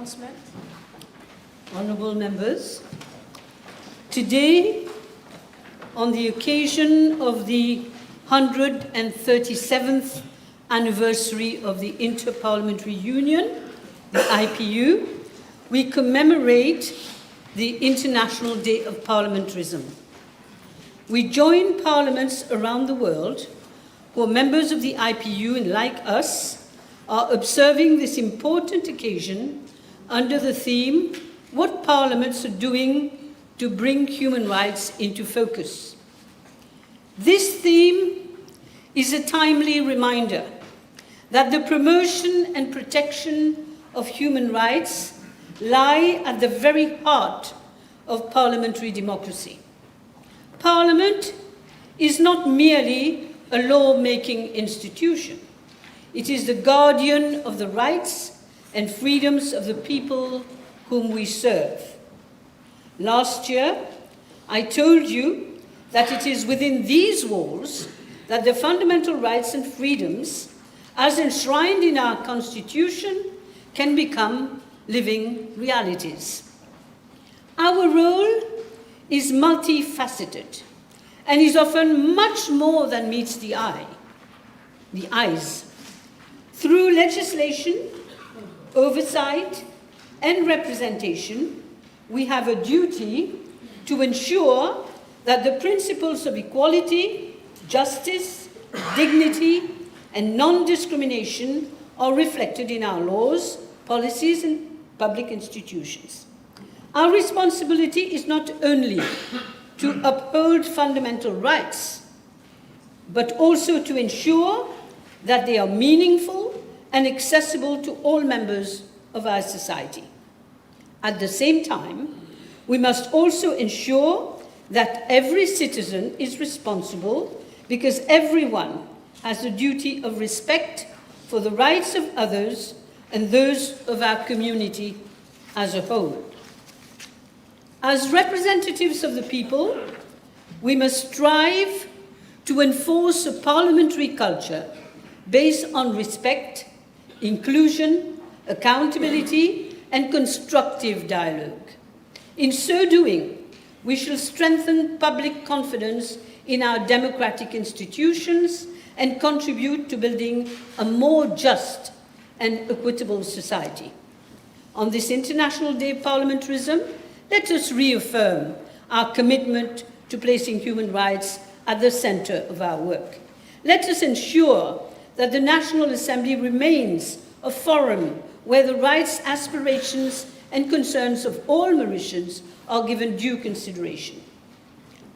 announcement. Honourable members, today, on the occasion of the 137th anniversary of the Inter-Parliamentary Union, the IPU, we commemorate the International Day of Parliamentarism. We join parliaments around the world who are members of the IPU and, like us, are observing this important occasion under the theme, What Parliaments are Doing to Bring Human Rights into Focus. This theme is a timely reminder that the promotion and protection of human rights lie at the very heart of parliamentary democracy. Parliament is not merely a law-making institution. It is the guardian of the rights and freedoms of the people whom we serve. Last year, I told you that it is within these walls that the fundamental rights and freedoms, as enshrined in our Constitution, can become living realities. Our role is multifaceted and is often much more than meets the eyes. Through legislation, oversight, and representation, we have a duty to ensure that the principles of equality, justice, dignity, and non-discrimination are reflected in our laws, policies, and public institutions. Our responsibility is not only to uphold fundamental rights, but also to ensure that they are meaningful and accessible to all members of our society. At the same time, we must also ensure that every citizen is responsible, because everyone has a duty of respect for the rights of others and those of our community as a whole. As representatives of the people, we must strive to enforce a parliamentary culture based on respect, inclusion, accountability, and constructive dialogue. In so doing, we shall strengthen public confidence in our democratic institutions and contribute to building a more just and equitable society. On this International Day of Parliamentarism, let us reaffirm our commitment to placing human rights at the centre of our work. Let us ensure that the National Assembly remains a forum where the rights, aspirations, and concerns of all Mauritians are given due consideration.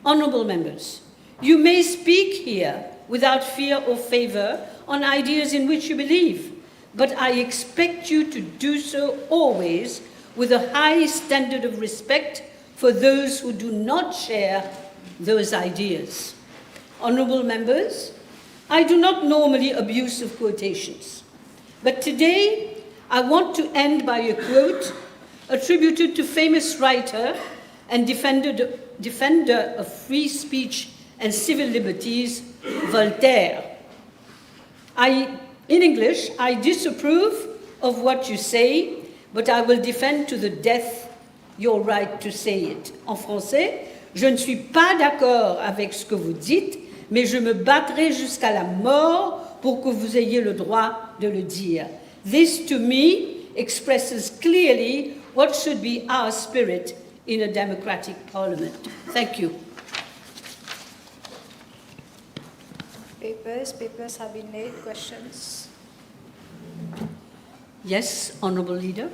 Honourable members, you may speak here without fear or favour on ideas in which you believe, but I expect you to do so always with a high standard of respect for those who do not share those ideas. Honourable members, I do not normally abuse of quotations, but today I want to end by a quote attributed to famous writer and defender of free speech and civil liberties, Voltaire. In English, I disapprove of what you say, but I will defend to the death your right to say it. En français, je ne suis pas d'accord avec ce que vous dites, mais je me battrai jusqu'à la mort pour que vous ayez le droit de le dire. This, to me, expresses clearly what should be our spirit in a democratic parliament. Thank you. Papers have been laid. Questions? Yes, Honourable Leader.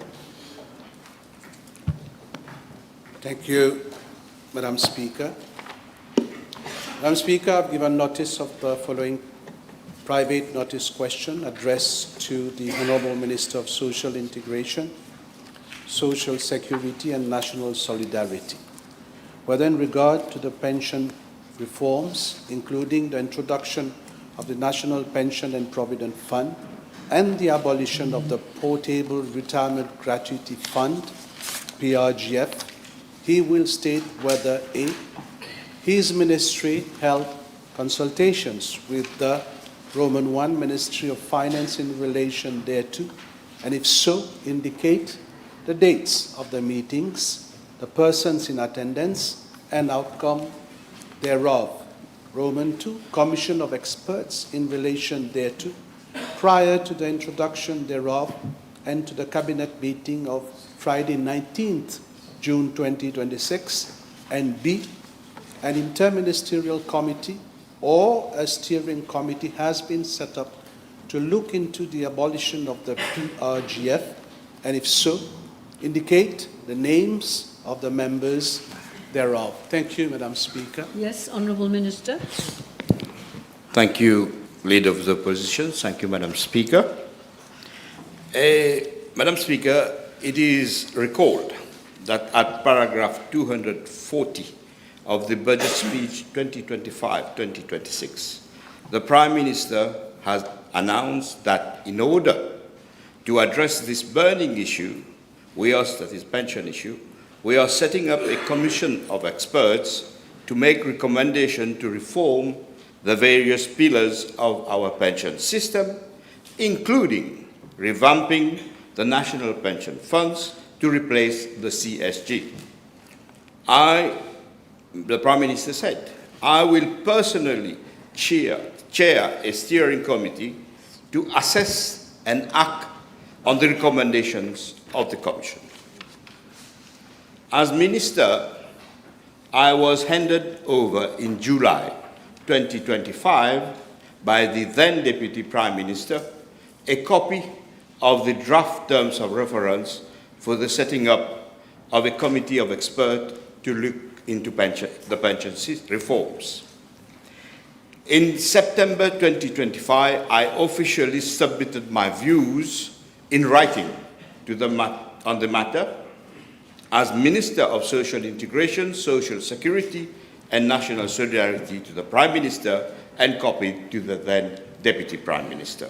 Thank you, Madam Speaker. Madam Speaker, I've given notice of the following private notice question addressed to the Honourable Minister of Social Integration, Social Security and National Solidarity, whether in regard to the pension reforms, including the introduction of the National Pension and Provident Fund and the abolition of the Portable Retirement Gratuity Fund, PRGF, he will state whether A, his ministry held consultations with the Roman I Ministry of Finance in relation thereto, and if so, indicate the dates of the meetings, the persons in attendance, and outcome thereof. Roman 2, Commission of Experts in relation thereto, prior to the introduction thereof and to the Cabinet meeting of Friday 19th June 2026, and B, an interministerial committee or a steering committee has been set up to look into the abolition of the PRGF, and if so, indicate the names of the members thereof. Thank you, Madam Speaker. Yes, Honourable Minister. Thank you, Leader of the Opposition. Thank you, Madam Speaker. Madam Speaker, it is recalled that at paragraph 240 of the Budget Speech 2025-2026, the Prime Minister has announced that in order to address this burning issue, that is pension issue, we are setting up a commission of experts to make recommendations to reform the various pillars of our pension system, including revamping the national pension funds to replace the CSG. The Prime Minister said, I will personally chair a steering committee to assess and act on the recommendations of the Commission. As Minister, I was handed over in July 2025 by the then Deputy Prime Minister a copy of the draft terms of reference for the setting up of a committee of experts to look into the pension reforms. In September 2025, I officially submitted my views in writing on the matter as Minister of Social Integration, Social Security and National Solidarity to the Prime Minister and copied to the then Deputy Prime Minister.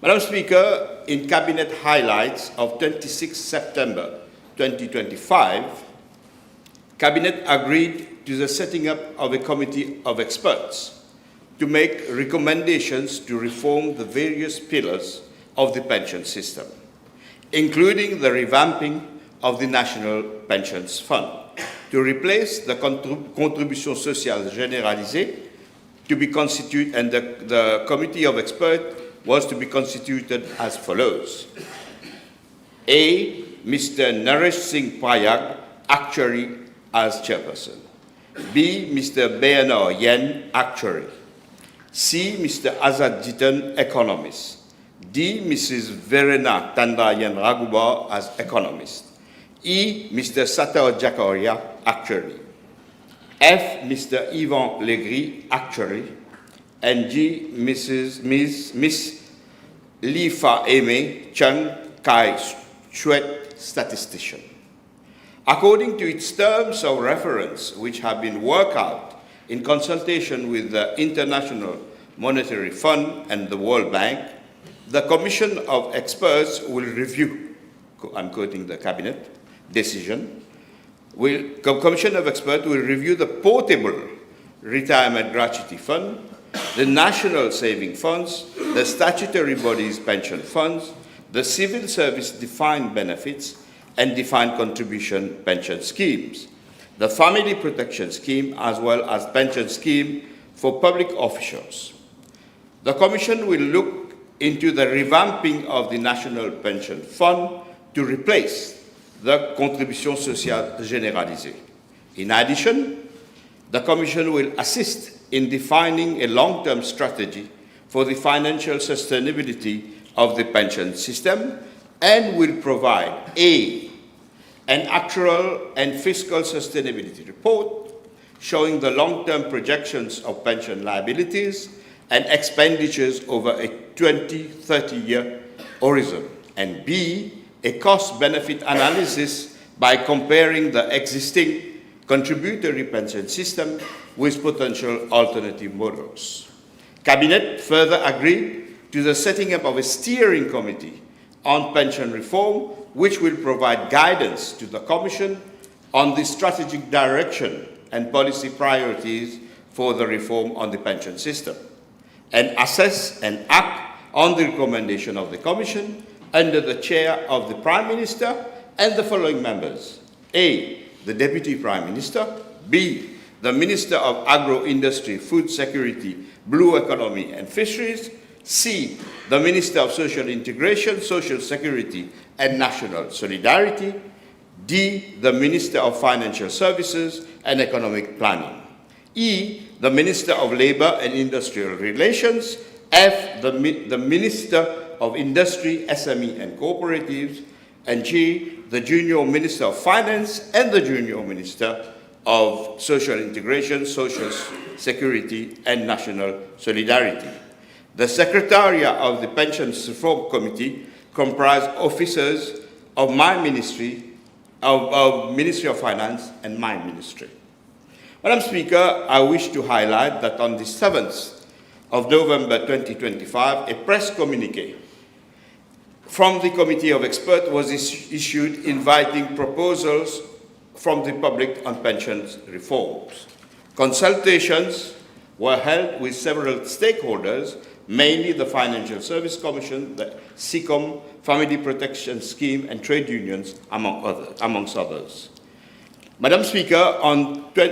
Madam Speaker, in Cabinet highlights of 26 September 2025, Cabinet agreed to the setting up of a committee of experts to make recommendations to reform the various pillars of the pension system, including the revamping of the National Pensions Fund, to replace the Contribution Sociale Généralisée to be constituted, and the committee of experts was to be constituted as follows. A, Mr. Naresh Singh Prayag, actuary, as chairperson. B, Mr. Beyanor Yen, actuary. C, Mr. Azad Jitan, economist. D, Mrs. Verena Tandayan Raghubar, as economist. E, Mr. Satar Jakaria, actuary. F, Mr. Yvan Legris, actuary. And G, Miss Lifa Aimé Chang Kai Chouet, statistician. According to its terms of reference, which have been worked out in consultation with the International Monetary Fund and the World Bank, the Commission of Experts will review, I'm quoting the Cabinet decision, Commission of Experts will review the portable retirement gratuity fund, the national saving funds, the statutory bodies pension funds, the civil service defined benefits and defined contribution pension schemes, the family protection scheme, as well as pension scheme for public officials. The Commission will look into the revamping of the National Pension Fund to replace the Contribution Sociale Généralisée. In addition, the Commission will assist in defining a long-term strategy for the financial sustainability of the pension system and will provide an actual and fiscal sustainability report showing the long-term projections of pension liabilities and expenditures over a 20-30-year horizon, and B, a cost-benefit analysis by comparing the existing contributory pension system with potential alternative models. Cabinet further agreed to the setting up of a steering committee on pension reform, which will provide guidance to the Commission on the strategic direction and policy priorities for the reform on the pension system, and assess and act on the recommendation of the Commission under the chair of the Prime Minister and the following members: A, the Deputy Prime Minister; B, the Minister of Agro-Industry, Food Security, Blue Economy and Fisheries; C, the Minister of Social Integration, Social Security and National Solidarity; D, the Minister of Financial Services and Economic Planning; E, the Minister of Labour and Industrial Relations; F, the Minister of Industry, SME and Cooperatives; and G, the Junior Minister of Finance and the Junior Minister of Social Integration, Social Security and National Solidarity. The Secretariat of the Pensions Reform Committee comprised officers of my ministry, of Ministry of Finance and my ministry. Madam Speaker, I wish to highlight that on the 7th of November 2025, a press communiqué from the Committee of Experts was issued inviting proposals from the public on pensions reforms. Consultations were held with several stakeholders, mainly the Financial Service Commission, the SECOM, Family Protection Scheme, and trade unions, amongst others. Madam Speaker, on the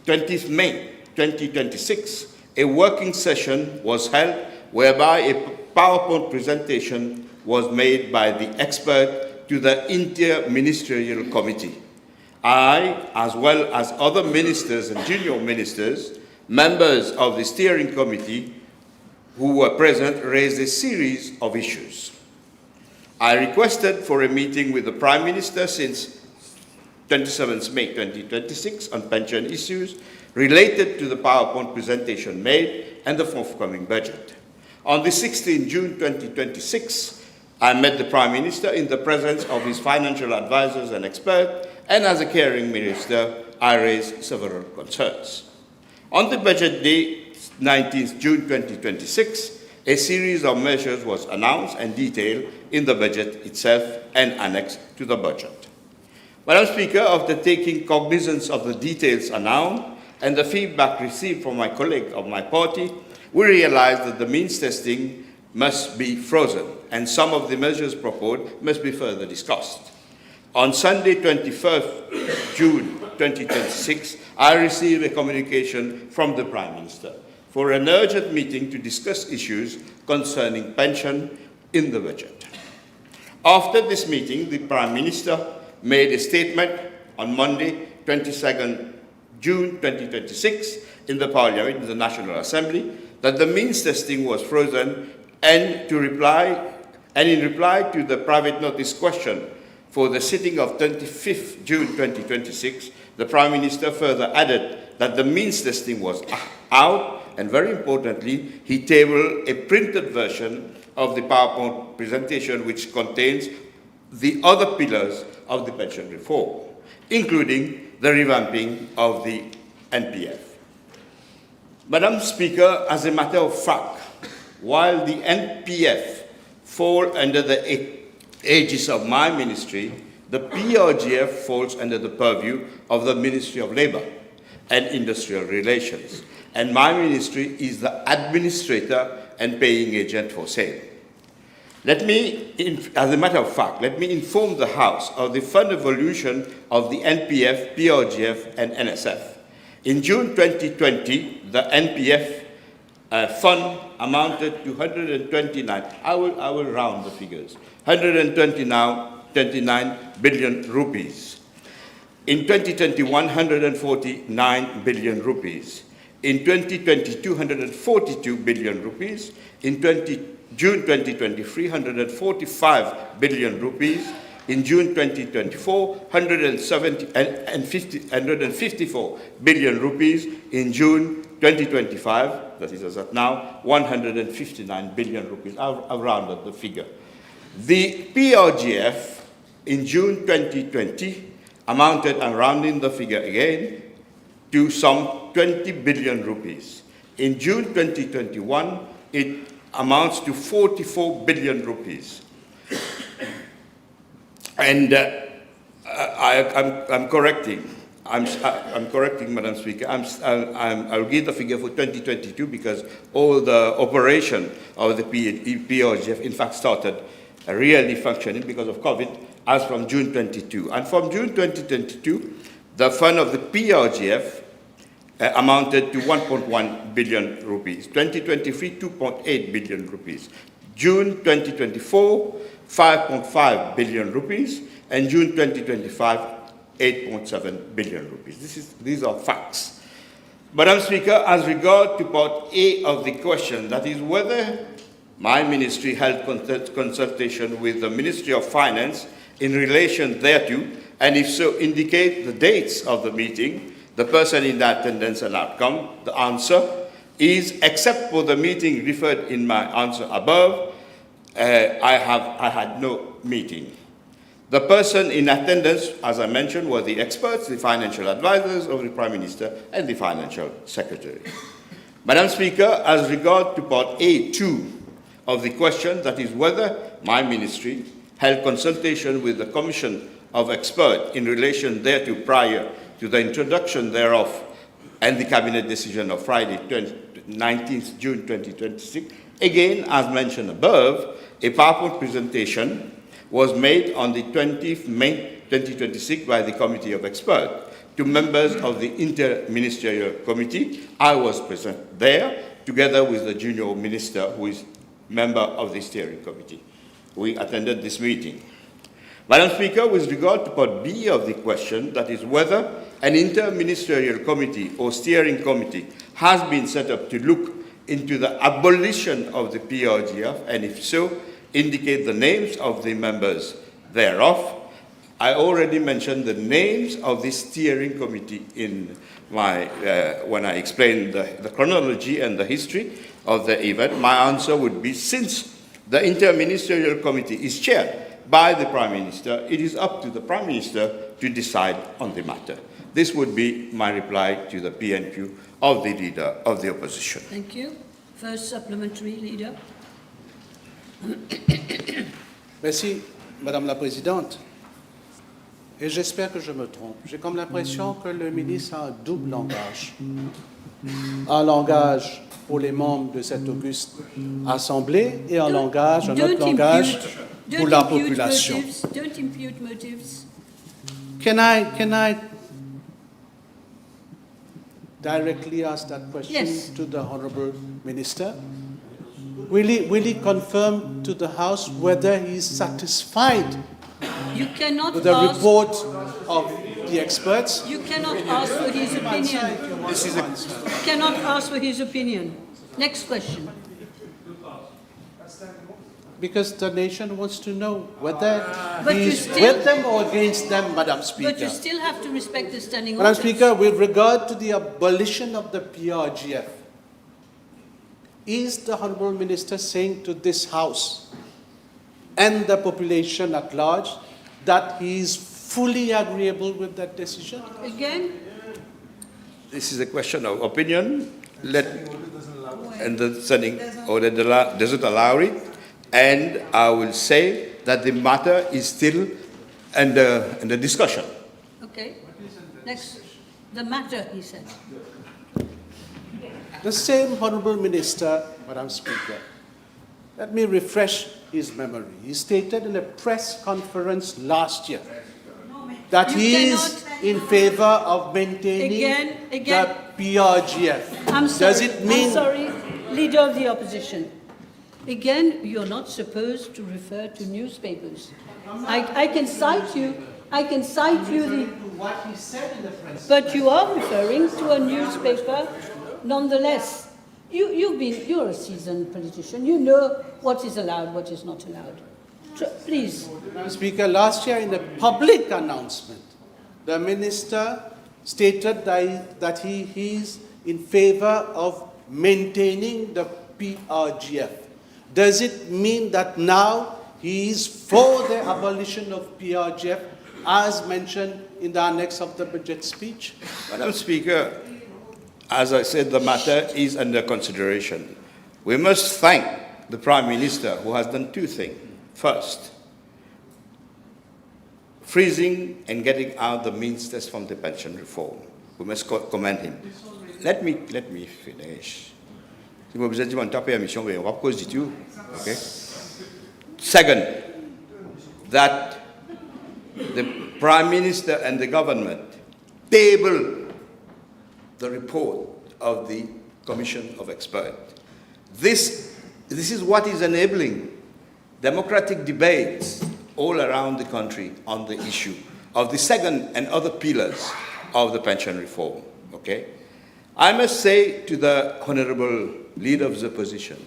20th May 2026, a working session was held whereby a PowerPoint presentation was made by the expert to the Inter-Ministerial Committee. I, as well as other ministers and junior ministers, members of the steering committee who were present, raised a series of issues. I requested for a meeting with the Prime Minister since 27th May 2026 on pension issues related to the PowerPoint presentation made and the forthcoming budget. On the 16th June 2026, I met the Prime Minister in the presence of his financial advisors and experts, and as a caring minister, I raised several concerns. On the budget day, 19th June 2026, a series of measures was announced and detailed in the budget itself and annexed to the budget. Madam Speaker, after taking cognizance of the details announced and the feedback received from my colleague of my party, we realized that the means testing must be frozen and some of the measures proposed must be further discussed. On Sunday, 21st June 2026, I received a communication from the Prime Minister for an urgent meeting to discuss issues concerning pension in the budget. After this meeting, the Prime Minister made a statement on Monday, 22nd June 2026, in the Parliament, in the National Assembly, that the means testing was frozen, and in reply to the private notice question for the sitting of 25th June 2026, the Prime Minister further added that the means testing was out, and very importantly, he tabled a printed version of the PowerPoint presentation which contains the other pillars of the pension reform, including the revamping of the NPF. Madam Speaker, as a matter of fact, while the NPF fall under the aegis of my ministry, the PRGF falls under the purview of the Ministry of Labour and Industrial Relations, and my ministry is the administrator and paying agent for same. As a matter of fact, let me inform the House of the fund evolution of the NPF, PRGF, and NSF. In June 2020, the NPF fund amounted to 129, I will round the figures, 129 billion rupees. In 2021, 149 billion rupees. In 2020, 242 billion rupees. In June 2023, 145 billion rupees. In June 2024, 154 billion rupees. In June 2025, that is as at now, 159 billion rupees. I've rounded the figure. The PRGF in June 2020 amounted, I'm rounding the figure again, to some 20 billion rupees. In June 2021, it amounts to 44 billion rupees. And I'm correcting. I'm correcting, Madam Speaker. I'll give the figure for 2022 because all the operation of the PRGF in fact started really functioning because of COVID as from June 22. And from June 2022, the fund of the PRGF amounted to 1.1 billion rupees. 2023, 2.8 billion rupees. June 2024, 5.5 billion rupees. And June 2025, 8.7 billion rupees. These are facts. Madam Speaker, as regard to part A of the question, that is whether my ministry held consultation with the Ministry of Finance in relation thereto, and if so, indicate the dates of the meeting, the person in attendance and outcome. The answer is, except for the meeting referred in my answer above, I had no meeting. The person in attendance, as I mentioned, were the experts, the financial advisors of the Prime Minister and the Financial Secretary. Madam Speaker, as regard to part A2 of the question, that is whether my ministry held consultation with the Commission of Experts in relation thereto prior to the introduction thereof and the Cabinet decision of Friday, 19th June 2026. Again, as mentioned above, a PowerPoint presentation was made on the 20th May 2026 by the Committee of Experts to members of the Interministerial Committee. I was present there, together with the junior minister who is member of the steering committee. We attended this meeting. Madam Speaker, with regard to part B of the question, that is whether an interministerial committee or steering committee has been set up to look into the abolition of the PRGF, and if so, indicate the names of the members thereof. I already mentioned the names of the steering committee in my, when I explained the chronology and the history of the event. My answer would be, since the interministerial committee is chaired by the Prime Minister, it is up to the Prime Minister to decide on the matter. This would be my reply to the PNQ of the Leader of the Opposition. Thank you. First supplementary, Leader. Merci, Madame la Présidente. Et j'espère que je me trompe. J'ai comme l'impression que le ministre a un double langage. Un langage pour les membres de cette auguste Assemblée et un autre langage pour la population. Don't impute motives. Can I directly ask that question to the Honourable Minister? Will he confirm to the House whether he is satisfied You cannot with the ask, report of the experts? You cannot ask for his opinion. You cannot ask for his opinion. Next question. Because the nation wants to know whether But he you is still- with them or against them, Madam Speaker. But you still have to respect the standing Madam orders. Speaker, with regard to the abolition of the PRGF, is the Honourable Minister saying to this House and the population at large that he is fully agreeable with that decision? Again, This is a question of opinion. And the standing order doesn't allow it. And I will say that the matter is still under discussion. okay. Next, the matter, he said. The same Honourable Minister, Madam Speaker, let me refresh his memory. He stated in a press conference last year that You he is in favour of maintaining Again. the PRGF. I'm sorry. Does it mean... I'm sorry, Leader of the Opposition. Again, you're not supposed to refer to newspapers. I can cite you. I can cite you the. what he said in the press. But you are referring to a newspaper, nonetheless. You're a seasoned politician. You know what is allowed, what is not allowed. Please. Madam Speaker, last year in a public announcement, the minister stated that he is in favour of maintaining the PRGF. Does it mean that now he is for the abolition of PRGF as mentioned in the annex of the budget speech? Madam Speaker, as I said, the matter is under consideration. We must thank the Prime Minister who has done two things. First, freezing and getting out the means test from the pension reform. We must commend him. Let me finish. Okay. Second, that the Prime Minister and the government table the report of the Commission of Experts. This is what is enabling democratic debates all around the country on the issue of the second and other pillars of the pension reform. Okay? I must say to the Honourable Leader of the Opposition,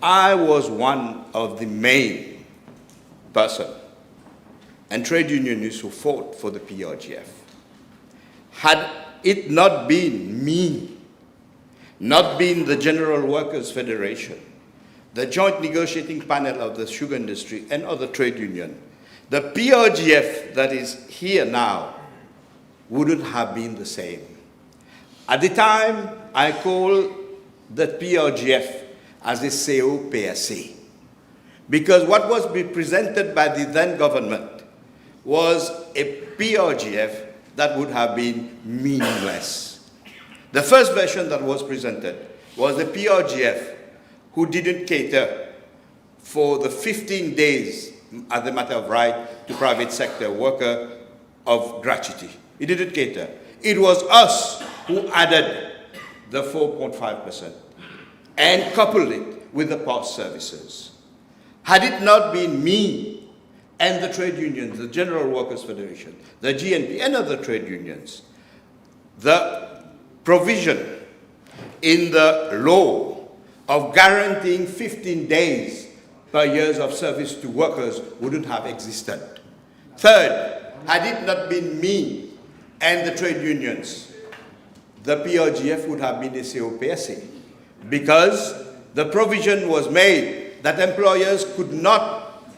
I was one of the main person and trade unionists who fought for the PRGF. Had it not been me, not been the General Workers' Federation, the joint negotiating panel of the sugar industry and other trade union, the PRGF that is here now wouldn't have been the same. At the time, I called the PRGF as a COPSA, because what was being presented by the then government was a PRGF that would have been meaningless. The first version that was presented was the PRGF who didn't cater for the 15 days as a matter of right to private sector worker of gratuity. It didn't cater. It was us who added the 4.5% and coupled it with the past services. Had it not been me and the trade unions, the General Workers' Federation, the GNP and other trade unions, the provision in the law of guaranteeing 15 days per year of service to workers wouldn't have existed. Third, had it not been me and the trade unions, the PRGF would have been a COPSA, because the provision was made that employers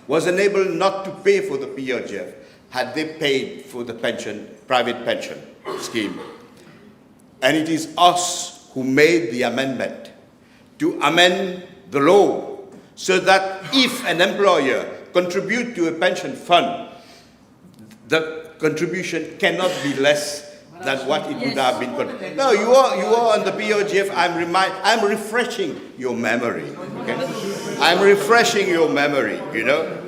was enabled not to pay for the PRGF had they paid for the private pension scheme. And it is us who made the amendment to amend the law so that if an employer contributes to a pension fund, the contribution cannot be less than what it would have been. No, you are on the PRGF. I'm refreshing your memory. Okay? I'm refreshing your memory, you know.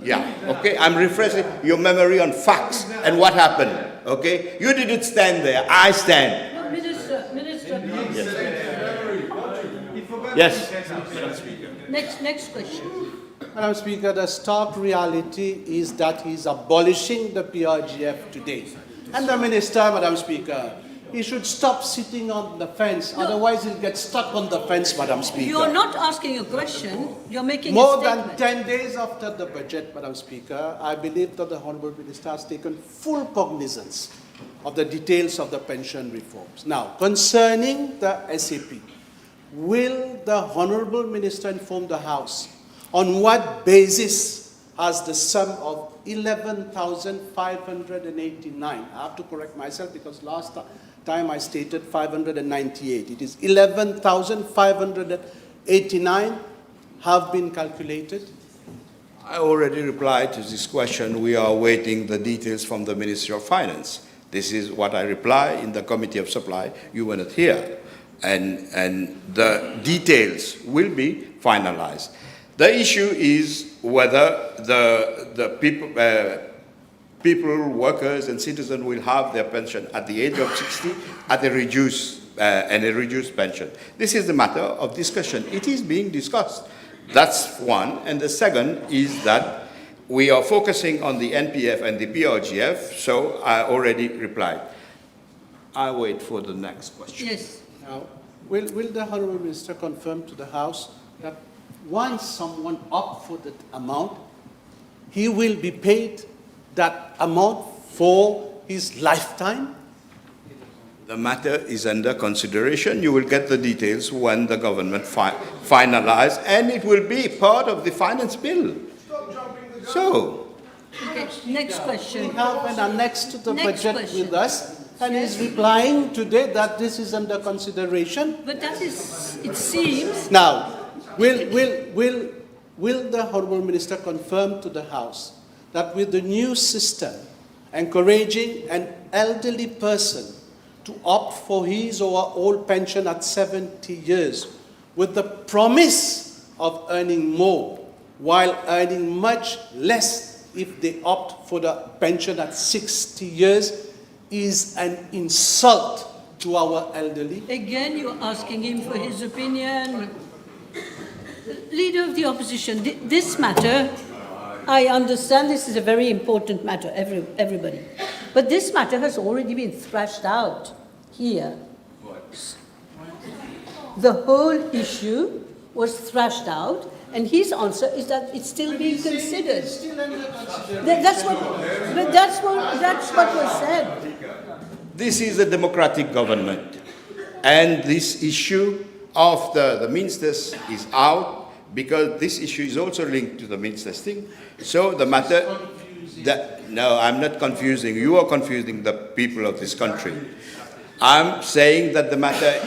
Yeah, okay. I'm refreshing your memory on facts and what happened. Okay, you didn't stand there. I stand. No, Minister. Yes. Next question. Madam Speaker, the stark reality is that he's abolishing the PRGF today. And the Minister, Madam Speaker, he should stop sitting on the fence, otherwise he'll get stuck on the fence, Madam Speaker. You're not asking a question, you're making More a statement. than 10 days after the budget, Madam Speaker, I believe that the Honourable Minister has taken full cognizance of the details of the pension reforms. Now, concerning the SAP, will the Honourable Minister inform the House on what basis has the sum of 11,589, I have to correct myself because last time I stated 598. It is 11,589 have been calculated. I already replied to this question. We are awaiting the details from the Ministry of Finance. This is what I reply in the Committee of Supply. You were not here. And the details will be finalized. The issue is whether the people, workers and citizens will have their pension at the age of 60 at a reduced pension. This is the matter of discussion. It is being discussed. That's one. And the second is that we are focusing on the NPF and the PRGF, so I already replied. I wait for the next question. Yes. Now, will the Honourable Minister confirm to the House that once someone opts for that amount, he will be paid that amount for his lifetime? The matter is under consideration. You will get the details when the government finalizes, and it will be part of the finance bill. So, Okay, next question. We have an annex to the Next budget question. with us, and he's replying today that this is under consideration. But that is, it seems, Now, will the Honourable Minister confirm to the House that with the new system, encouraging an elderly person to opt for his or her old pension at 70 years with the promise of earning more while earning much less if they opt for the pension at 60 years is an insult to our elderly. Again, you're asking him for his opinion. Leader of the opposition, this matter, I understand this is a very important matter, everybody. But this matter has already been thrashed out here. The whole issue was thrashed out, and his answer is that it's still being considered. That's what was said. This is a democratic government, and this issue of the ministers is out because this issue is also linked to the ministers thing. So the matter that, no, I'm not confusing. You are confusing the people of this country. I'm saying that the matter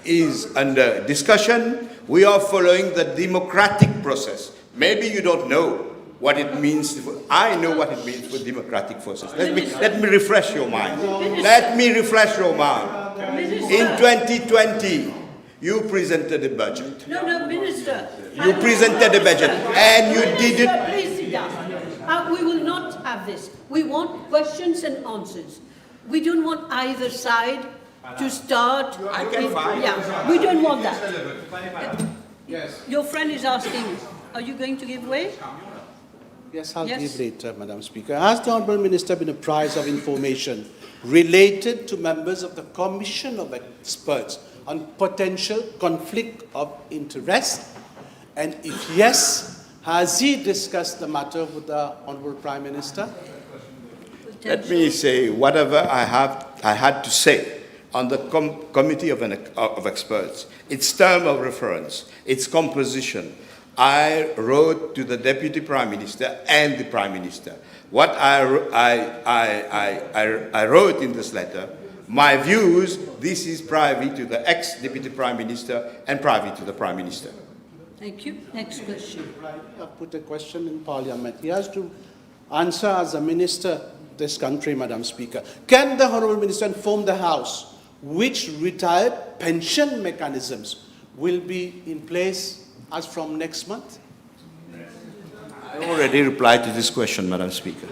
is under discussion. We are following the democratic process. Maybe you don't know what it means. I know what it means for democratic process. Let me refresh your mind. Let me refresh your mind. In 2020, you presented a budget. No, Minister. You presented a budget and you did it. Please sit down. We will not have this. We want questions and answers. We don't want either side to start. I can find. Yeah, we don't want that. Yes. Your friend is asking, are you going to give way? Yes, I'll Yes. give later, Madam Speaker. Has the Honourable Minister been apprised of information related to members of the Commission of Experts on potential conflict of interest? And if yes, has he discussed the matter with the Honourable Prime Minister? Let me say whatever I had to say on the committee of experts, its term of reference, its composition. I wrote to the Deputy Prime Minister and the Prime Minister. What I wrote in this letter, my views, this is private to the ex-Deputy Prime Minister and private to the Prime Minister. Thank you. Next question. I've put a question in Parliament. He has to answer as a minister of this country, Madam Speaker. Can the Honourable Minister inform the House which retired pension mechanisms will be in place as from next month? I already replied to this question, Madam Speaker.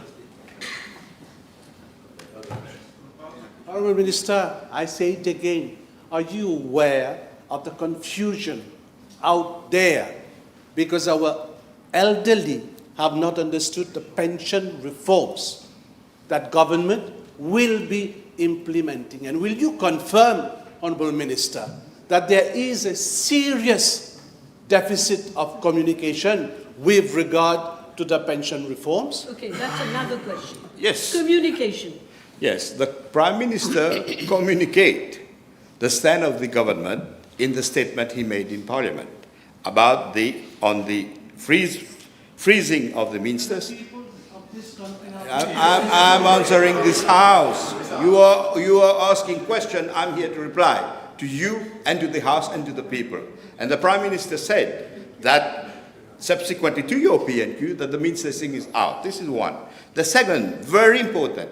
Honourable Minister, I say it again. Are you aware of the confusion out there because our elderly have not understood the pension reforms that government will be implementing? And will you confirm, Honourable Minister, that there is a serious deficit of communication with regard to the pension reforms? Okay, that's another question. Yes. Communication. Yes, the Prime Minister communicate the stand of the government in the statement he made in Parliament about the freezing of the ministers. I'm answering this House. You are asking question. I'm here to reply to you and to the House and to the people. And the Prime Minister said that subsequently to your PNQ that the ministers thing is out. This is one. The second, very important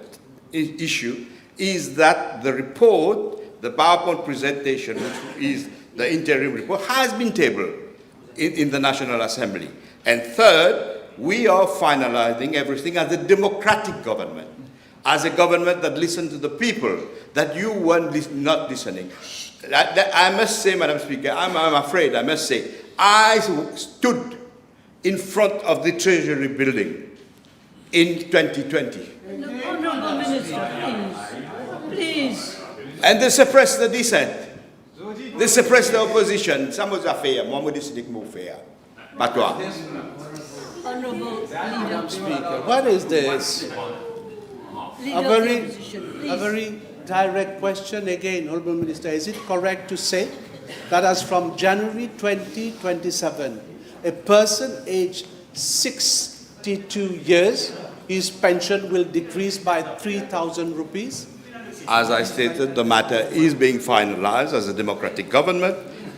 issue is that the report, the PowerPoint presentation, which is the interim report, has been tabled in the National Assembly. And third, we are finalizing everything as a democratic government, as a government that listens to the people, that you were not listening. I must say, Madam Speaker, I'm afraid, I must say, I stood in front of the Treasury building in 2020. Honourable Minister, please. And they suppressed the dissent. They suppressed the opposition. Some of the fair, Mohamed Siddiq Moufea. Patois. Honourable Leader. Speaker, what is this? Leader of the A Opposition, very direct question again, Honourable Minister. Is it correct to say that as from January 2027, a person aged 62 years, his pension will decrease by 3,000 rupees? As I stated, the matter is being finalized as a democratic government,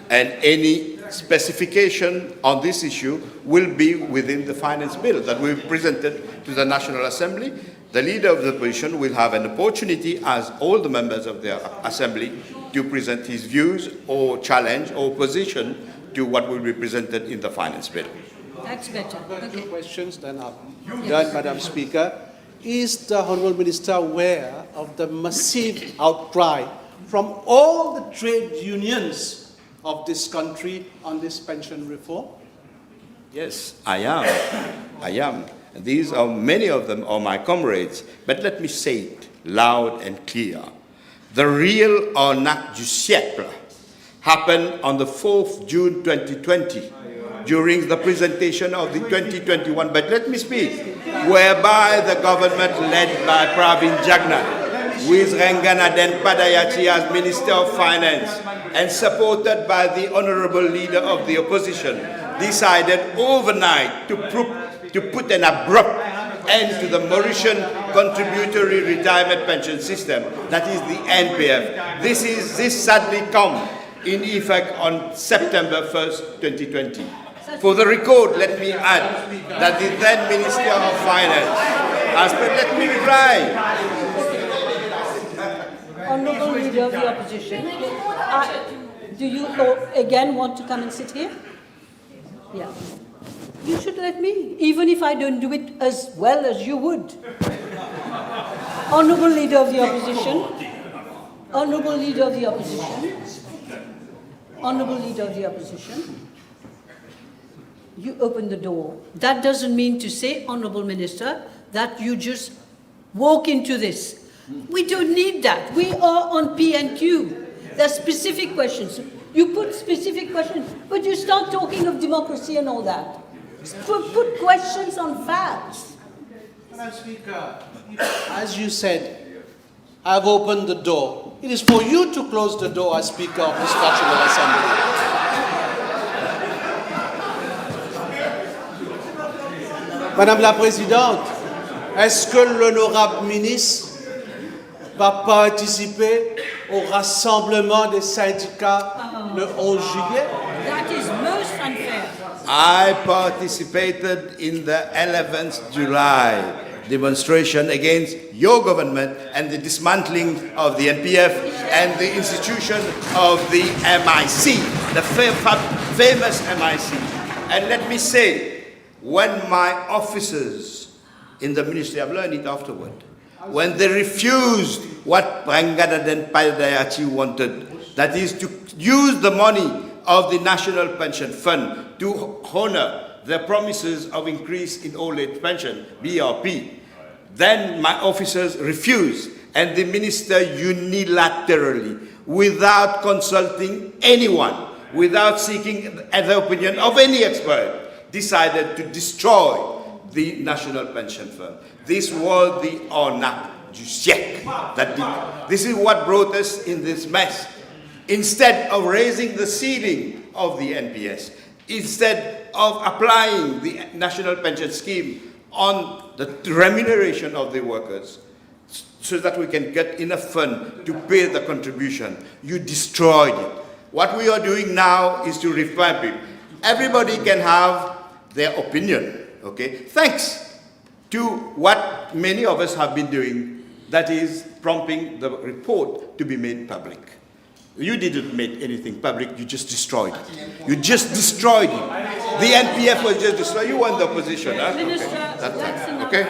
and any specification on this issue will be within the finance bill that we've presented to the National Assembly. The leader of the opposition will have an opportunity, as all the members of the Assembly, to present his views or challenge or opposition to what will be presented in the finance bill. That's better. Two Okay. questions, then I'm done, Madam Speaker. Is the Honourable Minister aware of the massive outcry from all the trade unions of this country on this pension reform? Yes, I am. I am. And these are, many of them are my comrades. But let me say it loud and clear. The real arnaque du siècle happened on the 4th June 2020 during the presentation of the 2021, but let me speak, whereby the government led by Pravin Jagnnath, with Ranganaden Padayati as Minister of Finance, and supported by the Honourable Leader of the Opposition, decided overnight to put an abrupt end to the Mauritian Contributory Retirement Pension System, that is the NPF. This sadly come in effect on September 1st, 2020. For the record, let me add that the then Minister of Finance has, but let me reply. Honourable Leader of the Opposition, do you again want to come and sit here? Yeah. You should let me, even if I don't do it as well as you would. Honourable Leader of the Opposition, Honourable Leader of the Opposition, Honourable Leader of the Opposition, you open the door. That doesn't mean to say, Honourable Minister, that you just walk into this. We don't need that. We are on P&Q. There are specific questions. You put specific questions, but you start talking of democracy and all that. Put questions on facts. Madam Speaker, as you said, I've opened the door. It is for you to close the door as Speaker of this National Assembly. Madame la Présidente, est-ce que l'honorable ministre va participer au rassemblement des syndicats le 11 juillet? That is most unfair. I participated in the 11th July demonstration against your government and the dismantling of the NPF and the institution of the MIC, the famous MIC. And let me say, when my officers in the ministry, I've learned it afterward, when they refused what Ranganaden Padayati wanted, that is to use the money of the National Pension Fund to honor the promises of increase in old age pension, BRP, then my officers refused, and the minister unilaterally, without consulting anyone, without seeking the opinion of any expert, decided to destroy the National Pension Fund. This was the arnaque du siècle. This is what brought us in this mess. Instead of raising the ceiling of the NPS, instead of applying the National Pension Scheme on the remuneration of the workers, so that we can get enough fund to pay the contribution, you destroyed it. What we are doing now is to revamp it. Everybody can have their opinion, okay? Thanks to what many of us have been doing, that is prompting the report to be made public. You didn't make anything public, you just destroyed it. You just destroyed it. The NPF was just destroyed. You won the opposition, huh? Minister, Okay. that's enough. Okay?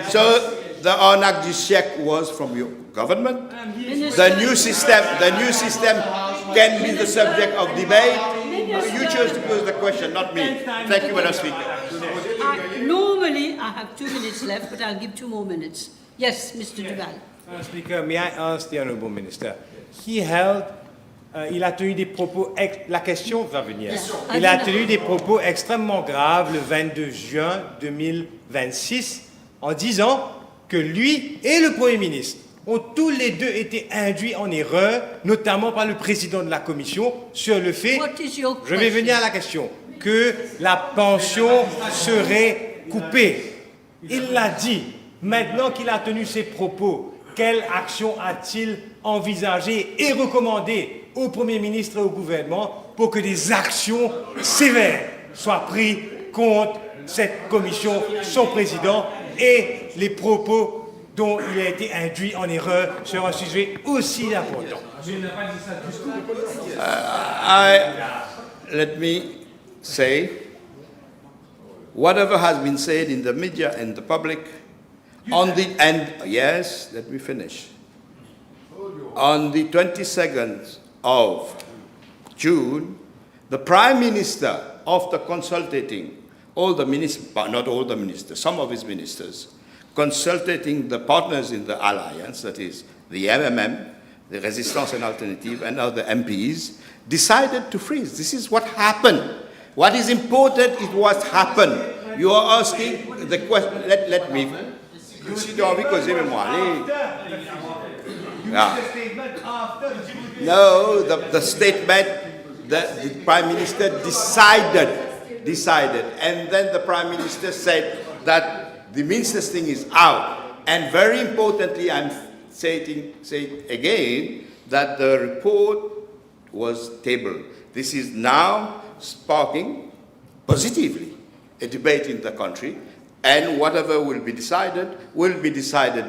So the arnaque du siècle was from your government. The new system can be the subject of debate. You chose to pose the question, not me. Thank you, Madam Speaker. Normally, I have 2 minutes left, but I'll give 2 more minutes. Yes, Mr. Duval. Madam Speaker, may I ask the Honourable Minister? Il a tenu des propos, la question va venir. Il a tenu des propos extrêmement graves le 22 juin 2026 en disant que lui et le Premier ministre ont tous les deux été induits en erreur, notamment par le président de la Commission, sur le fait, je vais venir à la question, que la pension serait coupée. Il l'a dit. Maintenant qu'il a tenu ses propos, quelle action a-t-il envisagé et recommandé au Premier ministre et au gouvernement pour que des actions sévères soient prises contre cette commission, son président et les propos dont il a été induit en erreur sur un sujet aussi important. Let me say, whatever has been said in the media and the public, yes, let me finish. On the 22nd of June, the Prime Minister, after consulting all the ministers, not all the ministers, some of his ministers, consulting the partners in the alliance, that is the MMM, the Resistance and Alternative, and other MPs, decided to freeze. This is what happened. What is important is what happened. You are asking the question, let me... No, the statement that the Prime Minister decided, and then the Prime Minister said that the Minister's thing is out. And very importantly, I'm saying again that the report was tabled. This is now sparking positively a debate in the country, and whatever will be decided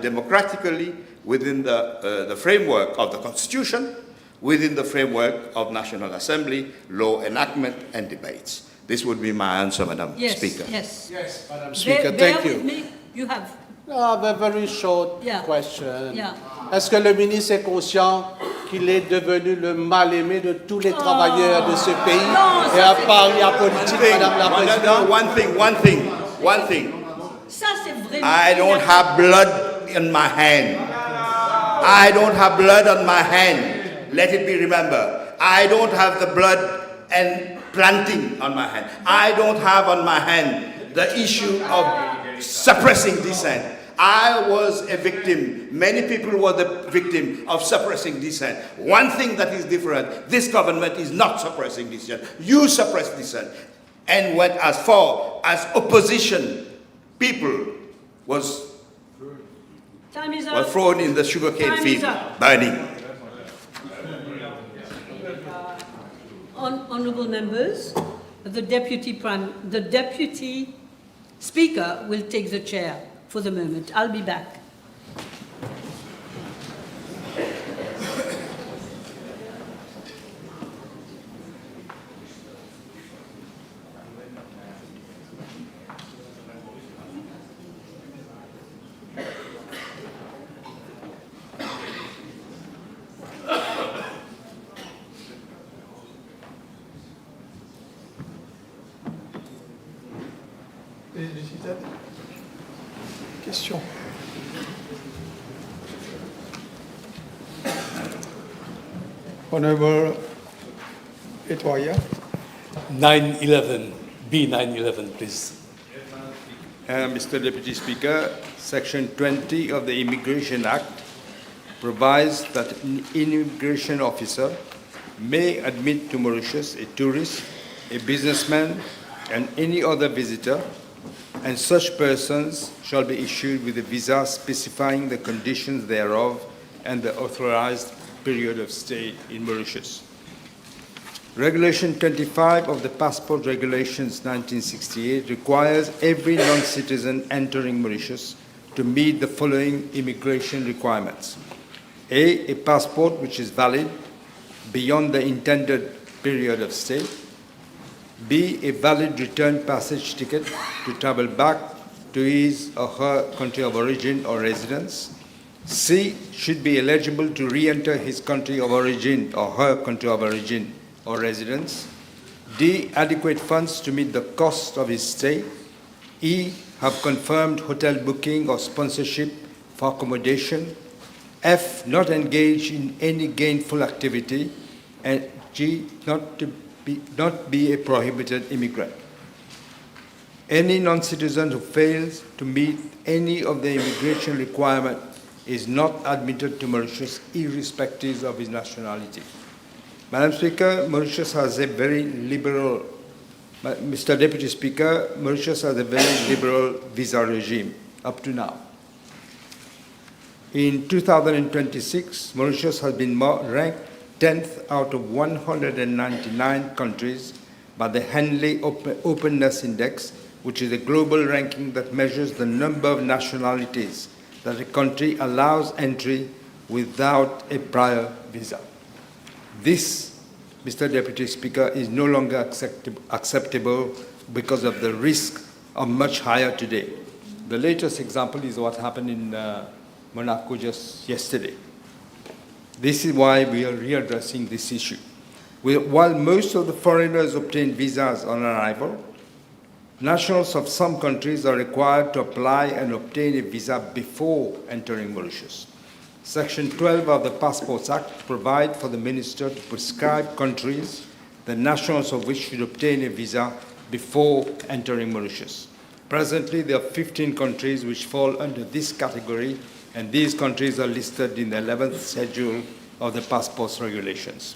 democratically within the framework of the Constitution, within the framework of National Assembly, law enactment and debates. This would be my answer, Madam Speaker. Yes. Yes, Madam Speaker, Bear thank with you. me. You have. A very short Yeah. question. Yeah. Est-ce que le ministre est conscient qu'il est devenu le mal-aimé de tous les travailleurs de ce pays Non, et à part la politique, Madame la Présidente? One thing. Ça, c'est vraiment... I don't have blood in my hand. I don't have blood on my hand. Let it be remembered. I don't have the blood and planting on my hand. I don't have on my hand the issue of suppressing dissent. I was a victim. Many people were the victim of suppressing dissent. One thing that is different, this government is not suppressing dissent. You suppress dissent. And went as far as opposition people was Time is were up. thrown in the sugarcane Time is field, up. burning. Honourable members, the Deputy Speaker will take the chair for the moment. I'll be back. Question. Honourable Etoya. 911, B911, please. Mr. Deputy Speaker, Section 20 of the Immigration Act provides that an immigration officer may admit to Mauritius a tourist, a businessman, and any other visitor, and such persons shall be issued with a visa specifying the conditions thereof and the authorized period of stay in Mauritius. Regulation 25 of the Passport Regulations 1968 requires every non-citizen entering Mauritius to meet the following immigration requirements. A passport which is valid beyond the intended period of stay. B, a valid return passage ticket to travel back to his or her country of origin or residence. C, should be eligible to re-enter his country of origin or her country of origin or residence. D, adequate funds to meet the cost of his stay. E, have confirmed hotel booking or sponsorship for accommodation. F, not engage in any gainful activity. And G, not be a prohibited immigrant. Any non-citizen who fails to meet any of the immigration requirements is not admitted to Mauritius, irrespective of his nationality. Madam Speaker, Mauritius has a very liberal, Mr. Deputy Speaker, Mauritius has a very liberal visa regime up to now. In 2026, Mauritius has been ranked 10th out of 199 countries by the Henley Openness Index, which is a global ranking that measures the number of nationalities that a country allows entry without a prior visa. This, Mr. Deputy Speaker, is no longer acceptable because of the risks are much higher today. The latest example is what happened in Monaco just yesterday. This is why we are readdressing this issue. While most of the foreigners obtain visas on arrival, nationals of some countries are required to apply and obtain a visa before entering Mauritius. Section 12 of the Passports Act provides for the Minister to prescribe countries, the nationals of which should obtain a visa before entering Mauritius. Presently, there are 15 countries which fall under this category, and these countries are listed in the 11th schedule of the passports regulations.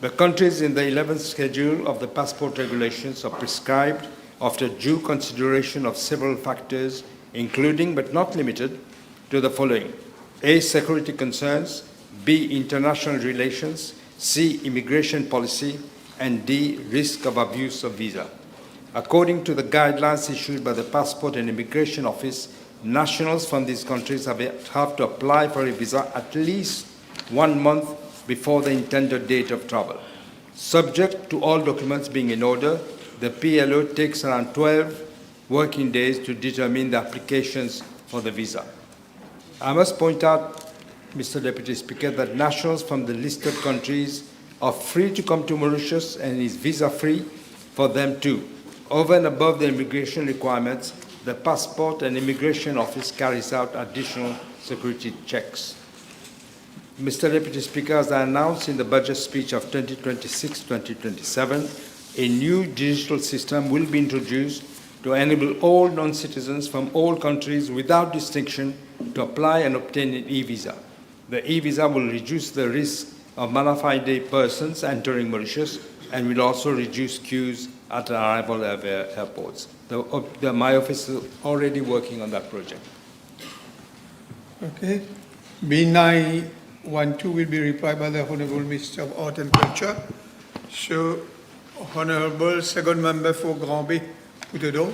The countries in the 11th schedule of the passport regulations are prescribed after due consideration of several factors, including but not limited to the following: A, security concerns, B, international relations, C, immigration policy, and D, risk of abuse of visa. According to the guidelines issued by the Passport and Immigration Office, nationals from these countries have to apply for a visa at least 1 month before the intended date of travel. Subject to all documents being in order, the PLO takes around 12 working days to determine the applications for the visa. I must point out, Mr. Deputy Speaker, that nationals from the listed countries are free to come to Mauritius and is visa-free for them too. Over and above the immigration requirements, the Passport and Immigration Office carries out additional security checks. Mr. Deputy Speaker, as I announced in the budget speech of 2026-2027, a new digital system will be introduced to enable all non-citizens from all countries without distinction to apply and obtain an e-visa. The e-visa will reduce the risk of bona fide persons entering Mauritius and will also reduce queues at arrival at airports. My office is already working on that project. Okay. B912 will be replied by the Honourable Minister of Art and Culture. So, Honourable Second Member for Grand Bay, Putedo.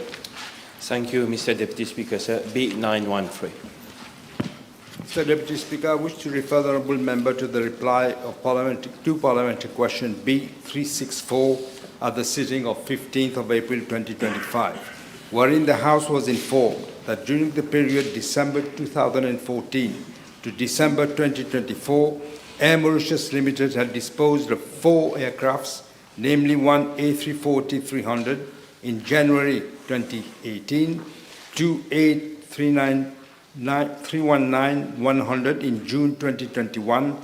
Thank you, Mr. Deputy Speaker. Sir, B913. Mr. Deputy Speaker, I wish to refer the Honourable Member to the reply of Parliamentary Question B364 at the sitting of 15th of April 2025, wherein the House was informed that during the period December 2014 to December 2024, Air Mauritius Limited had disposed of 4 aircrafts, namely one A340-300 in January 2018, 2 A319-100 in June 2021,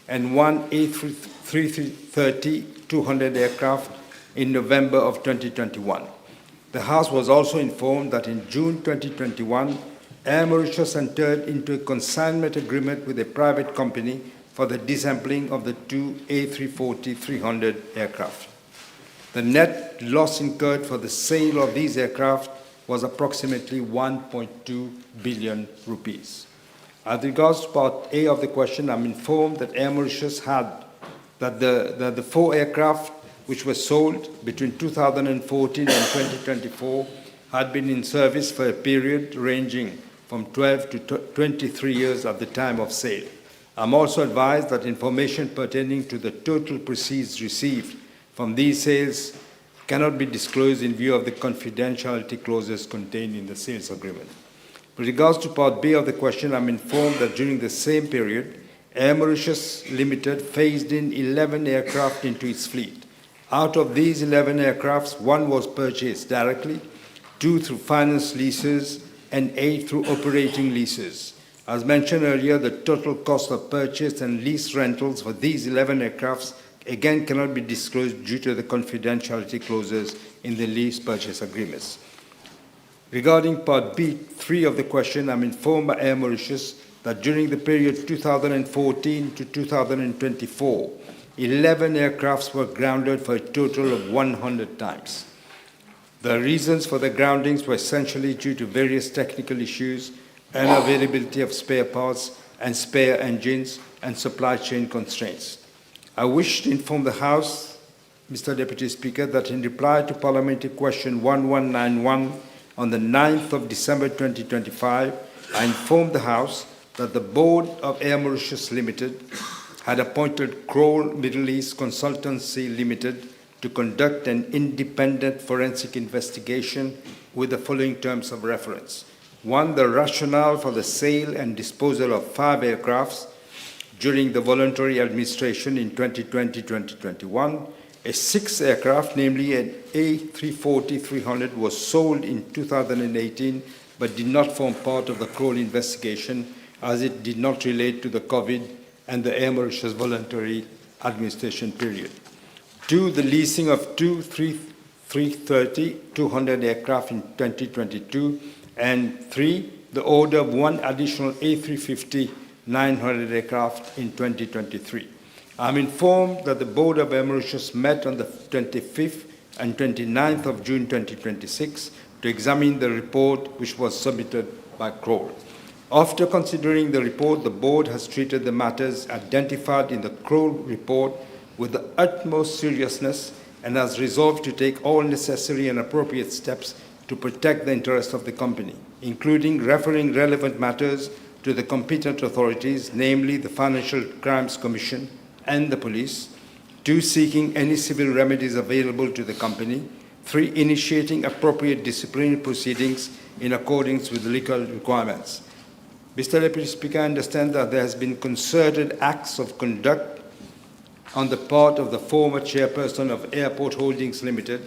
and one A330-200 aircraft in November of 2021. The House was also informed that in June 2021, Air Mauritius entered into a consignment agreement with a private company for the disassembling of the 2 A340-300 aircraft. The net loss incurred for the sale of these aircraft was approximately 1.2 billion rupees. As regards to Part A of the question, I'm informed that Air Mauritius had the 4 aircraft which were sold between 2014 and 2024 had been in service for a period ranging from 12 to 23 years at the time of sale. I'm also advised that information pertaining to the total proceeds received from these sales cannot be disclosed in view of the confidentiality clauses contained in the sales agreement. With regards to Part B of the question, I'm informed that during the same period, Air Mauritius Limited phased in 11 aircraft into its fleet. Out of these 11 aircrafts, 1 was purchased directly, 2 through finance leases, and 8 through operating leases. As mentioned earlier, the total cost of purchase and lease rentals for these 11 aircrafts again cannot be disclosed due to the confidentiality clauses in the lease purchase agreements. Regarding Part B3 of the question, I'm informed by Air Mauritius that during the period 2014 to 2024, 11 aircrafts were grounded for a total of 100 times. The reasons for the groundings were essentially due to various technical issues, unavailability of spare parts and spare engines, and supply chain constraints. I wish to inform the House, Mr. Deputy Speaker, that in reply to Parliamentary Question 1191 on the 9th of December 2025, I informed the House that the Board of Air Mauritius Limited had appointed Kroll Middle East Consultancy Limited to conduct an independent forensic investigation with the following terms of reference. 1, the rationale for the sale and disposal of 5 aircrafts during the voluntary administration in 2020-2021. A 6th aircraft, namely an A340-300, was sold in 2018 but did not form part of the Kroll investigation as it did not relate to the COVID and the Air Mauritius voluntary administration period. 2, the leasing of 2 330-200 aircraft in 2022. And 3, the order of 1 additional A350-900 aircraft in 2023. I'm informed that the Board of Air Mauritius met on the 25th and 29th of June 2026 to examine the report which was submitted by Kroll. After considering the report, the Board has treated the matters identified in the Kroll report with the utmost seriousness and has resolved to take all necessary and appropriate steps to protect the interests of the company, including referring relevant matters to the competent authorities, namely the Financial Crimes Commission and the police. 2, seeking any civil remedies available to the company. 3, initiating appropriate disciplinary proceedings in accordance with legal requirements. Mr. Deputy Speaker, I understand that there has been concerted acts of conduct on the part of the former chairperson of Airport Holdings Limited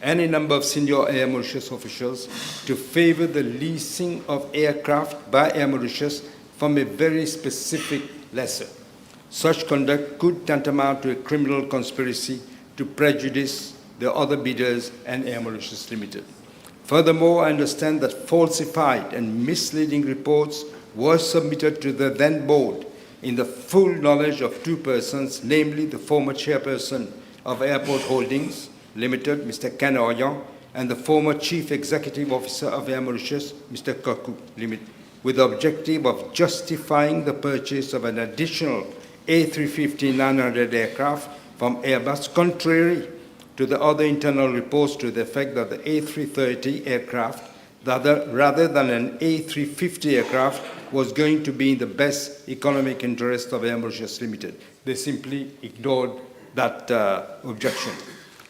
and a number of senior Air Mauritius officials to favor the leasing of aircraft by Air Mauritius from a very specific lessor. Such conduct could tantamount to a criminal conspiracy to prejudice the other bidders and Air Mauritius Limited. Furthermore, I understand that falsified and misleading reports were submitted to the then board in the full knowledge of 2 persons, namely the former chairperson of Airport Holdings Limited, Mr. Ken Oryan, and the former Chief Executive Officer of Air Mauritius, Mr. Koku Limited, with the objective of justifying the purchase of an additional A350-900 aircraft from Airbus, contrary to the other internal reports to the effect that the A330 aircraft, rather than an A350 aircraft, was going to be in the best economic interest of Air Mauritius Limited. They simply ignored that objection.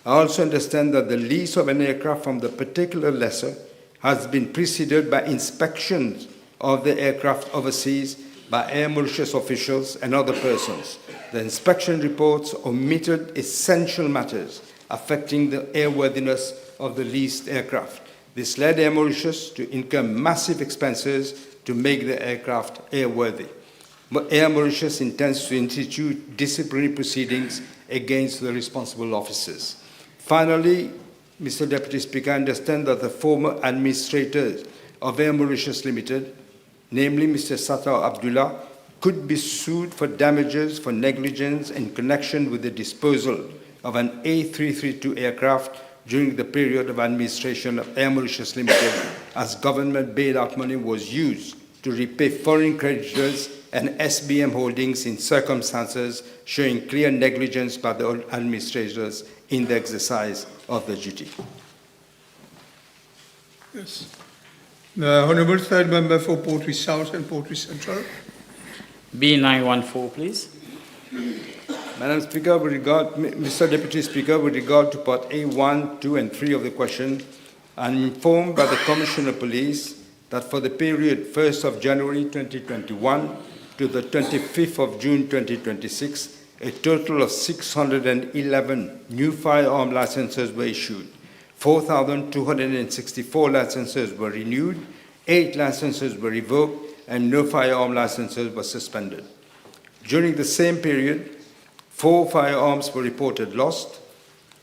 I also understand that the lease of an aircraft from the particular lessor has been preceded by inspections of the aircraft overseas by Air Mauritius officials and other persons. The inspection reports omitted essential matters affecting the airworthiness of the leased aircraft. This led Air Mauritius to incur massive expenses to make the aircraft airworthy. Air Mauritius intends to institute disciplinary proceedings against the responsible officers. Finally, Mr. Deputy Speaker, I understand that the former administrators of Air Mauritius Limited, namely Mr. Sattar Abdullah, could be sued for damages for negligence in connection with the disposal of an A332 aircraft during the period of administration of Air Mauritius Limited, as government bailout money was used to repay foreign creditors and SBM holdings in circumstances showing clear negligence by the administrators in the exercise of the duty. Yes. The Honourable Third Member for Portruy South and Portruy Central. B914, please. Madam Speaker, Mr. Deputy Speaker, with regard to Part A1, 2, and 3 of the question, I'm informed by the Commissioner of Police that for the period 1st of January 2021 to the 25th of June 2026, a total of 611 new firearm licenses were issued. 4,264 licenses were renewed, 8 licenses were revoked, and no firearm licenses were suspended. During the same period, 4 firearms were reported lost,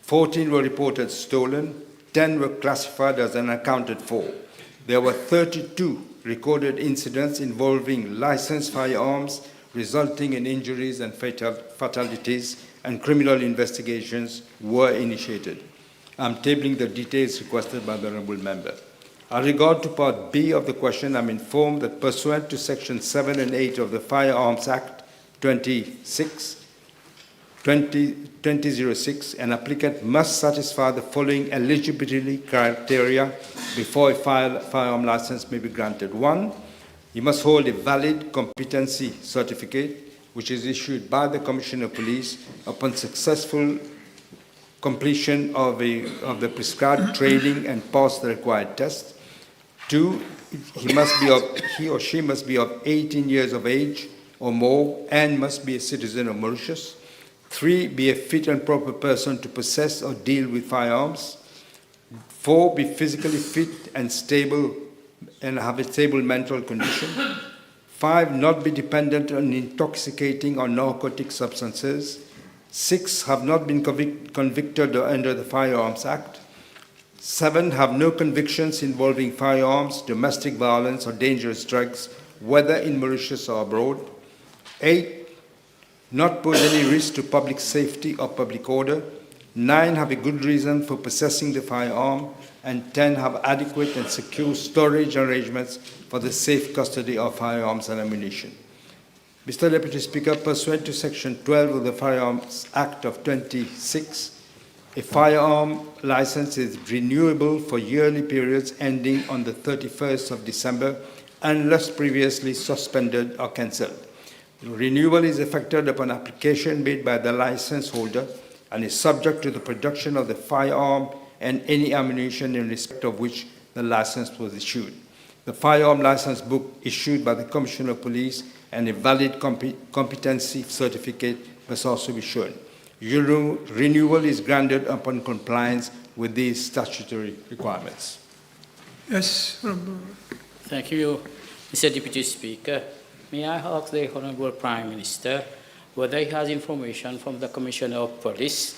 14 were reported stolen, 10 were classified as unaccounted for. There were 32 recorded incidents involving licensed firearms, resulting in injuries and fatalities, and criminal investigations were initiated. I'm tabling the details requested by the Honourable Member. As regard to Part B of the question, I'm informed that pursuant to Section 7 and 8 of the Firearms Act 26, 2006, an applicant must satisfy the following eligibility criteria before a firearm license may be granted. 1, he must hold a valid competency certificate, which is issued by the Commissioner of Police upon successful completion of the prescribed training and pass the required test. 2, he or she must be of 18 years of age or more and must be a citizen of Mauritius. 3, be a fit and proper person to possess or deal with firearms. 4, be physically fit and stable and have a stable mental condition. 5, not be dependent on intoxicating or narcotic substances. 6, have not been convicted under the Firearms Act. 7, have no convictions involving firearms, domestic violence, or dangerous drugs, whether in Mauritius or abroad. 8, not pose any risk to public safety or public order. 9, have a good reason for possessing the firearm. And 10, have adequate and secure storage arrangements for the safe custody of firearms and ammunition. Mr. Deputy Speaker, pursuant to Section 12 of the Firearms Act of 26, a firearm license is renewable for yearly periods ending on the 31st of December unless previously suspended or cancelled. Renewal is effected upon application made by the license holder and is subject to the production of the firearm and any ammunition in respect of which the license was issued. The firearm license book issued by the Commissioner of Police and a valid competency certificate must also be shown. Renewal is granted upon compliance with these statutory requirements. Yes, Thank you, Mr. Deputy Speaker. May I ask the Honourable Prime Minister whether he has information from the Commissioner of Police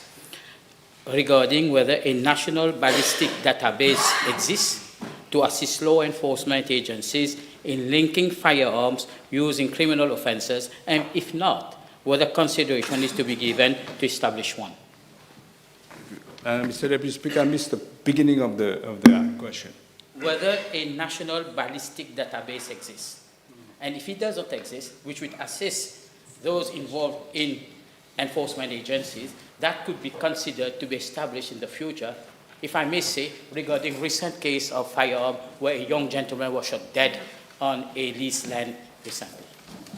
regarding whether a national ballistic database exists to assist law enforcement agencies in linking firearms used in criminal offences, and if not, whether consideration is to be given to establish one. Mr. Deputy Speaker, I missed the beginning of the question. Whether a national ballistic database exists. And if it doesn't exist, which would assist those involved in enforcement agencies, that could be considered to be established in the future, if I may say, regarding recent case of firearm where a young gentleman was shot dead on a leased land recently.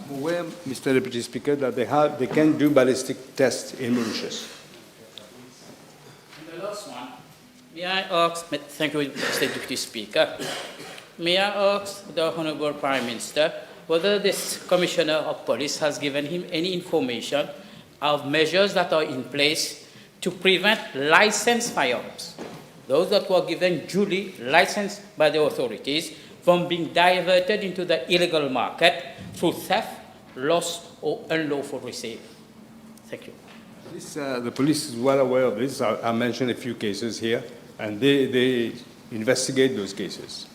Where, Mr. Deputy Speaker, that they can do ballistic tests in Mauritius. And the last one, may I ask, thank you, Mr. Deputy Speaker, may I ask the Honourable Prime Minister whether this Commissioner of Police has given him any information of measures that are in place to prevent licensed firearms, those that were given duly licensed by the authorities, from being diverted into the illegal market through theft, loss, or unlawful resale. Thank you. The police is well aware of this. I mentioned a few cases here, and they investigate those cases.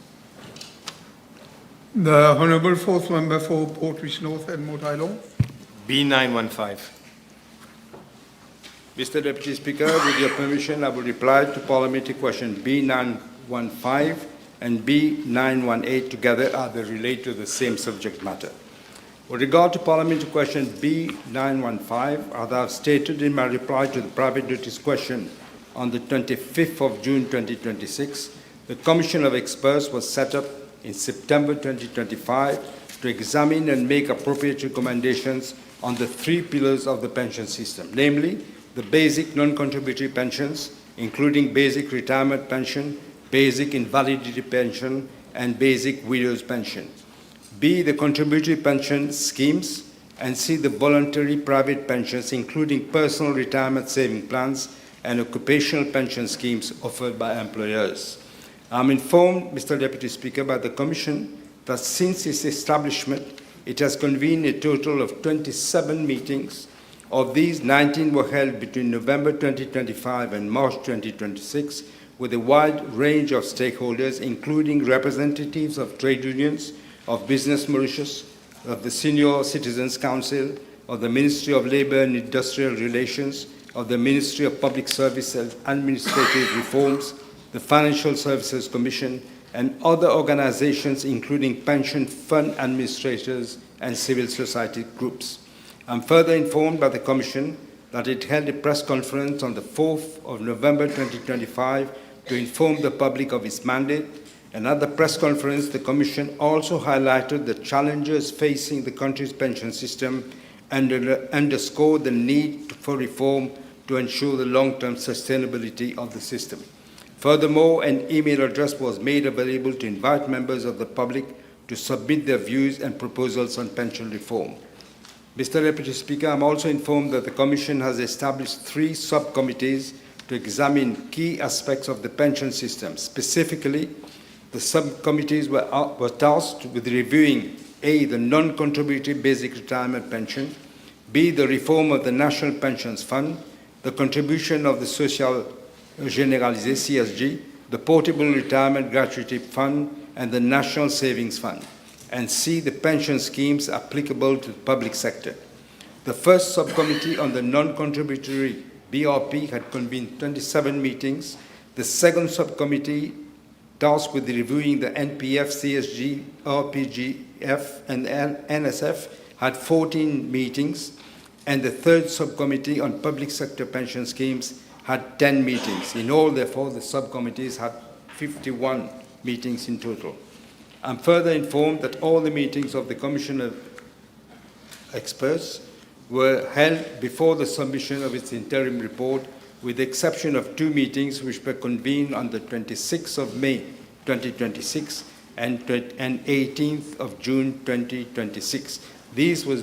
the Honourable Fourth Member for Portreach North and Moat Island. B915. Mr. Deputy Speaker, with your permission, I will reply to Parliamentary Question B915 and B918 together as they relate to the same subject matter. With regard to Parliamentary Question B915, as I have stated in my reply to the private notice question on the 25th of June 2026, the Commission of Experts was set up in September 2025 to examine and make appropriate recommendations on the three pillars of the pension system, namely the basic non-contributory pensions, including basic retirement pension, basic invalidity pension, and basic widow's pension. B, the contributory pension schemes, and C, the voluntary private pensions, including personal retirement saving plans and occupational pension schemes offered by employers. I'm informed, Mr. Deputy Speaker, by the Commission that since its establishment, it has convened a total of 27 meetings. Of these, 19 were held between November 2025 and March 2026, with a wide range of stakeholders, including representatives of trade unions, of Business Mauritius, of the Senior Citizens Council, of the Ministry of Labour and Industrial Relations, of the Ministry of Public Service and Administrative Reforms, the Financial Services Commission, and other organizations, including pension fund administrators and civil society groups. I'm further informed by the Commission that it held a press conference on the 4th of November 2025 to inform the public of its mandate. And at the press conference, the Commission also highlighted the challenges facing the country's pension system and underscored the need for reform to ensure the long-term sustainability of the system. Furthermore, an email address was made available to invite members of the public to submit their views and proposals on pension reform. Mr. Deputy Speaker, I'm also informed that the Commission has established 3 subcommittees to examine key aspects of the pension system. Specifically, the subcommittees were tasked with reviewing A, the non-contributory basic retirement pension, B, the reform of the National Pensions Fund, the contribution of the Social Généralisé, CSG, the Portable Retirement Gratuity Fund, and the National Savings Fund, and C, the pension schemes applicable to the public sector. The first subcommittee on the non-contributory BRP had convened 27 meetings. The second subcommittee, tasked with reviewing the NPF, CSG, RPGF, and NSF, had 14 meetings, and the third subcommittee on public sector pension schemes had 10 meetings. In all, therefore, the subcommittees had 51 meetings in total. I'm further informed that all the meetings of the Commission of Experts were held before the submission of its interim report, with the exception of 2 meetings which were convened on the 26th of May 2026 and 18th of June 2026. These were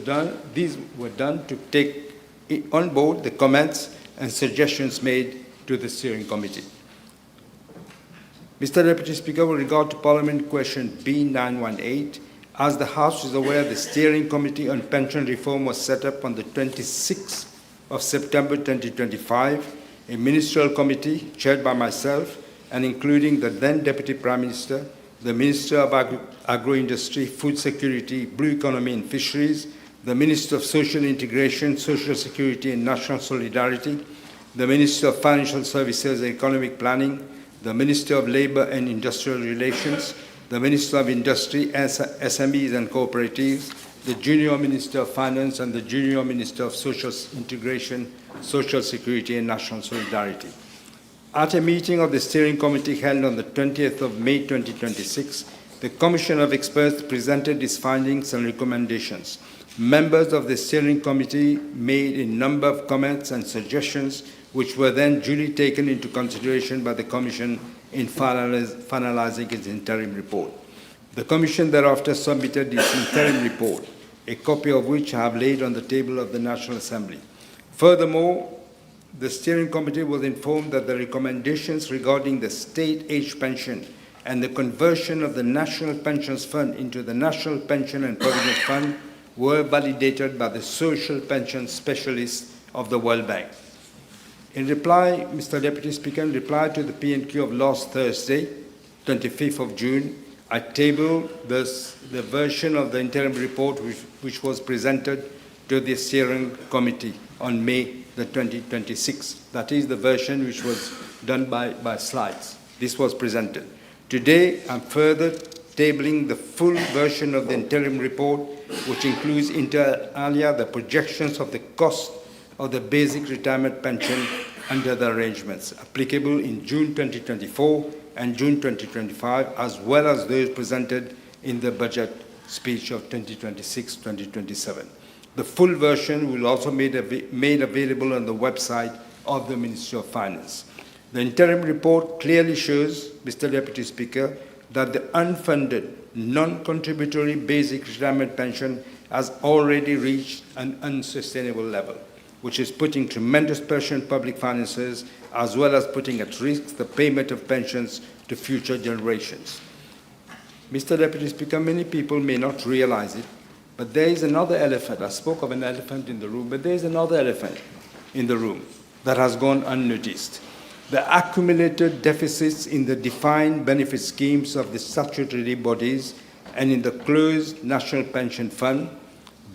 done to take on board the comments and suggestions made to the steering committee. Mr. Deputy Speaker, with regard to Parliament question B918, as the House is aware, the Steering Committee on Pension Reform was set up on the 26th of September 2025, a ministerial committee chaired by myself and including the then Deputy Prime Minister, the Minister of Agro-Industry, Food Security, Blue Economy and Fisheries, the Minister of Social Integration, Social Security and National Solidarity, the Minister of Financial Services and Economic Planning, the Minister of Labour and Industrial Relations, the Minister of Industry, SMEs and Cooperatives, the Junior Minister of Finance, and the Junior Minister of Social Integration, Social Security and National Solidarity. At a meeting of the Steering Committee held on the 20th of May 2026, the Commission of Experts presented its findings and recommendations. Members of the Steering Committee made a number of comments and suggestions which were then duly taken into consideration by the Commission in finalizing its interim report. The Commission thereafter submitted its interim report, a copy of which I have laid on the table of the National Assembly. Furthermore, the Steering Committee was informed that the recommendations regarding the state age pension and the conversion of the National Pensions Fund into the National Pension and Provident Fund were validated by the social pension specialists of the World Bank. In reply, Mr. Deputy Speaker, in reply to the P&Q of last Thursday, 25th of June, I tabled the version of the interim report which was presented to the Steering Committee on May the 2026. That is the version which was done by slides. This was presented. Today, I'm further tabling the full version of the interim report, which includes inter alia the projections of the cost of the basic retirement pension under the arrangements applicable in June 2024 and June 2025, as well as those presented in the budget speech of 2026-2027. The full version will also be made available on the website of the Ministry of Finance. The interim report clearly shows, Mr. Deputy Speaker, that the unfunded, non-contributory basic retirement pension has already reached an unsustainable level, which is putting tremendous pressure on public finances, as well as putting at risk the payment of pensions to future generations. Mr. Deputy Speaker, many people may not realize it, but there is another elephant. I spoke of an elephant in the room, but there is another elephant in the room that has gone unnoticed. The accumulated deficits in the defined benefit schemes of the statutory bodies and in the closed National Pension Fund.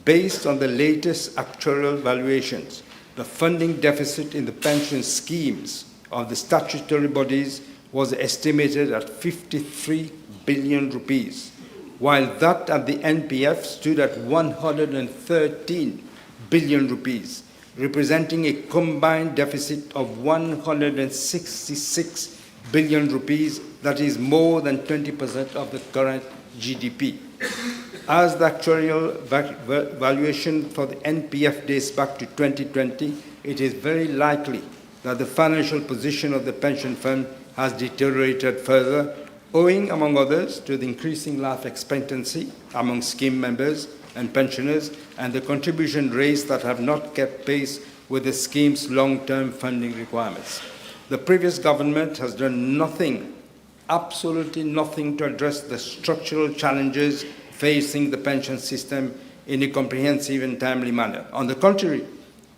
Based on the latest actuarial valuations, the funding deficit in the pension schemes of the statutory bodies was estimated at 53 billion rupees, while that at the NPF stood at 113 billion rupees, representing a combined deficit of 166 billion rupees, that is more than 20% of the current GDP. As the actuarial valuation for the NPF dates back to 2020, it is very likely that the financial position of the pension fund has deteriorated further, owing, among others, to the increasing life expectancy among scheme members and pensioners and the contribution rates that have not kept pace with the scheme's long-term funding requirements. The previous government has done nothing, absolutely nothing, to address the structural challenges facing the pension system in a comprehensive and timely manner. On the contrary,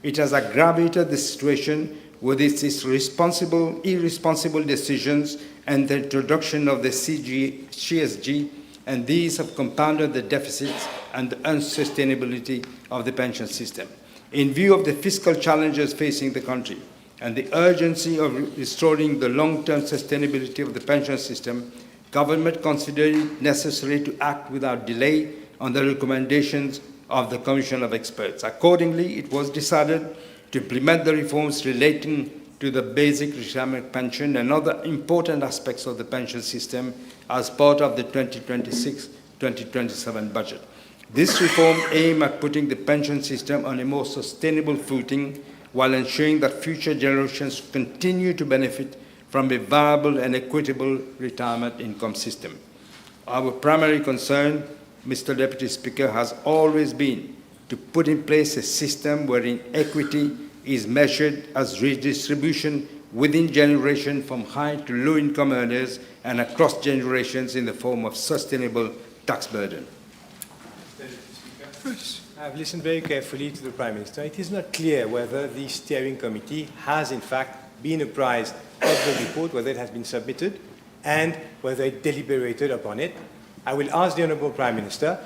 it has aggravated the situation with its irresponsible decisions and the introduction of the CSG, and these have compounded the deficits and the unsustainability of the pension system. In view of the fiscal challenges facing the country and the urgency of restoring the long-term sustainability of the pension system, government considered it necessary to act without delay on the recommendations of the Commission of Experts. Accordingly, it was decided to implement the reforms relating to the basic retirement pension and other important aspects of the pension system as part of the 2026-2027 budget. This reform aimed at putting the pension system on a more sustainable footing while ensuring that future generations continue to benefit from a viable and equitable retirement income system. Our primary concern, Mr. Deputy Speaker, has always been to put in place a system wherein equity is measured as redistribution within generation from high to low income earners and across generations in the form of sustainable tax burden. I've listened very carefully to the Prime Minister. It is not clear whether the steering committee has in fact been apprised of the report, whether it has been submitted, and whether it deliberated upon it. I will ask the Honourable Prime Minister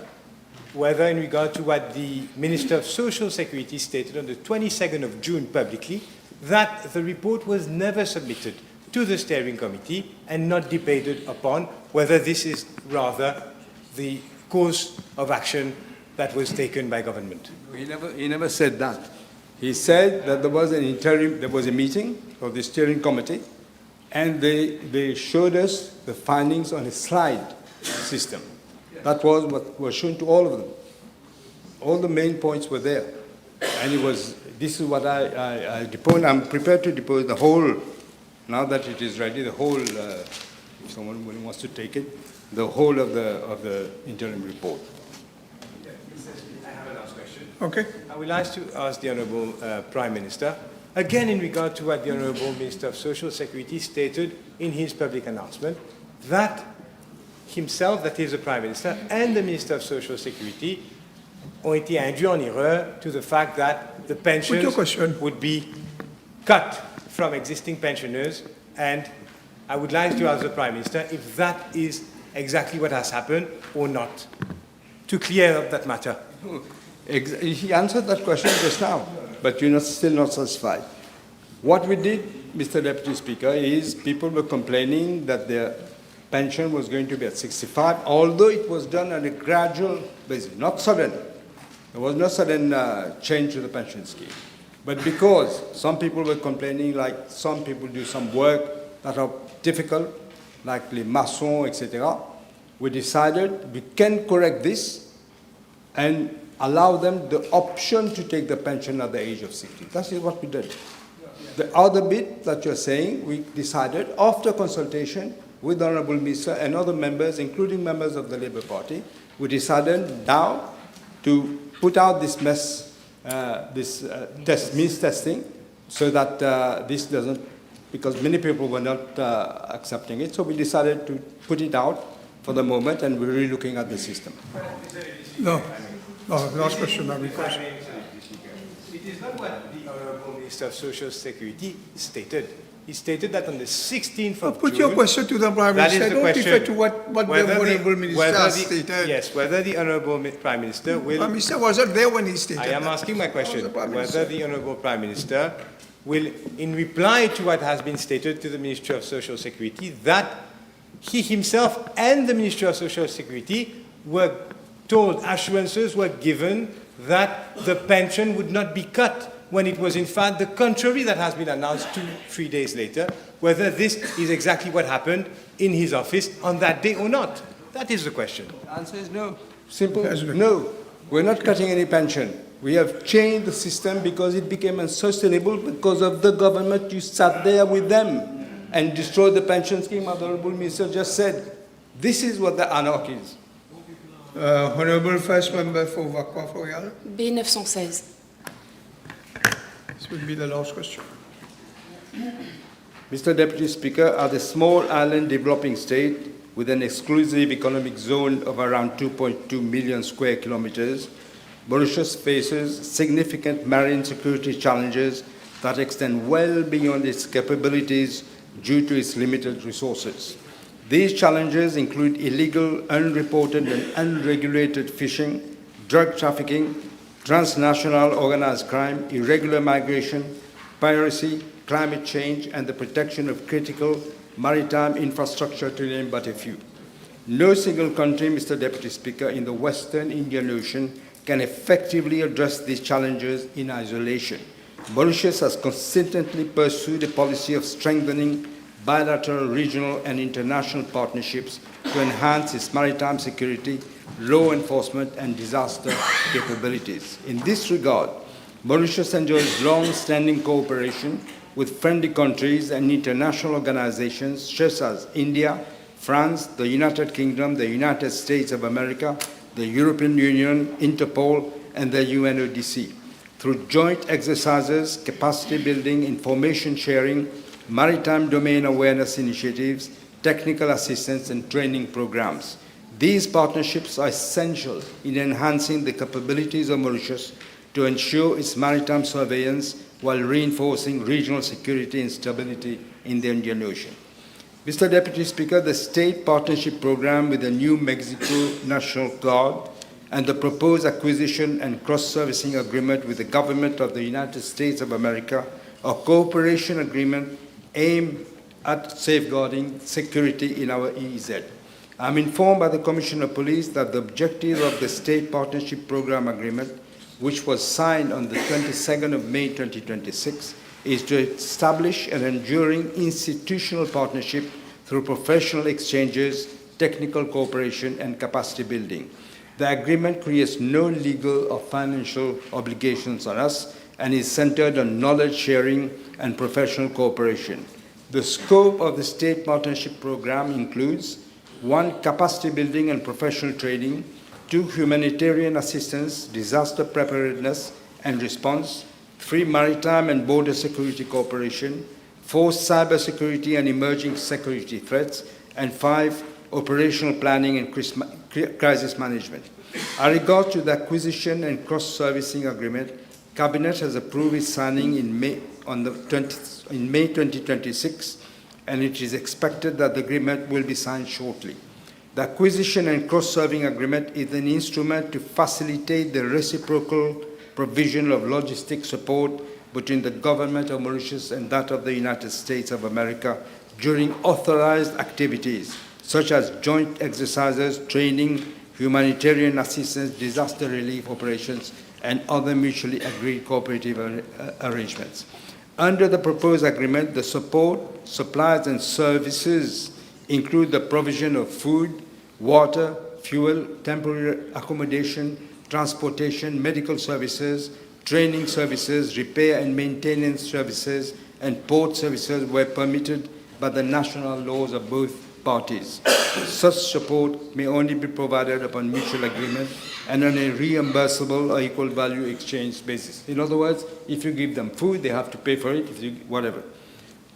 whether, in regard to what the Minister of Social Security stated on the 22nd of June publicly, that the report was never submitted to the steering committee and not debated upon, whether this is rather the course of action that was taken by government. He never said that. He said that there was a meeting of the steering committee, and they showed us the findings on a slide system. That was what was shown to all of them. All the main points were there. And this is what I depose. I'm prepared to depose the whole, now that it is ready, the whole, if someone wants to take it, the whole of the interim report. I have a last question. Okay. I will ask the Honourable Prime Minister, again in regard to what the Honourable Minister of Social Security stated in his public announcement, that himself, that is the Prime Minister, and the Minister of Social Security ont été induits en erreur to the fact that the pensions would be cut from existing pensioners, and I would like to ask the Prime Minister if that is exactly what has happened or not, to clear up that matter. He answered that question just now, but you're still not satisfied. What we did, Mr. Deputy Speaker, is people were complaining that their pension was going to be at 65, although it was done on a gradual basis, not sudden. There was no sudden change to the pension scheme. But because some people were complaining, like some people do some work that are difficult, like les maçons, etc., we decided we can correct this and allow them the option to take the pension at the age of 60. That is what we did. The other bit that you're saying, we decided after consultation with the Honourable Minister and other members, including members of the Labour Party, we decided now to put out this means testing, so that this doesn't, because many people were not accepting it, so we decided to put it out for the moment, and we're really looking at the system. No, last question, my request. It is not what the Honourable Minister of Social Security stated. He stated that on the 16th of Put June... your question to the Prime Minister. That is the Don't question. refer to what the Honourable Minister stated. Yes, whether the Honourable Prime Minister will... Prime Minister wasn't there when he stated I am that. asking my question, That was the Prime whether Minister. the Honourable Prime Minister will, in reply to what has been stated to the Ministry of Social Security, that he himself and the Ministry of Social Security were told, assurances were given that the pension would not be cut when it was in fact the contrary that has been announced 2-3 days later, whether this is exactly what happened in his office on that day or not. That is the question. The answer is no. Simple. No. We're not cutting any pension. We have changed the system because it became unsustainable because of the government. You sat there with them and destroyed the pension scheme. The Honourable Minister just said, this is what the anarchy is. Honourable First Member for Waqf Royal. B916. This will be the last question. Mr. Deputy Speaker, as a small island developing state with an exclusive economic zone of around 2.2 million square kilometers, Mauritius faces significant marine security challenges that extend well beyond its capabilities due to its limited resources. These challenges include illegal, unreported and unregulated fishing, drug trafficking, transnational organized crime, irregular migration, piracy, climate change, and the protection of critical maritime infrastructure, to name but a few. No single country, Mr. Deputy Speaker, in the Western Indian Ocean can effectively address these challenges in isolation. Mauritius has consistently pursued a policy of strengthening bilateral, regional, and international partnerships to enhance its maritime security, law enforcement, and disaster capabilities. In this regard, Mauritius enjoys long-standing cooperation with friendly countries and international organizations such as India, France, the United Kingdom, the United States of America, the European Union, Interpol, and the UNODC. Through joint exercises, capacity building, information sharing, maritime domain awareness initiatives, technical assistance, and training programs. These partnerships are essential in enhancing the capabilities of Mauritius to ensure its maritime surveillance while reinforcing regional security and stability in the Indian Ocean. Mr. Deputy Speaker, the State Partnership Program with the New Mexico National Guard and the proposed acquisition and cross-servicing agreement with the government of the United States of America, a cooperation agreement aimed at safeguarding security in our EEZ. I'm informed by the Commissioner of Police that the objective of the State Partnership Program Agreement, which was signed on the 22nd of May 2026, is to establish an enduring institutional partnership through professional exchanges, technical cooperation, and capacity building. The agreement creates no legal or financial obligations on us and is centered on knowledge sharing and professional cooperation. The scope of the State Partnership Program includes 1. Capacity building and professional training, 2. Humanitarian assistance, disaster preparedness and response, 3. Maritime and border security cooperation, 4. Cybersecurity and emerging security threats, and 5. Operational planning and crisis management. As regards to the acquisition and cross-servicing agreement, Cabinet has approved its signing in May 2026, and it is expected that the agreement will be signed shortly. The acquisition and cross-serving agreement is an instrument to facilitate the reciprocal provision of logistic support between the government of Mauritius and that of the United States of America during authorized activities, such as joint exercises, training, humanitarian assistance, disaster relief operations, and other mutually agreed cooperative arrangements. Under the proposed agreement, the support, supplies, and services include the provision of food, water, fuel, temporary accommodation, transportation, medical services, training services, repair and maintenance services, and port services where permitted by the national laws of both parties. Such support may only be provided upon mutual agreement and on a reimbursable or equal value exchange basis. In other words, if you give them food, they have to pay for it, whatever.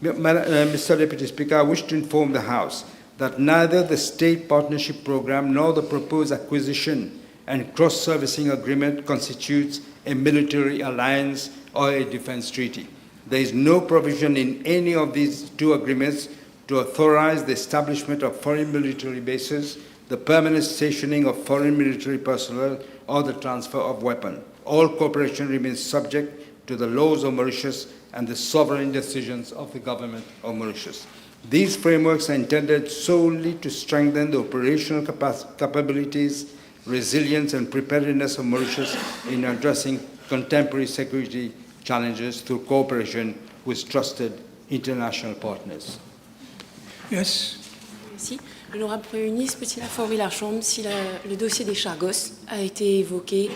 Mr. Deputy Speaker, I wish to inform the House that neither the State Partnership Program nor the proposed acquisition and cross-servicing agreement constitutes a military alliance or a defense treaty. There is no provision in any of these two agreements to authorize the establishment of foreign military bases, the permanent stationing of foreign military personnel, or the transfer of weapons. All cooperation remains subject to the laws of Mauritius and the sovereign decisions of the government of Mauritius. These frameworks are intended solely to strengthen the operational capabilities, resilience, and preparedness of Mauritius in addressing contemporary security challenges through cooperation with trusted international partners. Yes. Merci. L'honorable Premier ministre peut-il informer la Chambre si le dossier des Chagos a été évoqué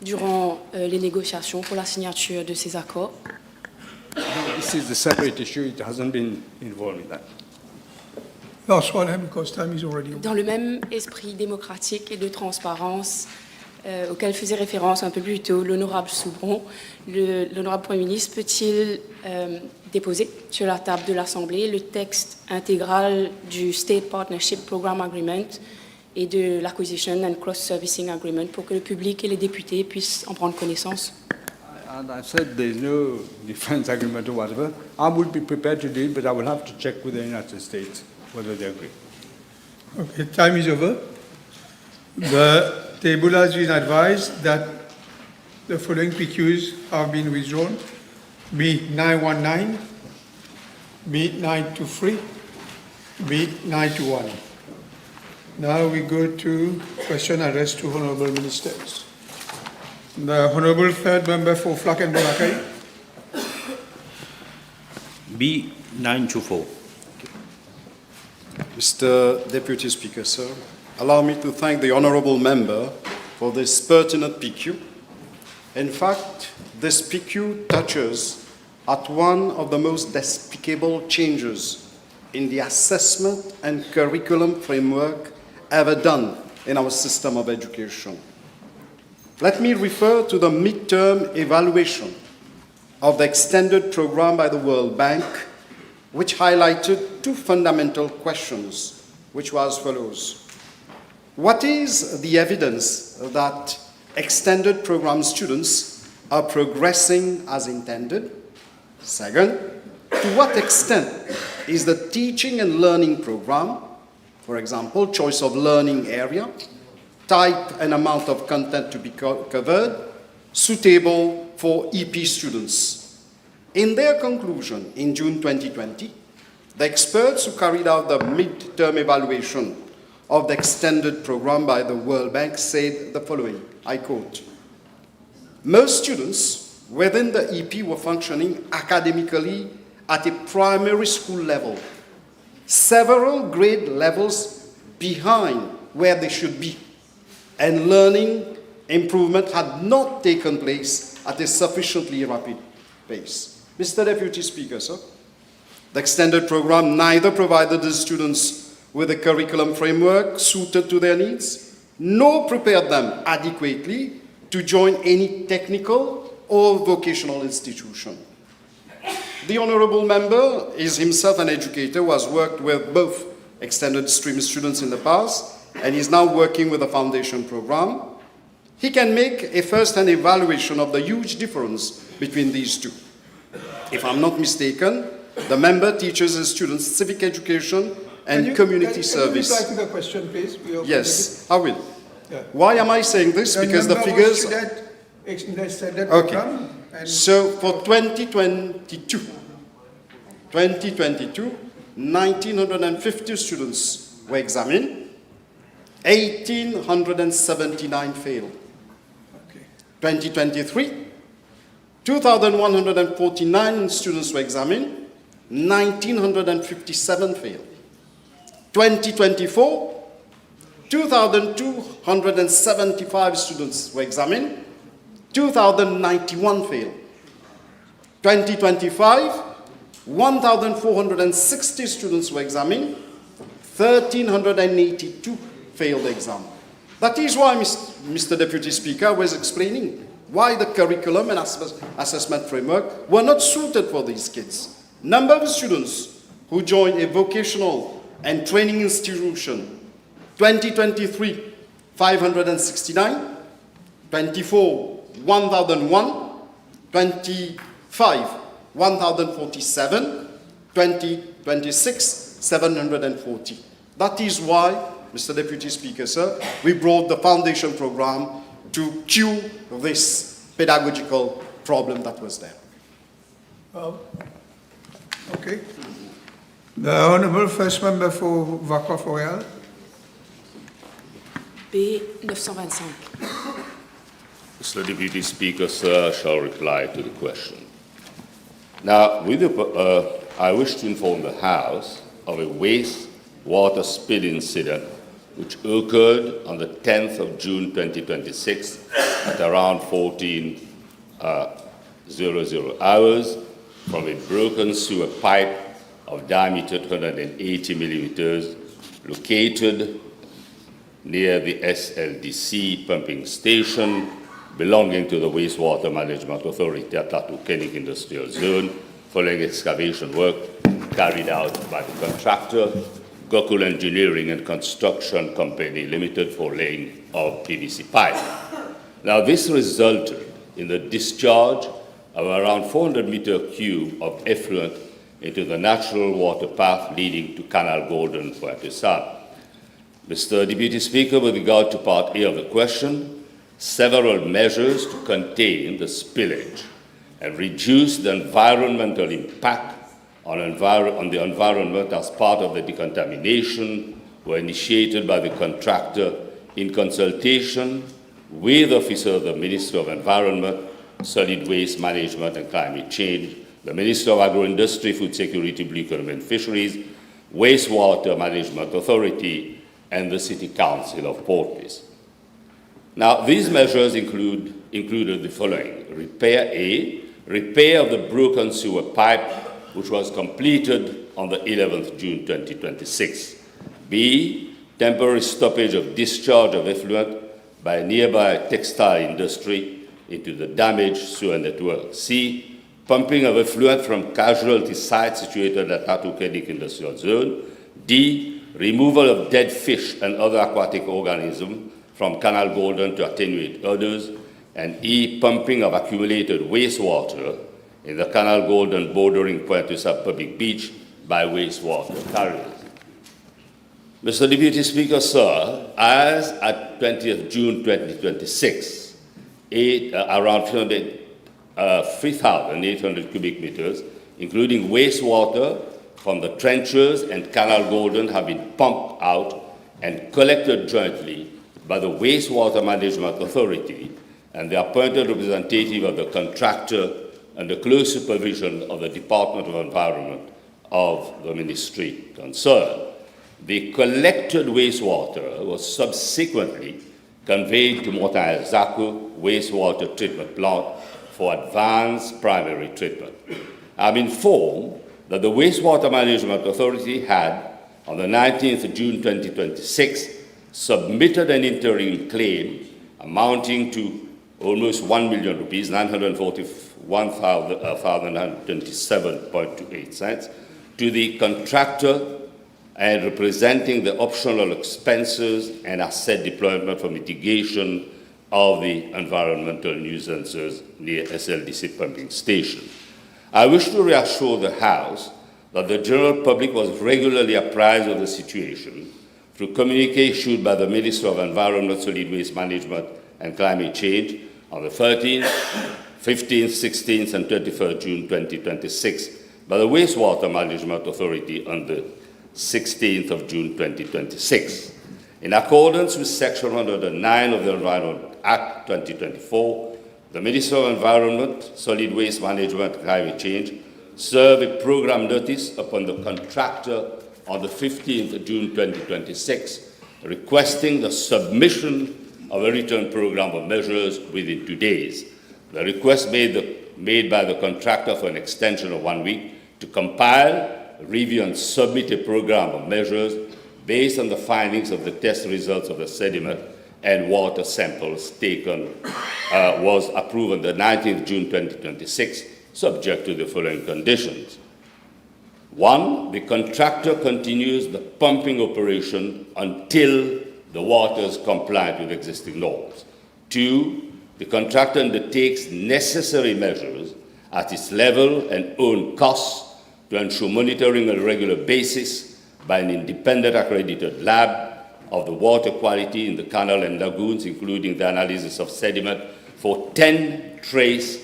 durant les négociations pour la signature de ces accords? This is a separate issue. It hasn't been involved in that. Last one, because time is already over. Dans le même esprit démocratique et de transparence auquel faisait référence un peu plus tôt l'honorable Soubron, l'honorable Premier ministre peut-il déposer sur la table de l'Assemblée le texte intégral du State Partnership Program Agreement et de l'Acquisition and Cross-Servicing Agreement pour que le public et les députés puissent en prendre connaissance? And I said there's no defense agreement or whatever. I would be prepared to do it, but I will have to check with the United States whether they agree. Okay, time is over. The table has been advised that the following PQs have been withdrawn: B919, B923, B921. Now we go to question addressed to Honourable Ministers. The Honourable Third Member for Flak and Boracay. B924. Mr. Deputy Speaker, sir, allow me to thank the Honourable Member for this pertinent PQ. In fact, this PQ touches at one of the most despicable changes in the assessment and curriculum framework ever done in our system of education. Let me refer to the midterm evaluation of the extended program by the World Bank, which highlighted two fundamental questions, which were as follows. What is the evidence that extended program students are progressing as intended? Second, to what extent is the teaching and learning program, for example, choice of learning area, type and amount of content to be covered, suitable for EP students? In their conclusion in June 2020, the experts who carried out the mid-term evaluation of the extended program by the World Bank said the following, I quote, "Most students within the EP were functioning academically at a primary school level, several grade levels behind where they should be, and learning improvement had not taken place at a sufficiently rapid pace." Mr. Deputy Speaker, sir, the extended program neither provided the students with a curriculum framework suited to their needs, nor prepared them adequately to join any technical or vocational institution. The Honourable Member is himself an educator who has worked with both extended stream students in the past and is now working with the foundation program. He can make a first-hand evaluation of the huge difference between these two. If I'm not mistaken, the member teaches his students civic education and community service. Can you reply to the question, please? Yes, I will. Yeah. Why am I saying this? Because the figures... Okay. So for 2022, 1,950 students were examined, 1,879 failed. Okay. 2023, 2,149 students were examined, 1,957 failed. 2024, 2,275 students were examined, 2,091 failed. 2025, 1,460 students were examined, 1,382 failed the exam. That is why, Mr. Deputy Speaker was explaining why the curriculum and assessment framework were not suited for these kids. Number of students who joined a vocational and training institution, 2023, 569, 24, 1,001, 25, 1,047, 2026, 740. That is why, Mr. Deputy Speaker, sir, we brought the foundation program to cure this pedagogical problem that was there. Okay. The Honourable First Member for Vacroft-Royal. B925. Mr. Deputy Speaker, sir, shall reply to the question. Now, I wish to inform the House of a wastewater spill incident which occurred on the 10th of June 2026 at around 14:00 hours from a broken sewer pipe of diameter 180 millimeters located near the SLDC pumping station belonging to the Wastewater Management Authority at Tatukenik Industrial Zone, following excavation work carried out by the contractor, Gokul Engineering and Construction Company Limited, for laying of PVC pipe. Now, this resulted in the discharge of around 400 meter cube of effluent into the natural water path leading to Canal Golden, Pointe-Saint. Mr. Deputy Speaker, with regard to Part A of the question, several measures to contain the spillage and reduce the environmental impact on the environment as part of the decontamination were initiated by the contractor in consultation with officers of the Ministry of Environment, Solid Waste Management and Climate Change, the Ministry of Agro-Industry, Food Security, Blue Economy and Fisheries, Wastewater Management Authority, and the City Council of Port-Louis. Now, these measures included the following. Repair of the broken sewer pipe, which was completed on the 11th June 2026. B, temporary stoppage of discharge of effluent by a nearby textile industry into the damaged sewer network. C, pumping of effluent from casualty sites situated at Tatukenik Industrial Zone. D, removal of dead fish and other aquatic organisms from Canal Golden to attenuate odors. And E, pumping of accumulated wastewater in the Canal Golden bordering Pointe-Saint public beach by wastewater carriers. Mr. Deputy Speaker, sir, as at 20th June 2026, around 3,800 cubic meters, including wastewater from the trenches and Canal Golden, have been pumped out and collected jointly by the Wastewater Management Authority and the appointed representative of the contractor and the close supervision of the Department of Environment of the Ministry concerned. The collected wastewater was subsequently conveyed to Montagne-Zaco Wastewater Treatment Plant for advanced primary treatment. I'm informed that the Wastewater Management Authority had, on the 19th of June 2026, submitted an interim claim amounting to almost 1 million rupees, 941,927.28 cents, to the contractor and representing the optional expenses and asset deployment for mitigation of the environmental nuisances near SLDC pumping station. I wish to reassure the House that the general public was regularly apprised of the situation through communique issued by the Minister of Environment, Solid Waste Management and Climate Change on the 13th, 15th, 16th and 21st June 2026 by the Wastewater Management Authority on the 16th of June 2026. In accordance with Section 109 of the Environment Act 2024, the Minister of Environment, Solid Waste Management and Climate Change served a program notice upon the contractor on the 15th of June 2026, requesting the submission of a written program of measures within 2 days. The request made by the contractor for an extension of 1 week to compile, review and submit a program of measures based on the findings of the test results of the sediment and water samples taken was approved on the 19th June 2026, subject to the following conditions. 1, the contractor continues the pumping operation until the waters comply with existing norms. 2, the contractor undertakes necessary measures at its level and own costs to ensure monitoring on a regular basis by an independent accredited lab of the water quality in the canal and lagoons, including the analysis of sediment for 10 trace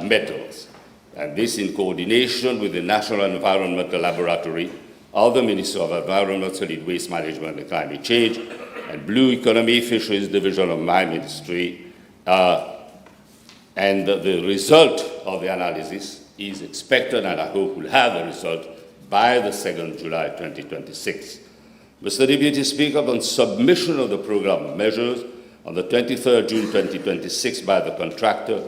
metals. And this in coordination with the National Environmental Laboratory of the Ministry of Environment, Solid Waste Management and Climate Change, and Blue Economy Fisheries Division of my ministry, and the result of the analysis is expected, and I hope we'll have the result by the 2nd July 2026. Mr. Deputy Speaker, on submission of the program measures on the 23rd June 2026 by the contractor,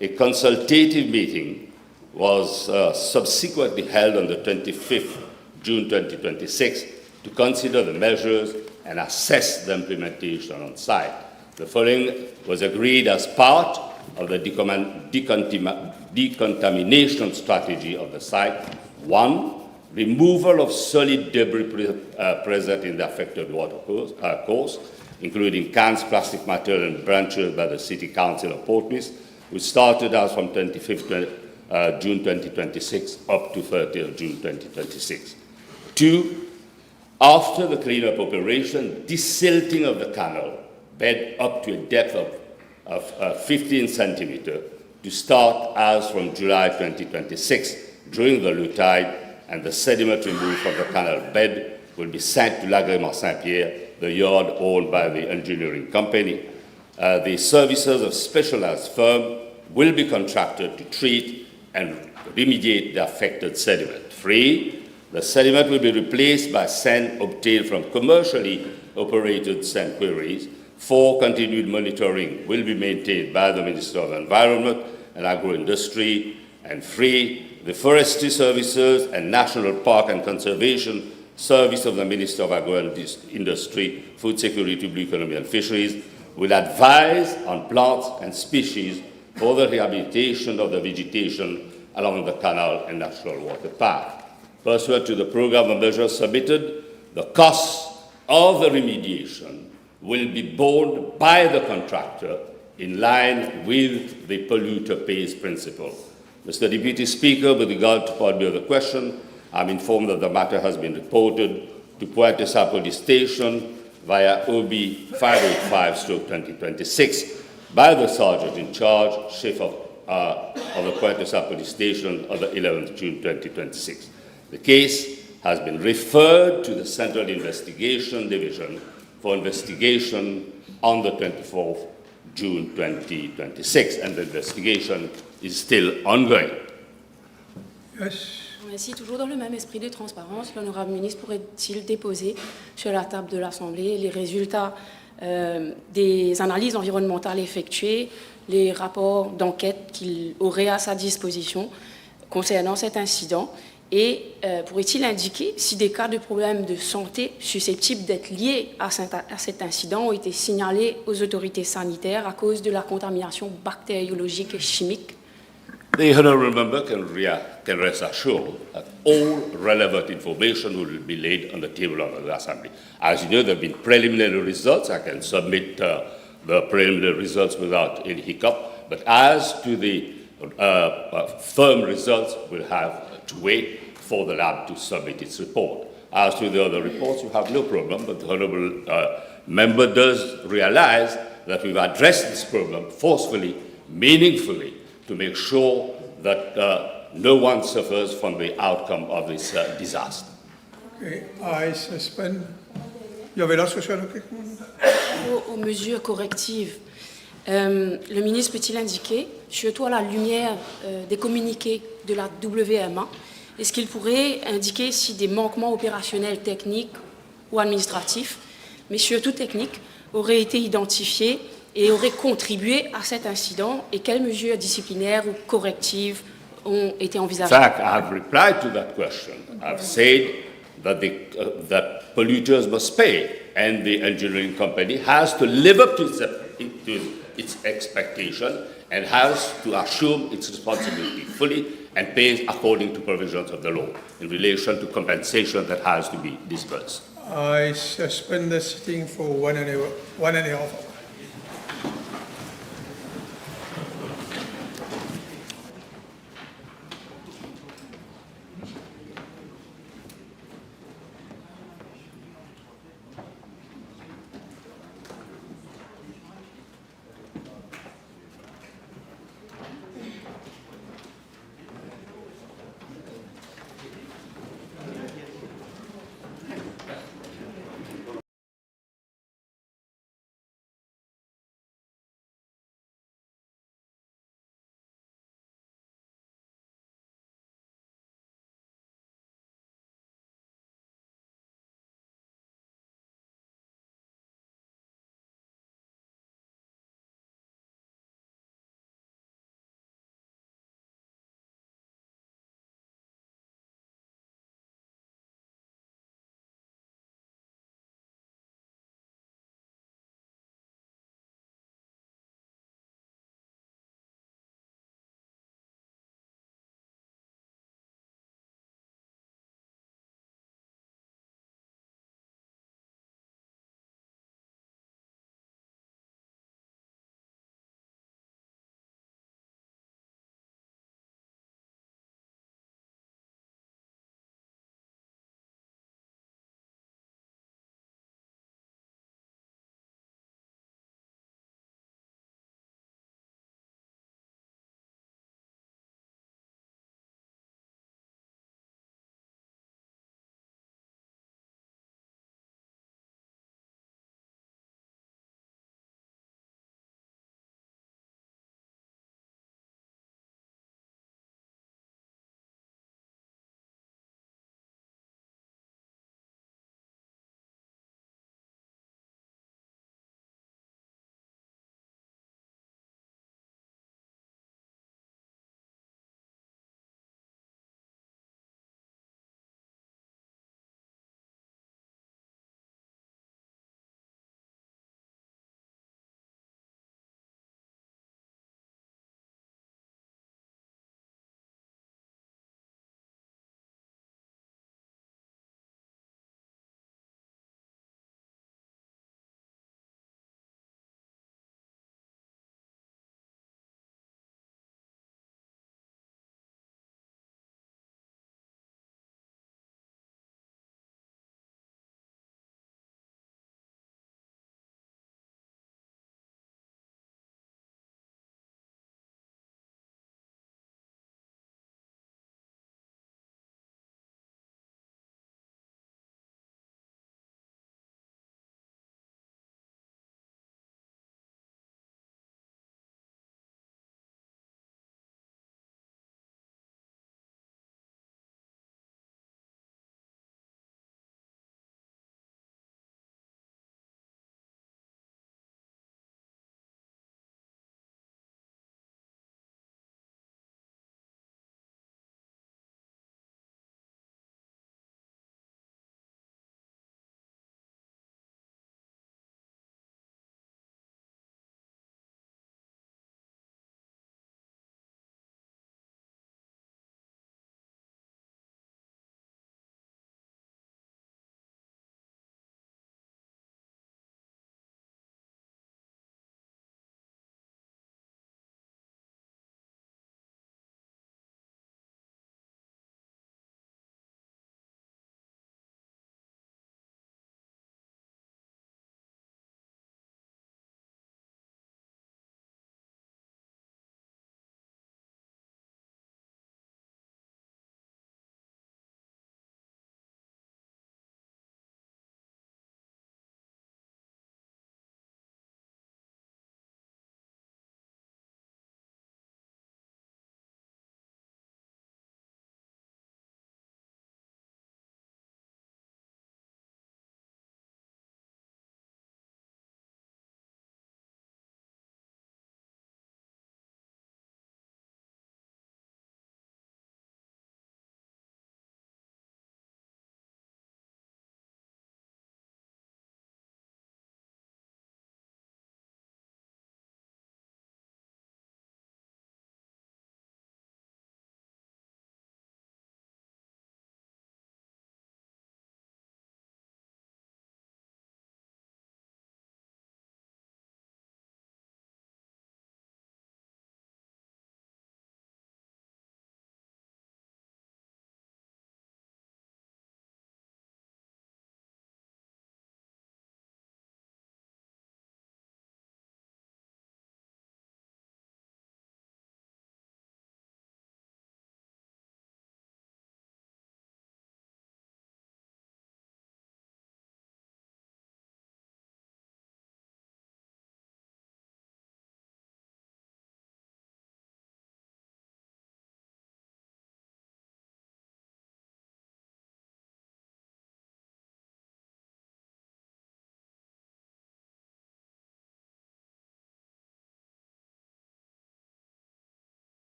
a consultative meeting was subsequently held on the 25th June 2026 to consider the measures and assess the implementation on site. The following was agreed as part of the decontamination strategy of the site. 1, removal of solid debris present in the affected water course, including cans, plastic material, and branches by the City Council of Portneuf, which started as from 25th June 2026 up to 30th June 2026. 2, after the cleanup operation, desilting of the canal bed up to a depth of 15 centimeters to start as from July 2026 during the low tide, and the sediment removed from the canal bed will be sent to l'Agrément Saint-Pierre, the yard owned by the engineering company. The services of specialized firm will be contracted to treat and remediate the affected sediment. 3, the sediment will be replaced by sand obtained from commercially operated sand quarries. 4, continued monitoring will be maintained by the Minister of Environment and Agro-Industry. And 3, the Forestry Services and National Park and Conservation Service of the Minister of Agro-Industry, Food Security, Blue Economy and Fisheries will advise on plants and species for the rehabilitation of the vegetation along the canal and natural water path. Pursuant to the program of measures submitted, the costs of the remediation will be borne by the contractor in line with the polluter pays principle. Mr. Deputy Speaker, with regard to part B of the question, I'm informed that the matter has been reported to Pointe-de-Sa Police Station via OB 585/2026 by the Sergeant in charge, Chief of the Pointe-de-Sa Police Station on the 11th June 2026. The case has been referred to the Central Investigation Division for investigation on the 24th June 2026, and the investigation is still ongoing. Yes. Ainsi, toujours dans le même esprit de transparence, l'honorable ministre pourrait-il déposer sur la table de l'Assemblée les résultats des analyses environnementales effectuées, les rapports d'enquête qu'il aurait à sa disposition concernant cet incident, et pourrait-il indiquer si des cas de problèmes de santé susceptibles d'être liés à cet incident ont été signalés aux autorités sanitaires à cause de la contamination bactériologique et chimique? The Honourable Member can rest assured that all relevant information will be laid on the table of the Assembly. As you know, there have been preliminary results. I can submit the preliminary results without any hiccup. But as to the firm results, we'll have to wait for the lab to submit its report. As to the other reports, you have no problem, but the Honourable Member does realize that we've addressed this problem forcefully, meaningfully, to make sure that no one suffers from the outcome of this disaster. Okay, I suspend. Il y avait la social Aux mesures correctives, le ministre peut-il indiquer, surtout à la lumière des communiqués de la WMA, est-ce qu'il pourrait indiquer si des manquements opérationnels techniques ou administratifs, mais surtout techniques, auraient été identifiés et auraient contribué à cet incident, et quelles mesures disciplinaires ou correctives ont été envisagées? In fact, I have replied to that question. I've said that that polluters must pay, and the engineering company has to live up to its expectation and has to assume its responsibility fully and pays according to provisions of the law in relation to compensation that has to be disbursed. I suspend the sitting for one and a half hour.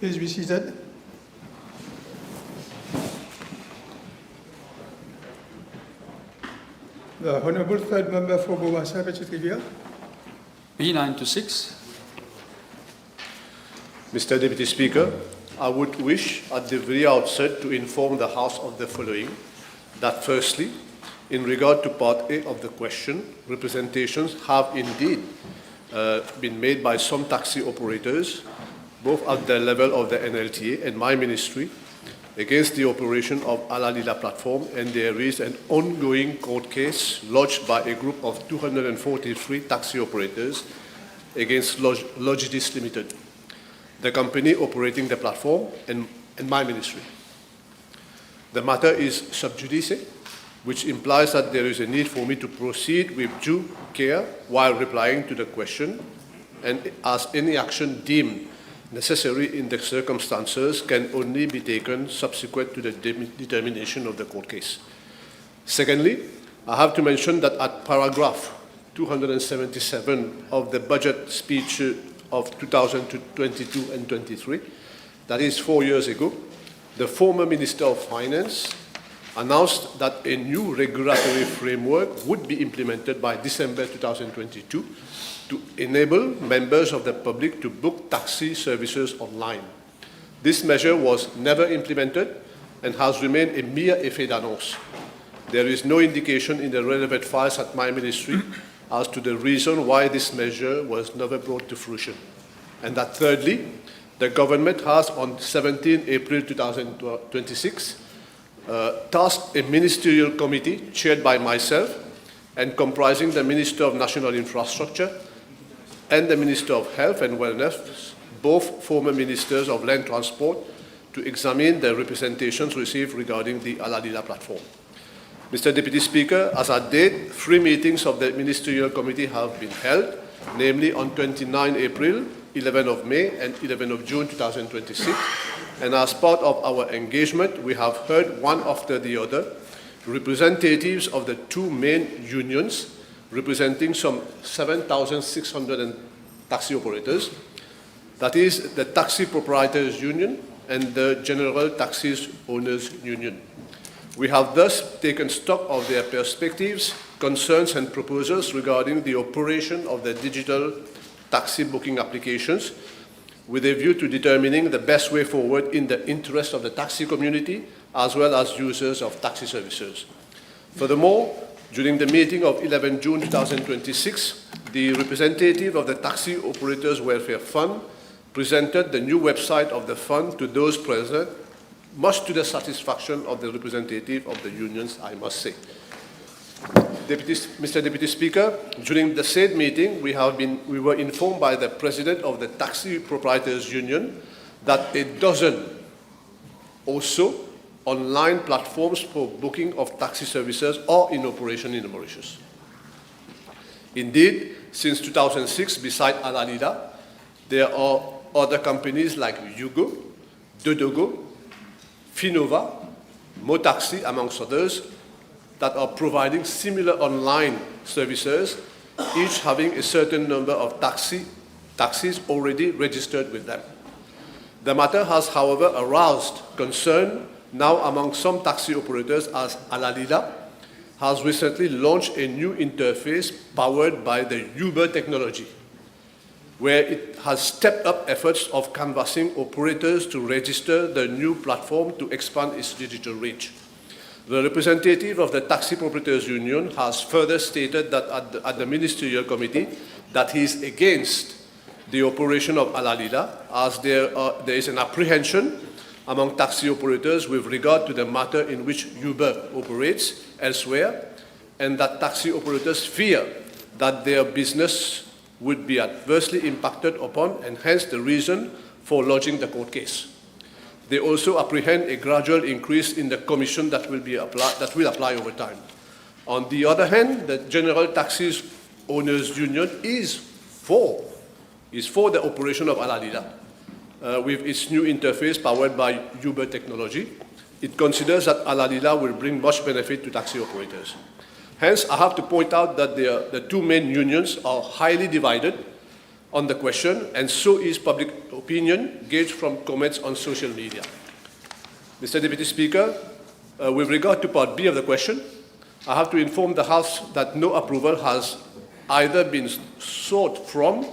Please be seated. The Honourable Third Member for Bobassa, Petite Rivière. B9 to 6. Mr. Deputy Speaker, I would wish at the very outset to inform the House of the following, that firstly, in regard to Part A of the question, representations have indeed been made by some taxi operators, both at the level of the NLTA and my ministry, against the operation of Alalila platform, and there is an ongoing court case lodged by a group of 243 taxi operators against Logidis Limited, the company operating the platform, and my ministry. The matter is sub judice, which implies that there is a need for me to proceed with due care while replying to the question, and as any action deemed necessary in the circumstances can only be taken subsequent to the determination of the court case. Secondly, I have to mention that at paragraph 277 of the budget speech of 2022 and 23, that is 4 years ago, the former Minister of Finance announced that a new regulatory framework would be implemented by December 2022 to enable members of the public to book taxi services online. This measure was never implemented and has remained a mere effet d'annonce. There is no indication in the relevant files at my ministry as to the reason why this measure was never brought to fruition. And that thirdly, the government has on 17 April 2026 tasked a ministerial committee chaired by myself and comprising the Minister of National Infrastructure and the Minister of Health and Wellness, both former ministers of land transport, to examine the representations received regarding the Alalila platform. Mr. Deputy Speaker, as at date, 3 meetings of the Ministerial Committee have been held, namely on 29 April, 11 of May, and 11 of June 2026. And as part of our engagement, we have heard one after the other representatives of the 2 main unions representing some 7,600 taxi operators, that is the Taxi Proprietors Union and the General Taxis Owners Union. We have thus taken stock of their perspectives, concerns and proposals regarding the operation of the digital taxi booking applications with a view to determining the best way forward in the interest of the taxi community as well as users of taxi services. Furthermore, during the meeting of 11 June 2026, the representative of the Taxi Operators Welfare Fund presented the new website of the fund to those present, much to the satisfaction of the representative of the unions, I must say. Mr. Deputy Speaker, during the said meeting, we were informed by the President of the Taxi Proprietors Union that a dozen also online platforms for booking of taxi services are in operation in Mauritius. Indeed, since 2006, beside Alalila, there are other companies like Yugo, Dodogo, Finova, Motaxi, amongst others, that are providing similar online services, each having a certain number of taxis already registered with them. The matter has, however, aroused concern now among some taxi operators as Alalila has recently launched a new interface powered by the Uber technology, where it has stepped up efforts of canvassing operators to register the new platform to expand its digital reach. The representative of the Taxi Proprietors Union has further stated that at the Ministerial Committee that he is against the operation of Alalila, as there is an apprehension among taxi operators with regard to the matter in which Uber operates elsewhere, and that taxi operators fear that their business would be adversely impacted upon, and hence the reason for lodging the court case. They also apprehend a gradual increase in the commission that will apply over time. On the other hand, the General Taxis Owners Union is for the operation of Alalila. With its new interface powered by Uber technology, it considers that Alalila will bring much benefit to taxi operators. Hence, I have to point out that the 2 main unions are highly divided on the question, and so is public opinion gauged from comments on social media. Mr. Deputy Speaker, with regard to Part B of the question, I have to inform the House that no approval has either been sought from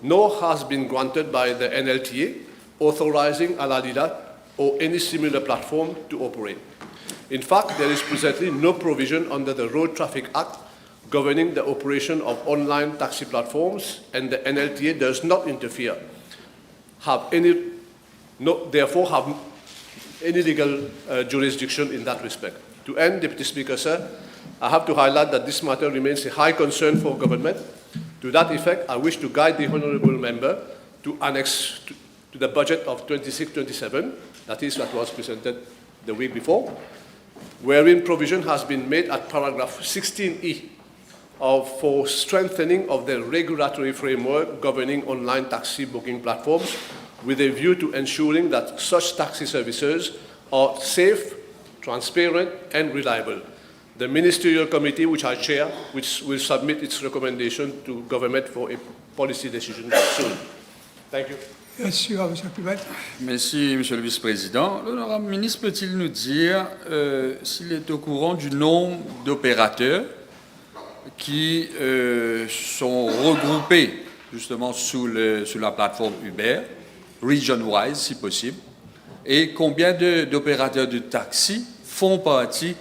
nor has been granted by the NLTA authorizing Alalida or any similar platform to operate. In fact, there is presently no provision under the Road Traffic Act governing the operation of online taxi platforms, and the NLTA does not interfere, therefore have any legal jurisdiction in that respect. To end, Deputy Speaker, sir, I have to highlight that this matter remains a high concern for government. To that effect, I wish to guide the honourable member to annex to the budget of 26-27, that is what was presented the week before, wherein provision has been made at paragraph 16E for strengthening of the regulatory framework governing online taxi booking platforms with a view to ensuring that such taxi services are safe, transparent and reliable. The ministerial committee, which I chair, which will submit its recommendation to government for a policy decision soon. Thank you. Yes, you have a supplement. Merci, Monsieur le Vice-président. L'honorable ministre peut-il nous dire s'il est au courant du nombre d'opérateurs qui sont regroupés justement sous la plateforme Uber, region-wise si possible, et combien d'opérateurs de taxi font partie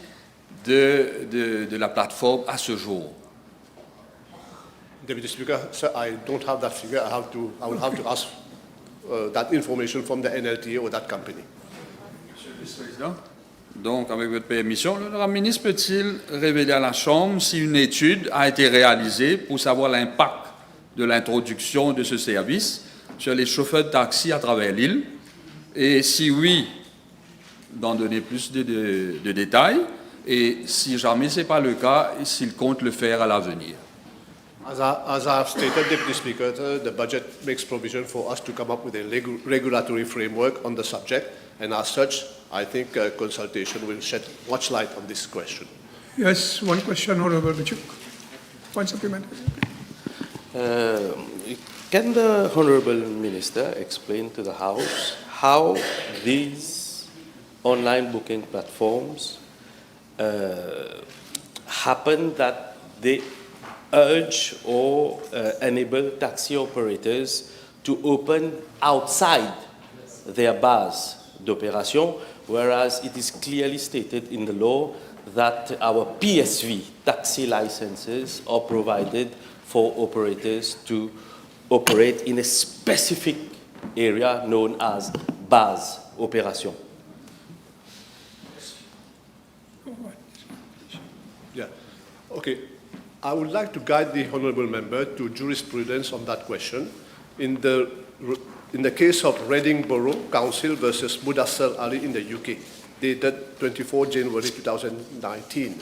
de la plateforme à ce jour? Deputy Speaker, sir, I don't have that figure. I will have to ask that information from the NLTA or that company. Monsieur le Vice-président, donc avec votre permission, l'honorable ministre peut-il révéler à la Chambre si une étude a été réalisée pour savoir l'impact de l'introduction de ce service sur les chauffeurs de taxi à travers l'île, et si oui, d'en donner plus de détails, et si jamais ce n'est pas le cas, s'il compte le faire à l'avenir. As I have stated, Deputy Speaker, the budget makes provision for us to come up with a regulatory framework on the subject, and as such, I think consultation will shed much light on this question. Yes, one question, Honourable Bichuk. One supplementary. Can the Honourable Minister explain to the House how these online booking platforms happen that they urge or enable taxi operators to open outside their bars d'opération, whereas it is clearly stated in the law that our PSV taxi licenses are provided for operators to operate in a specific area known as bars opération. Yeah, okay. I would like to guide the honourable member to jurisprudence on that question. In the case of Reading Borough Council versus Mudassar Ali in the UK, dated 24 January 2019,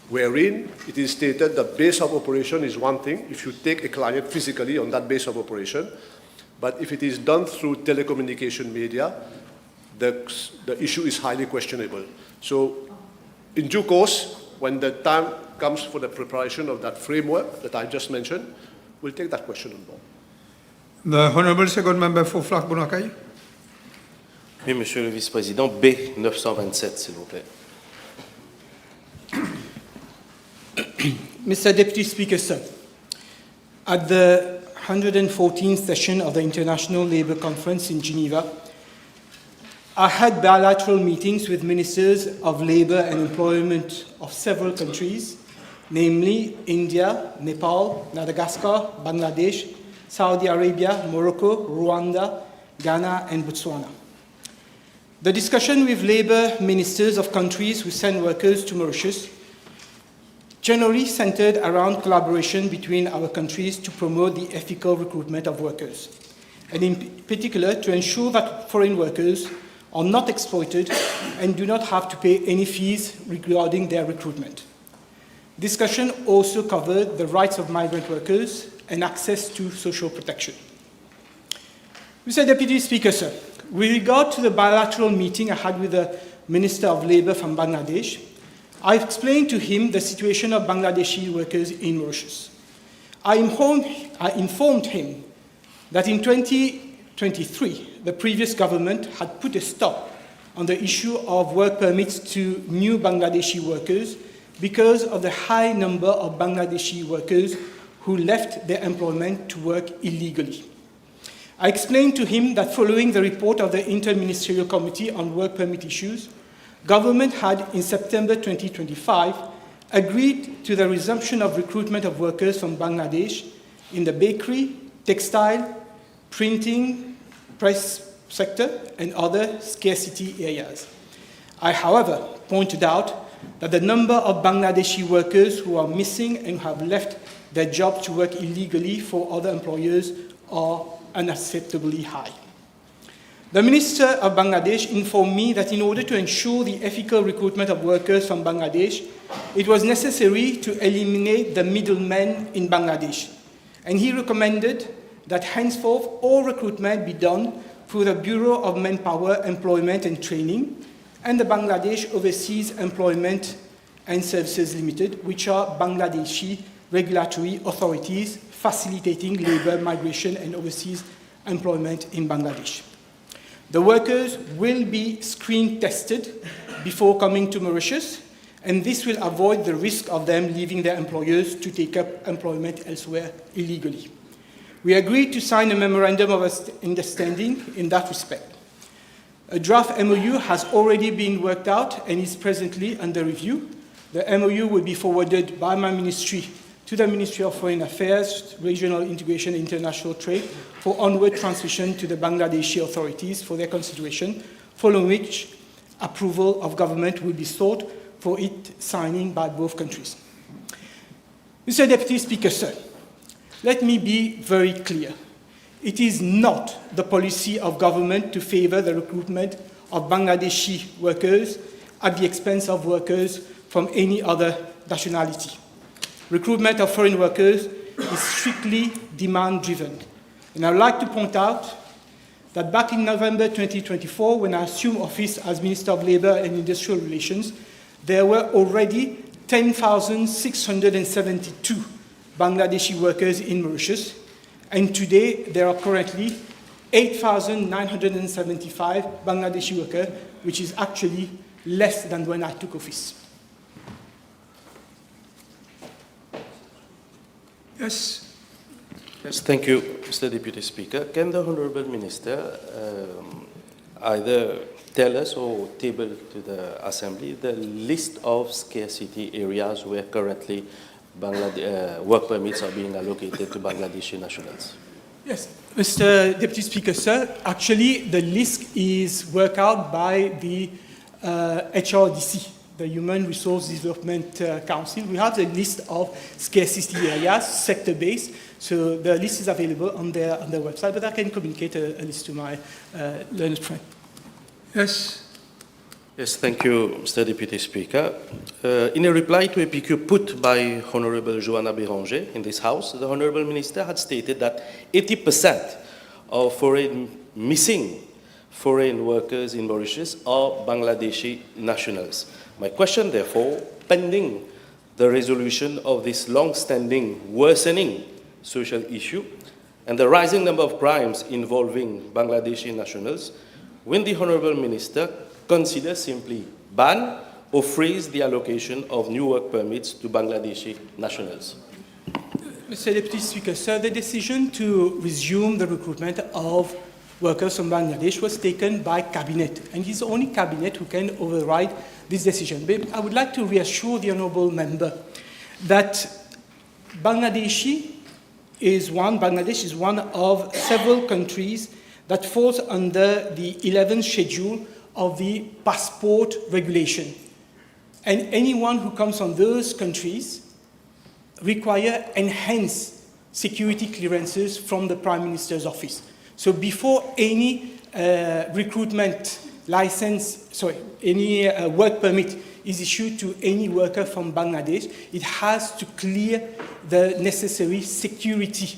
wherein it is stated the base of operation is one thing if you take a client physically on that base of operation, but if it is done through telecommunication media, the issue is highly questionable. So in due course, when the time comes for the preparation of that framework that I just mentioned, we'll take that question on board. The Honourable Second Member for Flac Bonacay. Oui, Monsieur le Vice-président, B 927, s'il vous plaît. Mr. Deputy Speaker, sir, at the 114th session of the International Labour Conference in Geneva, I had bilateral meetings with ministers of labour and employment of several countries, namely India, Nepal, Madagascar, Bangladesh, Saudi Arabia, Morocco, Rwanda, Ghana, and Botswana. The discussion with labour ministers of countries who send workers to Mauritius generally centered around collaboration between our countries to promote the ethical recruitment of workers, and in particular to ensure that foreign workers are not exploited and do not have to pay any fees regarding their recruitment. Discussion also covered the rights of migrant workers and access to social protection. Mr. Deputy Speaker, sir, with regard to the bilateral meeting I had with the Minister of Labour from Bangladesh, I explained to him the situation of Bangladeshi workers in Mauritius. I informed him that in 2023, the previous government had put a stop on the issue of work permits to new Bangladeshi workers because of the high number of Bangladeshi workers who left their employment to work illegally. I explained to him that following the report of the Interministerial Committee on Work Permit Issues, government had, in September 2025, agreed to the resumption of recruitment of workers from Bangladesh in the bakery, textile, printing, press sector, and other scarcity areas. I, however, pointed out that the number of Bangladeshi workers who are missing and have left their job to work illegally for other employers are unacceptably high. The Minister of Bangladesh informed me that in order to ensure the ethical recruitment of workers from Bangladesh, it was necessary to eliminate the middlemen in Bangladesh, and he recommended that henceforth all recruitment be done through the Bureau of Manpower, Employment and Training and the Bangladesh Overseas Employment and Services Limited, which are Bangladeshi regulatory authorities facilitating labor migration and overseas employment in Bangladesh. The workers will be screen tested before coming to Mauritius, and this will avoid the risk of them leaving their employers to take up employment elsewhere illegally. We agreed to sign a memorandum of understanding in that respect. A draft MOU has already been worked out and is presently under review. The MOU will be forwarded by my ministry to the Ministry of Foreign Affairs, Regional Integration and International Trade for onward transmission to the Bangladeshi authorities for their consideration, following which approval of government will be sought for it signing by both countries. Mr. Deputy Speaker, sir, let me be very clear. It is not the policy of government to favor the recruitment of Bangladeshi workers at the expense of workers from any other nationality. Recruitment of foreign workers is strictly demand-driven. And I would like to point out that back in November 2024, when I assumed office as Minister of Labour and Industrial Relations, there were already 10,672 Bangladeshi workers in Mauritius, and today there are currently 8,975 Bangladeshi workers, which is actually less than when I took office. Yes. Yes, thank you, Mr. Deputy Speaker. Can the Honourable Minister either tell us or table to the Assembly the list of scarcity areas where currently work permits are being allocated to Bangladeshi nationals? Yes, Mr. Deputy Speaker, sir. Actually, the list is worked out by the HRDC, the Human Resource Development Council. We have the list of scarcity areas, sector-based. So the list is available on their website, but I can communicate a list to my learned friend. Yes. Yes, thank you, Mr. Deputy Speaker. In a reply to a PQ put by Honourable Joanna Béranger in this House, the Honourable Minister had stated that 80% of missing foreign workers in Mauritius are Bangladeshi nationals. My question, therefore, pending the resolution of this long-standing worsening social issue and the rising number of crimes involving Bangladeshi nationals, will the Honourable Minister consider simply ban or freeze the allocation of new work permits to Bangladeshi nationals? Mr. Deputy Speaker, sir, the decision to resume the recruitment of workers from Bangladesh was taken by Cabinet, and it's only Cabinet who can override this decision. But I would like to reassure the Honourable Member that Bangladesh is one of several countries that falls under the 11th schedule of the passport regulation. And anyone who comes from those countries require enhanced security clearances from the Prime Minister's office. So before any recruitment license, any work permit is issued to any worker from Bangladesh, it has to clear the necessary security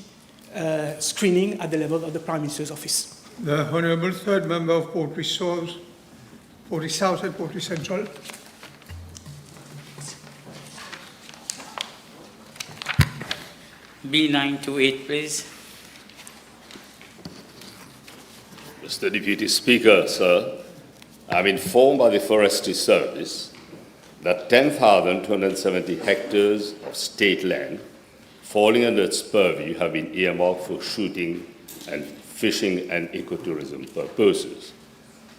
screening at the level of the Prime Minister's office. The Honourable Third Member of Portwich South and Portwich Central. B928, please. Mr. Deputy Speaker, sir, I'm informed by the Forestry Service that 10,270 hectares of state land falling under its purview have been earmarked for shooting and fishing and ecotourism purposes.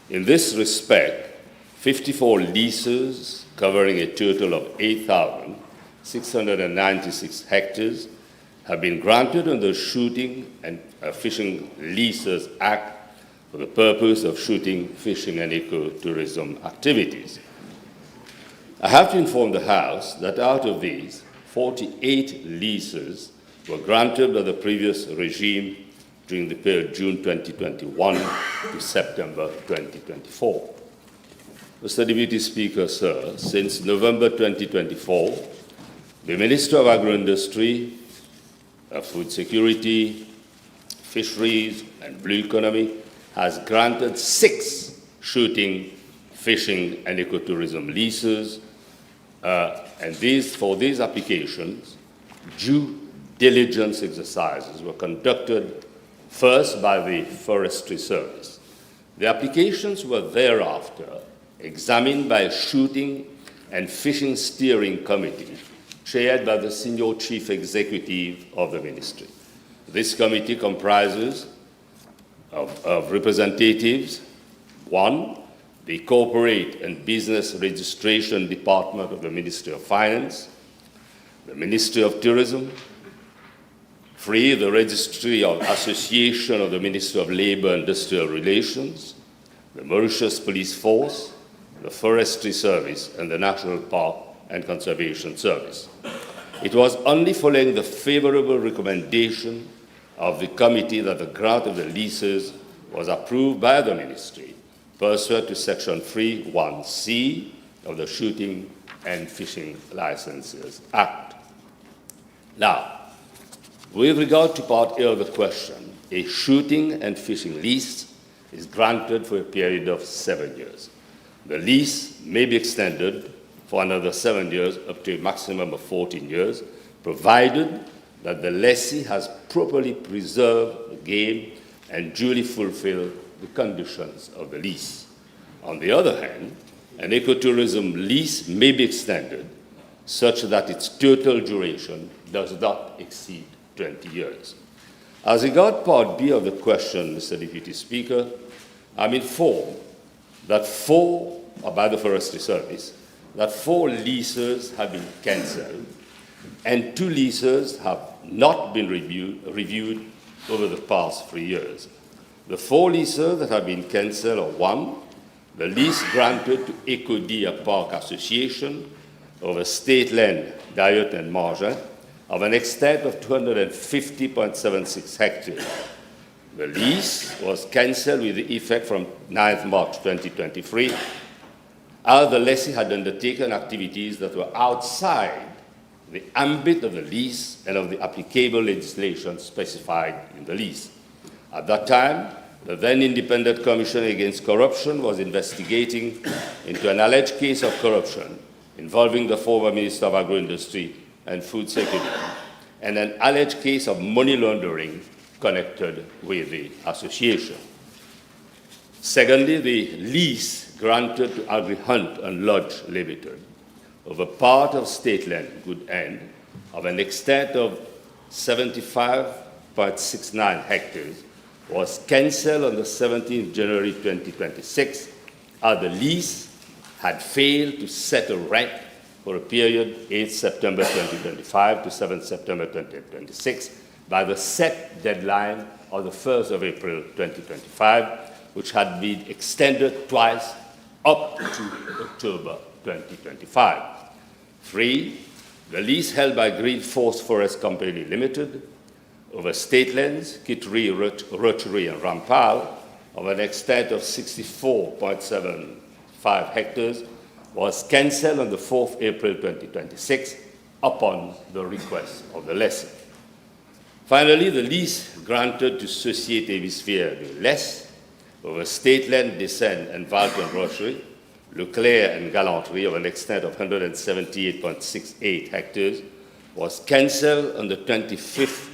In this respect, 54 leases covering a total of 8,696 hectares have been granted under the Shooting and Fishing Leases Act for the purpose of shooting, fishing, and ecotourism activities. I have to inform the House that out of these, 48 leases were granted by the previous regime during the period June 2021 to September 2024. Mr. Deputy Speaker, sir, since November 2024, the Minister of Agro-Industry, Food Security, Fisheries, and Blue Economy has granted 6 shooting, fishing, and ecotourism leases, and for these applications, due diligence exercises were conducted first by the Forestry Service. The applications were thereafter examined by a shooting and fishing steering committee chaired by the senior chief executive of the ministry. This committee comprises of representatives: 1, the Corporate and Business Registration Department of the Ministry of Finance, the Ministry of Tourism; 3, the Registry of Association of the Ministry of Labour and Industrial Relations, the Mauritius Police Force, the Forestry Service, and the National Park and Conservation Service. It was only following the favourable recommendation of the committee that the grant of the leases was approved by the ministry, pursuant to Section 3(1)(c) of the Shooting and Fishing Licenses Act. Now, with regard to Part A of the question, a shooting and fishing lease is granted for a period of 7 years. The lease may be extended for another 7 years up to a maximum of 14 years, provided that the lessee has properly preserved the game and duly fulfilled the conditions of the lease. On the other hand, an ecotourism lease may be extended such that its total duration does not exceed 20 years. As regards Part B of the question, Mr. Deputy Speaker, I'm informed that by the Forestry Service, that 4 leases have been cancelled and 2 leases have not been reviewed over the past 3 years. The 4 leases that have been cancelled are: 1, the lease granted to Ecodia Park Association of a state land, Diet and Margin, of an extent of 250.76 hectares. The lease was cancelled with effect from 9th March 2023, as the lessee had undertaken activities that were outside the ambit of the lease and of the applicable legislation specified in the lease. At that time, the then Independent Commission Against Corruption was investigating into an alleged case of corruption involving the former Minister of Agro-Industry and Food Security, and an alleged case of money laundering connected with the association. Secondly, the lease granted to Agri-Hunt and Lodge Limited of a part of state land, Good End, of an extent of 75.69 hectares was cancelled on the 17th January 2026, as the lease had failed to settle rent for a period 8 September 2025 to 7 September 2026 by the set deadline of the 1st of April 2025, which had been extended twice up to October 2025. 3, the lease held by Green Force Forest Company Limited over state lands, Kittery, Rotary, and Rampal, of an extent of 64.75 hectares, was cancelled on the 4th April 2026 upon the request of the lessee. Finally, the lease granted to Société Hémisphère de l'Est over state land, Descent and Valton Rochery, Leclerc and Galanterie, of an extent of 178.68 hectares, was cancelled on the 25th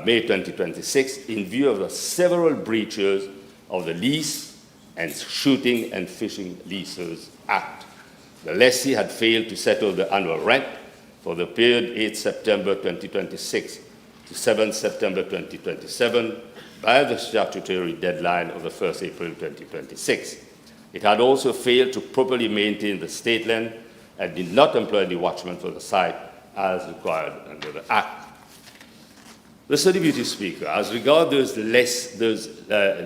May 2026 in view of the several breaches of the Lease and Shooting and Fishing Leases Act. The lessee had failed to settle the annual rent for the period 8 September 2026 to 7 September 2027 by the statutory deadline of the 1st April 2026. It had also failed to properly maintain the state land and did not employ any watchmen for the site as required under the Act. Mr. Deputy Speaker, as regards those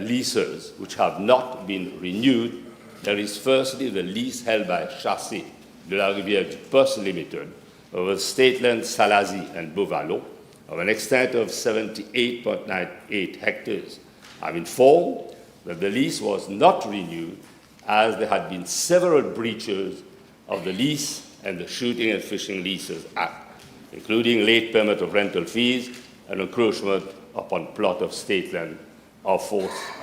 leases which have not been renewed, there is firstly the lease held by Chassis de la Rivière du Poste Limited over the state land Salazie and Beauvallon of an extent of 78.98 hectares. I'm informed that the lease was not renewed as there had been several breaches of the Lease and the Shooting and Fishing Leases Act, including late payment of rental fees and encroachment upon plot of state land of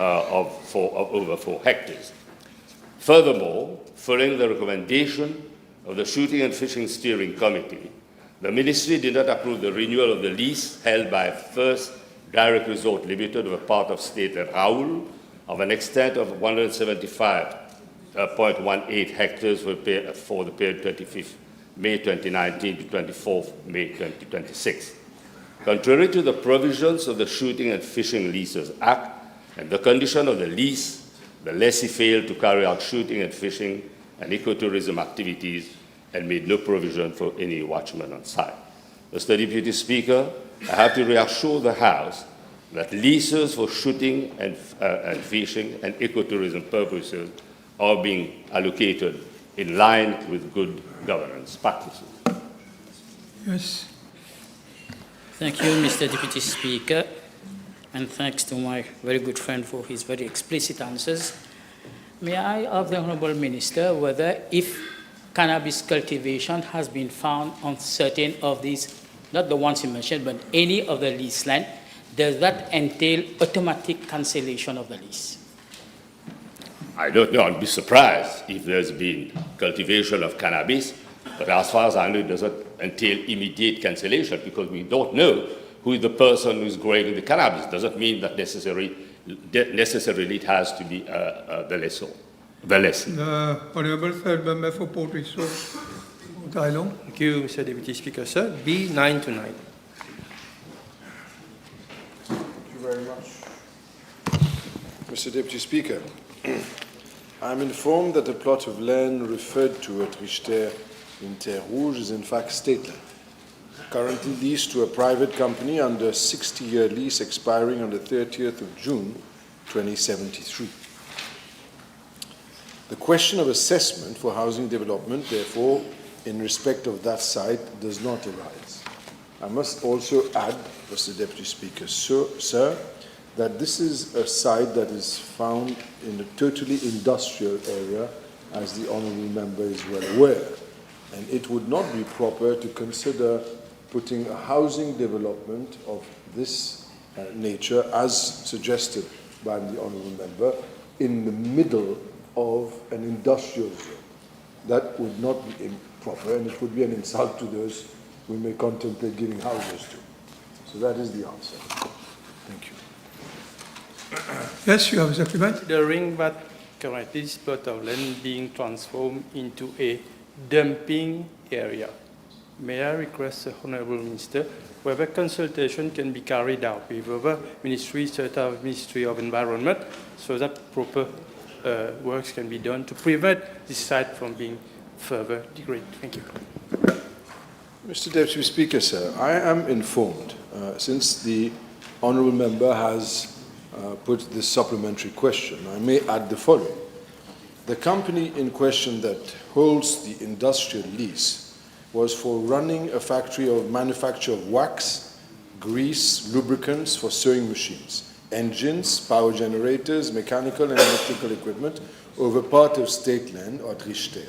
over 4 hectares. Furthermore, following the recommendation of the Shooting and Fishing Steering Committee, the Ministry did not approve the renewal of the lease held by First Direct Resort Limited of a part of state land Raoul of an extent of 175.18 hectares for the period 25th May 2019 to 24th May 2026. Contrary to the provisions of the Shooting and Fishing Leases Act and the condition of the lease, the lessee failed to carry out shooting and fishing and ecotourism activities and made no provision for any watchmen on site. Mr. Deputy Speaker, I have to reassure the House that leases for shooting and fishing and ecotourism purposes are being allocated in line with good governance practices. Yes. Thank you, Mr. Deputy Speaker, and thanks to my very good friend for his very explicit answers. May I ask the Honourable Minister whether if cannabis cultivation has been found on certain of these, not the ones you mentioned, but any of the lease land, does that entail automatic cancellation of the lease? I don't know. I'd be surprised if there's been cultivation of cannabis, but as far as I know, it doesn't entail immediate cancellation because we don't know who is the person who's growing the cannabis. It doesn't mean that necessarily it has to be the lessor. The Honourable Third Member for Port Richard, Thailand. Thank you, Mr. Deputy Speaker. Sir, B9 to 9. Thank you very much. Mr. Deputy Speaker, I am informed that the plot of land referred to at Richter in Terre Rouge is in fact state land, currently leased to a private company under a 60-year lease expiring on the 30th of June 2073. The question of assessment for housing development, therefore, in respect of that site, does not arise. I must also add, Mr. Deputy Speaker, sir, that this is a site that is found in a totally industrial area, as the Honourable Member is well aware, and it would not be proper to consider putting a housing development of this nature, as suggested by the Honourable Member, in the middle of an industrial zone. That would not be improper, and it would be an insult to those we may contemplate giving houses to. So that is the answer. Thank you. Yes, you have a supplement? Considering that currently this plot of land being transformed into a dumping area, may I request the Honourable Minister whether consultation can be carried out with other ministries, such as Ministry of Environment, so that proper works can be done to prevent this site from being further degraded. Thank you. Mr. Deputy Speaker, sir, I am informed, since the Honourable Member has put this supplementary question, I may add the following. The company in question that holds the industrial lease was for running a factory of manufacture of wax, grease, lubricants for sewing machines, engines, power generators, mechanical and electrical equipment over part of state land at Richter.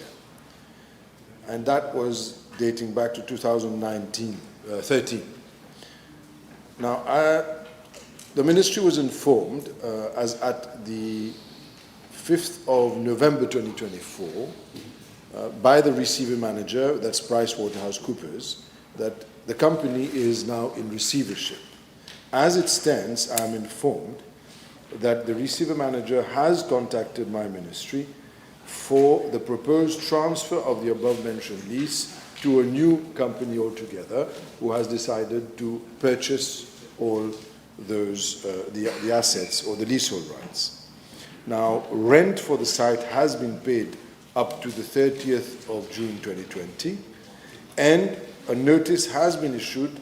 And that was dating back to 2013. Now, the Ministry was informed, as at the 5th of November 2024, by the receiver manager, that's PricewaterhouseCoopers, that the company is now in receivership. As it stands, I am informed that the receiver manager has contacted my ministry for the proposed transfer of the above-mentioned lease to a new company altogether who has decided to purchase all those, the assets or the leasehold rights. Now, rent for the site has been paid up to the 30th of June 2020, and a notice has been issued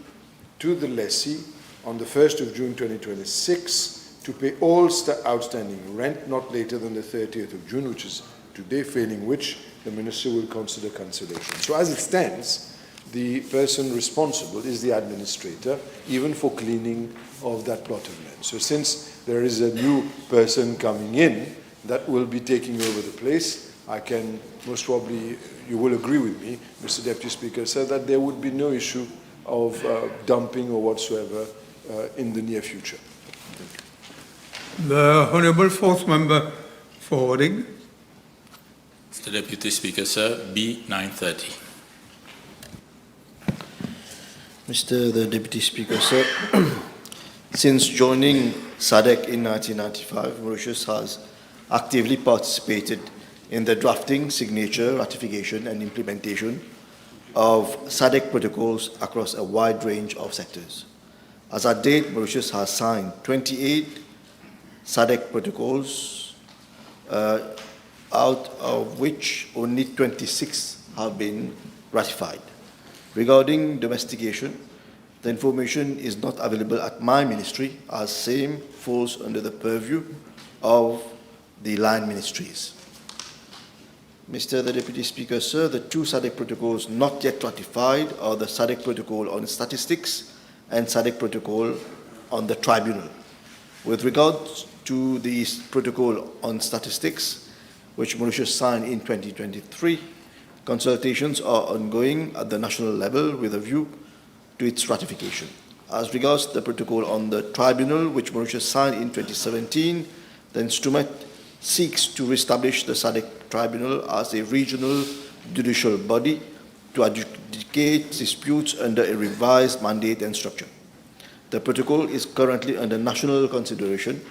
to the lessee on the 1st of June 2026 to pay all outstanding rent not later than the 30th of June, which is today, failing which the minister will consider cancellation. So as it stands, the person responsible is the administrator, even for cleaning of that plot of land. So since there is a new person coming in that will be taking over the place, I can most probably, you will agree with me, Mr. Deputy Speaker, sir, that there would be no issue of dumping or whatsoever in the near future. The Honourable Fourth Member for Rodrigues. Mr. Deputy Speaker, sir, B 930. Mr. the Deputy Speaker, sir, since joining SADC in 1995, Mauritius has actively participated in the drafting, signature, ratification, and implementation of SADC protocols across a wide range of sectors. As at date, Mauritius has signed 28 SADC protocols, out of which only 26 have been ratified. Regarding domestication, the information is not available at my ministry, as same falls under the purview of the line ministries. Mr. the Deputy Speaker, sir, the two SADC protocols not yet ratified are the SADC protocol on statistics and SADC protocol on the tribunal. With regards to the protocol on statistics, which Mauritius signed in 2023, consultations are ongoing at the national level with a view to its ratification. As regards the protocol on the tribunal, which Mauritius signed in 2017, the instrument seeks to establish the SADC tribunal as a regional judicial body to adjudicate disputes under a revised mandate and structure. The protocol is currently under national consideration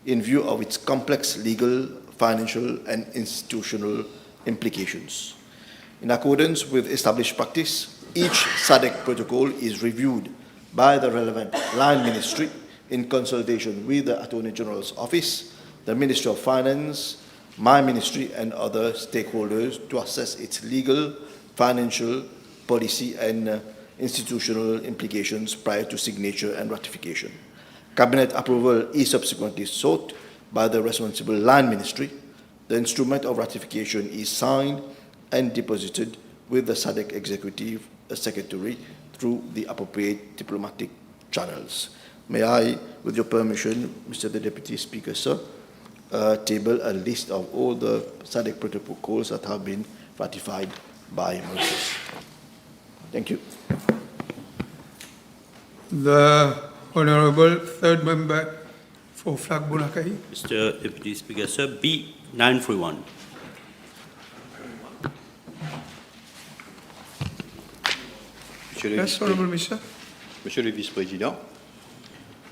in view of its complex legal, financial, and institutional implications. In accordance with established practice, each SADC protocol is reviewed by the relevant line ministry in consultation with the Attorney-General's office, the Ministry of Finance, my ministry, and other stakeholders to assess its legal, financial, policy, and institutional implications prior to signature and ratification. Cabinet approval is subsequently sought by the responsible line ministry. The instrument of ratification is signed and deposited with the SADC Executive Secretary through the appropriate diplomatic channels. May I, with your permission, Mr. the Deputy Speaker, sir, table a list of all the SADC protocols that have been ratified by Mauritius. Thank you. The Honourable Third Member for Flag Bunakai. Mr. Deputy Speaker, sir, B 931. Monsieur le Vice-président,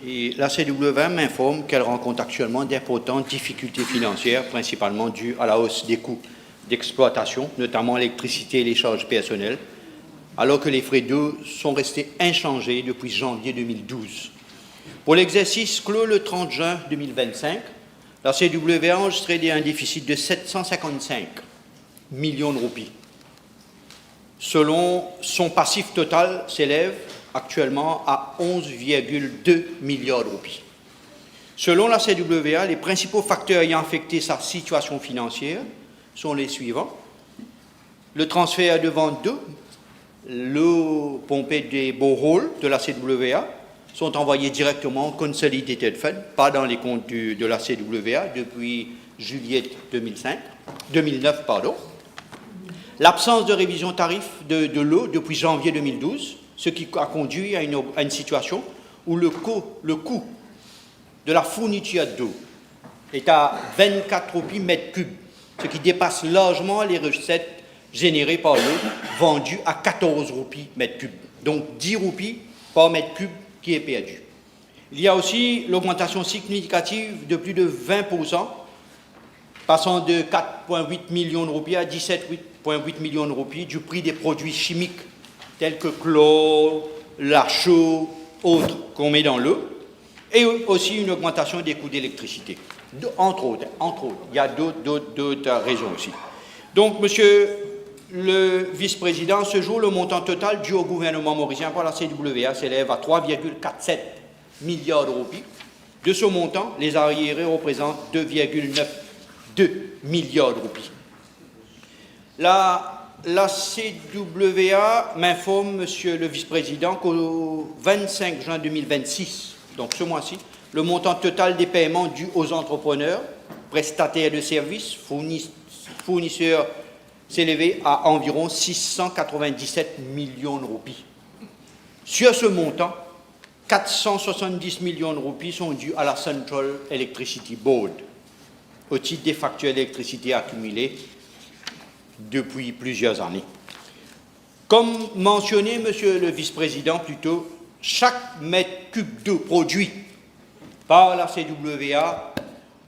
la CWM m'informe qu'elle rencontre actuellement d'importantes difficultés financières, principalement dues à la hausse des coûts d'exploitation, notamment l'électricité et les charges personnelles, alors que les frais d'eau sont restés inchangés depuis janvier 2012. Pour l'exercice clos le 30 juin 2025, la CWM a enregistré un déficit de 755 millions de roupies. Selon son passif total s'élève actuellement à 11,2 milliards de roupies. Selon la CWA, les principaux facteurs ayant affecté sa situation financière sont les suivants. Le transfert de vente d'eau, l'eau pompée des boreholes de la CWA sont envoyés directement au Consolidated Fund, pas dans les comptes de la CWA depuis juillet 2009. L'absence de révision tarif de l'eau depuis janvier 2012, ce qui a conduit à une situation où le coût de la fourniture d'eau est à 24 roupies mètre cube, ce qui dépasse largement les recettes générées par l'eau, vendues à 14 roupies mètre cube. Donc 10 roupies par mètre cube qui est perdu. Il y a aussi l'augmentation significative de plus de 20%, passant de 4,8 millions de roupies à 17,8 millions de roupies du prix des produits chimiques tels que chlore, la chaux, autres qu'on met dans l'eau, et aussi une augmentation des coûts d'électricité, entre autres. Il y a d'autres raisons aussi. Donc, monsieur le vice-président, ce jour, le montant total dû au gouvernement mauricien par la CWA s'élève à 3,47 milliards de roupies. De ce montant, les arriérés représentent 2,92 milliards de roupies. La CWA m'informe, monsieur le vice-président, qu'au 25 juin 2026, donc ce mois-ci, le montant total des paiements dus aux entrepreneurs, prestataires de services, fournisseurs s'élevait à environ 697 millions de roupies. Sur ce montant, 470 millions de roupies sont dus à la Central Electricity Board, au titre des factures d'électricité accumulées depuis plusieurs années. Comme mentionné, monsieur le vice-président, plus tôt, chaque mètre cube d'eau produit par la CWA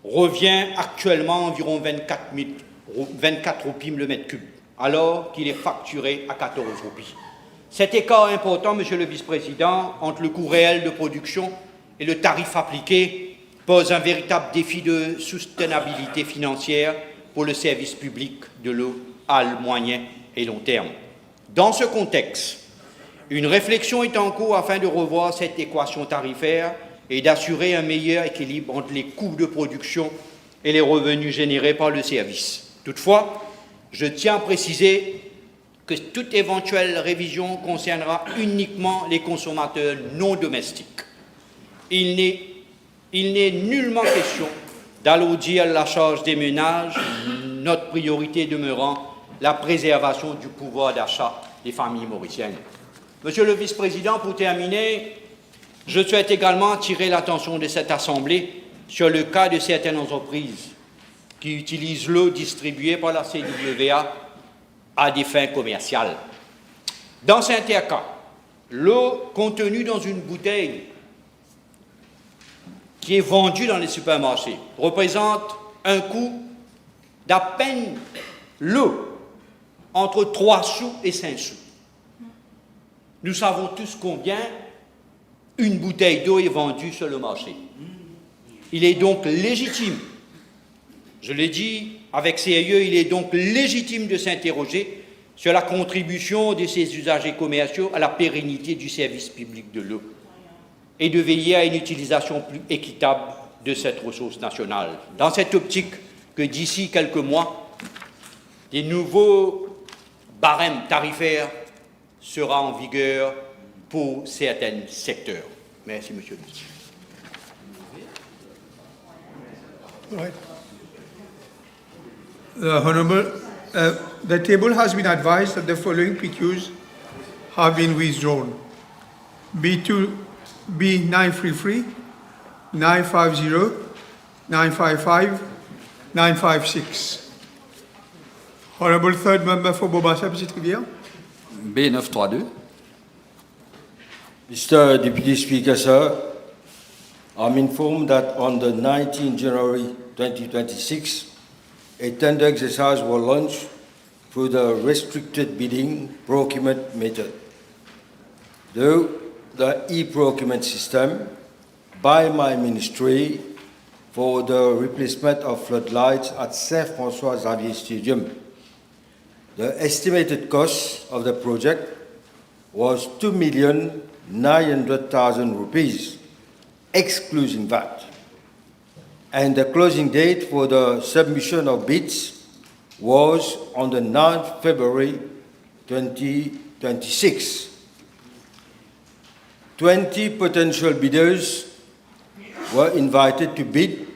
revient actuellement à environ 24 roupies le mètre cube, alors qu'il est facturé à 14 roupies. Cet écart important, monsieur le vice-président, entre le coût réel de production et le tarif appliqué pose un véritable défi de soutenabilité financière pour le service public de l'eau à moyen et long terme. Dans ce contexte, une réflexion est en cours afin de revoir cette équation tarifaire et d'assurer un meilleur équilibre entre les coûts de production et les revenus générés par le service. Toutefois, je tiens à préciser que toute éventuelle révision concernera uniquement les consommateurs non domestiques. Il n'est nullement question d'alourdir la charge des ménages, notre priorité demeurant la préservation du pouvoir d'achat des familles mauriciennes. Monsieur le vice-président, pour terminer, je souhaite également attirer l'attention de cette Assemblée sur le cas de certaines entreprises qui utilisent l'eau distribuée par la CWA à des fins commerciales. Dans certains cas, l'eau contenue dans une bouteille qui est vendue dans les supermarchés représente un coût d'à peine l'eau entre 3 sous et 5 sous. Nous savons tous combien une bouteille d'eau est vendue sur le marché. Il est donc légitime, je l'ai dit avec sérieux, il est donc légitime de s'interroger sur la contribution de ces usagers commerciaux à la pérennité du service public de l'eau et de veiller à une utilisation plus équitable de cette ressource nationale. Dans cette optique que d'ici quelques mois, des nouveaux barèmes tarifaires seront en vigueur pour certains secteurs. Merci, monsieur le ministre. Right. The table has been advised that the following PQs have been withdrawn. B2, B933, 950, 955, 956. Honourable Third Member for Bobassa, Petite Rivière. B932. Mr. Deputy Speaker, sir, I'm informed that on the 19th January 2026, a tender exercise was launched through the restricted bidding procurement method. Though the e-procurement system by my ministry for the replacement of floodlights at Saint-François Xavier Stadium. The estimated cost of the project was 2,900,000 rupees, excluding VAT. And the closing date for the submission of bids was on the 9th February 2026. 20 potential bidders were invited to bid.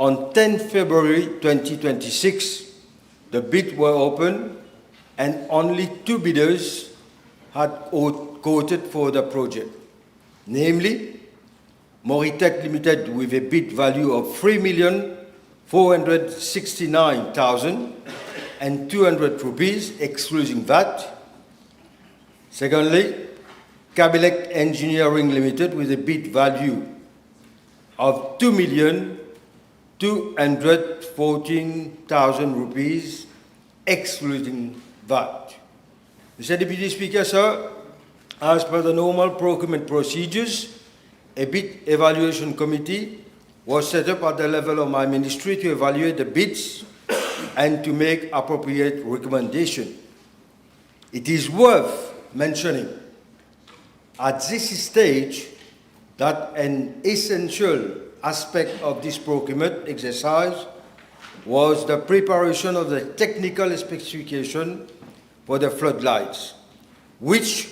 On 10 February 2026, the bids were open and only 2 bidders had quoted for the project, namely Maritime Limited with a bid value of 3,469,200 rupees, excluding VAT. Secondly, Kabelec Engineering Limited with a bid value of 2,214,000 rupees, excluding VAT. Mr. Deputy Speaker, sir, as per the normal procurement procedures, a bid evaluation committee was set up at the level of my ministry to evaluate the bids and to make appropriate recommendations. It is worth mentioning at this stage that an essential aspect of this procurement exercise was the preparation of the technical specification for the floodlights, which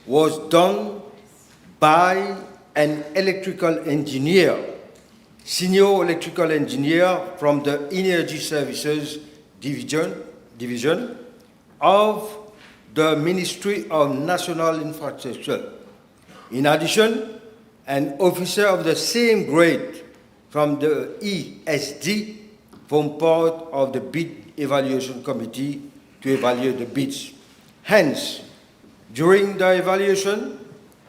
was done by an electrical engineer, senior electrical engineer from the Energy Services division of the Ministry of National Infrastructure. In addition, an officer of the same grade from the ESD formed part of the bid evaluation committee to evaluate the bids. Hence, during the evaluation,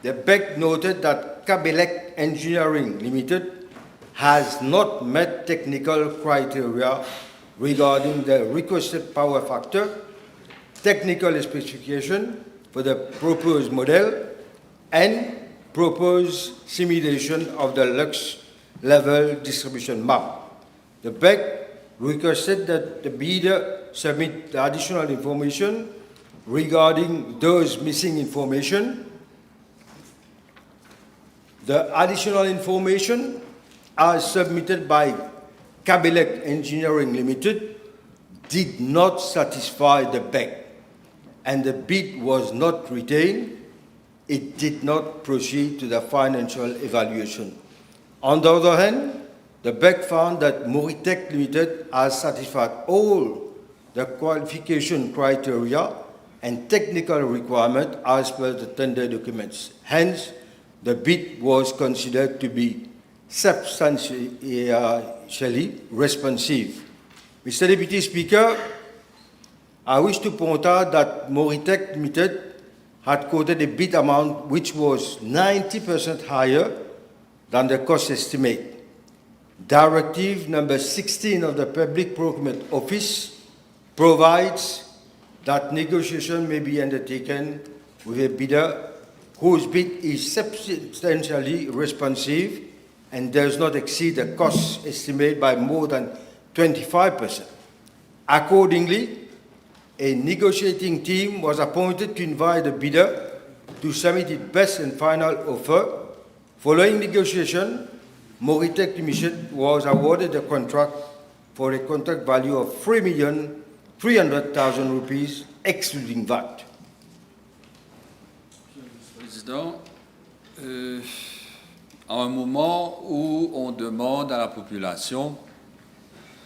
the BEC noted that Kabelec Engineering Limited has not met technical criteria regarding the requested power factor, technical specification for the proposed model, and proposed simulation of the lux level distribution map. The BEC requested that the bidder submit the additional information regarding those missing information. The additional information as submitted by Kabelec Engineering Limited did not satisfy the BEC, and the bid was not retained. It did not proceed to the financial evaluation. On the other hand, the BEC found that Maritime Limited has satisfied all the qualification criteria and technical requirements as per the tender documents. Hence, the bid was considered to be substantially responsive. Mr. Deputy Speaker, I wish to point out that Maritime Limited had quoted a bid amount which was 90% higher than the cost estimate. Directive number 16 of the Public Procurement Office provides that negotiation may be undertaken with a bidder whose bid is substantially responsive and does not exceed the cost estimate by more than 25%. Accordingly, a negotiating team was appointed to invite the bidder to submit its best and final offer. Following negotiation, Maritime Limited was awarded the contract for a contract value of 3,300,000 rupees, excluding VAT. Président, à un moment où on demande à la population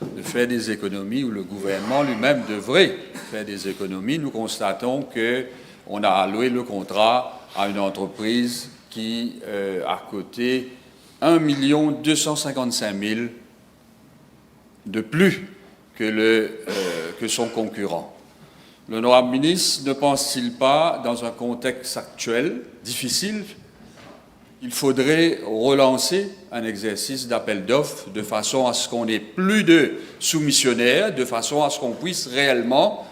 de faire des économies, où le gouvernement lui-même devrait faire des économies, nous constatons qu'on a alloué le contrat à une entreprise qui a coté 1 255 000 de plus que son concurrent. L'honorable ministre ne pense-t-il pas, dans un contexte actuel difficile, il faudrait relancer un exercice d'appel d'offres de façon à ce qu'on ait plus de soumissionnaires, de façon à ce qu'on puisse réellement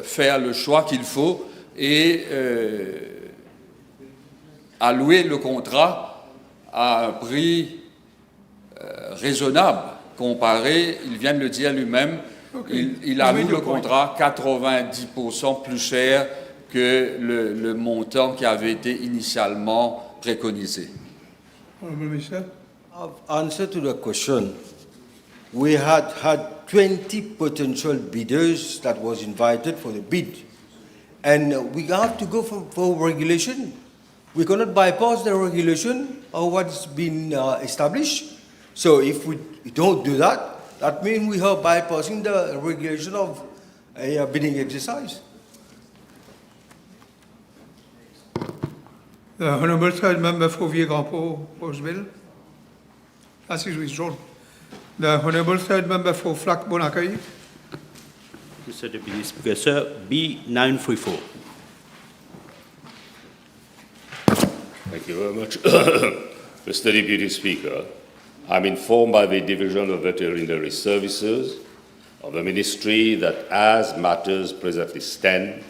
faire le choix qu'il faut et allouer le contrat à un prix raisonnable comparé, il vient de le dire lui-même, il alloue le contrat 90% plus cher que le montant qui avait été initialement préconisé. Honourable Minister. Answer to the question. We had 20 potential bidders that was invited for the bid. And we have to go for regulation. We cannot bypass the regulation or what's been established. So if we don't do that, that means we are bypassing the regulation of a bidding exercise. The Honourable Third Member for Vieux-Grand-Port, Roseville. That is withdrawn. The Honourable Third Member for Flac-Bonacay. Mr. Deputy Speaker, sir, B934. you very much. Mr. Deputy Speaker, I'm informed by the Division of Veterinary Services of the Ministry that as matters presently stand,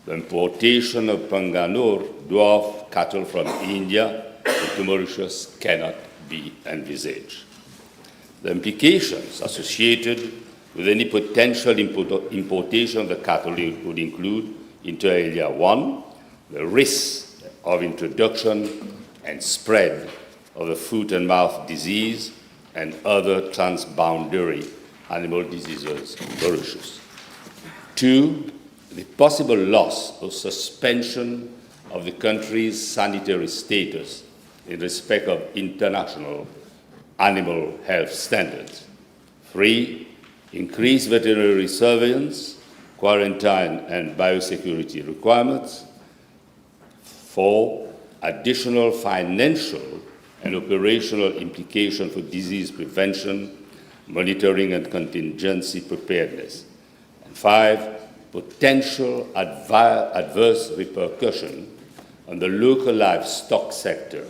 the importation of Panganur dwarf cattle from India into Mauritius cannot be envisaged. The implications associated with any potential importation of the cattle would include, inter alia, 1, the risk of introduction and spread of the foot and mouth disease and other transboundary animal diseases in Mauritius. 2, the possible loss or suspension of the country's sanitary status in respect of international animal health standards. 3, increased veterinary surveillance, quarantine and biosecurity requirements. 4, additional financial and operational implication for disease prevention, monitoring and contingency preparedness. And 5, potential adverse repercussion on the local livestock sector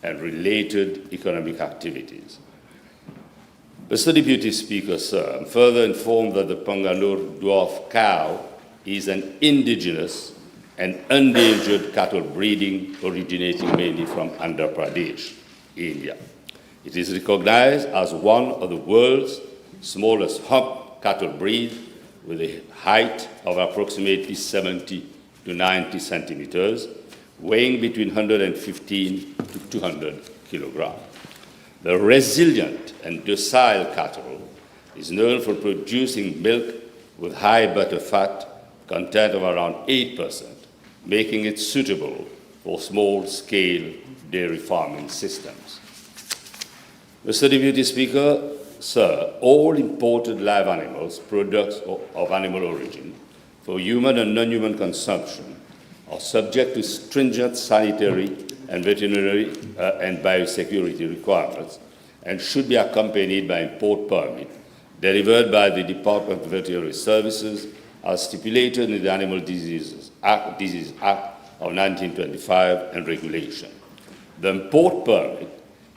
and related economic activities. Mr. Deputy Speaker, sir, I'm further informed that the Panganur dwarf cow is an indigenous and endangered cattle breeding originating mainly from Andhra Pradesh, India. It is recognized as one of the world's smallest hump cattle breed with a height of approximately 70 to 90 centimeters, weighing between 115 to 200 kilograms. The resilient and docile cattle is known for producing milk with high butter fat content of around 8%, making it suitable for small-scale dairy farming systems. Mr. Deputy Speaker, sir, all imported live animals, products of animal origin, for human and non-human consumption, are subject to stringent sanitary and veterinary and biosecurity requirements and should be accompanied by import permit delivered by the Department of Veterinary Services as stipulated in the Animal Disease Act of 1925 and regulation. The import permit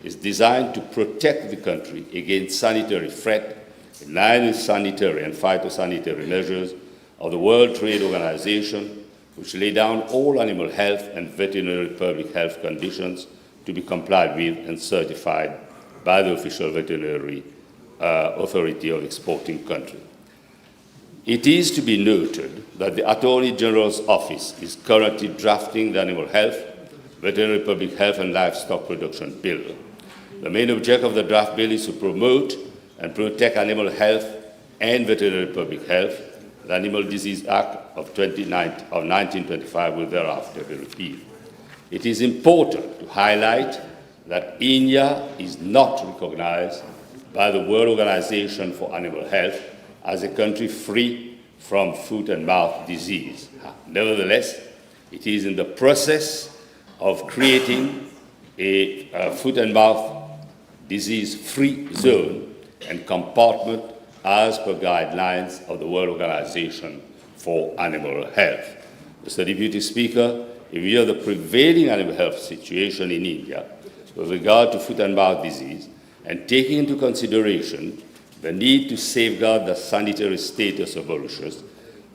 is designed to protect the country against sanitary threat in line with sanitary and phytosanitary measures of the World Trade Organization, which lay down all animal health and veterinary public health conditions to be complied with and certified by the official veterinary authority of exporting country. It is to be noted that the Attorney-General's office is currently drafting the Animal Health, Veterinary Public Health and Livestock Production Bill. The main object of the draft bill is to promote and protect animal health and veterinary public health. The Animal Disease Act of 1925 will thereafter be repealed. It is important to highlight that India is not recognized by the World Organization for Animal Health as a country free from foot and mouth disease. Nevertheless, it is in the process of creating a foot and mouth disease-free zone and compartment as per guidelines of the World Organization for Animal Health. Mr. Deputy Speaker, in view of the prevailing animal health situation in India with regard to foot and mouth disease, and taking into consideration the need to safeguard the sanitary status of Mauritius,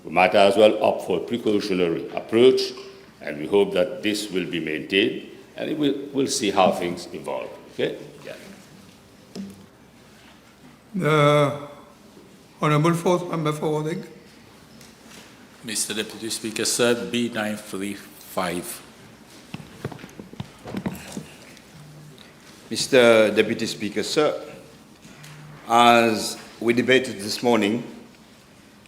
we might as well opt for a precautionary approach, and we hope that this will be maintained, and we'll see how things evolve. Okay? Yeah. The Honourable Fourth Member for Rodrigues. Mr. Deputy Speaker, sir, B935. Mr. Deputy Speaker, sir, as we debated this morning,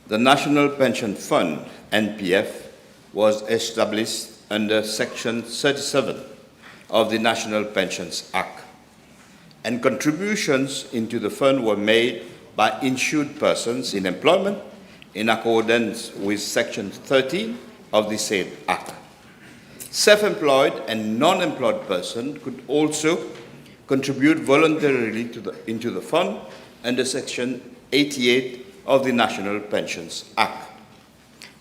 the National Pension Fund, NPF, was established under Section 37 of the National Pensions Act, and contributions into the fund were made by insured persons in employment in accordance with Section 13 of the said Act. Self-employed and non-employed persons could also contribute voluntarily into the fund under Section 88 of the National Pensions Act.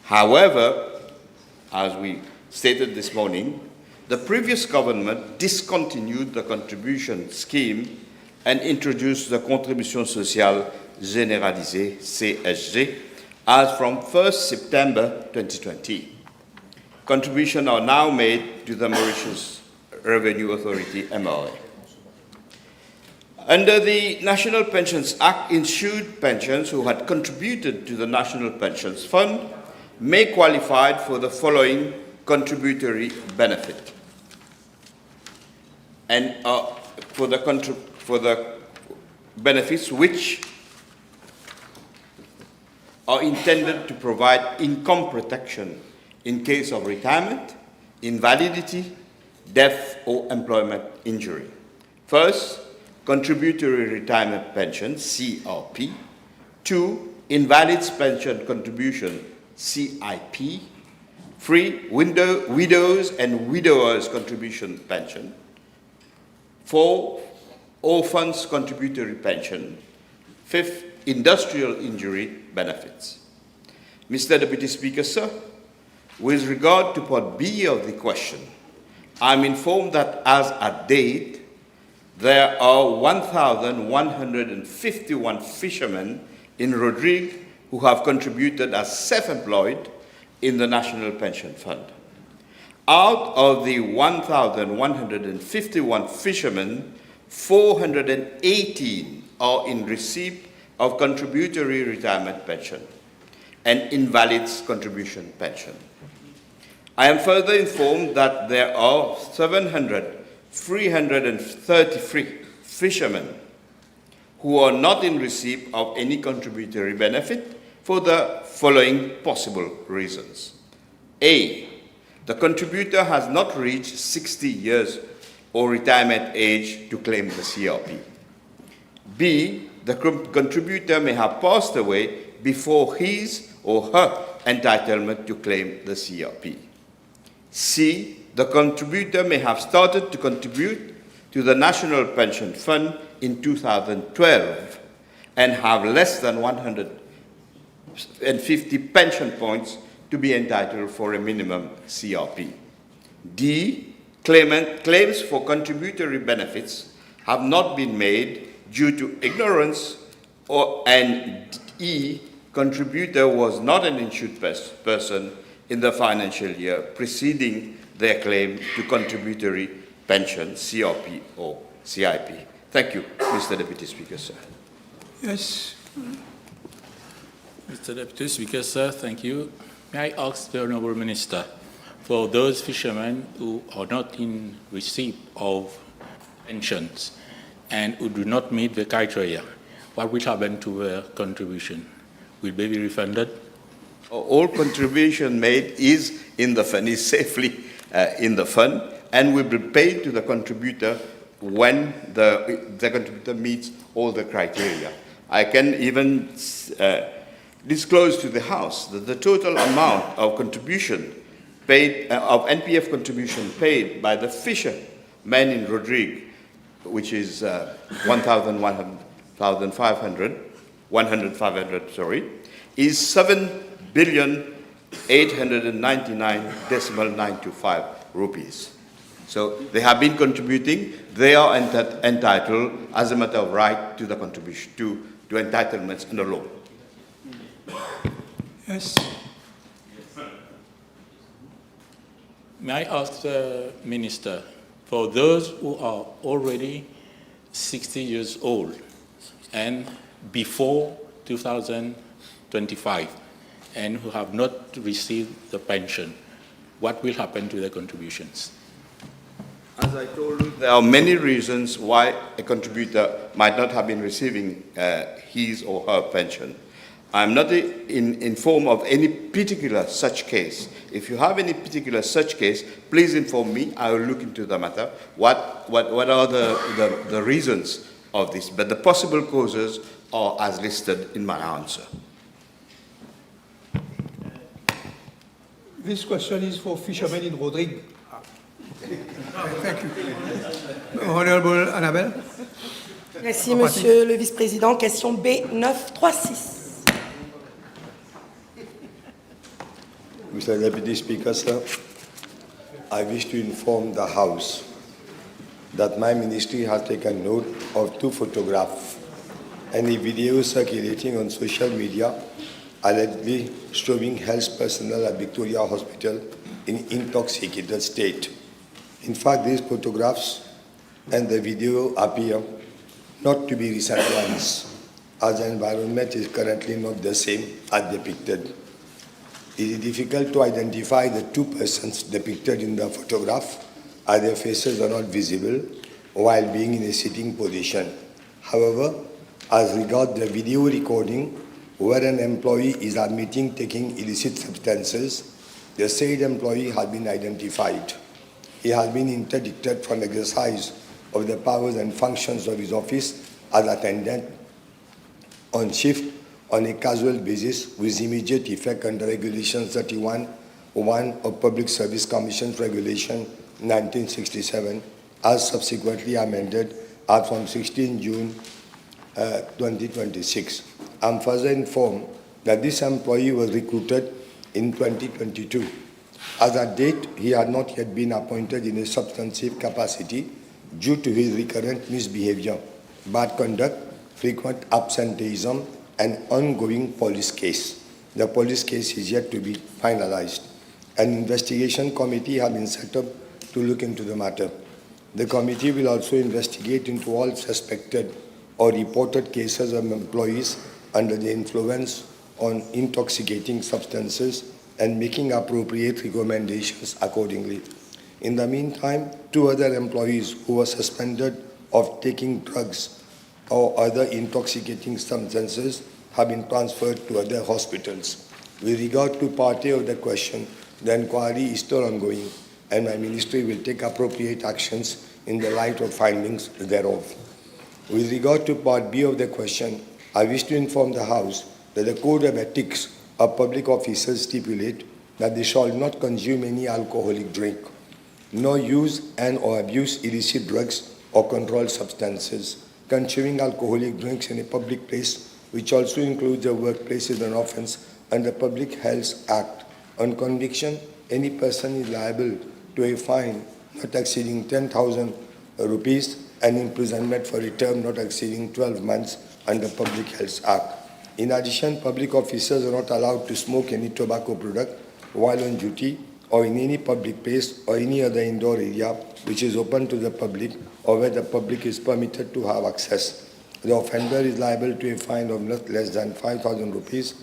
However, as we stated this morning, the previous government discontinued the contribution scheme and introduced the Contribution Sociale Généralisée, CSG, as from 1st September 2020. Contributions are now made to the Mauritius Revenue Authority, MRA. Under the National Pensions Act, insured pensions who had contributed to the National Pensions Fund may qualify for the following contributory benefit. And for the benefits which are intended to provide income protection in case of retirement, invalidity, death, or employment injury. First, contributory retirement pension, CRP. 2, invalids pension contribution, CIP. 3, widows and widowers contribution pension. 4, orphans contributory pension. 5th, industrial injury benefits. Mr. Deputy Speaker, sir, with regard to Part B of the question, I'm informed that as at date, there are 1,151 fishermen in Rodrigues who have contributed as self-employed in the National Pension Fund. Out of the 1,151 fishermen, 418 are in receipt of contributory retirement pension and invalids contribution pension. I am further informed that there are 333 fishermen who are not in receipt of any contributory benefit for the following possible reasons. A, the contributor has not reached 60 years or retirement age to claim the CRP. B, the contributor may have passed away before his or her entitlement to claim the CRP. C, the contributor may have started to contribute to the National Pension Fund in 2012 and have less than 150 pension points to be entitled for a minimum CRP. D, claims for contributory benefits have not been made due to ignorance, and E, contributor was not an insured person in the financial year preceding their claim to contributory pension, CRP or CIP. Thank you, Mr. Deputy Speaker, sir. Yes. Mr. Deputy Speaker, sir, thank you. May I ask the Honourable Minister, for those fishermen who are not in receipt of pensions and who do not meet the criteria, what will happen to their contribution? Will they be refunded? All contribution made is in the fund, is safely in the fund, and will be paid to the contributor when the contributor meets all the criteria. I can even disclose to the House that the total amount of contribution paid, of NPF contribution paid by the fishermen in Rodrigues, which is 1,500, is 7,899,925 rupees. So they have been contributing. They are entitled, as a matter of right, to the contribution, to entitlements under law. Yes. May I ask the Minister, for those who are already 60 years old and before 2025 and who have not received the pension, what will happen to their contributions? As I told you, there are many reasons why a contributor might not have been receiving his or her pension. I'm not informed of any particular such case. If you have any particular such case, please inform me. I will look into the matter. What are the reasons of this? But the possible causes are as listed in my answer. This question is for fishermen in Rodrigues. Thank you. Honourable Annabelle. Merci, Monsieur le Vice-président. Question B936. Mr. Deputy Speaker, sir, I wish to inform the House that my ministry has taken note of 2 photographs and a video circulating on social media allegedly showing health personnel at Victoria Hospital in intoxicated state. In fact, these photographs and the video appear not to be recent ones, as the environment is currently not the same as depicted. It is difficult to identify the 2 persons depicted in the photograph, as their faces are not visible while being in a sitting position. However, as regards the video recording, where an employee is admitting taking illicit substances, the said employee has been identified. He has been interdicted from exercise of the powers and functions of his office as attendant on shift on a casual basis with immediate effect under Regulation 31(1) of Public Service Commission's Regulation 1967, as subsequently amended as from 16 June 2026. I am further informed that this employee was recruited in 2022. As at date, he had not yet been appointed in a substantive capacity due to his recurrent misbehavior, bad conduct, frequent absenteeism, and ongoing police case. The police case is yet to be finalized. An investigation committee has been set up to look into the matter. The committee will also investigate into all suspected or reported cases of employees under the influence on intoxicating substances and making appropriate recommendations accordingly. In the meantime, 2 other employees who were suspended of taking drugs or other intoxicating substances have been transferred to other hospitals. With regard to Part A of the question, the inquiry is still ongoing, and my ministry will take appropriate actions in the light of findings thereof. With regard to Part B of the question, I wish to inform the House that the Code of Ethics of Public Officers stipulate that they shall not consume any alcoholic drink, nor use and or abuse illicit drugs or controlled substances. Consuming alcoholic drinks in a public place, which also includes a workplace, is an offence under Public Health Act. On conviction, any person is liable to a fine not exceeding 10,000 rupees and imprisonment for a term not exceeding 12 months under Public Health Act. In addition, public officers are not allowed to smoke any tobacco product while on duty or in any public place or any other indoor area which is open to the public or where the public is permitted to have access. The offender is liable to a fine of not less than 5,000 rupees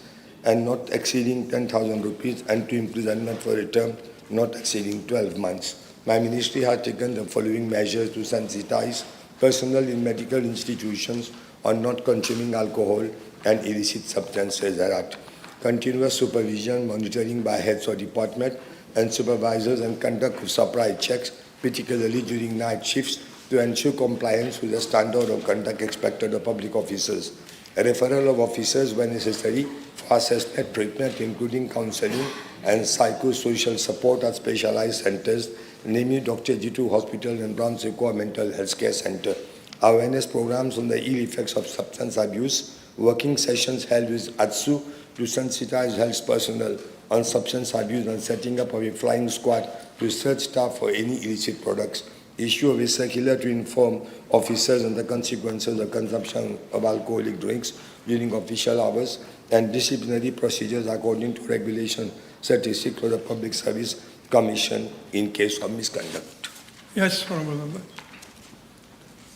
and not exceeding 10,000 rupees and to imprisonment for a term not exceeding 12 months. My ministry has taken the following measures to sensitize personnel in medical institutions on not consuming alcohol and illicit substances thereat. Continuous supervision, monitoring by heads of department and supervisors and conduct of supply checks, particularly during night shifts, to ensure compliance with the standard of conduct expected of public officers. A referral of officers when necessary for assessment, treatment, including counseling and psychosocial support at specialized centers, namely Dr. Jitu Hospital and Brown Sequoia Mental Health Care Center. Awareness programs on the ill effects of substance abuse, working sessions held with ATSU to sensitize health personnel on substance abuse and setting up of a flying squad to search staff for any illicit products. Issue of a circular to inform officers on the consequences of consumption of alcoholic drinks during official hours and disciplinary procedures according to Regulation 36 of the Public Service Commission in case of misconduct. Yes, Honourable Member.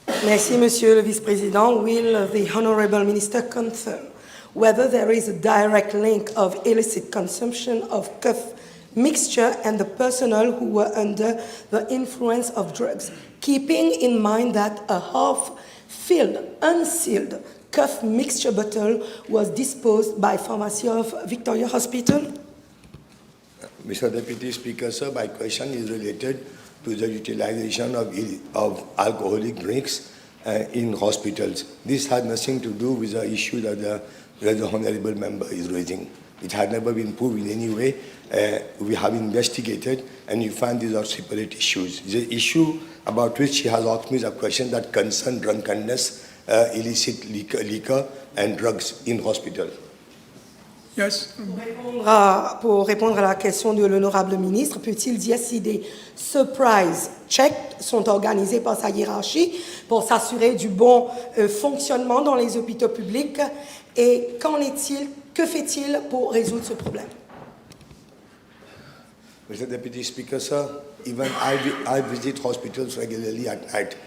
Merci, Monsieur le Vice-Président. Will the Honourable Minister confirm whether there is a direct link of illicit consumption of cough mixture and the personnel who were under the influence of drugs, keeping in mind that a half-filled, unsealed cough mixture bottle was disposed by pharmacy of Victoria Hospital? Mr. Deputy Speaker, sir, my question is related to the utilization of alcoholic drinks in hospitals. This had nothing to do with the issue that the Honourable Member is raising. It had never been proved in any way. We have investigated and we find these are separate issues. The issue about which she has asked me is a question that concerns drunkenness, illicit liquor and drugs in hospital. Yes. Pour répondre à la question de l'honorable ministre, peut-il dire si des surprise checks sont organisés par sa hiérarchie pour s'assurer du bon fonctionnement dans les hôpitaux publics? Et qu'en est-il, que fait-il pour résoudre ce problème? Mr. Deputy Speaker, sir, even I visit hospitals regularly at night.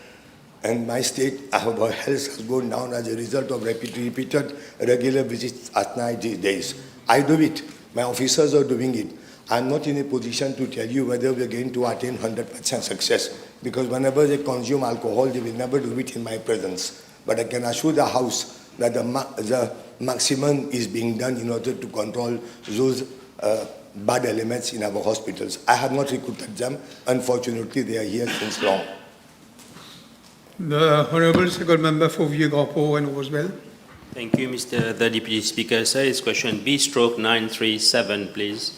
And my state, our health has gone down as a result of repeated regular visits at night these days. I do it. My officers are doing it. I'm not in a position to tell you whether we're going to attain 100% success, because whenever they consume alcohol, they will never do it in my presence. But I can assure the House that the maximum is being done in order to control those bad elements in our hospitals. I have not recruited them. Unfortunately, they are here since long. The Honourable Second Member for Vieux-Grand-Port and Roswell. Thank you, Mr. the Deputy Speaker. Sir, it's question B/937, please.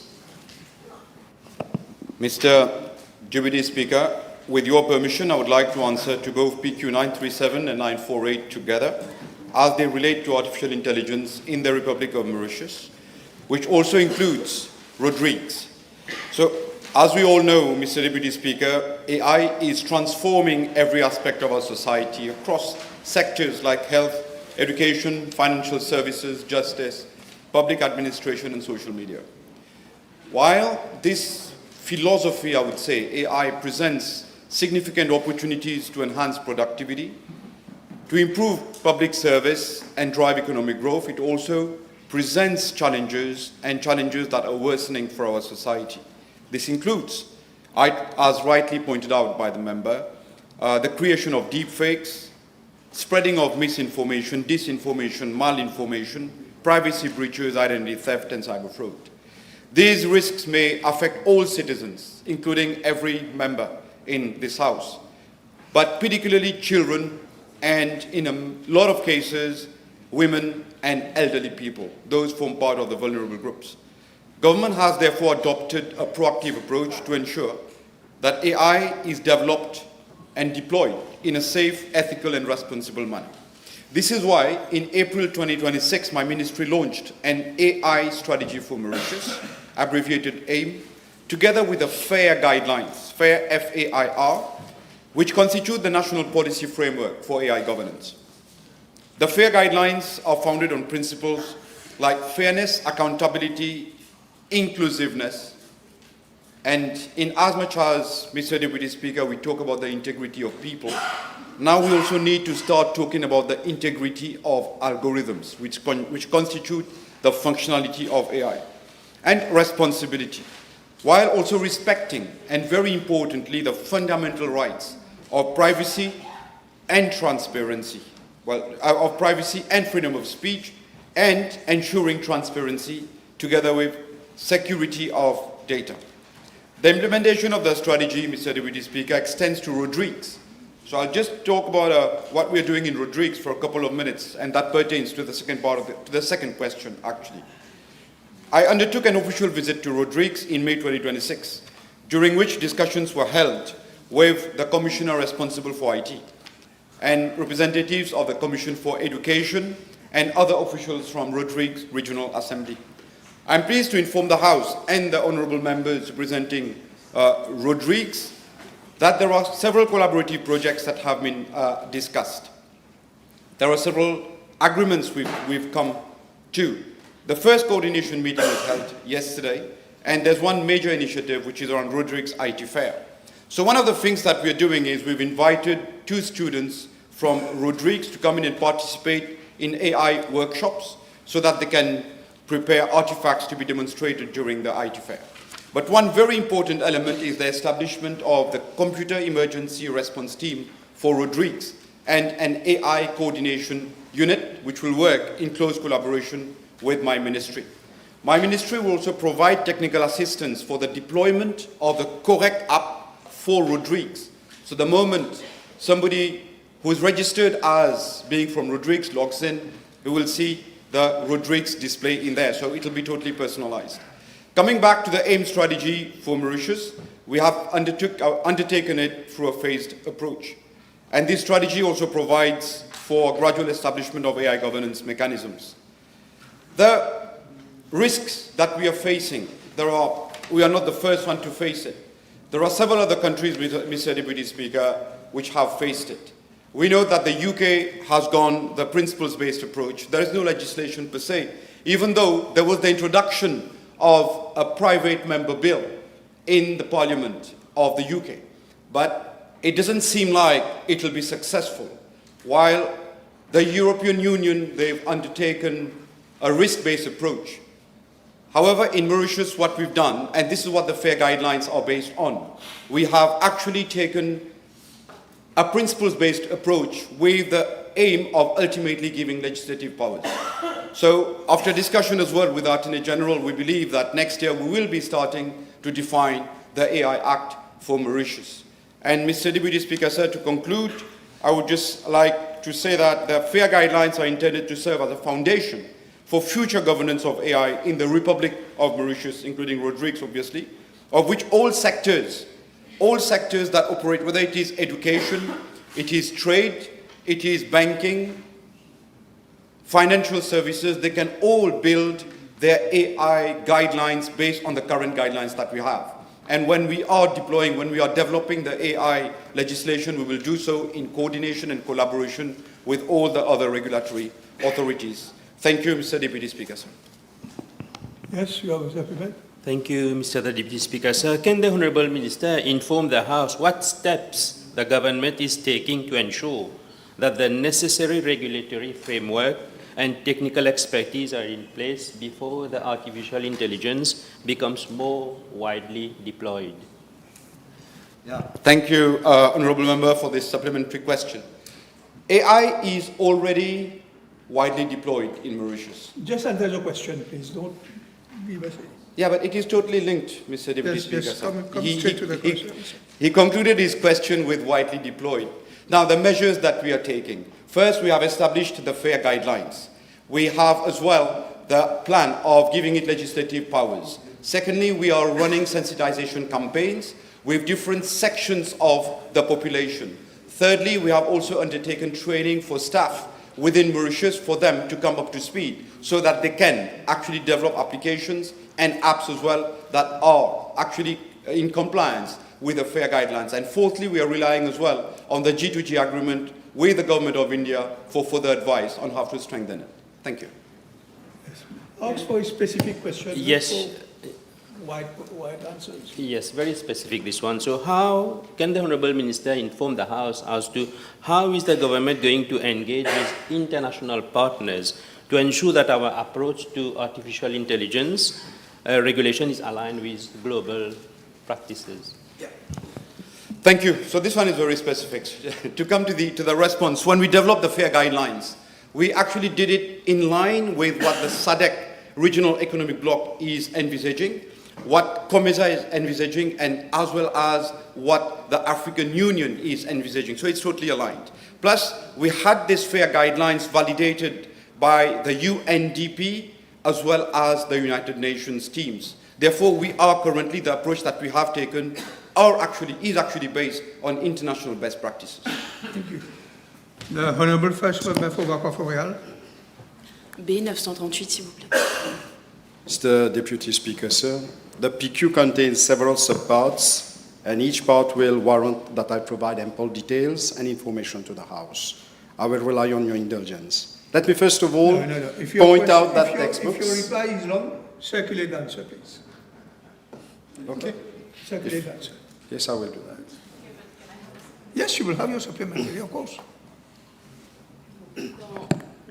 Mr. Deputy Speaker, with your permission, I would like to answer to both PQ 937 and 948 together, as they relate to artificial intelligence in the Republic of Mauritius, which also includes Rodrigues. So, as we all know, Mr. Deputy Speaker, AI is transforming every aspect of our society across sectors like health, education, financial services, justice, public administration, and social media. While this philosophy, I would say, AI presents significant opportunities to enhance productivity, to improve public service and drive economic growth, it also presents challenges, and challenges that are worsening for our society. This includes, as rightly pointed out by the member, the creation of deepfakes, spreading of misinformation, disinformation, malinformation, privacy breaches, identity theft, and cyber fraud. These risks may affect all citizens, including every member in this House, but particularly children and, in a lot of cases, women and elderly people. Those form part of the vulnerable groups. Government has therefore adopted a proactive approach to ensure that AI is developed and deployed in a safe, ethical, and responsible manner. This is why, in April 2026, my ministry launched an AI strategy for Mauritius, abbreviated AIM, together with the FAIR guidelines, FAIR, F-A-I-R, which constitute the national policy framework for AI governance. The FAIR guidelines are founded on principles like fairness, accountability, inclusiveness, and in as much as, Mr. Deputy Speaker, we talk about the integrity of people, now we also need to start talking about the integrity of algorithms, which constitute the functionality of AI, and responsibility, while also respecting, and very importantly, the fundamental rights of privacy and transparency, of privacy and freedom of speech, and ensuring transparency together with security of data. The implementation of the strategy, Mr. Deputy Speaker, extends to Rodrigues. So I'll just talk about what we're doing in Rodrigues for a couple of minutes, and that pertains to the second part of to the second question, actually. I undertook an official visit to Rodrigues in May 2026, during which discussions were held with the commissioner responsible for IT and representatives of the Commission for Education and other officials from Rodrigues Regional Assembly. I'm pleased to inform the House and the honourable members representing Rodrigues that there are several collaborative projects that have been discussed. There are several agreements we've come to. The first coordination meeting was held yesterday, and there's one major initiative which is around Rodrigues IT Fair. So one of the things that we're doing is we've invited 2 students from Rodrigues to come in and participate in AI workshops so that they can prepare artifacts to be demonstrated during the IT Fair. But one very important element is the establishment of the Computer Emergency Response Team for Rodrigues and an AI coordination unit which will work in close collaboration with my ministry. My ministry will also provide technical assistance for the deployment of the correct app for Rodrigues. So the moment somebody who is registered as being from Rodrigues logs in, you will see the Rodrigues display in there, so it will be totally personalized. Coming back to the AIM strategy for Mauritius, we have undertaken it through a phased approach. And this strategy also provides for gradual establishment of AI governance mechanisms. The risks that we are facing, we are not the first one to face it. There are several other countries, Mr. Deputy Speaker, which have faced it. We know that the UK has gone the principles-based approach. There is no legislation per se, even though there was the introduction of a private member bill in the Parliament of the UK. But it doesn't seem like it will be successful. While the European Union, they've undertaken a risk-based approach. However, in Mauritius, what we've done, and this is what the FAIR guidelines are based on, we have actually taken a principles-based approach with the aim of ultimately giving legislative powers. So, after discussion as well with the Attorney-General, we believe that next year we will be starting to define the AI Act for Mauritius. And Mr. Deputy Speaker, sir, to conclude, I would just like to say that the FAIR guidelines are intended to serve as a foundation for future governance of AI in the Republic of Mauritius, including Rodrigues, obviously, of which all sectors that operate, whether it is education, it is trade, it is banking, financial services, they can all build their AI guidelines based on the current guidelines that we have. And when we are deploying, when we are developing the AI legislation, we will do so in coordination and collaboration with all the other regulatory authorities. Thank you, Mr. Deputy Speaker, sir. Yes, you have a supplement. Thank you, Mr. Deputy Speaker. Sir, can the Honourable Minister inform the House what steps the government is taking to ensure that the necessary regulatory framework and technical expertise are in place before the artificial intelligence becomes more widely deployed? Yeah. Thank you, Honourable Member, for this supplementary question. AI is already widely deployed in Mauritius. Just answer the question, please. Don't give us. Yeah, but it is totally linked, Mr. Deputy Speaker. Yes, come straight to the question. He concluded his question with widely deployed. Now, the measures that we are taking. First, we have established the FAIR guidelines. We have as well the plan of giving it legislative powers. Secondly, we are running sensitization campaigns with different sections of the population. Thirdly, we have also undertaken training for staff within Mauritius for them to come up to speed so that they can actually develop applications and apps as well that are actually in compliance with the FAIR guidelines. And fourthly, we are relying as well on the G2G agreement with the Government of India for further advice on how to strengthen it. Thank you. Ask for a specific question. Yes. Wide answers. Yes, very specific this one. So how can the Honourable Minister inform the House as to how is the government going to engage with international partners to ensure that our approach to artificial intelligence regulation is aligned with global practices? Yeah. Thank you. So this one is very specific. To come to the response, when we developed the FAIR guidelines, we actually did it in line with what the SADC regional economic bloc is envisaging, what COMESA is envisaging, and as well as what the African Union is envisaging. So it's totally aligned. Plus, we had these FAIR guidelines validated by the UNDP as well as the United Nations teams. Therefore, we are currently, the approach that we have taken is actually based on international best practices. Thank you. The Honourable First Member for Wakaforeal. B938, s'il vous plaît. Mr. Deputy Speaker, sir, the PQ contains several subparts, and each part will warrant that I provide ample details and information to the House. I will rely on your indulgence. Let me first of all point out that textbooks... If your reply is long, circulate the answer, please. Okay. Circulate the answer. Yes, I will do that. Yes, you will have your supplementary, of course.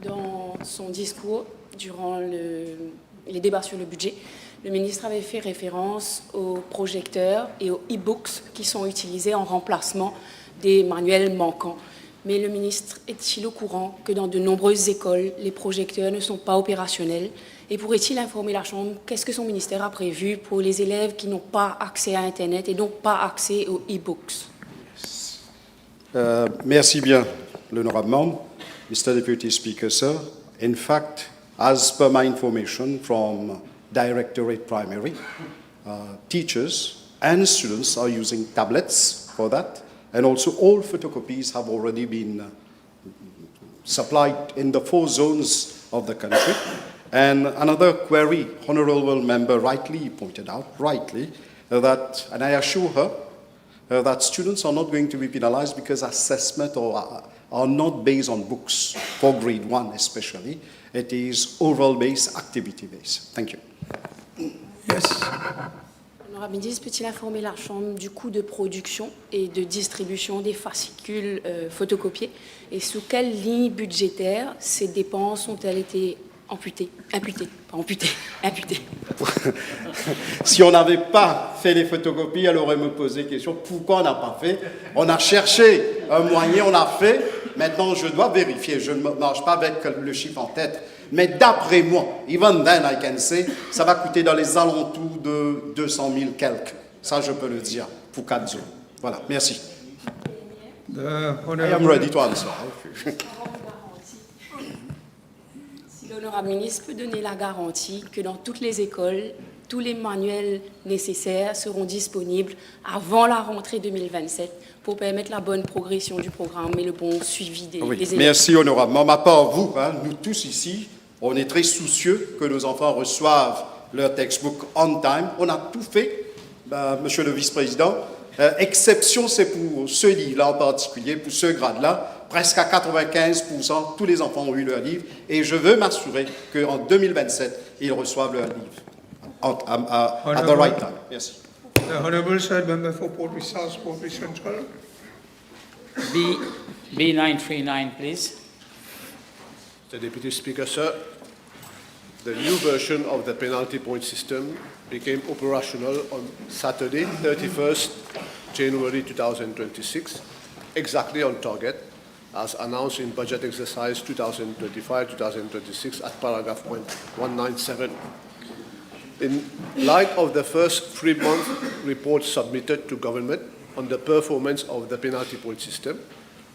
Dans son discours, durant les débats sur le budget, le ministre avait fait référence aux projecteurs et aux e-books qui sont utilisés en remplacement des manuels manquants. Mais le ministre est-il au courant que dans de nombreuses écoles, les projecteurs ne sont pas opérationnels? Et pourrait-il informer la Chambre qu'est-ce que son ministère a prévu pour les élèves qui n'ont pas accès à Internet et donc pas accès aux e-books? Merci bien, l'honorable membre. Mr. Deputy Speaker, sir, in fact, as per my information from Directorate Primary, teachers and students are using tablets for that, and also all photocopies have already been supplied in the 4 zones of the country, And another query, Honourable Member rightly pointed out, that, and I assure her, that students are not going to be penalized because assessment are not based on books, for grade 1 especially. It is oral-based, activity-based. Thank you. Yes. L'honorable ministre peut-il informer la Chambre du coût de production et de distribution des fascicules photocopiés et sous quelle ligne budgétaire ces dépenses ont-elles été imputées? Si on n'avait pas fait les photocopies, elle aurait me posé la question, pourquoi on n'a pas fait? On a cherché un moyen, on a fait. Maintenant, je dois vérifier, je ne marche pas avec le chiffre en tête. Mais d'après moi, even then I can say, ça va coûter dans les alentours de 200 000 quelques. Ça, je peux le dire, pour 4 zones. Voilà, merci. I am ready to answer. Si l'honorable ministre peut donner la garantie que dans toutes les écoles, tous les manuels nécessaires seront disponibles avant la rentrée 2027 pour permettre la bonne progression du programme et le bon suivi des élèves. Merci, honorable. Ma part, vous, nous tous ici, on est très soucieux que nos enfants reçoivent leur textbook on time. On a tout fait, monsieur le vice-président. Exception, c'est pour ce livre-là en particulier, pour ce grade-là. Presque à 95%, tous les enfants ont eu leur livre. Et je veux m'assurer qu'en 2027, ils reçoivent leur livre at the right time. Merci. The Honourable Third Member for Port South, Port Central. B939, please. Mr. Deputy Speaker, sir, the new version of the penalty point system became operational on Saturday, 31st January 2026, exactly on target, as announced in budget exercise 2025-2026 at paragraph 197. In light of the first 3-month report submitted to government on the performance of the penalty point system,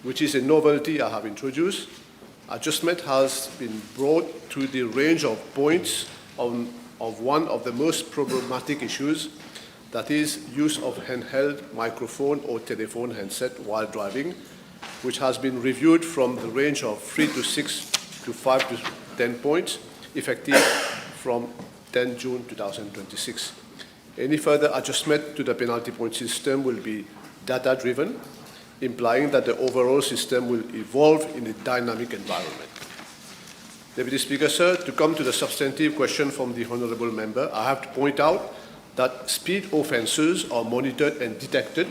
which is a novelty I have introduced, adjustment has been brought to the range of points of one of the most problematic issues, that is use of handheld microphone or telephone handset while driving, which has been reviewed from the range of 3 to 6 to 5 to 10 points, effective from 10 June 2026. Any further adjustment to the penalty point system will be data-driven, implying that the overall system will evolve in a dynamic environment. Deputy Speaker, sir, to come to the substantive question from the Honourable Member, I have to point out that speed offences are monitored and detected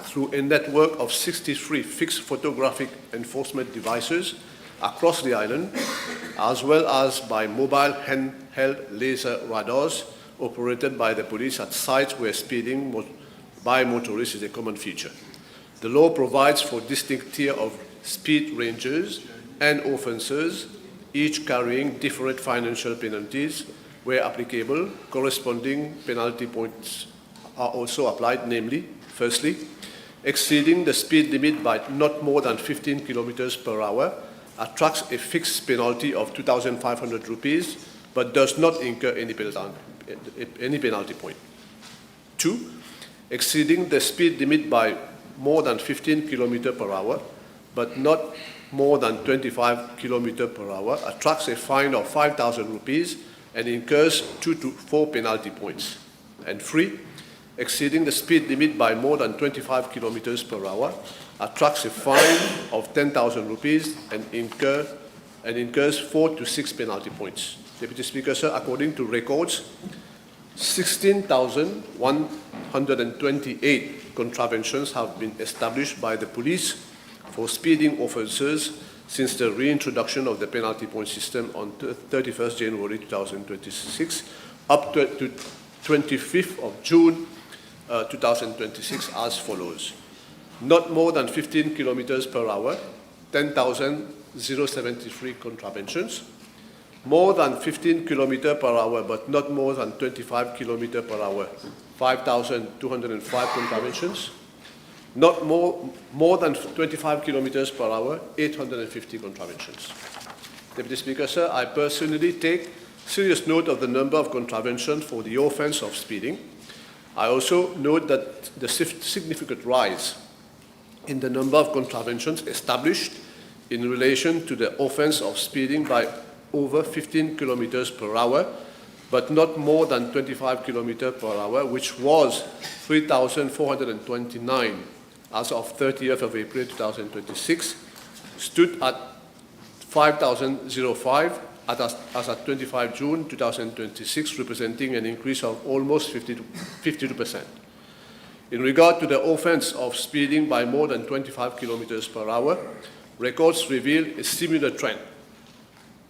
through a network of 63 fixed photographic enforcement devices across the island, as well as by mobile handheld laser radars operated by the police at sites where speeding by motorists is a common feature. The law provides for distinct tier of speed ranges and offences, each carrying different financial penalties. Where applicable, corresponding penalty points are also applied, namely, firstly, exceeding the speed limit by not more than 15 kilometers per hour attracts a fixed penalty of 2,500 rupees, but does not incur any penalty point. 2, exceeding the speed limit by more than 15 kilometers per hour, but not more than 25 kilometers per hour, attracts a fine of 5,000 rupees and incurs 2 to 4 penalty points. And 3, exceeding the speed limit by more than 25 kilometers per hour, attracts a fine of 10,000 rupees and incurs 4 to 6 penalty points. Deputy Speaker, sir, according to records, 16,128 contraventions have been established by the police for speeding offences since the reintroduction of the penalty point system on 31st January 2026 up to 25th of June 2026 as follows. Not more than 15 kilometers per hour, 10,073 contraventions. More than 15 kilometers per hour, but not more than 25 kilometers per hour, 5,205 contraventions. Not more than 25 kilometers per hour, 850 contraventions. Deputy Speaker, sir, I personally take serious note of the number of contraventions for the offence of speeding. I also note that the significant rise in the number of contraventions established in relation to the offence of speeding by over 15 kilometers per hour, but not more than 25 kilometers per hour, which was 3,429 as of 30th of April 2026, stood at 5,005 as at 25 June 2026, representing an increase of almost 52%. In regard to the offense of speeding by more than 25 kilometers per hour, records reveal a similar trend.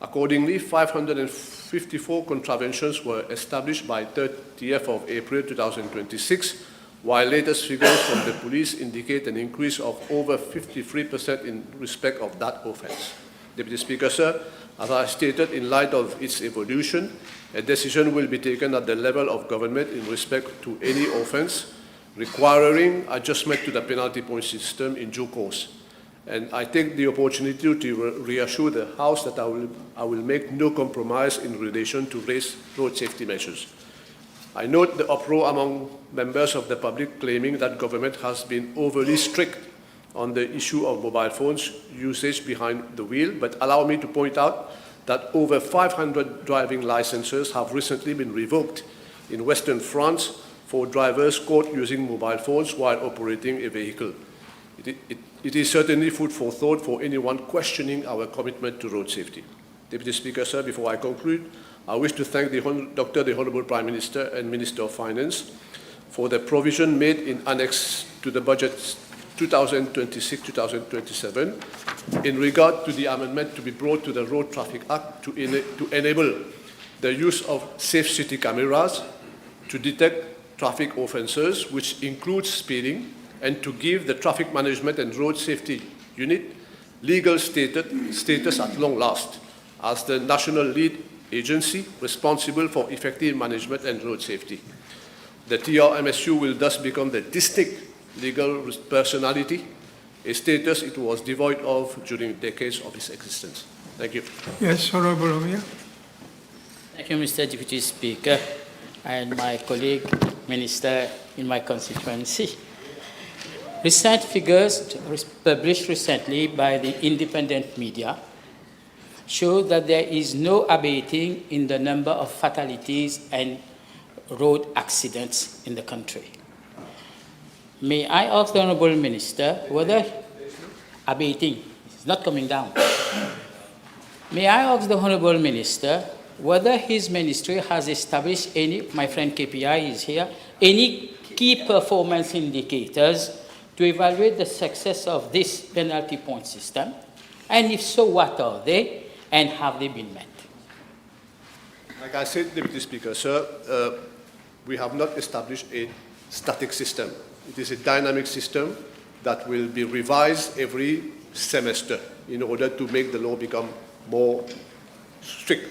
Accordingly, 554 contraventions were established by 30th of April 2026, while latest figures from the police indicate an increase of over 53% in respect of that offense. Deputy Speaker, sir, as I stated, in light of its evolution, a decision will be taken at the level of government in respect to any offense requiring adjustment to the penalty point system in due course. And I take the opportunity to reassure the House that I will make no compromise in relation to road safety measures. I note the uproar among members of the public claiming that government has been overly strict on the issue of mobile phones usage behind the wheel, but allow me to point out that over 500 driving licenses have recently been revoked in Western France for drivers caught using mobile phones while operating a vehicle. It is certainly food for thought for anyone questioning our commitment to road safety. Deputy Speaker, sir, before I conclude, I wish to thank the Honourable Prime Minister and Minister of Finance for the provision made in Annex to the Budget 2026-2027 in regard to the amendment to be brought to the Road Traffic Act to enable the use of safe city cameras to detect traffic offences, which includes speeding, and to give the Traffic Management and Road Safety Unit legal status at long last as the national lead agency responsible for effective management and road safety. The TRMSU will thus become the distinct legal personality, a status it was devoid of during decades of its existence. Thank you. Yes, Honourable Omia. Thank you, Mr. Deputy Speaker, and my colleague Minister in my constituency. Recent figures published recently by the independent media show that there is no abating in the number of fatalities and road accidents in the country. May I ask the Honourable Minister whether abating is not coming down? May I ask the Honourable Minister whether his ministry has established any, my friend KPI is here, any key performance indicators to evaluate the success of this penalty point system, and if so, what are they, and have they been met? Like I said, Deputy Speaker, sir, we have not established a static system. It is a dynamic system that will be revised every semester in order to make the law become more strict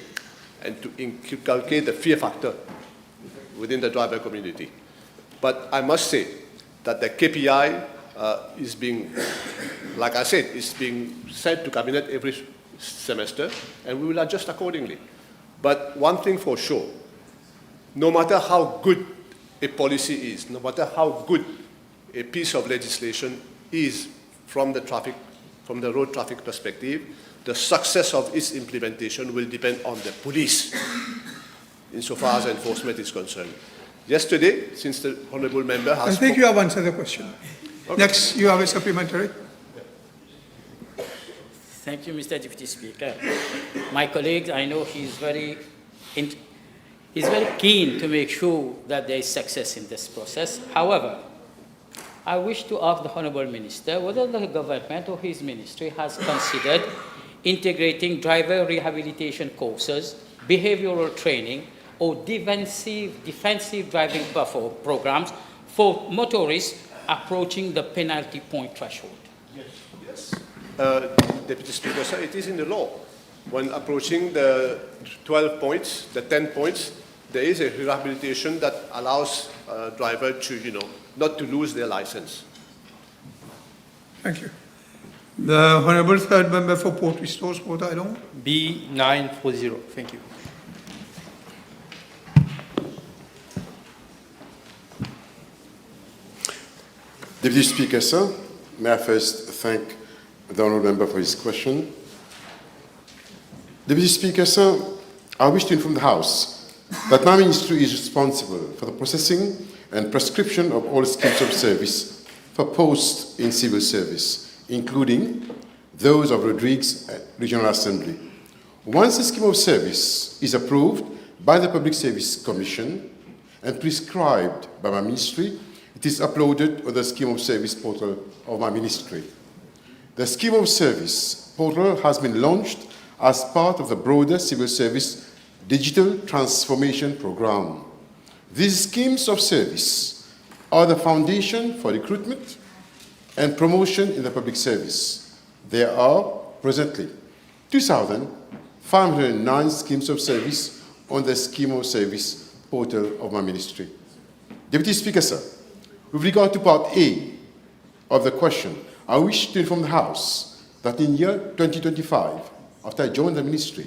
and to inculcate the fear factor within the driver community. But I must say that the KPI is being, like I said, is being sent to Cabinet every semester, and we will adjust accordingly. But one thing for sure, no matter how good a policy is, no matter how good a piece of legislation is from the road traffic perspective, the success of its implementation will depend on the police, insofar as enforcement is concerned. Yesterday, since the Honourable Member has... I think you have answered the question. Okay. Next, you have a supplementary. Thank you, Mr. Deputy Speaker. My colleague, I know he's very keen to make sure that there is success in this process. However, I wish to ask the Honourable Minister whether the government or his ministry has considered integrating driver rehabilitation courses, behavioral training, or defensive driving programs for motorists approaching the penalty point threshold. Yes. Deputy Speaker, sir, it is in the law. When approaching the 12 points, the 10 points, there is a rehabilitation that allows a driver to, not to lose their license. Thank you. The Honourable Third Member for Port Restores, Port Island. B940. Thank you. Deputy Speaker, sir, may I first thank the Honourable Member for his question. Deputy Speaker, sir, I wish to inform the House that my ministry is responsible for the processing and prescription of all schemes of service for posts in civil service, including those of Rodrigues Regional Assembly. Once a scheme of service is approved by the Public Service Commission and prescribed by my ministry, it is uploaded on the scheme of service portal of my ministry. The scheme of service portal has been launched as part of the broader civil service digital transformation program. These schemes of service are the foundation for recruitment and promotion in the public service. There are presently 2,509 schemes of service on the scheme of service portal of my ministry. Deputy Speaker, sir, with regard to Part A of the question, I wish to inform the House that in year 2025, after I joined the ministry,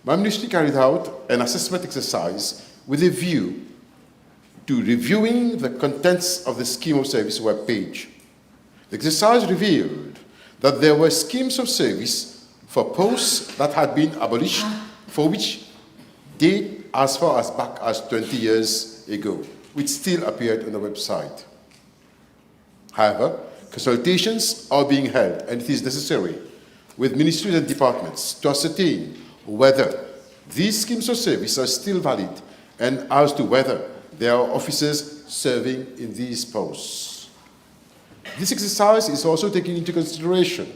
my ministry carried out an assessment exercise with a view to reviewing the contents of the scheme of service web page. The exercise revealed that there were schemes of service for posts that had been abolished, for which date as far as back as 20 years ago, which still appeared on the website. However, consultations are being held, and it is necessary with ministries and departments to ascertain whether these schemes of service are still valid and as to whether there are officers serving in these posts. This exercise is also taking into consideration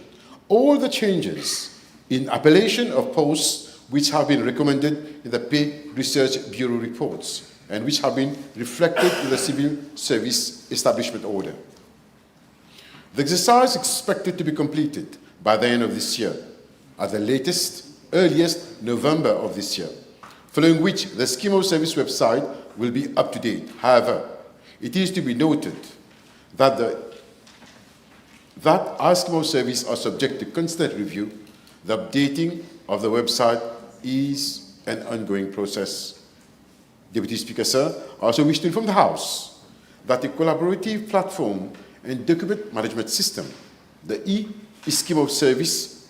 all the changes in appellation of posts which have been recommended in the Pay Research Bureau reports and which have been reflected in the Civil Service Establishment Order. The exercise is expected to be completed by the end of this year, at the earliest November of this year, following which the scheme of service website will be up to date. However, it is to be noted that our scheme of service are subject to constant review. The updating of the website is an ongoing process. Deputy Speaker, sir, I also wish to inform the House that a collaborative platform and document management system, the scheme of service,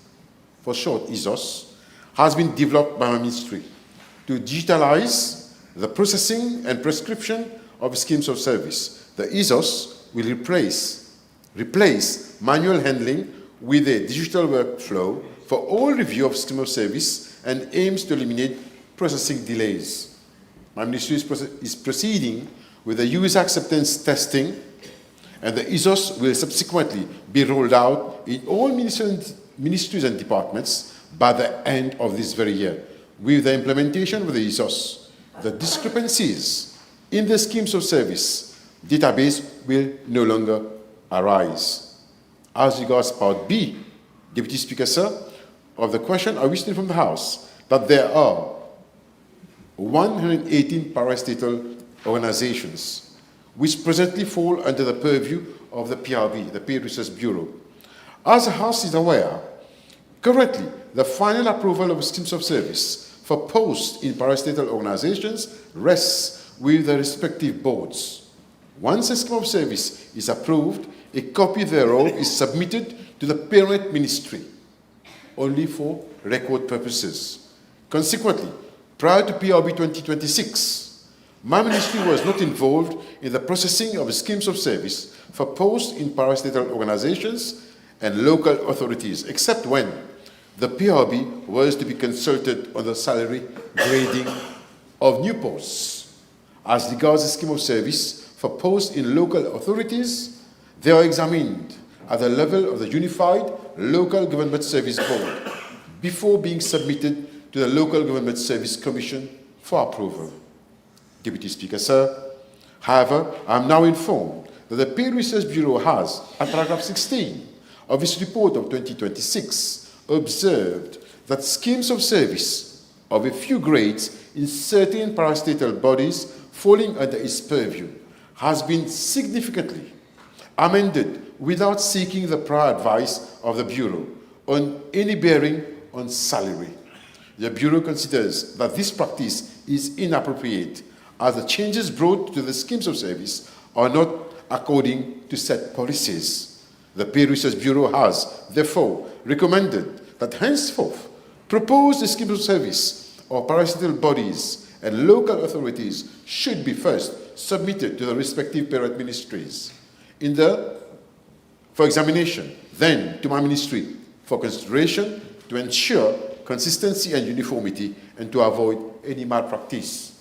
for short ESOS, has been developed by my ministry to digitalize the processing and prescription of schemes of service. The ESOS will replace manual handling with a digital workflow for all review of scheme of service and aims to eliminate processing delays. My ministry is proceeding with the user acceptance testing, and the ESOS will subsequently be rolled out in all ministries and departments by the end of this very year. With the implementation of the ESOS, the discrepancies in the schemes of service database will no longer arise. As regards Part B, Deputy Speaker, sir, of the question, I wish to inform the House that there are 118 parastatal organizations which presently fall under the purview of the PRB, the Pay Research Bureau. As the House is aware, currently the final approval of schemes of service for posts in parastatal organizations rests with the respective boards. Once a scheme of service is approved, a copy thereof is submitted to the parent ministry only for record purposes. Consequently, prior to PRB 2026, my ministry was not involved in the processing of schemes of service for posts in parastatal organizations and local authorities, except when the PRB was to be consulted on the salary grading of new posts. As regards the scheme of service for posts in local authorities, they are examined at the level of the Unified Local Government Service Board before being submitted to the Local Government Service Commission for approval. Deputy Speaker, sir, however, I am now informed that the Pay Research Bureau has, at paragraph 16 of its report of 2026, observed that schemes of service of a few grades in certain parastatal bodies falling under its purview has been significantly amended without seeking the prior advice of the Bureau on any bearing on salary. The Bureau considers that this practice is inappropriate, as the changes brought to the schemes of service are not according to set policies. The Pay Research Bureau has, therefore, recommended that henceforth Proposed schemes of service or parastatal bodies and local authorities should be first submitted to the respective parent ministries for examination, then to my ministry for consideration to ensure consistency and uniformity and to avoid any malpractice.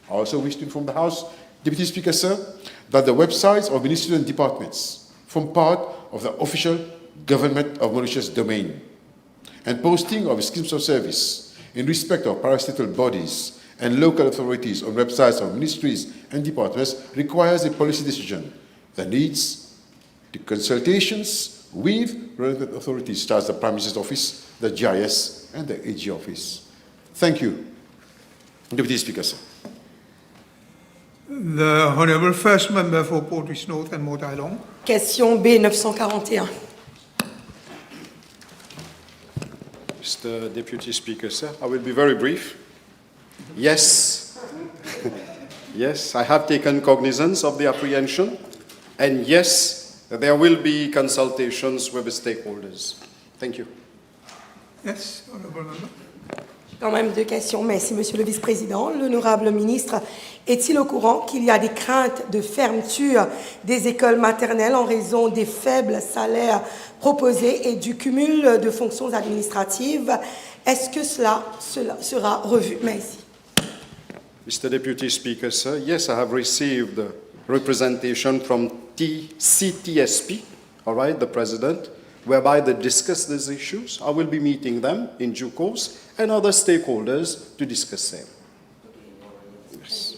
I also wish to inform the House, Deputy Speaker, sir, that the websites of ministries and departments form part of the official government of Mauritius domain, and posting of schemes of service in respect of parastatal bodies and local authorities on websites of ministries and departments requires a policy decision that needs the consultations with relevant authorities such as the Prime Minister's Office, the GIS, and the AG Office. Thank you, Deputy Speaker, sir. The Honourable First Member for Portrush North and Motai Long. Question B 941. Mr. Deputy Speaker, sir, I will be very brief. Yes, yes, I have taken cognizance of the apprehension, and yes, there will be consultations with the stakeholders. Thank you. Yes, Honourable Member. Quand même deux questions. Merci, Monsieur le Vice-président. L'honorable ministre est-il au courant qu'il y a des craintes de fermeture des écoles maternelles en raison des faibles salaires proposés et du cumul de fonctions administratives? Est-ce que cela sera revu? Merci. Mr. Deputy Speaker, sir, yes, I have received representation from CTSP, all right, the President, whereby they discuss these issues. I will be meeting them in due course and other stakeholders to discuss them. Yes.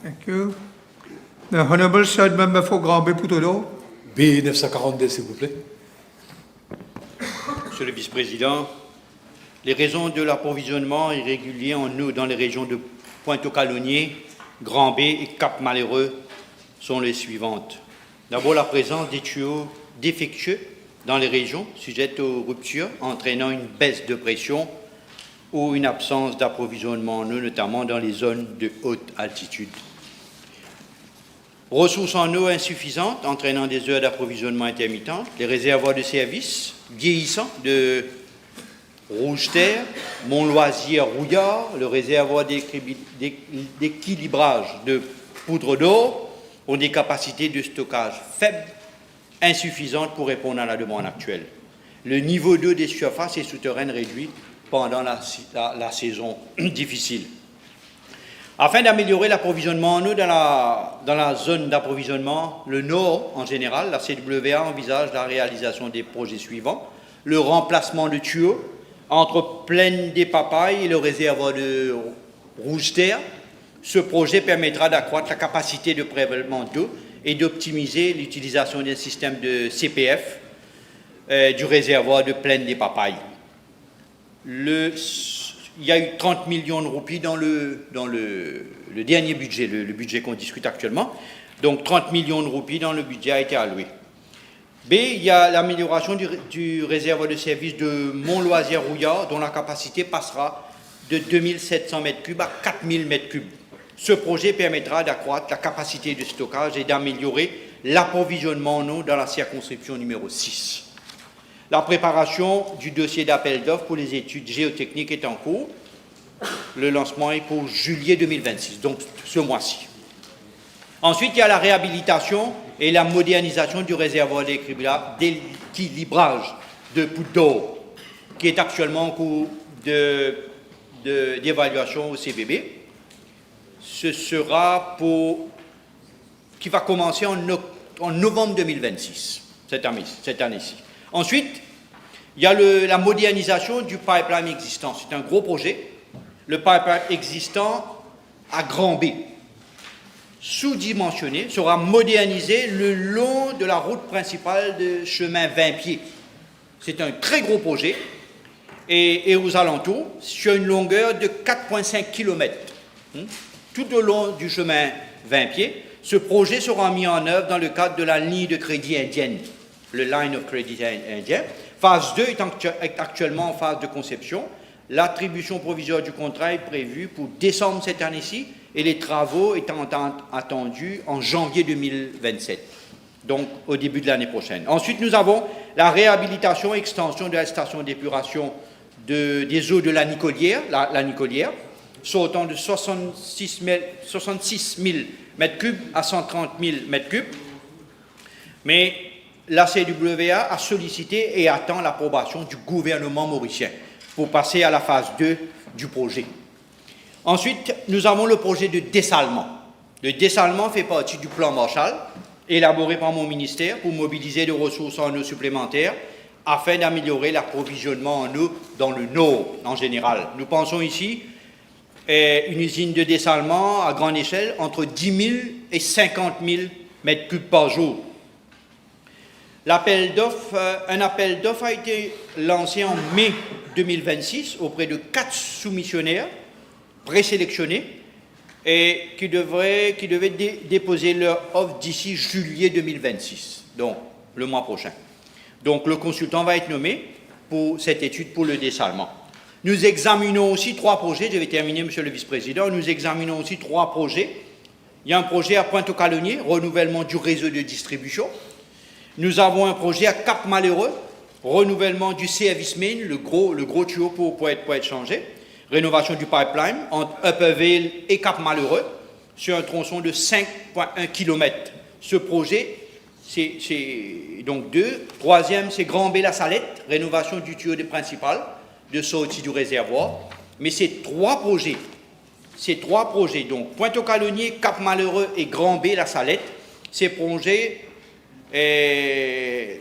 Thank you. The Honourable Third Member for Grand-Bay Putodo. B 942, s'il vous plaît. Monsieur le Vice-président, les raisons de l'approvisionnement irrégulier en eau dans les régions de Pointe-aux-Calonniers, Grand-Bay et Cap-Malheureux sont les suivantes. D'abord, la présence des tuyaux défectueux dans les régions sujettes aux ruptures, entraînant une baisse de pression ou une absence d'approvisionnement en eau, notamment dans les zones de haute altitude. Ressources en eau insuffisantes, entraînant des heures d'approvisionnement intermittentes, les réservoirs de service vieillissants de Rouge-Terre, Mont-Loisier-Rouillard, le réservoir d'équilibrage de poudre d'eau ont des capacités de stockage faibles, insuffisantes pour répondre à la demande actuelle. Le niveau d'eau des surfaces et souterraines réduit pendant la saison difficile. Afin d'améliorer l'approvisionnement en eau dans la zone d'approvisionnement, le Nord en général, la CWA envisage la réalisation des projets suivants: le remplacement de tuyaux entre Plaine des Papayes et le réservoir de Rouge-Terre. Ce projet permettra d'accroître la capacité de prélèvement d'eau et d'optimiser l'utilisation d'un système de CPF du réservoir de Plaine des Papayes. Il y a eu 30 millions de roupies dans le dernier budget, le budget qu'on discute actuellement. Donc 30 millions de roupies dans le budget a été alloué. B, il y a l'amélioration du réservoir de service de Mont-Loisier-Rouillard, dont la capacité passera de 2700 m3 à 4000 m3. Ce projet permettra d'accroître la capacité de stockage et d'améliorer l'approvisionnement en eau dans la circonscription numéro 6. La préparation du dossier d'appel d'offres pour les études géotechniques est en cours. Le lancement est pour juillet 2026, donc ce mois-ci. Ensuite, il y a la réhabilitation et la modernisation du réservoir d'équilibrage de poudre d'eau, qui est actuellement en cours d'évaluation au CBB. Ce sera qui va commencer en novembre 2026, cette année-ci. Ensuite, il y a la modernisation du pipeline existant. C'est un gros projet. Le pipeline existant à Grand-Bay, sous-dimensionné, sera modernisé le long de la route principale de chemin 20 pieds. C'est un très gros projet. Et aux alentours, sur une longueur de 4,5 km. Tout au long du chemin 20 pieds, ce projet sera mis en œuvre dans le cadre de la ligne de crédit indienne, le Line of Credit indien. Phase 2 est actuellement en phase de conception. L'attribution provisoire du contrat est prévue pour décembre cette année-ci et les travaux étant attendus en janvier 2027, donc au début de l'année prochaine. Ensuite, nous avons la réhabilitation et extension de la station d'épuration des eaux de la Nicolière, la Nicolière, sortant de 66 000 m3 à 130 000 m3. Mais la CWA a sollicité et attend l'approbation du gouvernement mauricien pour passer à la phase 2 du projet. Ensuite, nous avons le projet de dessalement. Le dessalement fait partie du plan Marshall, élaboré par mon ministère pour mobiliser des ressources en eau supplémentaires afin d'améliorer l'approvisionnement en eau dans le Nord en général. Nous pensons ici à une usine de dessalement à grande échelle entre 10 000 et 50 000 m3 par jour. Un appel d'offres a été lancé en mai 2026 auprès de 4 soumissionnaires présélectionnés et qui devaient déposer leur offre d'ici juillet 2026, donc le mois prochain. Donc le consultant va être nommé pour cette étude pour le dessalement. Nous examinons aussi 3 projets, je vais terminer, Monsieur le Vice-président, nous examinons aussi 3 projets. Il y a un projet à Pointe-aux-Calonniers, renouvellement du réseau de distribution. Nous avons un projet à Cap-Malheureux, renouvellement du service main, le gros tuyau pour être changé, rénovation du pipeline entre Upperville et Cap-Malheureux sur un tronçon de 5,1 km. Ce projet, c'est donc 2. Troisième, c'est Grand-B-la-Salette, rénovation du tuyau principal de sortie du réservoir. Mais ces 3 projets, donc Pointe-aux-Calonniers, Cap-Malheureux et Grand-B-la-Salette, ces projets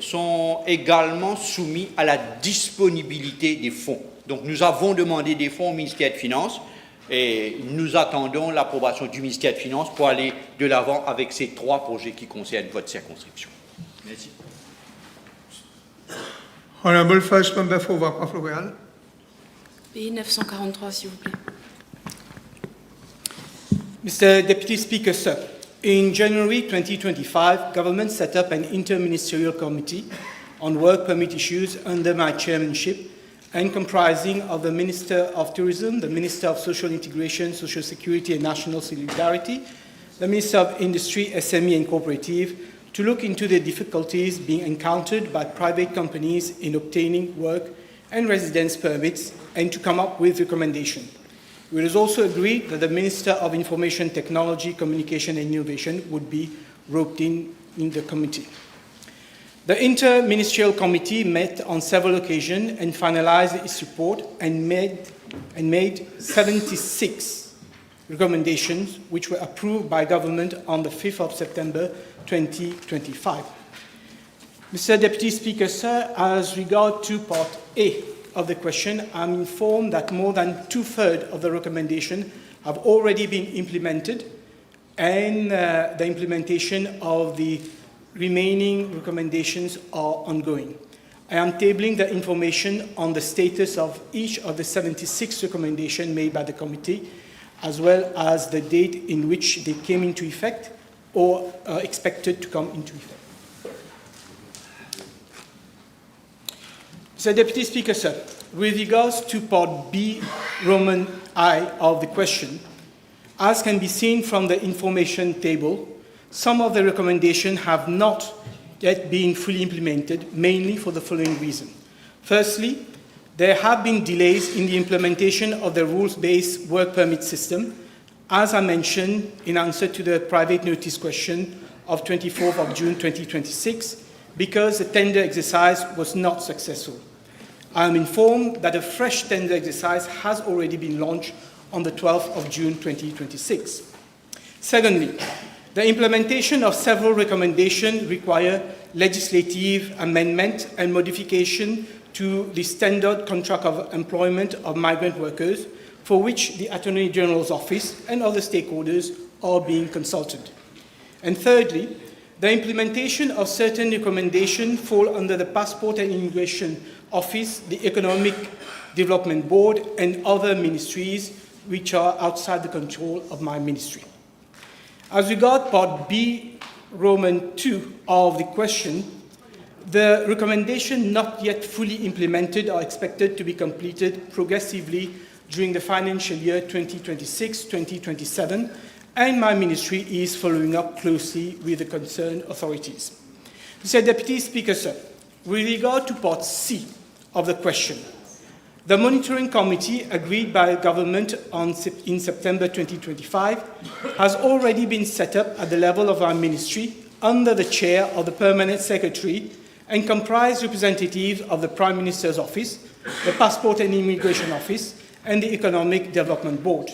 sont également soumis à la disponibilité des fonds. Donc nous avons demandé des fonds au ministère des Finances et nous attendons l'approbation du ministère des Finances pour aller de l'avant avec ces 3 projets qui concernent votre circonscription. Merci. Honourable First Member for Waqf Royal. P 943, s'il vous plaît. Mr. Deputy Speaker, sir, in January 2025, government set up an interministerial committee on work permit issues under my chairmanship and comprising of the Minister of Tourism, the Minister of Social Integration, Social Security and National Solidarity, the Minister of Industry, SME and Cooperative, to look into the difficulties being encountered by private companies in obtaining work and residence permits and to come up with recommendations. It was also agreed that the Minister of Information Technology, Communication and Innovation would be roped in the committee. The Interministerial Committee met on several occasions and finalized its report and made 76 recommendations which were approved by government on the 5th of September 2025. Mr. Deputy Speaker, sir, as regard to Part A of the question, I'm informed that more than 2/3 of the recommendations have already been implemented and the implementation of the remaining recommendations are ongoing. I am tabling the information on the status of each of the 76 recommendations made by the committee, as well as the date in which they came into effect or are expected to come into effect. Mr. Deputy Speaker, sir, with regards to Part B, Roman I of the question, as can be seen from the information table, some of the recommendations have not yet been fully implemented, mainly for the following reason. Firstly, there have been delays in the implementation of the rules-based work permit system, as I mentioned in answer to the private notice question of 24th of June 2026, because the tender exercise was not successful. I am informed that a fresh tender exercise has already been launched on the 12th of June 2026. Secondly, the implementation of several recommendations require legislative amendment and modification to the standard contract of employment of migrant workers, for which the Attorney-General's office and other stakeholders are being consulted. And thirdly, the implementation of certain recommendations fall under the Passport and Immigration Office, the Economic Development Board, and other ministries which are outside the control of my ministry. As regards Part B, Roman II of the question, the recommendations not yet fully implemented are expected to be completed progressively during the financial year 2026-2027, and my ministry is following up closely with the concerned authorities. Mr. Deputy Speaker, sir, with regard to Part C of the question, The monitoring committee agreed by government in September 2025 has already been set up at the level of our ministry under the chair of the permanent secretary and comprise representatives of the Prime Minister's Office, the Passport and Immigration Office, and the Economic Development Board.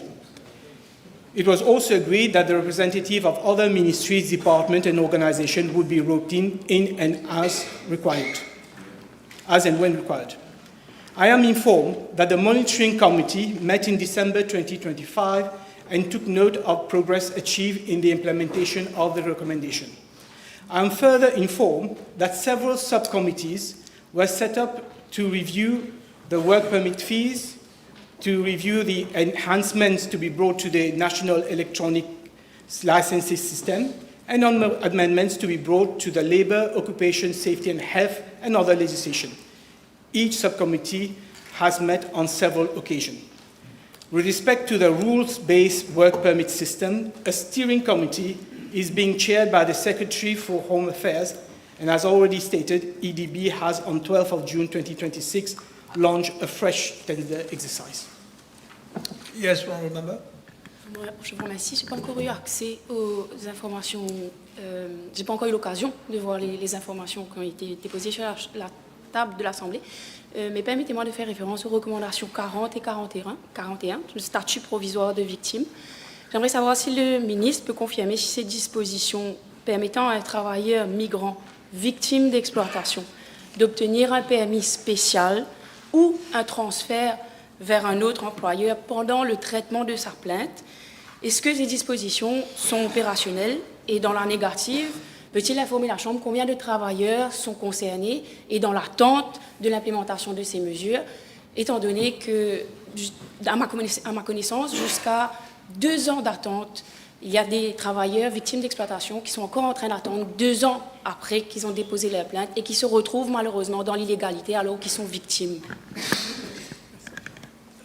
It was also agreed that the representative of other ministries, departments, and organizations would be roped in and as and when required. I am informed that the monitoring committee met in December 2025 and took note of progress achieved in the implementation of the recommendation. I am further informed that several subcommittees were set up to review the work permit fees, to review the enhancements to be brought to the National Electronic Licensing System, and on amendments to be brought to the Labour, Occupation, Safety and Health and other legislation. Each subcommittee has met on several occasions. With respect to the rules-based work permit system, a steering committee is being chaired by the Secretary for Home Affairs, and as already stated, EDB has on 12th of June 2026 launched a fresh tender exercise. Yes, Honourable Member. Je vous remercie. Je n'ai pas encore eu accès aux informations. Je n'ai pas encore eu l'occasion de voir les informations qui ont été déposées sur la table de l'Assemblée. Mais permettez-moi de faire référence aux recommandations 40 et 41, le statut provisoire de victime. J'aimerais savoir si le ministre peut confirmer si ces dispositions permettant à un travailleur migrant victime d'exploitation d'obtenir un permis spécial ou un transfert vers un autre employeur pendant le traitement de sa plainte. Est-ce que ces dispositions sont opérationnelles? Et dans la négative, peut-il informer la Chambre combien de travailleurs sont concernés et dans l'attente de l'implémentation de ces mesures, étant donné que, à ma connaissance, jusqu'à 2 ans d'attente, il y a des travailleurs victimes d'exploitation qui sont encore en train d'attendre 2 ans après qu'ils ont déposé leur plainte et qui se retrouvent malheureusement dans l'illégalité alors qu'ils sont victimes.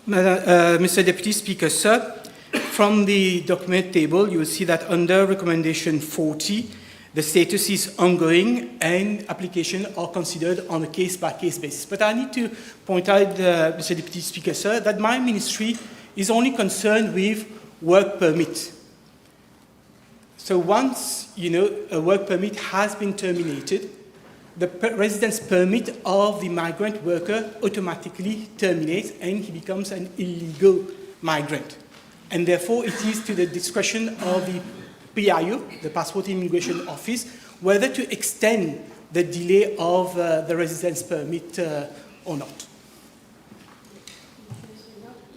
Mr. Deputy Speaker, sir, from the document table, you will see that under recommendation 40, the status is ongoing and applications are considered on a case-by-case basis. But I need to point out, Mr. Deputy Speaker, sir, that my ministry is only concerned with work permit. So once, a work permit has been terminated, the residence permit of the migrant worker automatically terminates and he becomes an illegal migrant. And therefore, it is to the discretion of the PIO, the Passport and Immigration Office, whether to extend the delay of the residence permit or not.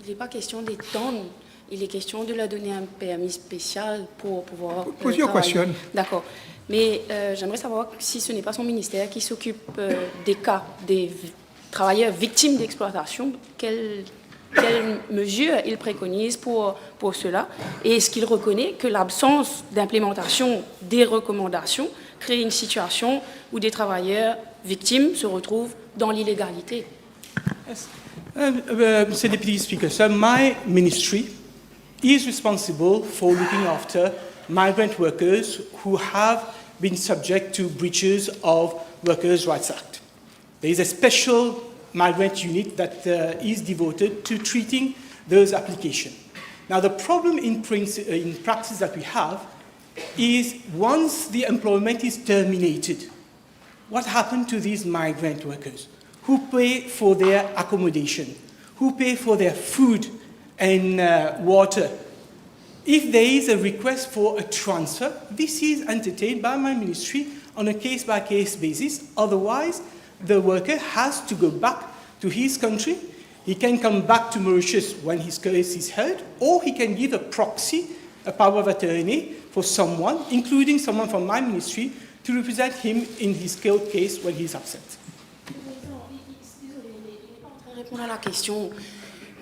Il n'est pas question d'étendre, il est question de leur donner un permis spécial pour pouvoir Pose your question. D'accord. Mais j'aimerais savoir si ce n'est pas son ministère qui s'occupe des cas des travailleurs victimes d'exploitation, quelles mesures il préconise pour cela, et est-ce qu'il reconnaît que l'absence d'implémentation des recommandations crée une situation où des travailleurs victimes se retrouvent dans l'illégalité? Yes. Mr. Deputy Speaker, sir, my ministry is responsible for looking after migrant workers who have been subject to breaches of Workers' Rights Act. There is a special migrant unit that is devoted to treating those applications. Now, the problem in practice that we have is once the employment is terminated, what happened to these migrant workers? Who pay for their accommodation? Who pay for their food and water? If there is a request for a transfer, this is entertained by my ministry on a case-by-case basis. Otherwise, the worker has to go back to his country. He can come back to Mauritius when his case is heard, or he can give a proxy, a power of attorney for someone, including someone from my ministry, to represent him in his court case when he is absent. Répondre à la question.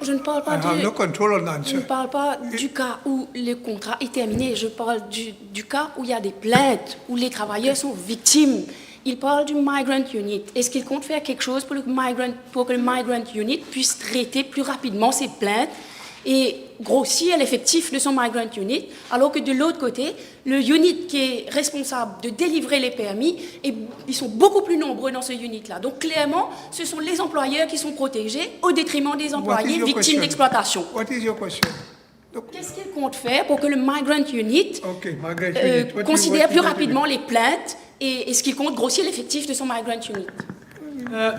Je ne parle pas, je ne parle pas du cas où le contrat est terminé, je parle du cas où il y a des plaintes, où les travailleurs sont victimes. Il parle du Migrant Unit. Est-ce qu'il compte faire quelque chose pour que le Migrant Unit puisse traiter plus rapidement ces plaintes et grossir l'effectif de son migrant unit, alors que de l'autre côté, le unit qui est responsable de délivrer les permis, ils sont beaucoup plus nombreux dans ce unit-là. Donc clairement, ce sont les employeurs qui sont protégés au détriment des employés victimes d'exploitation. What is your question? Qu'est-ce qu'il compte faire pour que le migrant unit considère plus rapidement les plaintes et ce qui compte grossir l'effectif de son migrant unit?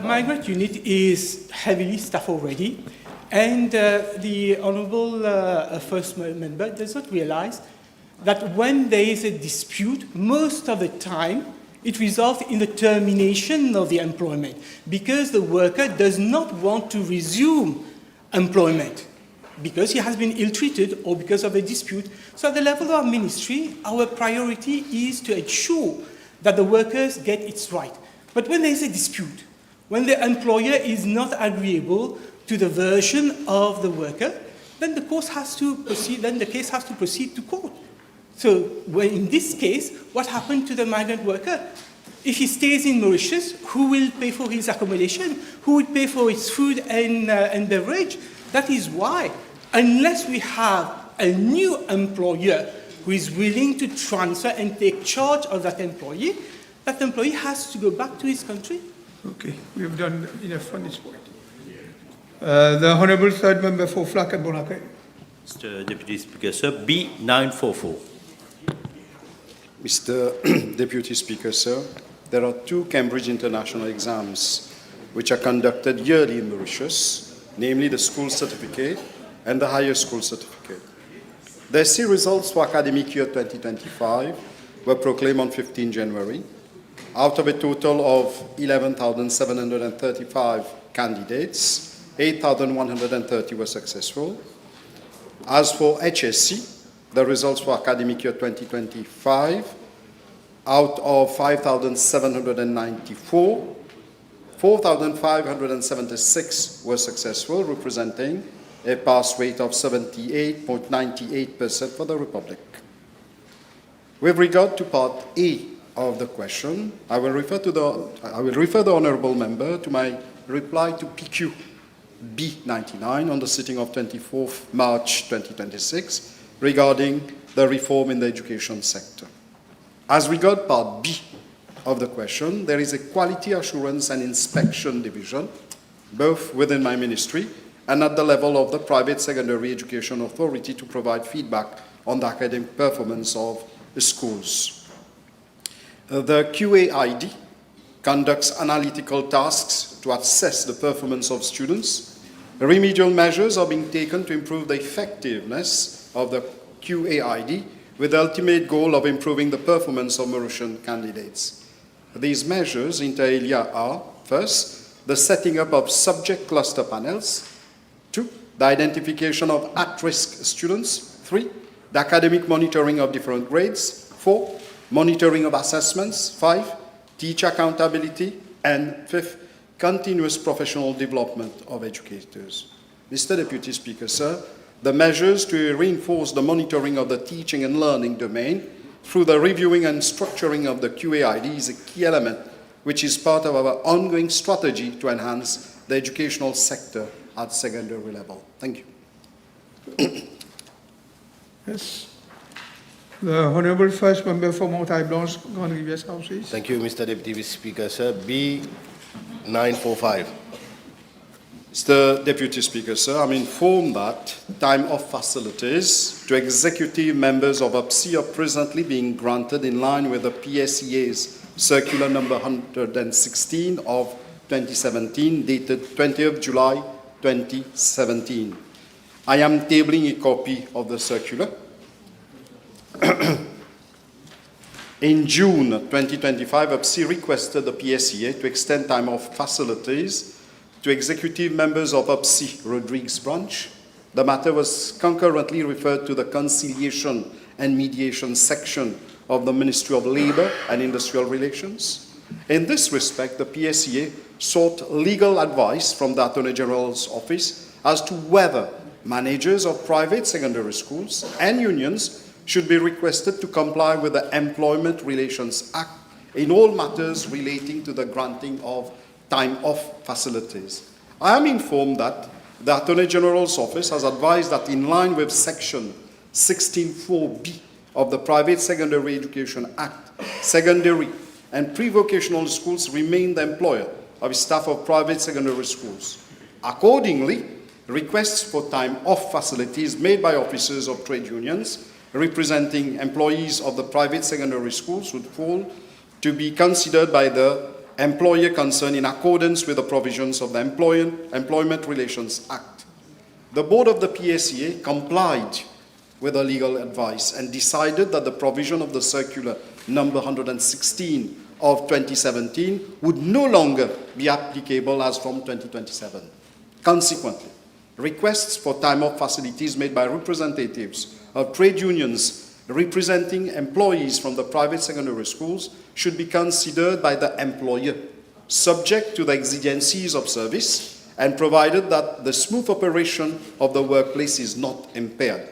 Migrant unit is heavily staffed already, and the honourable first member does not realise that when there is a dispute, most of the time it results in the termination of the employment because the worker does not want to resume employment because he has been ill-treated or because of a dispute. So at the level of our ministry, our priority is to ensure that the workers get its right. But when there is a dispute, when the employer is not agreeable to the version of the worker, then the case has to proceed to court. So in this case, what happened to the migrant worker? If he stays in Mauritius, who will pay for his accommodation? Who will pay for his food and beverage? That is why, unless we have a new employer who is willing to transfer and take charge of that employee has to go back to his country. Okay, we have done enough on this point. The Honourable Third Member for Flack and Bonacay. Mr. Deputy Speaker, sir, B944. Mr. Deputy Speaker, sir, there are two Cambridge International exams which are conducted yearly in Mauritius, namely the school certificate and the higher school certificate. The SC results for academic year 2025 were proclaimed on 15 January. Out of a total of 11,735 candidates, 8,130 were successful. As for HSC, the results for academic year 2025, out of 5,794, 4,576 were successful, representing a pass rate of 78.98% for the Republic. With regard to Part A of the question, I will refer the Honourable Member to my reply to PQ B99 on the sitting of 24th March 2026 regarding the reform in the education sector. As regards Part B of the question, there is a Quality Assurance and Inspection Division, both within my ministry and at the level of the Private Secondary Education Authority to provide feedback on the academic performance of the schools. The QAID conducts analytical tasks to assess the performance of students. Remedial measures are being taken to improve the effectiveness of the QAID with the ultimate goal of improving the performance of Mauritian candidates. These measures inter alia are, first, the setting up of subject cluster panels, 2, the identification of at-risk students, 3, the academic monitoring of different grades, 4, monitoring of assessments, 5, teacher accountability, and 5th, continuous professional development of educators. Mr. Deputy Speaker, sir, the measures to reinforce the monitoring of the teaching and learning domain through the reviewing and structuring of the QAID is a key element which is part of our ongoing strategy to enhance the educational sector at secondary level. Thank you. Yes. The Honourable First Member for Montaille Blanche, Grand Rivière South. Thank you, Mr. Deputy Speaker, sir. B945. Mr. Deputy Speaker, sir, I'm informed that time-off facilities to executive members of UPSI are presently being granted in line with the PSEA's Circular number 116 of 2017, dated 20th July 2017. I am tabling a copy of the circular. In June 2025, UPSI requested the PSEA to extend time-off facilities to executive members of UPSI Rodrigues branch. The matter was concurrently referred to the Conciliation and Mediation section of the Ministry of Labour and Industrial Relations. In this respect, the PSEA sought legal advice from the Attorney-General's office as to whether managers of private secondary schools and unions should be requested to comply with the Employment Relations Act in all matters relating to the granting of time-off facilities. I am informed that the Attorney-General's office has advised that in line with Section 16(4)(b) of the Private Secondary Education Act, secondary and pre-vocational schools remain the employer of staff of private secondary schools. Accordingly, requests for time off facilities made by officers of trade unions representing employees of the private secondary schools would fall to be considered by the employer concerned in accordance with the provisions of the Employment Relations Act. The board of the PSEA complied with the legal advice and decided that the provision of the circular number 116 of 2017 would no longer be applicable as from 2027. Consequently, requests for time-off facilities made by representatives of trade unions representing employees from the private secondary schools should be considered by the employer, subject to the exigencies of service and provided that the smooth operation of the workplace is not impaired.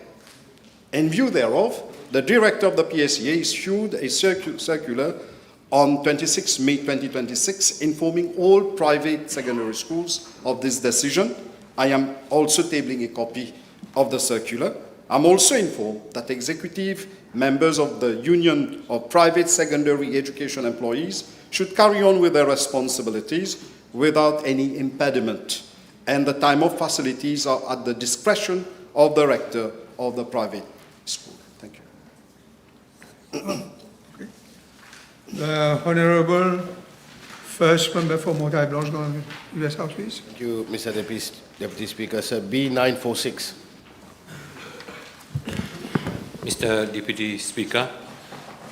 In view thereof, the director of the PSEA issued a circular on 26 May 2026 informing all private secondary schools of this decision. I am also tabling a copy of the circular. I'm also informed that executive members of the Union of Private Secondary Education Employees should carry on with their responsibilities without any impediment, and the time-off facilities are at the discretion of the rector of the private school. Thank you. The Honourable First Member for Montagne Blanche, US House, please. Thank you, Mr. Deputy Speaker. Sir, B946. Mr. Deputy Speaker,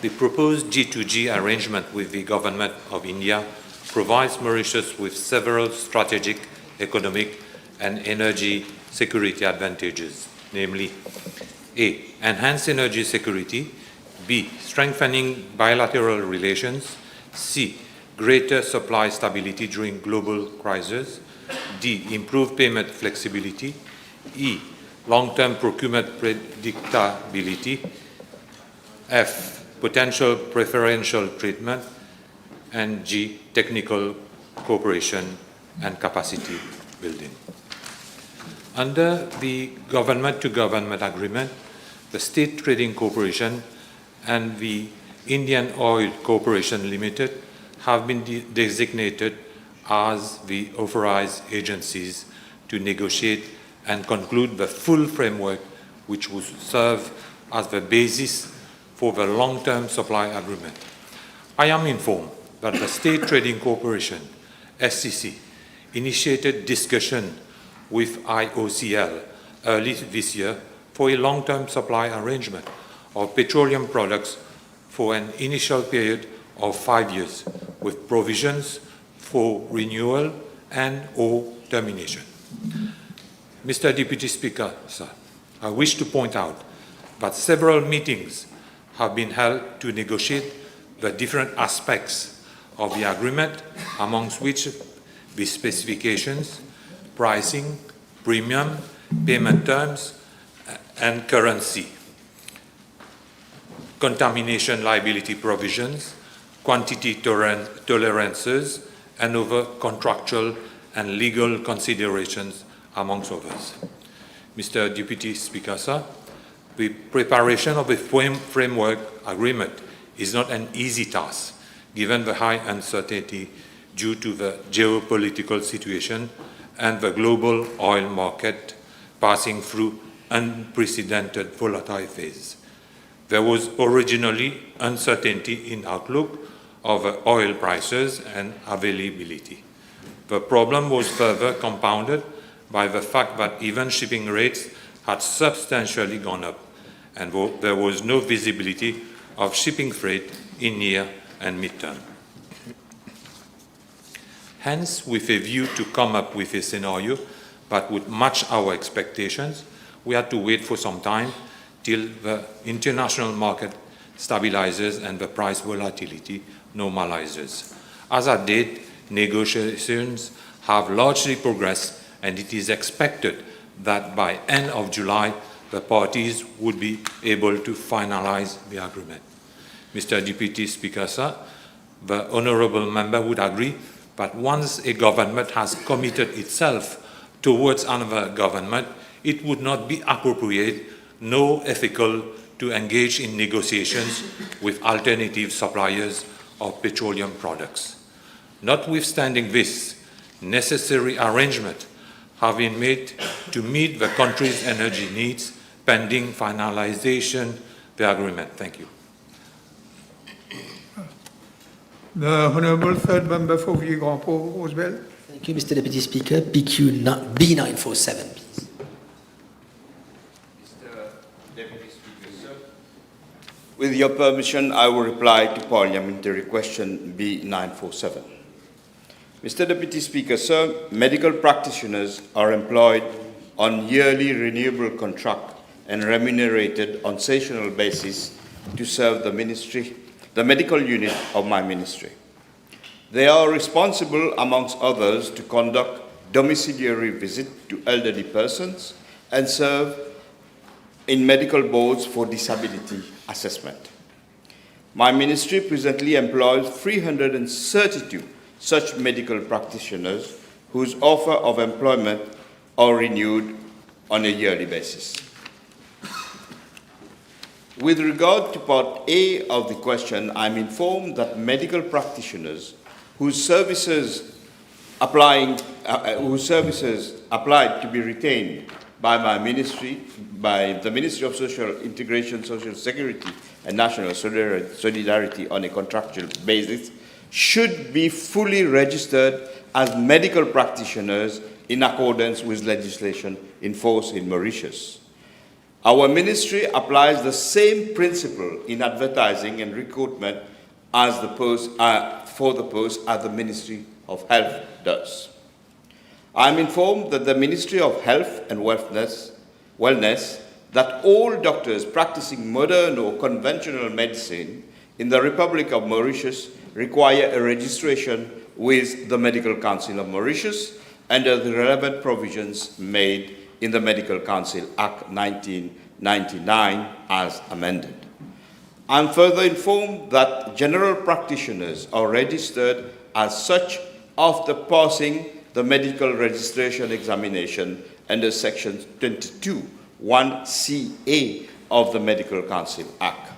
the proposed G2G arrangement with the Government of India provides Mauritius with several strategic, economic and energy security advantages, namely A. Enhanced energy security, B. Strengthening bilateral relations, C. Greater supply stability during global crises, D. Improved payment flexibility, E. Long-term procurement predictability, F. Potential preferential treatment, and G. Technical cooperation and capacity building. Under the government-to-government agreement, the State Trading Corporation and the Indian Oil Corporation Limited have been designated as the authorized agencies to negotiate and conclude the full framework which will serve as the basis for the long-term supply agreement. I am informed that the State Trading Corporation, SCC, initiated discussion with IOCL early this year for a long-term supply arrangement of petroleum products for an initial period of 5 years, with provisions for renewal and/or termination. Mr. Deputy Speaker, sir, I wish to point out that several meetings have been held to negotiate the different aspects of the agreement, amongst which the specifications, pricing, premium, payment terms, and currency, contamination liability provisions, quantity tolerances, and other contractual and legal considerations, amongst others. Mr. Deputy Speaker, sir, the preparation of a framework agreement is not an easy task, given the high uncertainty due to the geopolitical situation and the global oil market passing through unprecedented volatile phase. There was originally uncertainty in outlook of oil prices and availability. The problem was further compounded by the fact that even shipping rates had substantially gone up, and there was no visibility of shipping freight in near and mid-term. Hence, with a view to come up with a scenario that would match our expectations, we had to wait for some time till the international market stabilizes and the price volatility normalizes. As at date, negotiations have largely progressed, and it is expected that by end of July, the parties would be able to finalize the agreement. Mr. Deputy Speaker, sir, the honourable member would agree that once a government has committed itself towards another government, it would not be appropriate nor ethical to engage in negotiations with alternative suppliers of petroleum products. Notwithstanding this, necessary arrangements have been made to meet the country's energy needs pending finalization of the agreement. Thank you. The Honourable third member for Vieux-Grand-Port, Rosebel. Thank you, Mr. Deputy Speaker. B947, please. Mr. Deputy Speaker, sir. With your permission, I will reply to Parliamentary Question B947. Mr. Deputy Speaker, sir, medical practitioners are employed on yearly renewable contract and remunerated on seasonal basis to serve the ministry, the medical unit of my ministry. They are responsible, amongst others, to conduct domiciliary visits to elderly persons and serve in medical boards for disability assessment. My ministry presently employs 332 such medical practitioners whose offer of employment are renewed on a yearly basis. With regard to Part A of the question, I'm informed that medical practitioners whose services applied to be retained by my ministry, by the Ministry of Social Integration, Social Security and National Solidarity on a contractual basis, should be fully registered as medical practitioners in accordance with legislation in force in Mauritius. Our ministry applies the same principle in advertising and recruitment as for the post as the Ministry of Health does. I am informed that the Ministry of Health and Wellness that all doctors practicing modern or conventional medicine in the Republic of Mauritius require a registration with the Medical Council of Mauritius under the relevant provisions made in the Medical Council Act 1999 as amended. I am further informed that general practitioners are registered as such after passing the medical registration examination under Section 22(1)(ca) of the Medical Council Act.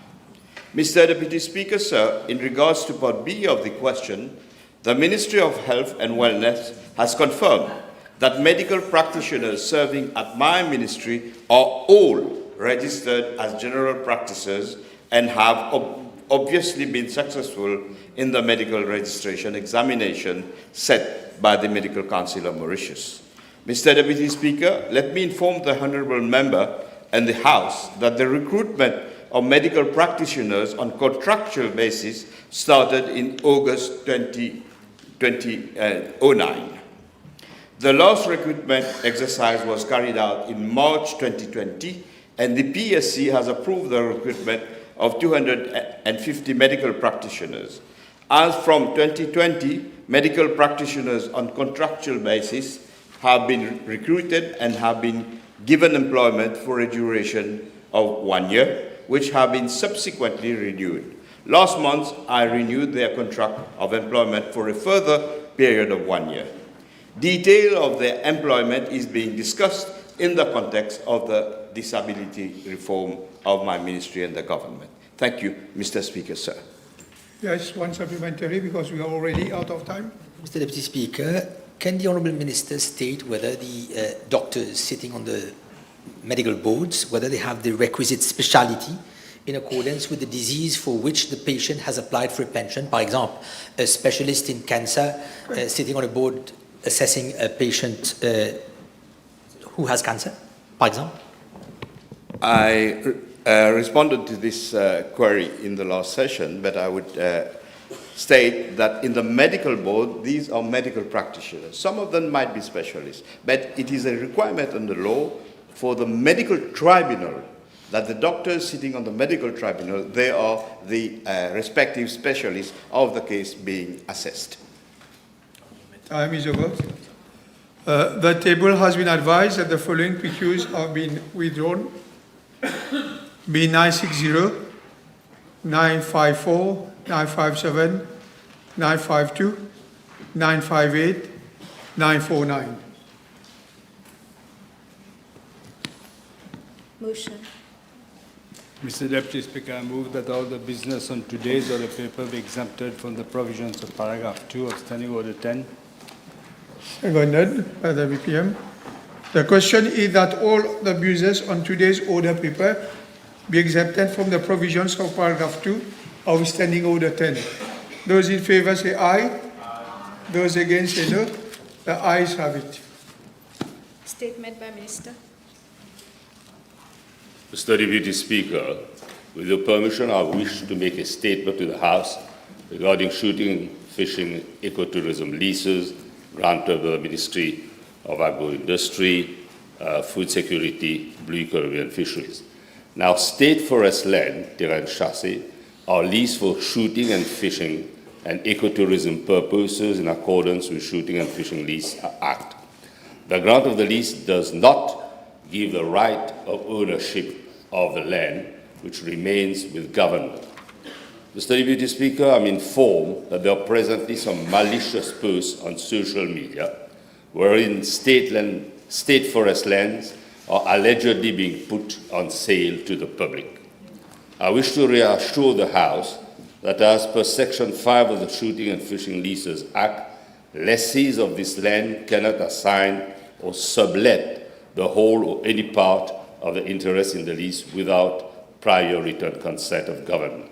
Mr. Deputy Speaker, sir, in regards to Part B of the question, the Ministry of Health and Wellness has confirmed that medical practitioners serving at my ministry are all registered as general practitioners and have obviously been successful in the medical registration examination set by the Medical Council of Mauritius. Mr. Deputy Speaker, let me inform the Honourable Member and the House that the recruitment of medical practitioners on contractual basis started in August 2009. The last recruitment exercise was carried out in March 2020, and the PSC has approved the recruitment of 250 medical practitioners. As from 2020, medical practitioners on contractual basis have been recruited and have been given employment for a duration of 1 year, which have been subsequently renewed. Last month, I renewed their contract of employment for a further period of 1 year. Detail of their employment is being discussed in the context of the disability reform of my ministry and the government. Thank you, Mr. Speaker, sir. Yes, one supplementary because we are already out of time. Mr. Deputy Speaker, can the Honourable Minister state whether the doctors sitting on the medical boards, whether they have the requisite speciality in accordance with the disease for which the patient has applied for a pension? For example, a specialist in cancer sitting on a board assessing a patient who has cancer, for example? I responded to this query in the last session, but I would state that in the medical board, these are medical practitioners. Some of them might be specialists, but it is a requirement under law for the medical tribunal that the doctors sitting on the medical tribunal, they are the respective specialists of the case being assessed. Time is over. The table has been advised that the following PQs have been withdrawn. B960, 954, 957, 952, 958, 949. Motion. Mr. Deputy Speaker, I move that all the business on today's order paper be exempted from the provisions of paragraph 2 of Standing Order 10. Seconded by the VPM. The question is that all the business on today's order paper be exempted from the provisions of paragraph 2 of Standing Order 10. Those in favor say aye. Those against say no. The ayes have it. Statement by Minister. Mr. Deputy Speaker, with your permission, I wish to make a statement to the House regarding shooting, fishing, ecotourism leases granted by the Ministry of Agro-Industry, Food Security, Blue Economy and Fisheries. Now, state forest land, terrain chassé, are leased for shooting and fishing and ecotourism purposes in accordance with Shooting and Fishing Lease Act. The grant of the lease does not give the right of ownership of the land, which remains with government. Mr. Deputy Speaker, I'm informed that there are presently some malicious posts on social media wherein state forest lands are allegedly being put on sale to the public. I wish to reassure the House that as per Section 5 of the Shooting and Fishing Leases Act, lessees of this land cannot assign or sublet the whole or any part of the interest in the lease without prior written consent of government.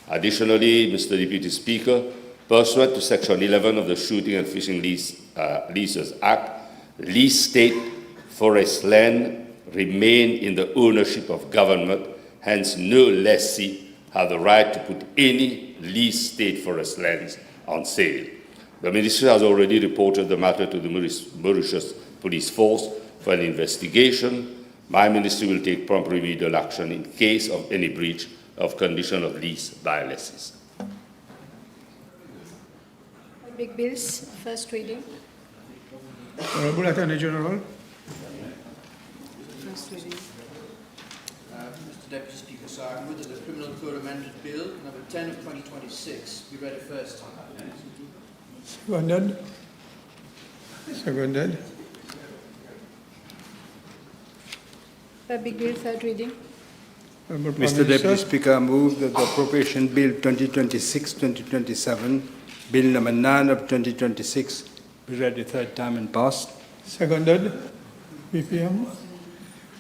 Additionally, Mr. Deputy Speaker, pursuant to Section 11 of the Shooting and Fishing Leases Act, leased state forest land remain in the ownership of government, hence no lessee have the right to put any leased state forest lands on sale. The Ministry has already reported the matter to the Mauritius Police Force for an investigation. My Ministry will take prompt remedial action in case of any breach of condition of lease by lessees. Big bills, first reading. Honourable Attorney-General. First reading. Mr. Deputy Speaker, so I move that the Criminal Code Amendment Bill number 10 of 2026 be read a first time. Seconded. Seconded. Big bill, third reading. Mr. Deputy Speaker, I move that the Appropriation Bill 2026-2027, Bill number 9 of 2026, be read a third time and passed. Seconded. VPM.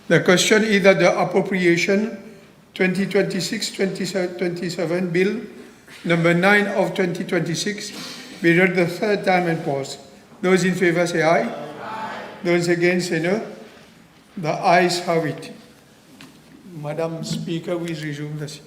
The question is that the Appropriation 2026-2027 Bill number 9 of 2026 be read the third time and passed. Those in favor say aye. Aye. Those against say no. The ayes have it. Madam Speaker, we resume the seat.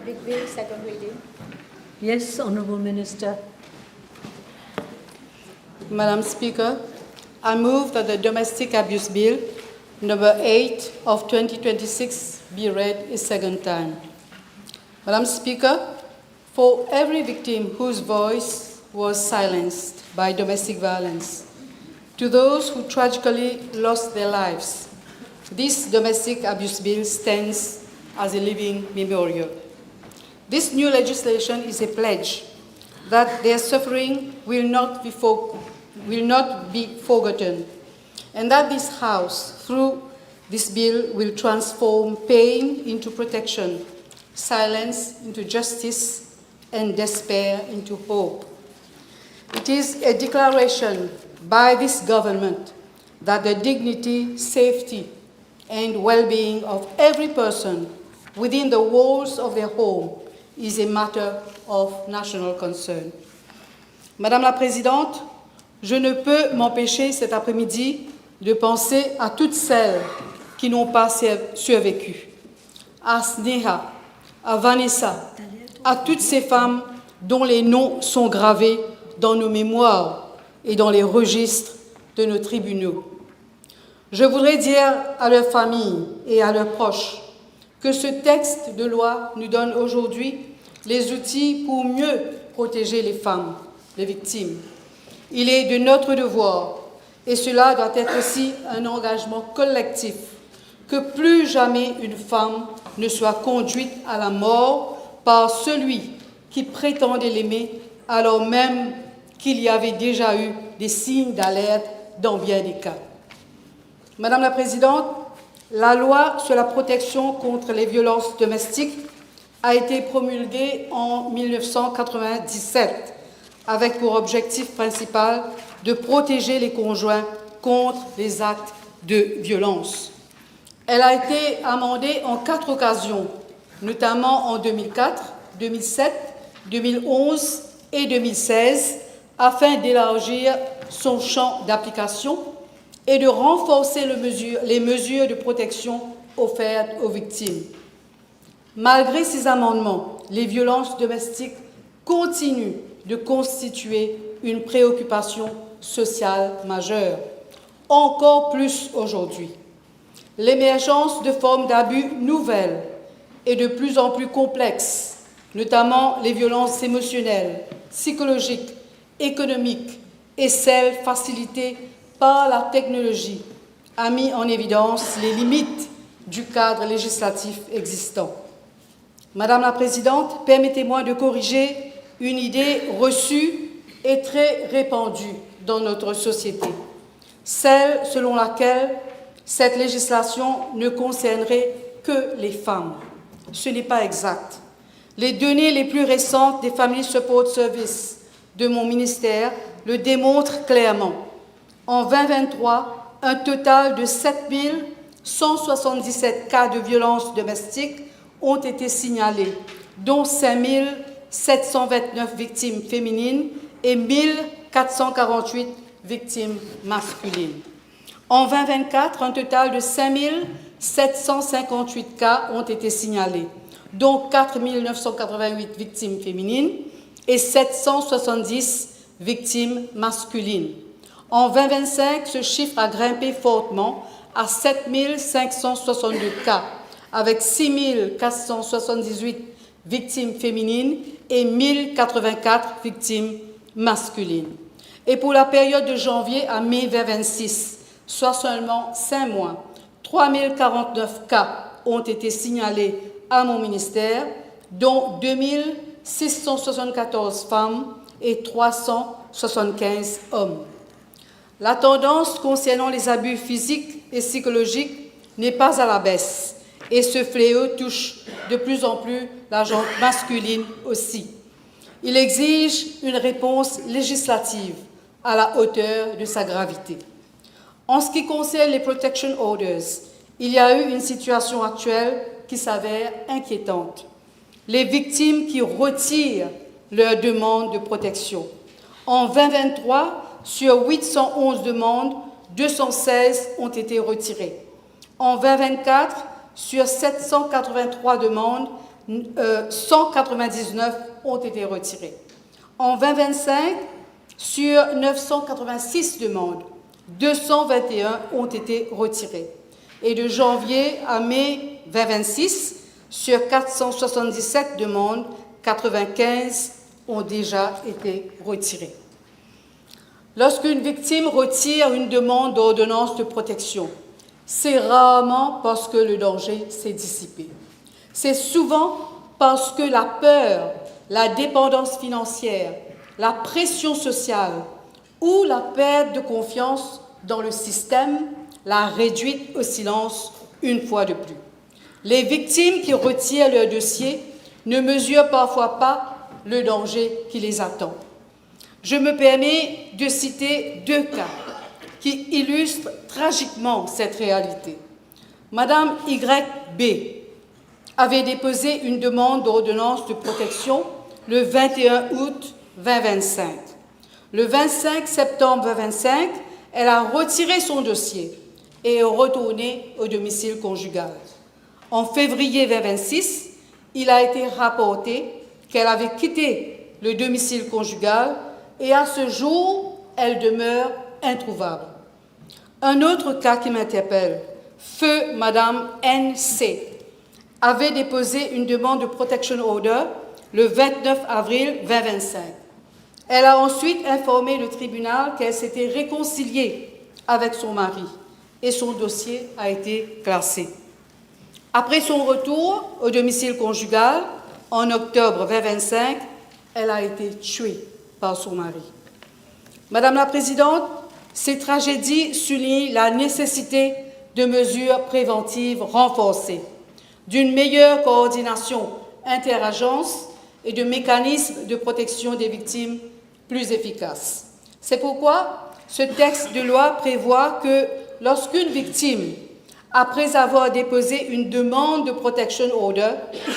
Big Bill, second reading. Yes, Honourable Minister. Madam Speaker, I move that the Domestic Abuse Bill, number 8 of 2026, be read a second time. Madam Speaker, for every victim whose voice was silenced by domestic violence, to those who tragically lost their lives, this Domestic Abuse Bill stands as a living memorial. This new legislation is a pledge that their suffering will not be forgotten, and that this House, through this bill, will transform pain into protection, silence into justice, and despair into hope. It is a declaration by this government that the dignity, safety, and well-being of every person within the walls of their home is a matter of national concern. Madame la Présidente, je ne peux m'empêcher cet après-midi de penser à toutes celles qui n'ont pas survécu, à Sneha, à Vanessa, à toutes ces femmes dont les noms sont gravés dans nos mémoires et dans les registres de nos tribunaux. Je voudrais dire à leurs familles et à leurs proches que ce texte de loi nous donne aujourd'hui les outils pour mieux protéger les femmes, les victimes. Il est de notre devoir, et cela doit être aussi un engagement collectif, que plus jamais une femme ne soit conduite à la mort par celui qui prétendait l'aimer, alors même qu'il y avait déjà eu des signes d'alerte dans bien des cas. Madame la Présidente, la loi sur la protection contre les violences domestiques a été promulguée en 1997 avec pour objectif principal de protéger les conjoints contre les actes de violence. Elle a été amendée en 4 occasions, notamment en 2004, 2007, 2011 et 2016, afin d'élargir son champ d'application et de renforcer les mesures de protection offertes aux victimes. Malgré ces amendements, les violences domestiques continuent de constituer une préoccupation sociale majeure, encore plus aujourd'hui. L'émergence de formes d'abus nouvelles et de plus en plus complexes, notamment les violences émotionnelles, psychologiques, économiques et celles facilitées par la technologie, a mis en évidence les limites du cadre législatif existant. Madame la Présidente, permettez-moi de corriger une idée reçue et très répandue dans notre société, celle selon laquelle cette législation ne concernerait que les femmes. Ce n'est pas exact. Les données les plus récentes des Family Support Services de mon ministère le démontrent clairement. En 2023, un total de 7177 cas de violences domestiques ont été signalés, dont 5729 victimes féminines et 1448 victimes masculines. En 2024, un total de 5758 cas ont été signalés, dont 4988 victimes féminines et 770 victimes masculines. En 2025, ce chiffre a grimpé fortement à 7562 cas, avec 6478 victimes féminines et 1084 victimes masculines. Et pour la période de janvier à mai 2026, soit seulement 5 mois, 3049 cas ont été signalés à mon ministère, dont 2674 femmes et 375 hommes. La tendance concernant les abus physiques et psychologiques n'est pas à la baisse, et ce fléau touche de plus en plus la gente masculine aussi. Il exige une réponse législative à la hauteur de sa gravité. En ce qui concerne les protection orders, il y a eu une situation actuelle qui s'avère inquiétante. Les victimes qui retirent leur demande de protection. En 2023, sur 811 demandes, 216 ont été retirées. En 2024, sur 783 demandes, 199 ont été retirés. En 2025, sur 986 demandes, 221 ont été retirées. Et de janvier à mai 2026, sur 477 demandes, 95 ont déjà été retirées. Lorsqu'une victime retire une demande d'ordonnance de protection, c'est rarement parce que le danger s'est dissipé. C'est souvent parce que la peur, la dépendance financière, la pression sociale ou la perte de confiance dans le système l'a réduite au silence une fois de plus. Les victimes qui retirent leur dossier ne mesurent parfois pas le danger qui les attend. Je me permets de citer 2 cas qui illustrent tragiquement cette réalité. Madame YB avait déposé une demande d'ordonnance de protection le 21 août 2025. Le 25 septembre 2025, elle a retiré son dossier et est retournée au domicile conjugal. En février 2026, il a été rapporté qu'elle avait quitté le domicile conjugal et à ce jour, elle demeure introuvable. Un autre cas qui m'interpelle, feu Madame NC, avait déposé une demande de protection order le 29 avril 2025. Elle a ensuite informé le tribunal qu'elle s'était réconciliée avec son mari et son dossier a été classé. Après son retour au domicile conjugal, en octobre 2025, elle a été tuée par son mari. Madame la Présidente, ces tragédies soulignent la nécessité de mesures préventives renforcées, d'une meilleure coordination interagences et de mécanismes de protection des victimes plus efficaces. C'est pourquoi ce texte de loi prévoit que lorsqu'une victime, après avoir déposé une demande de protection order,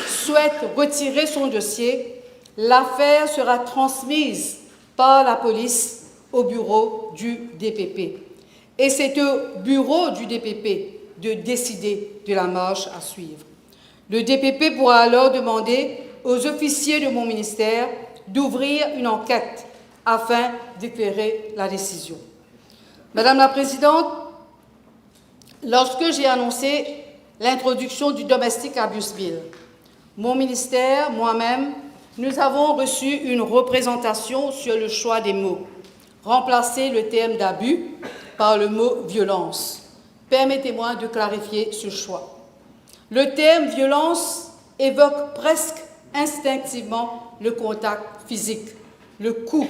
souhaite retirer son dossier, l'affaire sera transmise par la police au bureau du DPP. Et c'est au bureau du DPP de décider de la marche à suivre. Le DPP pourra alors demander aux officiers de mon ministère d'ouvrir une enquête afin d'éclairer la décision. Madame la Présidente, lorsque j'ai annoncé l'introduction du Domestic Abuse Bill, mon ministère, moi-même, nous avons reçu une représentation sur le choix des mots. Remplacer le terme d'abus par le mot violence. Permettez-moi de clarifier ce choix. Le terme violence évoque presque instinctivement le contact physique, le coup,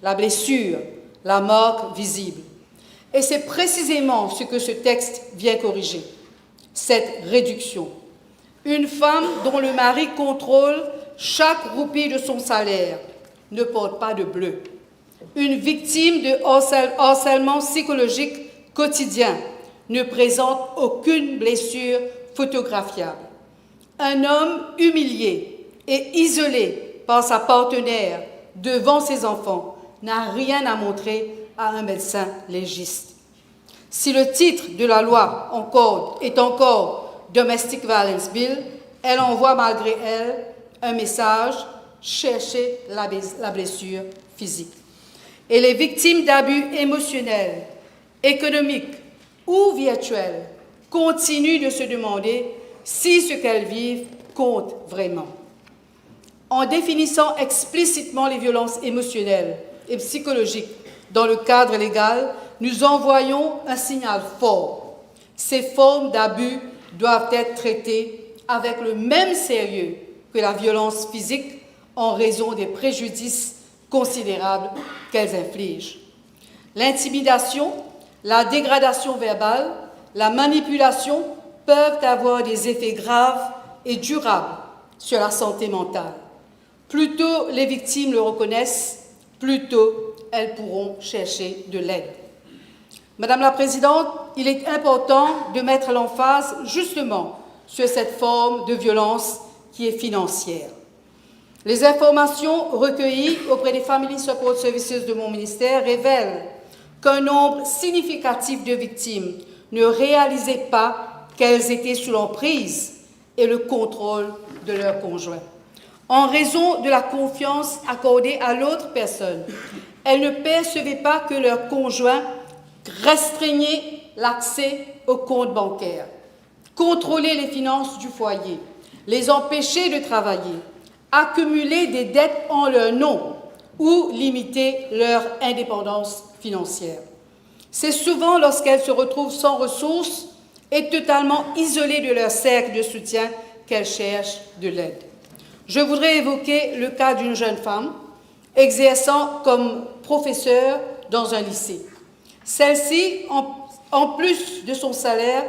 la blessure, la marque visible. Et c'est précisément ce que ce texte vient corriger, cette réduction. Une femme dont le mari contrôle chaque roupie de son salaire ne porte pas de bleu. Une victime de harcèlement psychologique quotidien ne présente aucune blessure photographiable. Un homme humilié et isolé par sa partenaire devant ses enfants n'a rien à montrer à un médecin légiste. Si le titre de la loi est encore Domestic Violence Bill, elle envoie malgré elle un message « chercher la blessure physique ». Et les victimes d'abus émotionnels, économiques ou virtuels continuent de se demander si ce qu'elles vivent compte vraiment. En définissant explicitement les violences émotionnelles et psychologiques dans le cadre légal, nous envoyons un signal fort. Ces formes d'abus doivent être traitées avec le même sérieux que la violence physique en raison des préjudices considérables qu'elles infligent. L'intimidation, la dégradation verbale, la manipulation peuvent avoir des effets graves et durables sur la santé mentale. Plus tôt les victimes le reconnaissent, plus tôt elles pourront chercher de l'aide. Madame la Présidente, il est important de mettre l'emphase justement sur cette forme de violence qui est financière. Les informations recueillies auprès des Family Support Services de mon ministère révèlent qu'un nombre significatif de victimes ne réalisaient pas qu'elles étaient sous l'emprise et le contrôle de leur conjoint. En raison de la confiance accordée à l'autre personne, elles ne percevaient pas que leur conjoint restreignait l'accès aux comptes bancaires, contrôlait les finances du foyer, les empêchait de travailler, accumuler des dettes en leur nom ou limiter leur indépendance financière. C'est souvent lorsqu'elles se retrouvent sans ressources et totalement isolées de leur cercle de soutien qu'elles cherchent de l'aide. Je voudrais évoquer le cas d'une jeune femme exerçant comme professeure dans un lycée. Celle-ci, en plus de son salaire,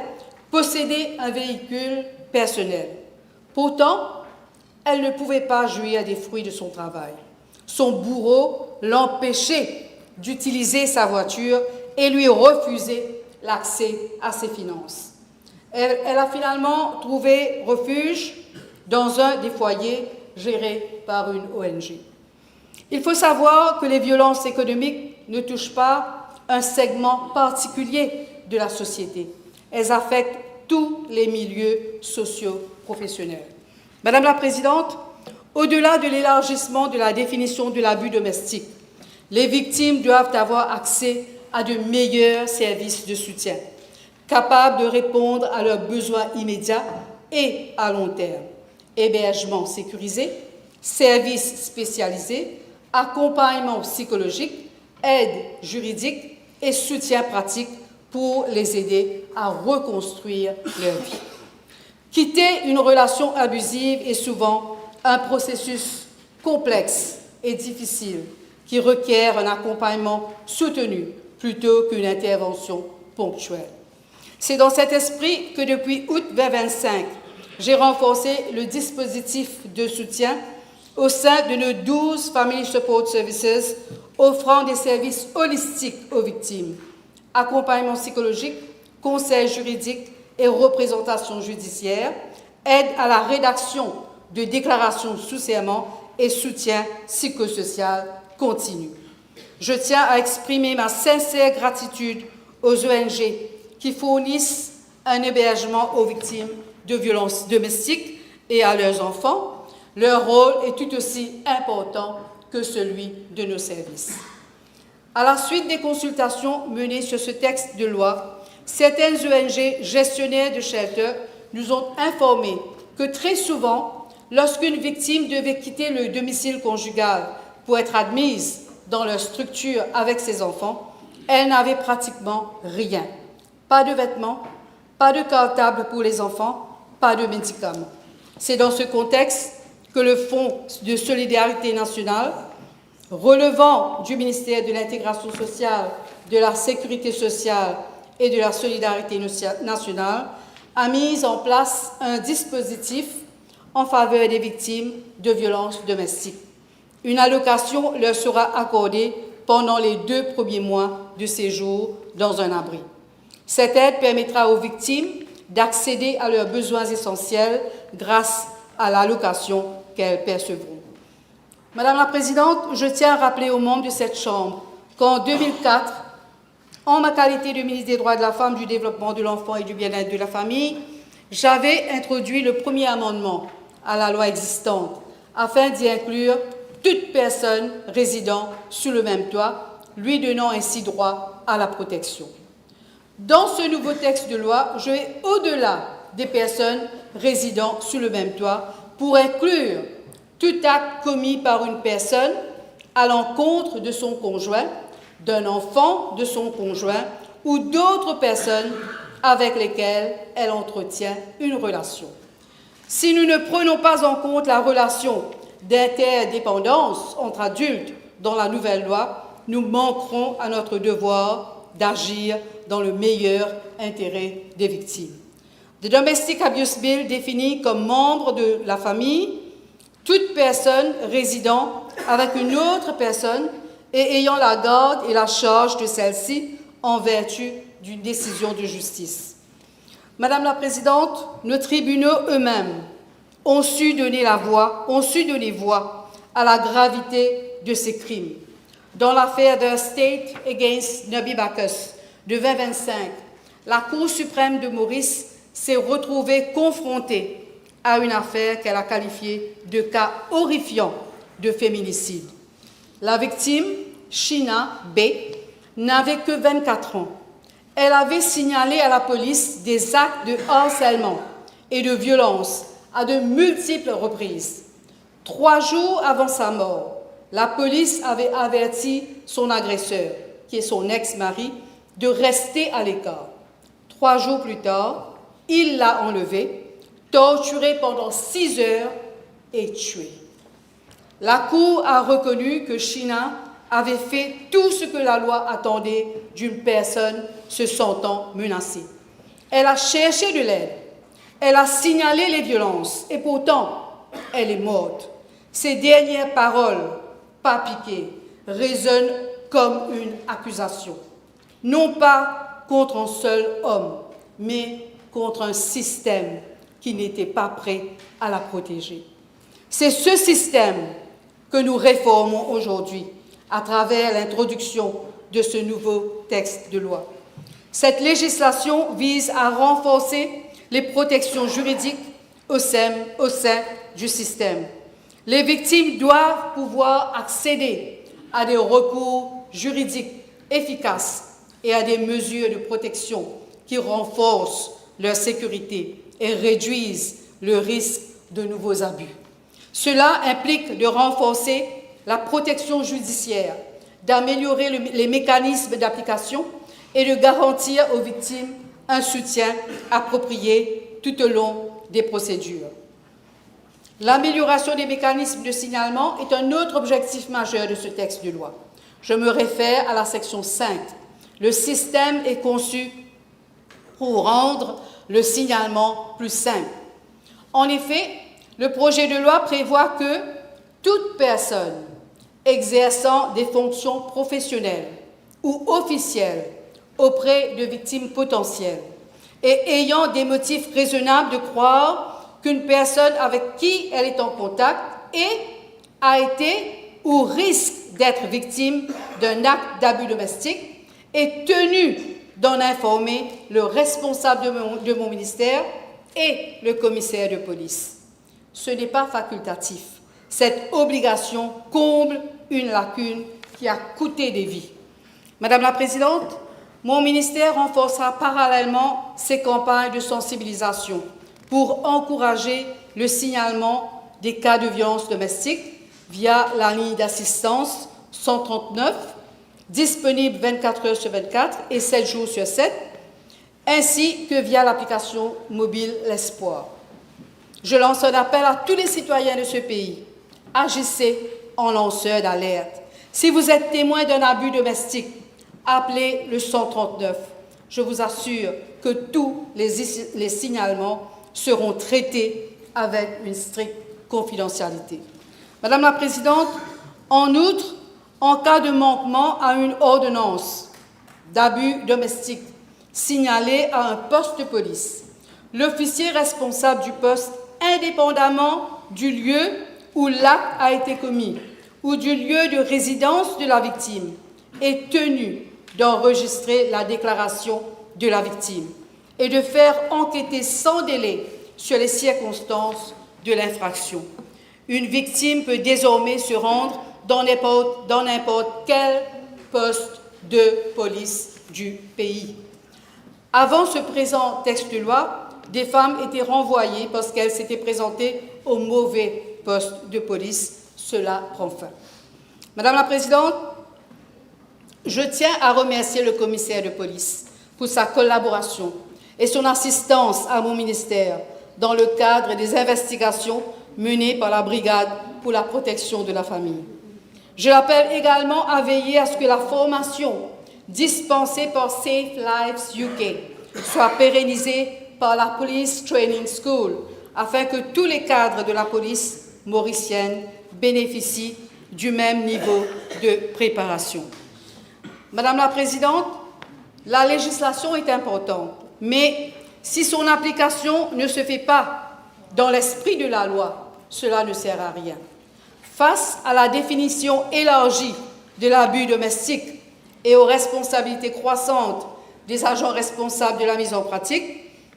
possédait un véhicule personnel. Pourtant, elle ne pouvait pas jouir des fruits de son travail. Son bourreau l'empêchait d'utiliser sa voiture et lui refusait l'accès à ses finances. Elle a finalement trouvé refuge dans un des foyers gérés par une ONG. Il faut savoir que les violences économiques ne touchent pas un segment particulier de la société. Elles affectent tous les milieux socio-professionnels. Madame la Présidente, au-delà de l'élargissement de la définition de l'abus domestique, les victimes doivent avoir accès à de meilleurs services de soutien, capables de répondre à leurs besoins immédiats et à long terme. Hébergement sécurisé, services spécialisés, accompagnement psychologique, aide juridique et soutien pratique pour les aider à reconstruire leur vie. Quitter une relation abusive est souvent un processus complexe et difficile qui requiert un accompagnement soutenu plutôt qu'une intervention ponctuelle. C'est dans cet esprit que depuis août 2025, j'ai renforcé le dispositif de soutien au sein de nos 12 Family Support Services offrant des services holistiques aux victimes, accompagnement psychologique, conseil juridique et représentation judiciaire, aide à la rédaction de déclarations sous serment et soutien psychosocial continu. Je tiens à exprimer ma sincère gratitude aux ONG qui fournissent un hébergement aux victimes de violences domestiques et à leurs enfants. Leur rôle est tout aussi important que celui de nos services. À la suite des consultations menées sur ce texte de loi, certaines ONG gestionnaires de shelters nous ont informés que très souvent, lorsqu'une victime devait quitter le domicile conjugal pour être admise dans leur structure avec ses enfants, elle n'avait pratiquement rien. Pas de vêtements, pas de cartable pour les enfants, pas de médicaments. C'est dans ce contexte que le Fonds de solidarité nationale, relevant du ministère de l'Intégration sociale, de la Sécurité sociale et de la Solidarité nationale, a mis en place un dispositif en faveur des victimes de violences domestiques. Une allocation leur sera accordée pendant les 2 premiers mois de séjour dans un abri. Cette aide permettra aux victimes d'accéder à leurs besoins essentiels grâce à l'allocation qu'elles percevront. Madame la Présidente, je tiens à rappeler aux membres de cette Chambre qu'en 2004, en ma qualité de ministre des Droits de la Femme, du Développement de l'Enfant et du Bien-être de la Famille, j'avais introduit le premier amendement à la loi existante afin d'y inclure toute personne résidant sous le même toit, lui donnant ainsi droit à la protection. Dans ce nouveau texte de loi, je vais au-delà des personnes résidant sous le même toit pour inclure tout acte commis par une personne à l'encontre de son conjoint, d'un enfant de son conjoint ou d'autres personnes avec lesquelles elle entretient une relation. Si nous ne prenons pas en compte la relation d'interdépendance entre adultes dans la nouvelle loi, nous manquerons à notre devoir d'agir dans le meilleur intérêt des victimes. The Domestic Abuse Bill définit comme membre de la famille toute personne résidant avec une autre personne et ayant la garde et la charge de celle-ci en vertu d'une décision de justice. Madame la Présidente, nos tribunaux eux-mêmes ont su donner voix à la gravité de ces crimes. Dans l'affaire de State against Nabi Bacchus de 2025, la Cour suprême de Maurice s'est retrouvée confrontée à une affaire qu'elle a qualifiée de cas horrifiant de féminicide. La victime, Shina B., n'avait que 24 ans. Elle avait signalé à la police des actes de harcèlement et de violence à de multiples reprises. 3 jours avant sa mort, la police avait averti son agresseur, qui est son ex-mari, de rester à l'écart. 3 jours plus tard, il l'a enlevée, torturée pendant 6 heures et tuée. La Cour a reconnu que Shina avait fait tout ce que la loi attendait d'une personne se sentant menacée. Elle a cherché de l'aide, elle a signalé les violences et pourtant, elle est morte. Ses dernières paroles, pas piquées, résonnent comme une accusation. Non pas contre un seul homme, mais contre un système qui n'était pas prêt à la protéger. C'est ce système que nous réformons aujourd'hui à travers l'introduction de ce nouveau texte de loi. Cette législation vise à renforcer les protections juridiques au sein du système. Les victimes doivent pouvoir accéder à des recours juridiques efficaces et à des mesures de protection qui renforcent leur sécurité et réduisent le risque de nouveaux abus. Cela implique de renforcer la protection judiciaire, d'améliorer les mécanismes d'application et de garantir aux victimes un soutien approprié tout au long des procédures. L'amélioration des mécanismes de signalement est un autre objectif majeur de ce texte de loi. Je me réfère à la section 5. Le système est conçu pour rendre le signalement plus simple. En effet, le projet de loi prévoit que toute personne exerçant des fonctions professionnelles ou officielles auprès de victimes potentielles et ayant des motifs raisonnables de croire qu'une personne avec qui elle est en contact a été ou risque d'être victime d'un acte d'abus domestique est tenue d'en informer le responsable de mon ministère et le commissaire de police. Ce n'est pas facultatif. Cette obligation comble une lacune qui a coûté des vies. Madame la Présidente, mon ministère renforcera parallèlement ses campagnes de sensibilisation pour encourager le signalement des cas de violence domestique via la ligne d'assistance 139, disponible 24 heures sur 24 et 7 jours sur 7, ainsi que via l'application mobile L'Espoir. Je lance un appel à tous les citoyens de ce pays. Agissez en lanceur d'alerte. Si vous êtes témoin d'un abus domestique, appelez le 139. Je vous assure que tous les signalements seront traités avec une stricte confidentialité. Madame la Présidente, en outre, en cas de manquement à une ordonnance d'abus domestique signalée à un poste de police, l'officier responsable du poste, indépendamment du lieu où l'acte a été commis ou du lieu de résidence de la victime, est tenu d'enregistrer la déclaration de la victime et de faire enquêter sans délai sur les circonstances de l'infraction. Une victime peut désormais se rendre dans n'importe quel poste de police du pays. Avant ce présent texte de loi, des femmes étaient renvoyées parce qu'elles s'étaient présentées au mauvais poste de police. Cela prend fin. Madame la Présidente, je tiens à remercier le commissaire de police pour sa collaboration et son assistance à mon ministère dans le cadre des investigations menées par la Brigade pour la protection de la famille. Je l'appelle également à veiller à ce que la formation dispensée par Safe Lives UK soit pérennisée par la Police Training School afin que tous les cadres de la police mauricienne bénéficient du même niveau de préparation. Madame la Présidente, la législation est importante, mais si son application ne se fait pas dans l'esprit de la loi, cela ne sert à rien. Face à la définition élargie de l'abus domestique et aux responsabilités croissantes des agents responsables de la mise en pratique,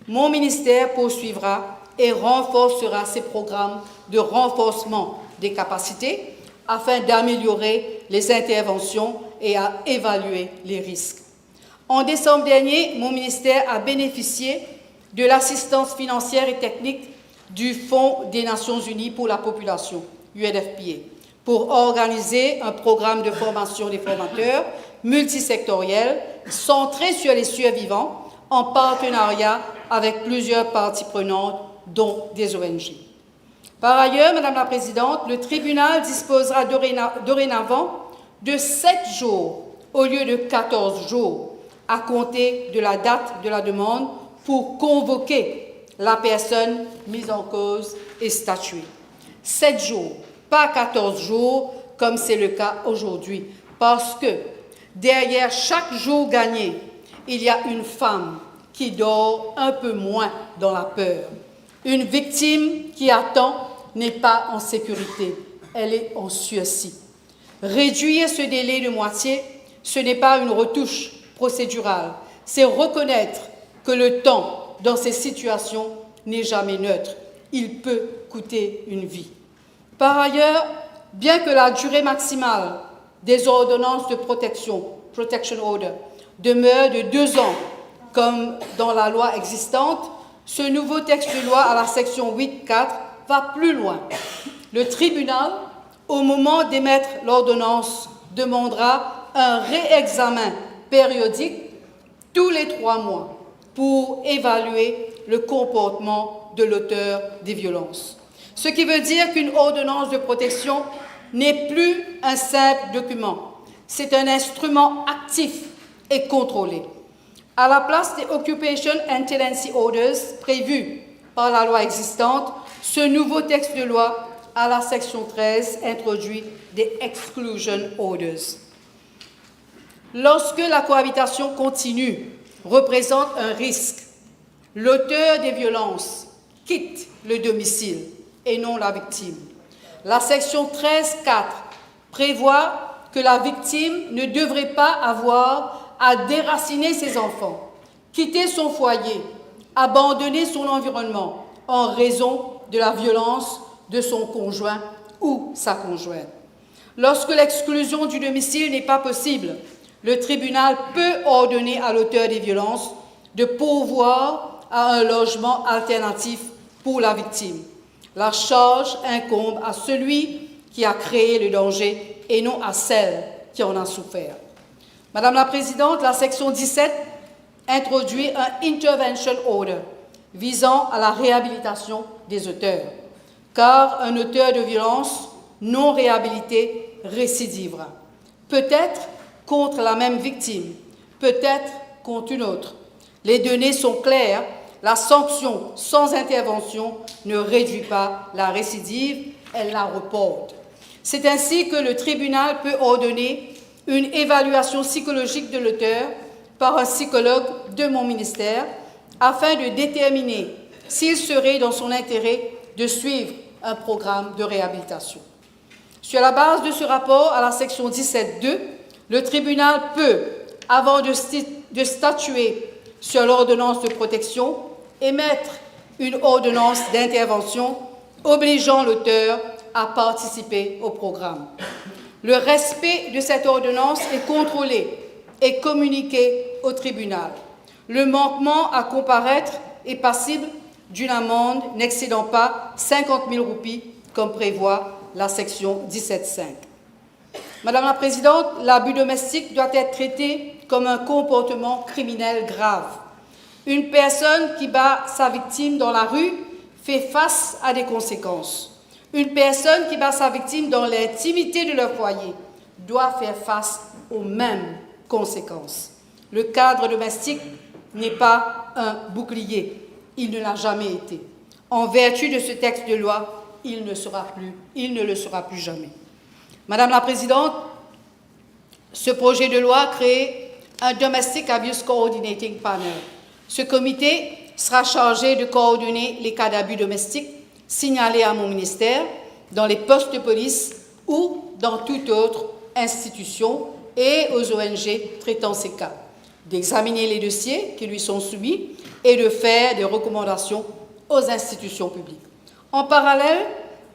mon ministère poursuivra et renforcera ses programmes de renforcement des capacités afin d'améliorer les interventions et à évaluer les risques. En décembre dernier, mon ministère a bénéficié de l'assistance financière et technique du Fonds des Nations Unies pour la population, UNFPA, pour organiser un programme de formation des formateurs multisectoriel centré sur les survivants en partenariat avec plusieurs parties prenantes, dont des ONG. Par ailleurs, Madame la Présidente, le tribunal disposera dorénavant de 7 jours au lieu de 14 jours à compter de la date de la demande pour convoquer la personne mise en cause et statuer. 7 jours, pas 14 jours comme c'est le cas aujourd'hui, parce que derrière chaque jour gagné, il y a une femme qui dort un peu moins dans la peur. Une victime qui attend n'est pas en sécurité, elle est en sursis. Réduire ce délai de moitié, ce n'est pas une retouche procédurale, c'est reconnaître que le temps dans ces situations n'est jamais neutre. Il peut coûter une vie. Par ailleurs, bien que la durée maximale des ordonnances de protection, Protection Order, demeure de 2 ans, comme dans la loi existante, ce nouveau texte de loi à la section 8.4 va plus loin. Le tribunal, au moment d'émettre l'ordonnance, demandera un réexamen périodique tous les 3 mois pour évaluer le comportement de l'auteur des violences. Ce qui veut dire qu'une ordonnance de protection n'est plus un simple document, c'est un instrument actif et contrôlé. À la place des Occupation and Tenancy Orders prévus par la loi existante, ce nouveau texte de loi à la section 13 introduit des Exclusion Orders. Lorsque la cohabitation continue représente un risque, l'auteur des violences quitte le domicile et non la victime. La section 13.4 prévoit que la victime ne devrait pas avoir à déraciner ses enfants, quitter son foyer, abandonner son environnement en raison de la violence de son conjoint ou sa conjointe. Lorsque l'exclusion du domicile n'est pas possible, le tribunal peut ordonner à l'auteur des violences de pourvoir à un logement alternatif pour la victime. La charge incombe à celui qui a créé le danger et non à celle qui en a souffert. Madame la Présidente, la section 17 introduit un Intervention Order visant à la réhabilitation des auteurs, car un auteur de violence non réhabilité récidivera, peut-être contre la même victime, peut-être contre une autre. Les données sont claires, la sanction sans intervention ne réduit pas la récidive, elle la reporte. C'est ainsi que le tribunal peut ordonner une évaluation psychologique de l'auteur par un psychologue de mon ministère afin de déterminer s'il serait dans son intérêt de suivre un programme de réhabilitation. Sur la base de ce rapport à la section 17.2, le tribunal peut, avant de statuer sur l'ordonnance de protection, émettre une ordonnance d'intervention obligeant l'auteur à participer au programme. Le respect de cette ordonnance est contrôlé et communiqué au tribunal. Le manquement à comparaître est passible d'une amende n'excédant pas 50 000 roupies, comme prévoit la section 17.5. Madame la Présidente, l'abus domestique doit être traité comme un comportement criminel grave. Une personne qui bat sa victime dans la rue fait face à des conséquences. Une personne qui bat sa victime dans l'intimité de leur foyer doit faire face aux mêmes conséquences. Le cadre domestique n'est pas un bouclier, il ne l'a jamais été. En vertu de ce texte de loi, il ne le sera plus jamais. Madame la Présidente, ce projet de loi crée un Domestic Abuse Coordinating Panel. Ce comité sera chargé de coordonner les cas d'abus domestiques signalés à mon ministère, dans les postes de police ou dans toute autre institution et aux ONG traitant ces cas, d'examiner les dossiers qui lui sont soumis et de faire des recommandations aux institutions publiques. En parallèle,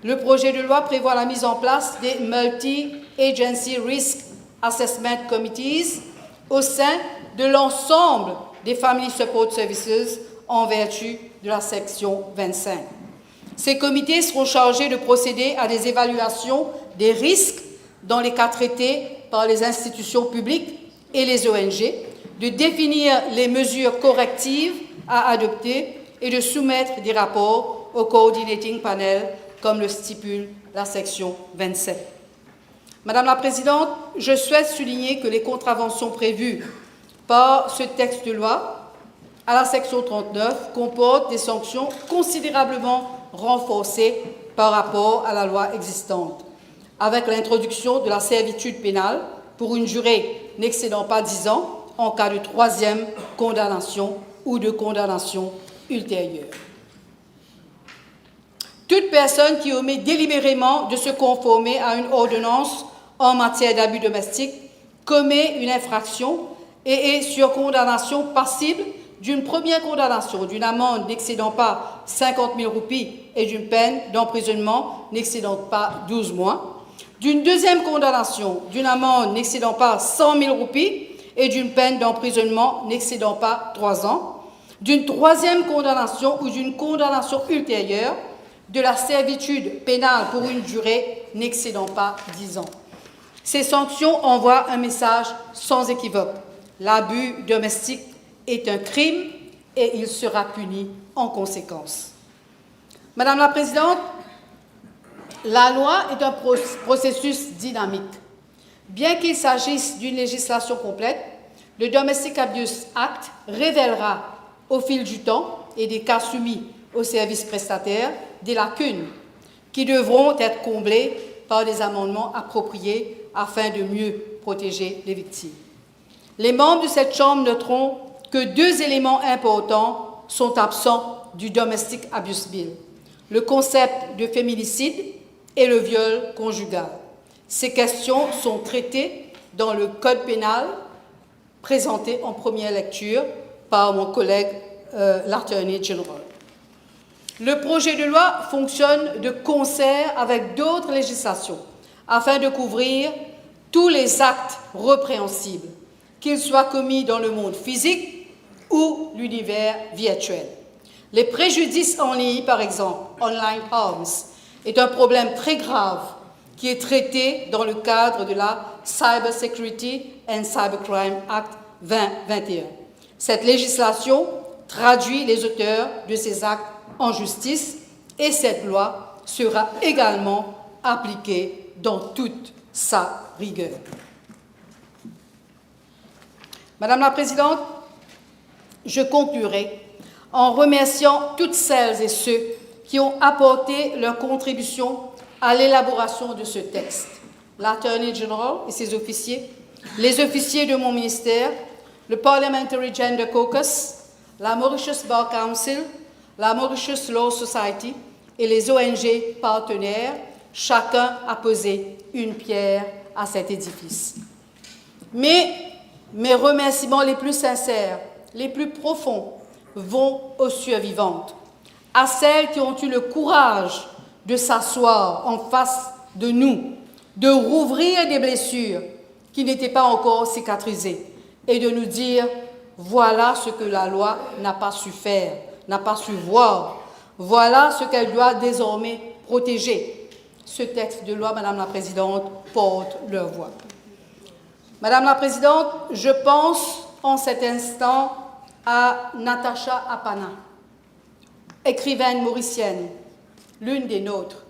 le projet de loi prévoit la mise en place des Multi-Agency Risk Assessment Committees au sein de l'ensemble des Family Support Services en vertu de la section 25. Ces comités seront chargés de procéder à des évaluations des risques dans les cas traités par les institutions publiques et les ONG, de définir les mesures correctives à adopter et de soumettre des rapports au Coordinating Panel, comme le stipule la section 27. Madame la Présidente, je souhaite souligner que les contraventions prévues par ce texte de loi à la section 39 comportent des sanctions considérablement renforcées par rapport à la loi existante, avec l'introduction de la servitude pénale pour une durée n'excédant pas 10 ans en cas de troisième condamnation ou de condamnation ultérieure. Toute personne qui omet délibérément de se conformer à une ordonnance en matière d'abus domestique commet une infraction et est sur condamnation passible d'une première condamnation, d'une amende n'excédant pas 50 000 roupies et d'une peine d'emprisonnement n'excédant pas 12 mois, d'une deuxième condamnation, d'une amende n'excédant pas 100 000 roupies et d'une peine d'emprisonnement n'excédant pas 3 ans, d'une troisième condamnation ou d'une condamnation ultérieure, de la servitude pénale pour une durée n'excédant pas 10 ans. Ces sanctions envoient un message sans équivoque. L'abus domestique est un crime et il sera puni en conséquence. Madame la Présidente, la loi est un processus dynamique. Bien qu'il s'agisse d'une législation complète, le Domestic Abuse Act révélera au fil du temps et des cas soumis aux services prestataires des lacunes qui devront être comblées par des amendements appropriés afin de mieux protéger les victimes. Les membres de cette Chambre noteront que 2 éléments importants sont absents du Domestic Abuse Bill, le concept de féminicide et le viol conjugal. Ces questions sont traitées dans le Code pénal présenté en première lecture par mon collègue l'Attorney-General. Le projet de loi fonctionne de concert avec d'autres législations afin de couvrir tous les actes répréhensibles, qu'ils soient commis dans le monde physique ou l'univers virtuel. Les préjudices en ligne, par exemple, online harms, est un problème très grave qui est traité dans le cadre de la Cyber Security and Cybercrime Act 2021. Cette législation traduit les auteurs de ces actes en justice et cette loi sera également appliquée dans toute sa rigueur. Madame la Présidente, je conclurai en remerciant toutes celles et ceux qui ont apporté leur contribution à l'élaboration de ce texte. L'Attorney-General et ses officiers, les officiers de mon ministère, le Parliamentary Gender Caucus, la Mauritius Bar Council, la Mauritius Law Society et les ONG partenaires, chacun a posé une pierre à cet édifice. Mais mes remerciements les plus sincères, les plus profonds, vont aux survivantes, à celles qui ont eu le courage de s'asseoir en face de nous, de rouvrir des blessures qui n'étaient pas encore cicatrisées et de nous dire « voilà ce que la loi n'a pas su faire, n'a pas su voir, voilà ce qu'elle doit désormais protéger ». Ce texte de loi, Madame la Présidente, porte leur voix. Madame la Présidente, je pense en cet instant à Natacha Apana, écrivaine mauricienne, l'une des nôtres.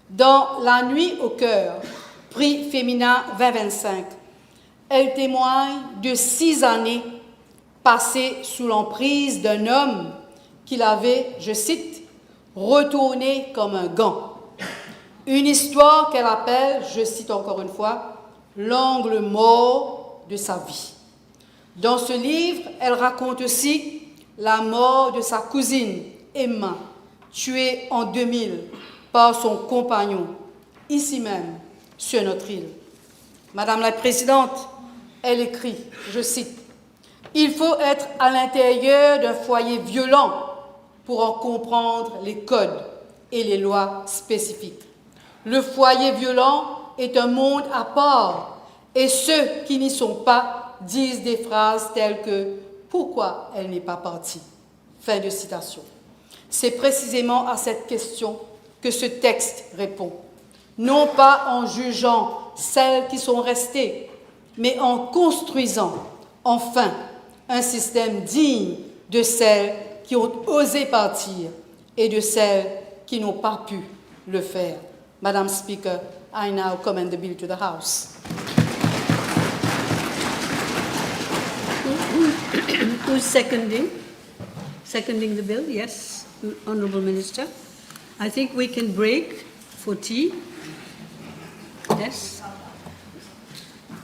Dans La nuit au cœur, prix féminin 2025, elle témoigne de 6 années passées sous l'emprise d'un homme qu'il avait, je cite, « retourné comme un gant ». Une histoire qu'elle appelle, je cite encore une fois, « l'angle mort de sa vie ». Dans ce livre, elle raconte aussi la mort de sa cousine, Emma, tuée en 2000 par son compagnon, ici même, sur notre île. Madame la Présidente, elle écrit, je cite, « Il faut être à l'intérieur d'un foyer violent pour en comprendre les codes et les lois spécifiques. Le foyer violent est un monde à part et ceux qui n'y sont pas disent des phrases telles que « Pourquoi elle n'est pas partie ?» Fin de citation. C'est précisément à cette question que ce texte répond, non pas en jugeant celles qui sont restées, mais en construisant enfin un système digne de celles qui ont osé partir et de celles qui n'ont pas pu le faire. Madam Speaker, I now commend the bill to the House. Who's seconding? Seconding the bill? Yes, Honourable Minister. I think we can break for tea. Yes.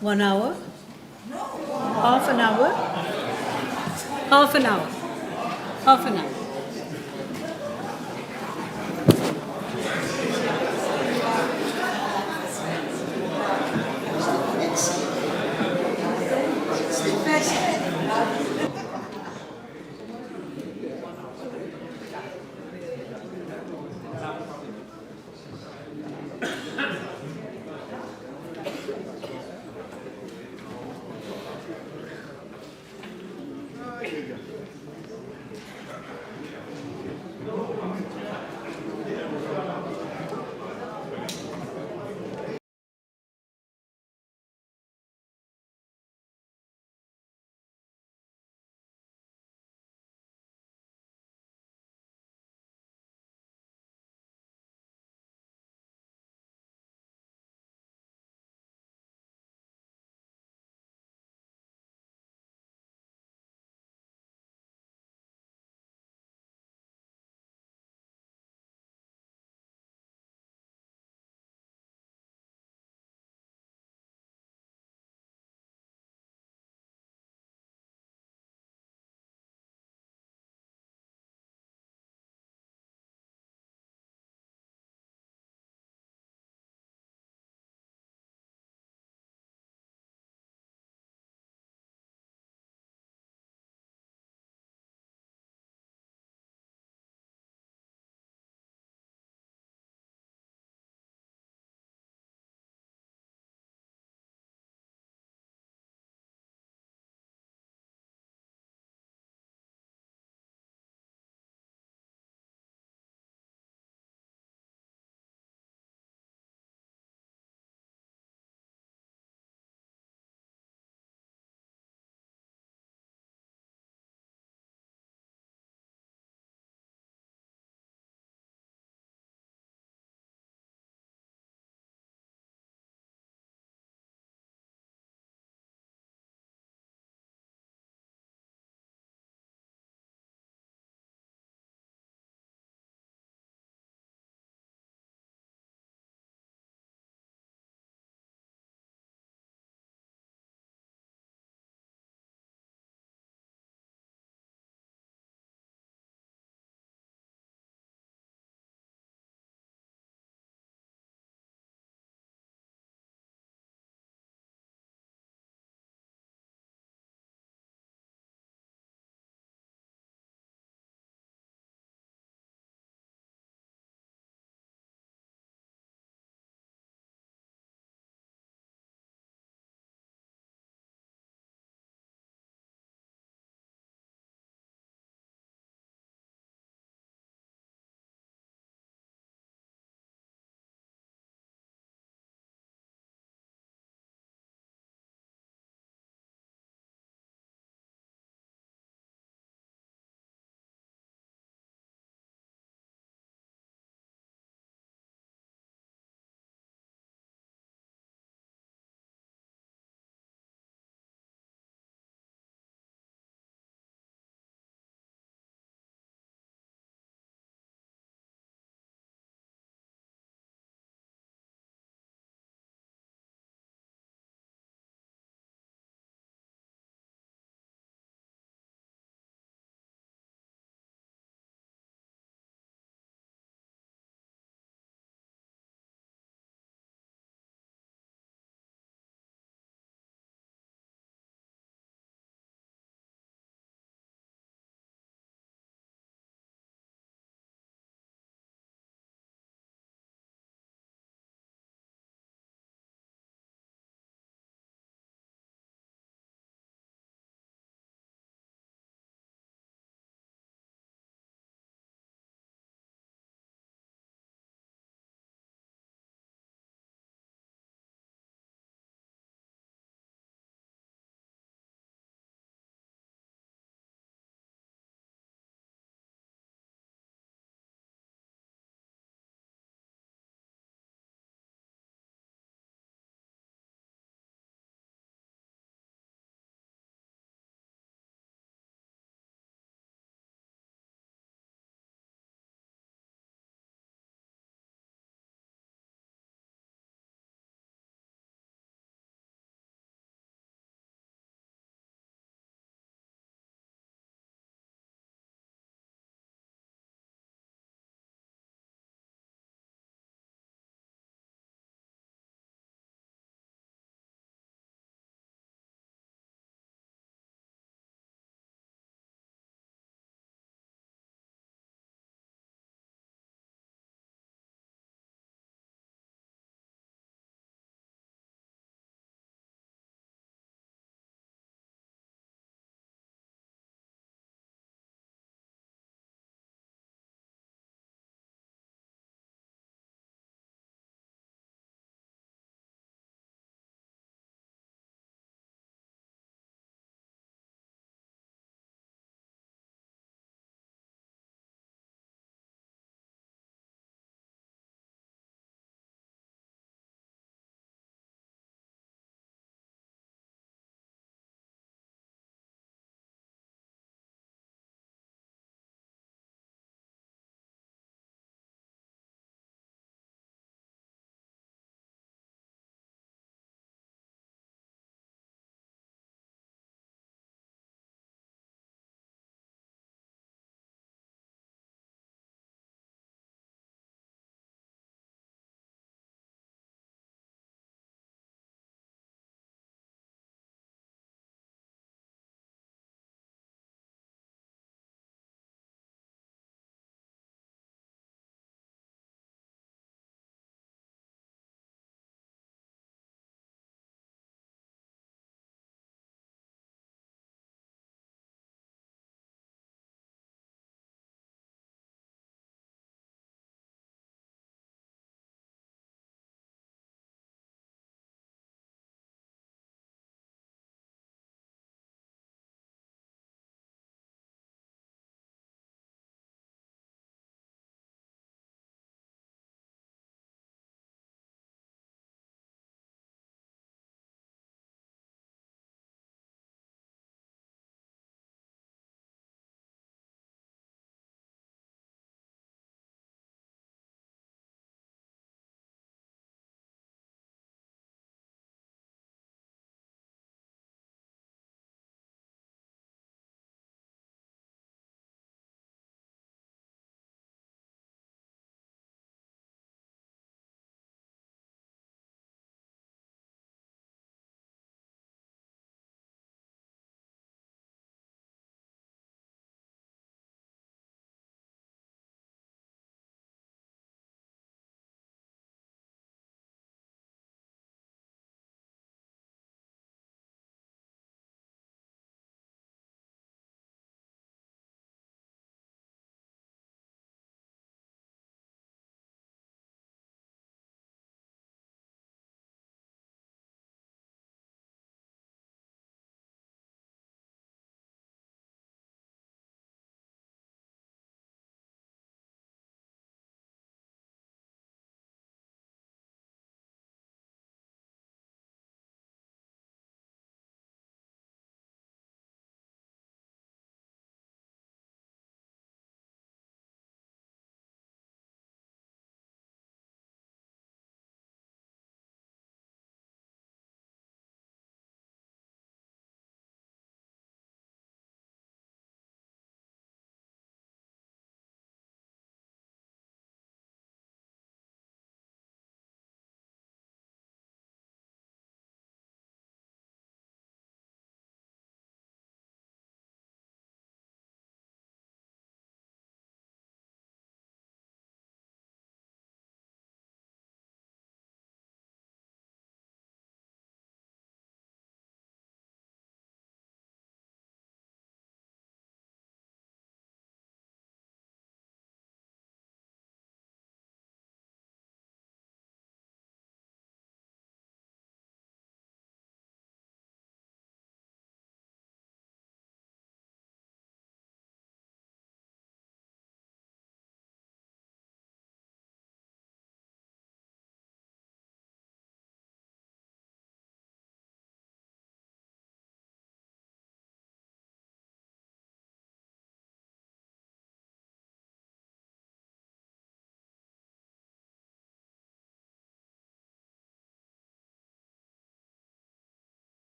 1 hour? Half an hour? Half an hour. Half an hour.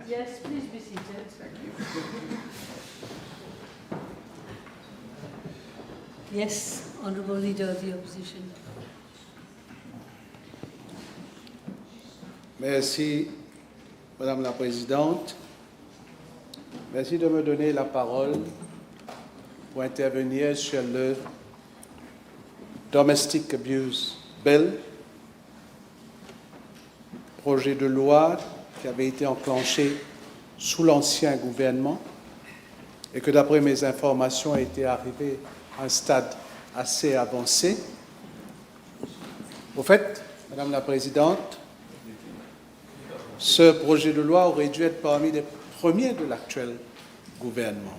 Yes, please be seated. Yes, Honourable Leader of the Opposition. Merci, Madame la Présidente. Merci de me donner la parole pour intervenir sur le Domestic Abuse Bill, projet de loi qui avait été enclenché sous l'ancien gouvernement et que, d'après mes informations, a été arrivé à un stade assez avancé. Au fait, Madame la Présidente, ce projet de loi aurait dû être parmi les premiers de l'actuel gouvernement.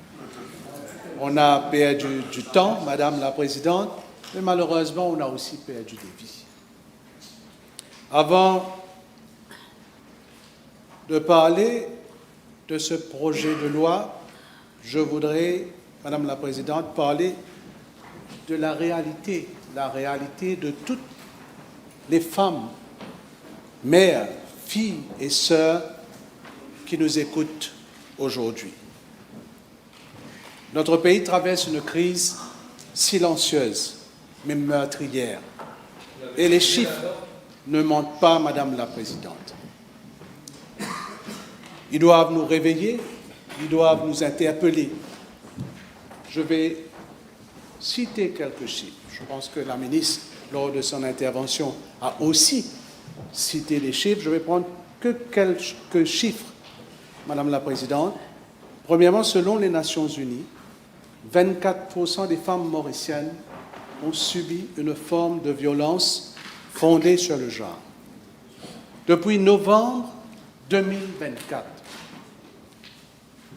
On a perdu du temps, Madame la Présidente, mais malheureusement, on a aussi perdu des vies. Avant de parler de ce projet de loi, je voudrais, Madame la Présidente, parler de la réalité de toutes les femmes, mères, filles et sœurs qui nous écoutent aujourd'hui. Notre pays traverse une crise silencieuse, mais meurtrière. Et les chiffres ne mentent pas, Madame la Présidente. Ils doivent nous réveiller, ils doivent nous interpeller. Je vais citer quelques chiffres. Je pense que la ministre, lors de son intervention, a aussi cité les chiffres. Je vais prendre que quelques chiffres, Madame la Présidente. Premièrement, selon les Nations Unies, 24% des femmes mauriciennes ont subi une forme de violence fondée sur le genre. Depuis novembre 2024,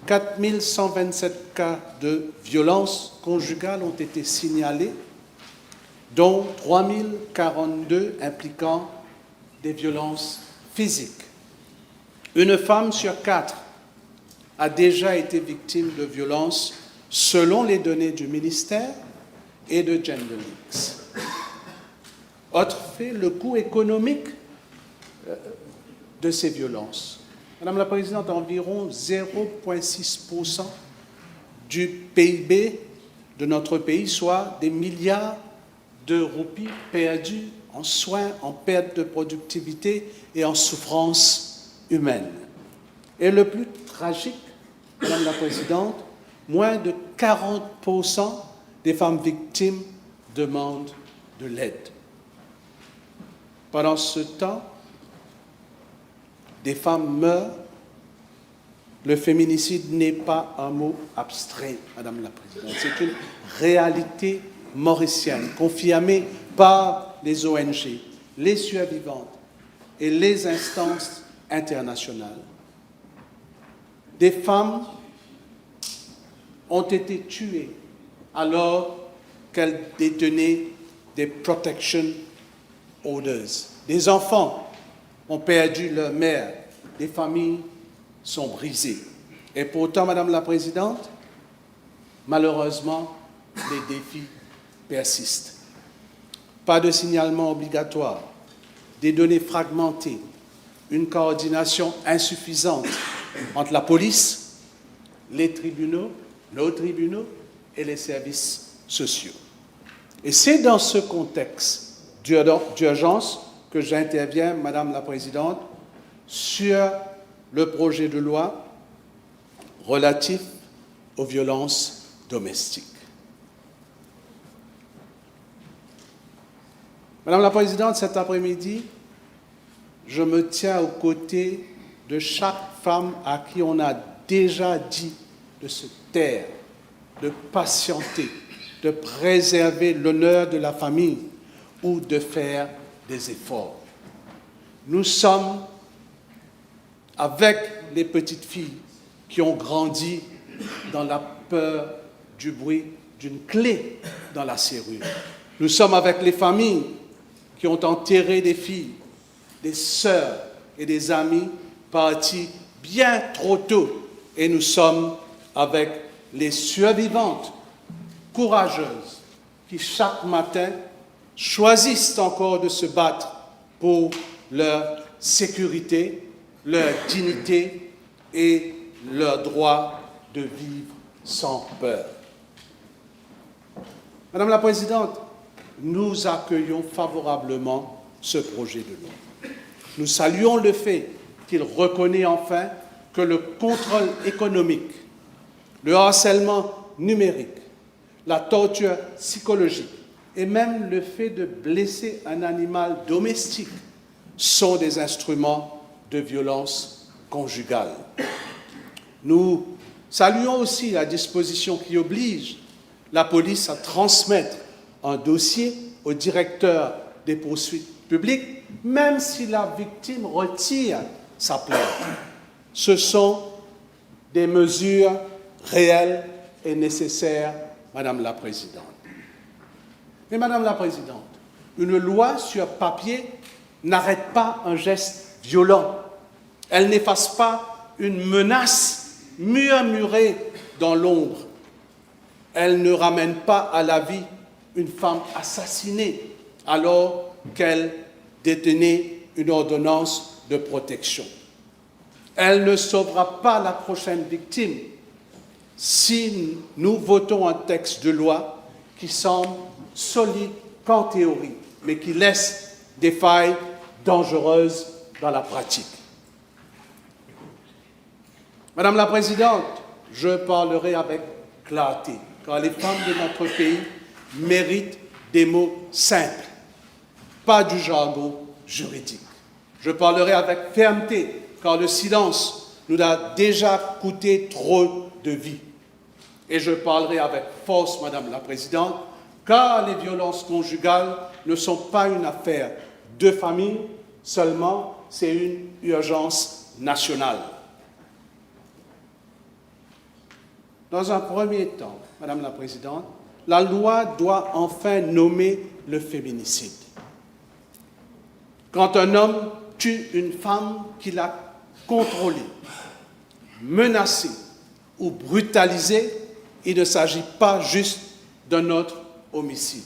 4127 cas de violence conjugale ont été signalés, dont 3042 impliquant des violences physiques. Une femme sur 4 a déjà été victime de violences selon les données du ministère et de Gender Links. Autre fait, le coût économique de ces violences. Madame la Présidente, environ 0,6% du PIB de notre pays, soit des milliards de roupies perdues en soins, en perte de productivité et en souffrance humaine. Et le plus tragique, Madame la Présidente, moins de 40% des femmes victimes demandent de l'aide. Pendant ce temps, des femmes meurent. Le féminicide n'est pas un mot abstrait, Madame la Présidente. C'est une réalité mauricienne, confirmée par les ONG, les survivantes et les instances internationales. Des femmes ont été tuées alors qu'elles détenaient des protection orders. Des enfants ont perdu leur mère, des familles sont brisées. Et pourtant, Madame la Présidente, malheureusement, les défis persistent. Pas de signalement obligatoire, des données fragmentées, une coordination insuffisante entre la police, les tribunaux, nos tribunaux et les services sociaux. Et c'est dans ce contexte d'urgence que j'interviens, Madame la Présidente, sur le projet de loi relatif aux violences domestiques. Madame la Présidente, cet après-midi, je me tiens aux côtés de chaque femme à qui on a déjà dit de se taire, de patienter, de préserver l'honneur de la famille ou de faire des efforts. Nous sommes avec les petites filles qui ont grandi dans la peur du bruit d'une clé dans la serrure. Nous sommes avec les familles qui ont enterré des filles, des sœurs et des amis partis bien trop tôt. Et nous sommes avec les survivantes courageuses qui chaque matin choisissent encore de se battre pour leur sécurité, leur dignité et leur droit de vivre sans peur. Madame la Présidente, nous accueillons favorablement ce projet de loi. Nous saluons le fait qu'il reconnaît enfin que le contrôle économique, le harcèlement numérique, la torture psychologique et même le fait de blesser un animal domestique sont des instruments de violence conjugale. Nous saluons aussi la disposition qui oblige la police à transmettre un dossier au directeur des poursuites publiques, même si la victime retire sa plainte. Ce sont des mesures réelles et nécessaires, Madame la Présidente. Mais Madame la Présidente, une loi sur papier n'arrête pas un geste violent. Elle n'efface pas une menace murmurée dans l'ombre. Elle ne ramène pas à la vie une femme assassinée alors qu'elle détenait une ordonnance de protection. Elle ne sauvera pas la prochaine victime si nous votons un texte de loi qui semble solide qu'en théorie, mais qui laisse des failles dangereuses dans la pratique. Madame la Présidente, je parlerai avec clarté, car les femmes de notre pays méritent des mots simples, pas du jargon juridique. Je parlerai avec fermeté, car le silence nous a déjà coûté trop de vies. Et je parlerai avec force, Madame la Présidente, car les violences conjugales ne sont pas une affaire de famille seulement, c'est une urgence nationale. Dans un premier temps, Madame la Présidente, la loi doit enfin nommer le féminicide. Quand un homme tue une femme qu'il a contrôlée, menacée ou brutalisée, il ne s'agit pas juste d'un autre homicide.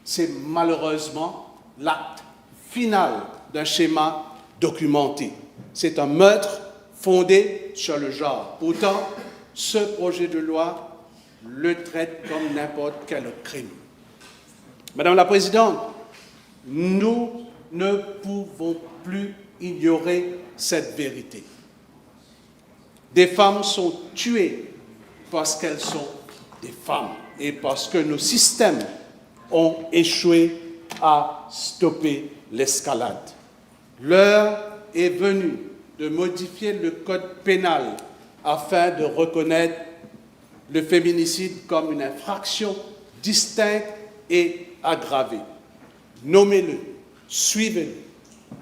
C'est malheureusement l'acte final d'un schéma documenté. C'est un meurtre fondé sur le genre. Pourtant, ce projet de loi le traite comme n'importe quel crime. Madame la Présidente, nous ne pouvons plus ignorer cette vérité. Des femmes sont tuées parce qu'elles sont des femmes et parce que nos systèmes ont échoué à stopper l'escalade. L'heure est venue de modifier le code pénal afin de reconnaître le féminicide comme une infraction distincte et aggravée. Nommez-le, suivez-le,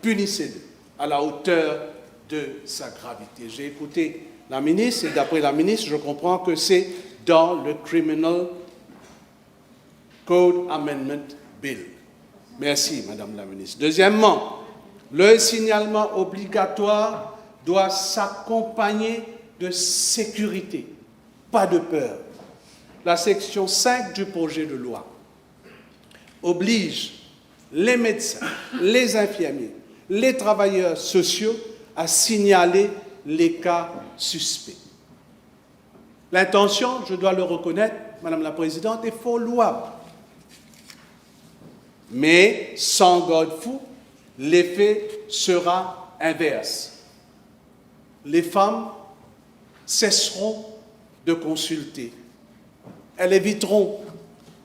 punissez-le à la hauteur de sa gravité. J'ai écouté la ministre et d'après la ministre, je comprends que c'est dans le Criminal Code Amendment Bill. Merci, Madame la ministre. Deuxièmement, le signalement obligatoire doit s'accompagner de sécurité, pas de peur. La section 5 du projet de loi oblige les médecins, les infirmiers, les travailleurs sociaux à signaler les cas suspects. L'intention, je dois le reconnaître, Madame la Présidente, est fort louable. Mais sans garde-fou, l'effet sera inverse. Les femmes cesseront de consulter. Elles éviteront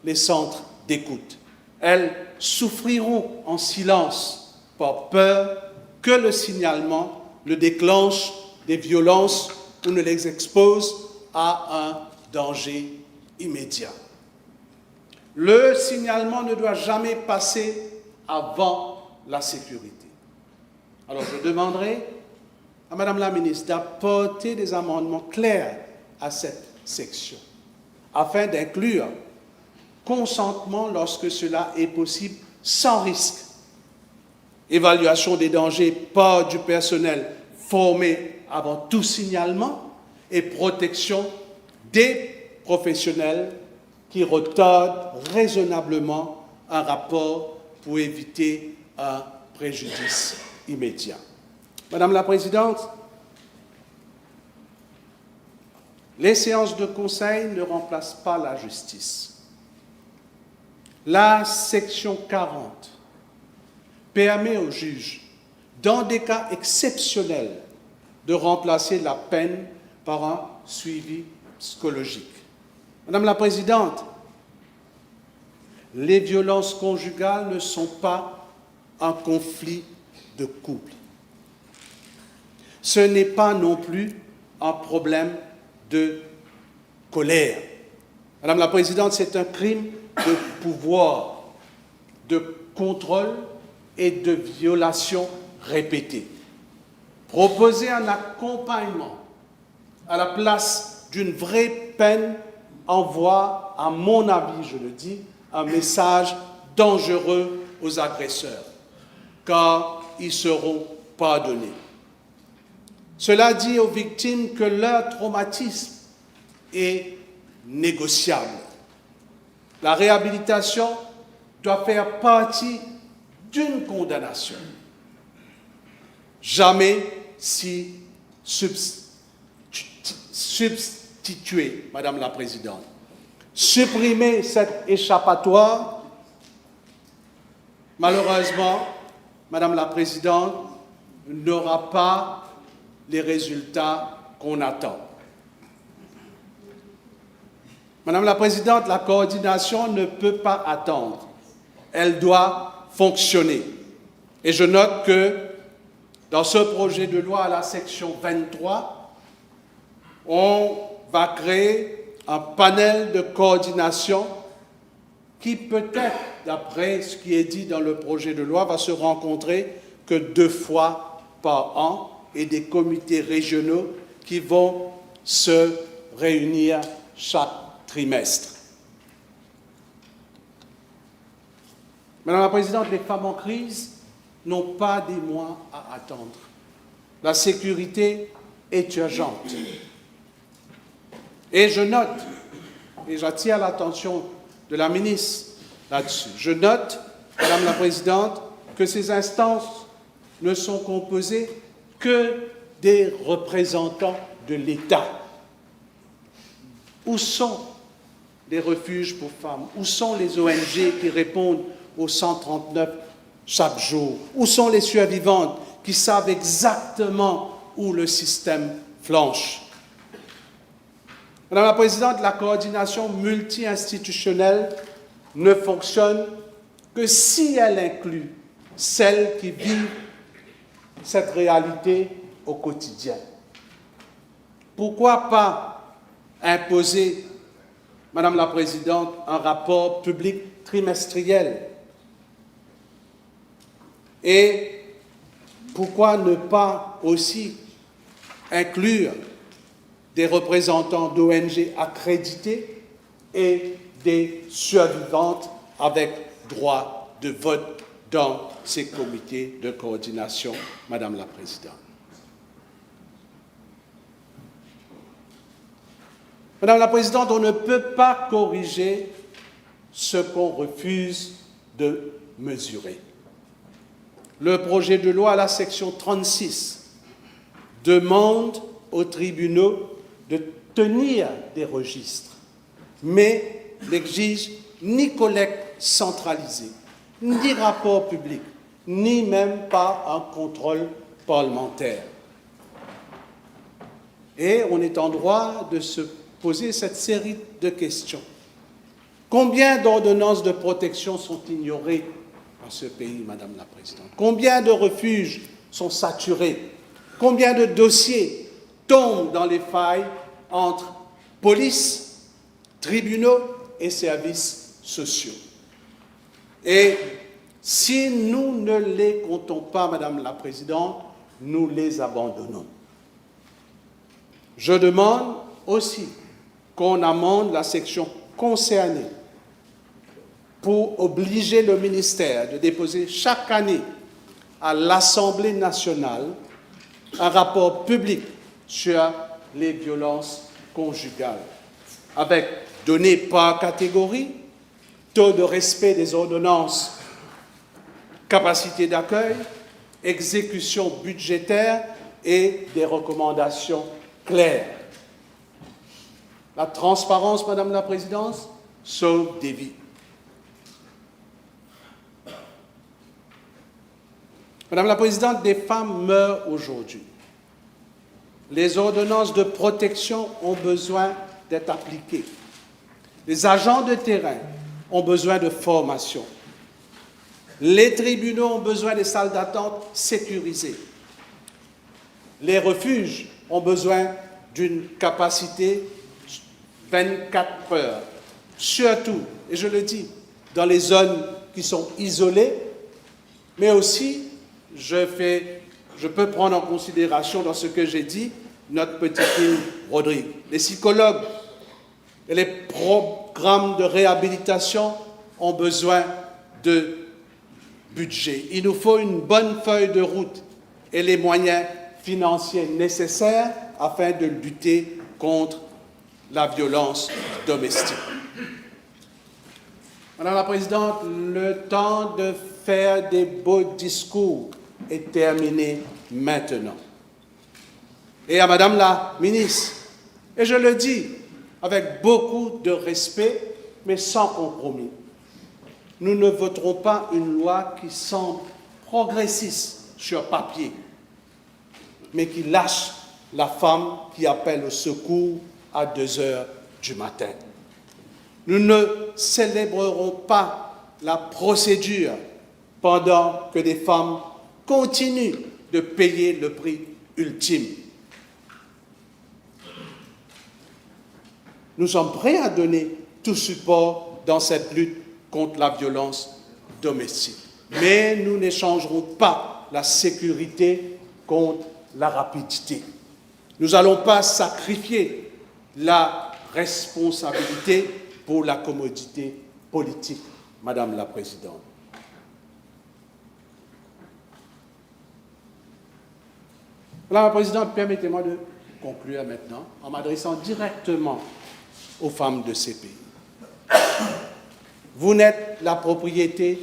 les centres d'écoute. Elles souffriront en silence par peur que le signalement le déclenche des violences ou ne les expose à un danger immédiat. Le signalement ne doit jamais passer avant la sécurité. Alors je demanderai à Madame la ministre d'apporter des amendements clairs à cette section, afin d'inclure consentement lorsque cela est possible sans risque, évaluation des dangers par du personnel formé avant tout signalement et protection des professionnels qui retardent raisonnablement un rapport pour éviter un préjudice immédiat. Madame la Présidente, les séances de conseil ne remplacent pas la justice. La section 40 permet aux juges, dans des cas exceptionnels, de remplacer la peine par un suivi psychologique. Madame la Présidente, les violences conjugales ne sont pas un conflit de couple. Ce n'est pas non plus un problème de colère. Madame la Présidente, c'est un crime de pouvoir, de contrôle et de violation répétée. Proposer un accompagnement à la place d'une vraie peine envoie, à mon avis, je le dis, un message dangereux aux agresseurs, car ils seront pardonnés. Cela dit aux victimes que leur traumatisme est négociable. La réhabilitation doit faire partie d'une condamnation, jamais si substituer, Madame la Présidente. Supprimer cet échappatoire, malheureusement, Madame la Présidente, n'aura pas les résultats qu'on attend. Madame la Présidente, la coordination ne peut pas attendre. Elle doit fonctionner. Et je note que dans ce projet de loi à la section 23, on va créer un panel de coordination qui peut-être, d'après ce qui est dit dans le projet de loi, va se rencontrer que 2 fois par an et des comités régionaux qui vont se réunir chaque trimestre. Madame la Présidente, les femmes en crise n'ont pas des mois à attendre. La sécurité est urgente. Et je note, et j'attire l'attention de la ministre là-dessus, je note, Madame la Présidente, que ces instances ne sont composées que des représentants de l'État. Où sont les refuges pour femmes? Où sont les ONG qui répondent aux 139 chaque jour? Où sont les survivantes qui savent exactement où le système flanche? Madame la Présidente, la coordination multi-institutionnelle ne fonctionne que si elle inclut celles qui vivent cette réalité au quotidien. Pourquoi pas imposer, Madame la Présidente, un rapport public trimestriel? Et pourquoi ne pas aussi inclure des représentants d'ONG accrédités et des survivantes avec droit de vote dans ces comités de coordination, Madame la Présidente. Madame la Présidente, on ne peut pas corriger ce qu'on refuse de mesurer. Le projet de loi à la section 36 demande aux tribunaux de tenir des registres, mais n'exige ni collecte centralisée, ni rapport public, ni même pas un contrôle parlementaire. Et on est en droit de se poser cette série de questions. Combien d'ordonnances de protection sont ignorées dans ce pays, Madame la Présidente? Combien de refuges sont saturés? Combien de dossiers tombent dans les failles entre police, tribunaux et services sociaux? Et si nous ne les comptons pas, Madame la Présidente, nous les abandonnons. Je demande aussi qu'on amende la section concernée pour obliger le ministère de déposer chaque année à l'Assemblée nationale un rapport public sur les violences conjugales, avec données par catégorie, taux de respect des ordonnances, capacité d'accueil, exécution budgétaire et des recommandations claires. La transparence, Madame la Présidente, sauve des vies. Madame la Présidente, des femmes meurent aujourd'hui. Les ordonnances de protection ont besoin d'être appliquées. Les agents de terrain ont besoin de formation. Les tribunaux ont besoin de salles d'attente sécurisées. Les refuges ont besoin d'une capacité 24 heures. Surtout, et je le dis, dans les zones qui sont isolées, mais aussi, je peux prendre en considération dans ce que j'ai dit, notre petite île Rodrigues. Les psychologues et les programmes de réhabilitation ont besoin de budget. Il nous faut une bonne feuille de route et les moyens financiers nécessaires afin de lutter contre la violence domestique. Madame la Présidente, le temps de faire des beaux discours est terminé maintenant. Et à Madame la Ministre, et je le dis avec beaucoup de respect, mais sans compromis, nous ne voterons pas une loi qui semble progressiste sur papier, mais qui lâche la femme qui appelle au secours à 2 heures du matin. Nous ne célébrerons pas la procédure pendant que des femmes continuent de payer le prix ultime. Nous sommes prêts à donner tout support dans cette lutte contre la violence domestique. Mais nous n'échangerons pas la sécurité contre la rapidité. Nous n'allons pas sacrifier la responsabilité pour la commodité politique, Madame la Présidente. Madame la Présidente, permettez-moi de conclure maintenant en m'adressant directement aux femmes de ces pays. Vous n'êtes la propriété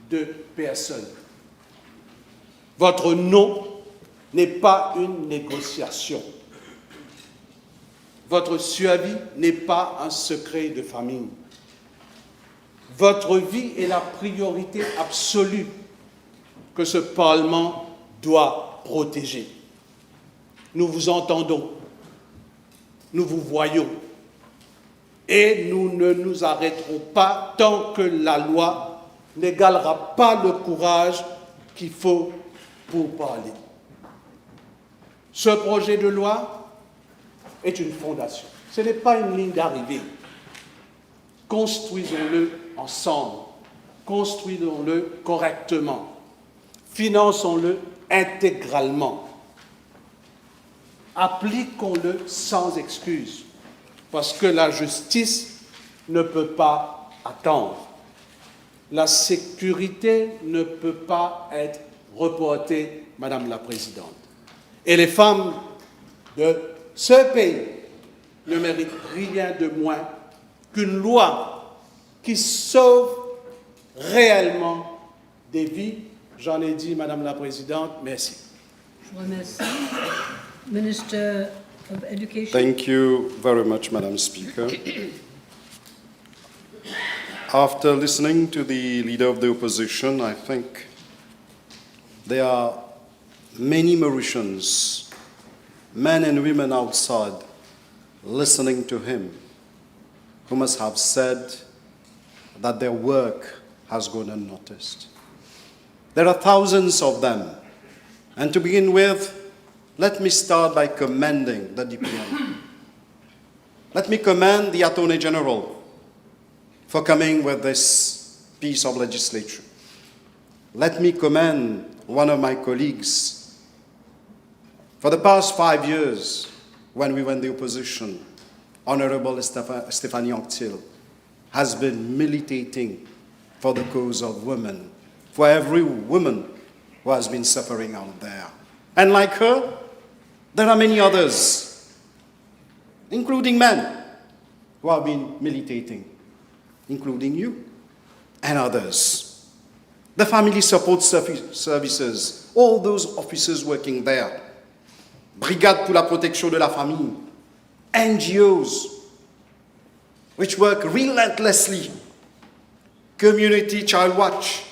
de personne. Votre nom n'est pas une négociation. Votre survie n'est pas un secret de famille. Votre vie est la priorité absolue que ce Parlement doit protéger. Nous vous entendons, nous vous voyons, et nous ne nous arrêterons pas tant que la loi n'égalera pas le courage qu'il faut pour parler. Ce projet de loi est une fondation. Ce n'est pas une ligne d'arrivée. Construisons-le ensemble. Construisons-le correctement. Finançons-le intégralement. Appliquons-le sans excuse, parce que la justice ne peut pas attendre. La sécurité ne peut pas être reportée, Madame la Présidente. Et les femmes de ce pays ne méritent rien de moins qu'une loi qui sauve réellement des vies. J'en ai dit, Madame la Présidente, merci. Je vous remercie. Minister of Education. Thank you very much, Madam Speaker. After listening to the Leader of the Opposition, I think there are many Mauritians, men and women outside, listening to him, who must have said that their work has gone unnoticed. There are thousands of them. And to begin with, let me start by commending the DPM. Let me commend the Attorney-General for coming with this piece of legislation. Let me commend one of my colleagues. For the past 5 years, when we were in the opposition, Honourable Stephanie Anctil has been militating for the cause of women, for every woman who has been suffering out there. And like her, there are many others, including men, who have been militating, including you and others. The family support services, all those officers working there, Brigade pour la protection de la famille, NGOs, which work relentlessly, Community Child Watch,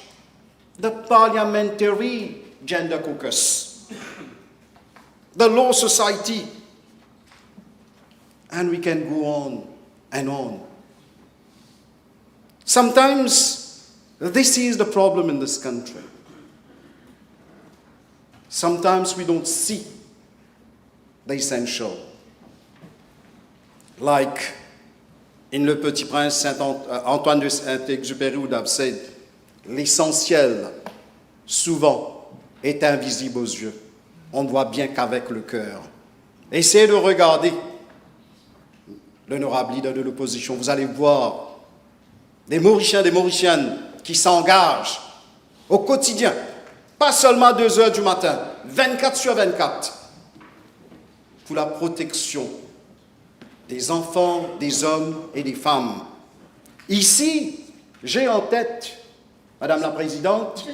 the Parliamentary Gender Caucus, the Law Society, and we can go on and on. Sometimes this is the problem in this country. Sometimes we don't see the essential. Like in Le Petit Prince, Antoine de Saint-Exupéry would have said, l'essentiel, souvent, est invisible aux yeux. On ne voit bien qu'avec le cœur. Essayez de regarder l'honorable leader de l'opposition. Vous allez voir des Mauriciens, des Mauriciennes qui s'engagent au quotidien, pas seulement à 2 heures du matin, 24 sur 24, pour la protection des enfants, des hommes et des femmes. Ici, j'ai en tête, Madame la Présidente,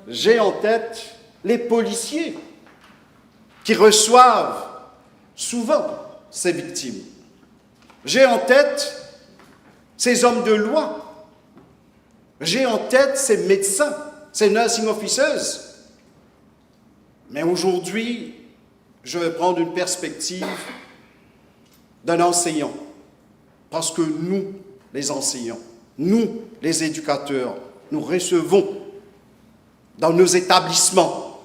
j'ai en tête les policiers qui reçoivent souvent ces victimes. J'ai en tête ces hommes de loi. J'ai en tête ces médecins, ces nursing officers. Mais aujourd'hui, je vais prendre une perspective d'un enseignant. Parce que nous, les enseignants, nous, les éducateurs, nous recevons dans nos établissements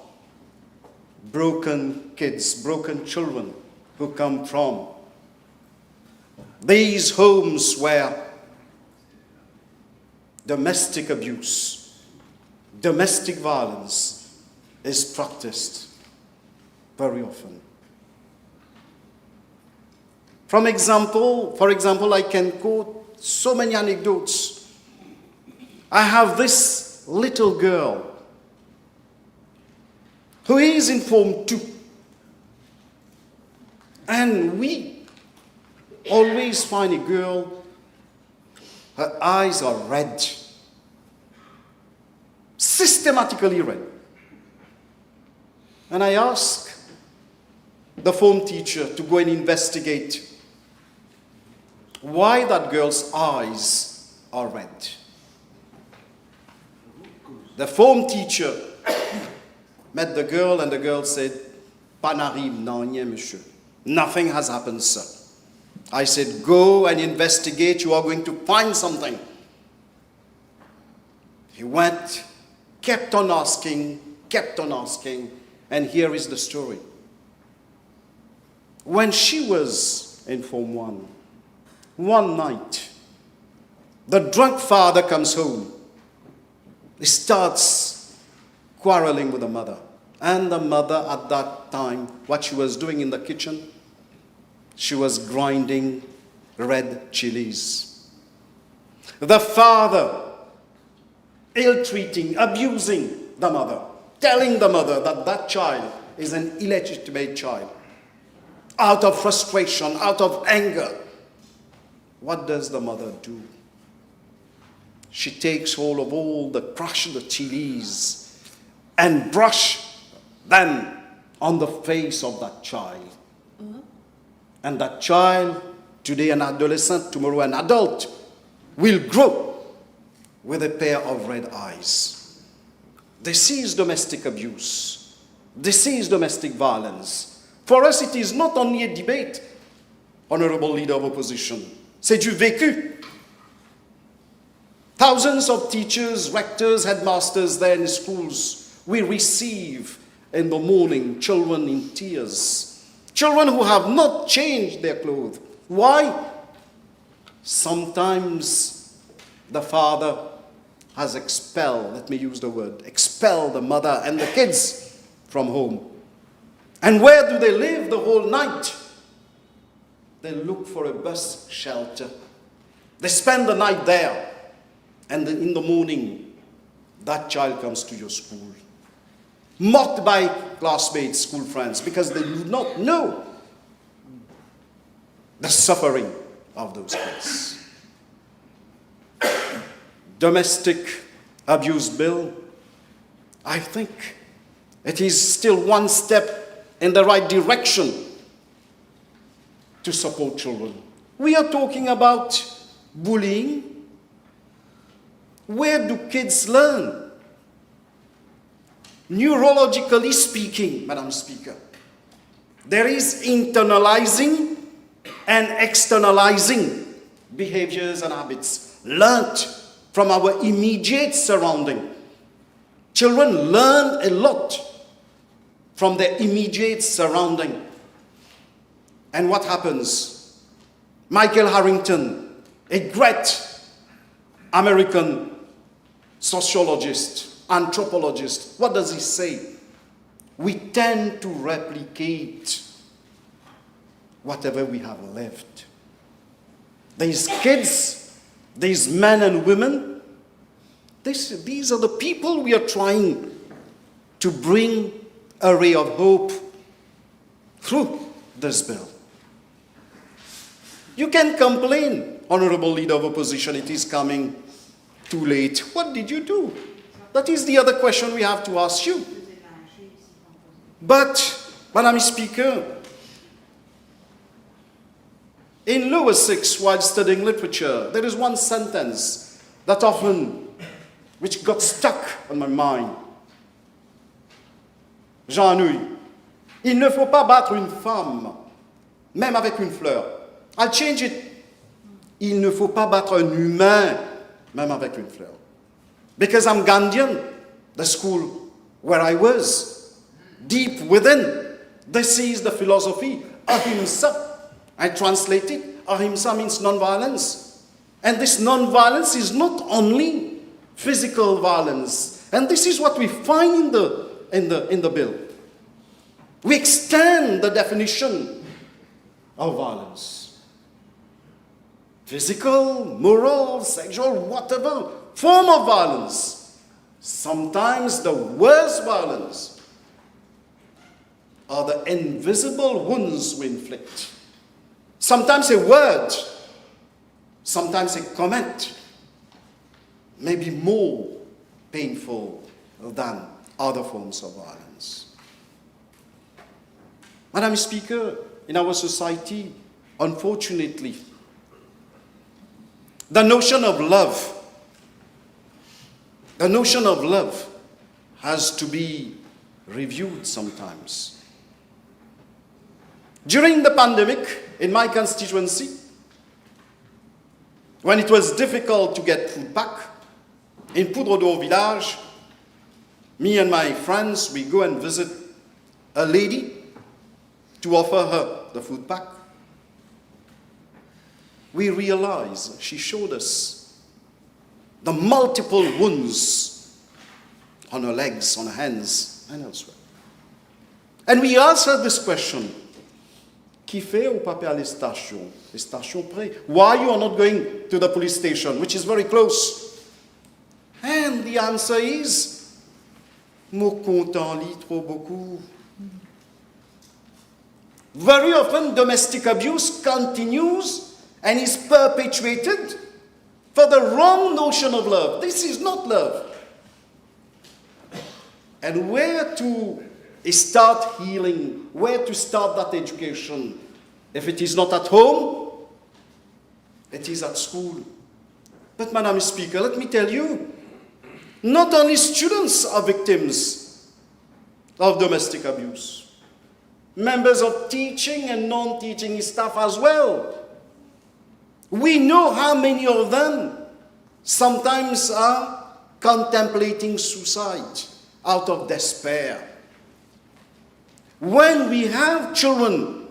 broken kids, broken children who come from these homes where domestic abuse, domestic violence is practiced very often. For example, I can quote so many anecdotes. I have this little girl who is in Form 2. And we always find a girl, her eyes are red, systematically red. And I ask the form teacher to go and investigate why that girl's eyes are red. The form teacher met the girl and the girl said, "Pas n'arrive, non, rien, monsieur. Nothing has happened, sir." I said, "Go and investigate, you are going to find something." He went, kept on asking, and here is the story. When she was in Form 1, one night, the drunk father comes home. He starts quarreling with the mother. And the mother at that time, what she was doing in the kitchen, she was grinding red chilies. The father, ill-treating, abusing the mother, telling the mother that that child is an illegitimate child. Out of frustration, out of anger, what does the mother do? She takes hold of all the crushed chilies and brush them on the face of that child. And that child, today an adolescent, tomorrow an adult, will grow with a pair of red eyes. This is domestic abuse. This is domestic violence. For us, it is not only a debate, Honourable Leader of Opposition. C'est du vécu. Thousands of teachers, rectors, headmasters there in schools, we receive in the morning children in tears. Children who have not changed their clothes. Why? Sometimes the father has expelled, let me use the word, expelled the mother and the kids from home. And where do they live the whole night? They look for a bus shelter. They spend the night there. And then in the morning, that child comes to your school. Mocked by classmates, school friends, because they do not know the suffering of those kids. Domestic abuse bill, I think it is still one step in the right direction to support children. We are talking about bullying. Where do kids learn? Neurologically speaking, Madam Speaker, there is internalizing and externalizing behaviors and habits learnt from our immediate surrounding. Children learn a lot from their immediate surrounding. And what happens? Michael Harrington, a great American sociologist, anthropologist, what does he say? We tend to replicate whatever we have lived. These kids, these men and women, these are the people we are trying to bring a ray of hope through this bill. You can complain, Honourable Leader of Opposition, it is coming too late. What did you do? That is the other question we have to ask you. But, Madam Speaker, in lower six, while studying literature, there is one sentence that which got stuck on my mind. Jean Anouilh, il ne faut pas battre une femme, même avec une fleur. I'll change it. Il ne faut pas battre un humain, même avec une fleur. Because I'm Gandhian, the school where I was, deep within, this is the philosophy, ahimsa. I translate it, ahimsa means non-violence. And this non-violence is not only physical violence. And this is what we find in the bill. We extend the definition of violence. Physical, moral, sexual, whatever form of violence. Sometimes the worst violence are the invisible wounds we inflict. Sometimes a word, sometimes a comment may be more painful than other forms of violence. Madam Speaker, in our society, unfortunately, the notion of love has to be reviewed sometimes. During the pandemic, in my constituency, when it was difficult to get food back, in Poudre d'Or village, me and my friends, we go and visit a lady to offer her the food pack. We realize she showed us the multiple wounds on her legs, on her hands, and elsewhere. And we asked her this question: Qui fait ou pas les stations? Les stations près. Why you are not going to the police station, which is very close? And the answer is, Mo content li trop beaucoup. Very often domestic abuse continues and is perpetuated for the wrong notion of love. This is not love. And where to start healing, where to start that education? If it is not at home, it is at school. But Madam Speaker, let me tell you, not only students are victims of domestic abuse. Members of teaching and non-teaching staff as well. We know how many of them sometimes are contemplating suicide out of despair. When we have children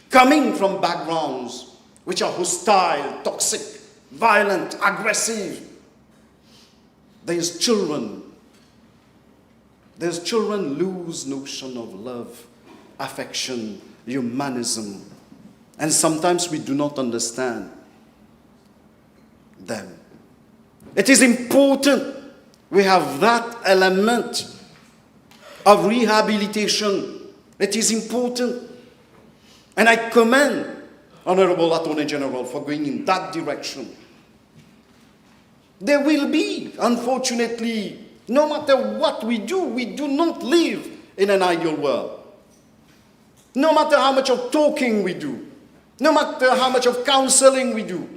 coming from backgrounds which are hostile, toxic, violent, aggressive, these children lose notion of love, affection, humanism, And sometimes we do not understand them. It is important we have that element of rehabilitation. It is important. And I commend Honourable Attorney-General for going in that direction. There will be, unfortunately, no matter what we do not live in an ideal world. No matter how much of talking we do, no matter how much of counseling we do,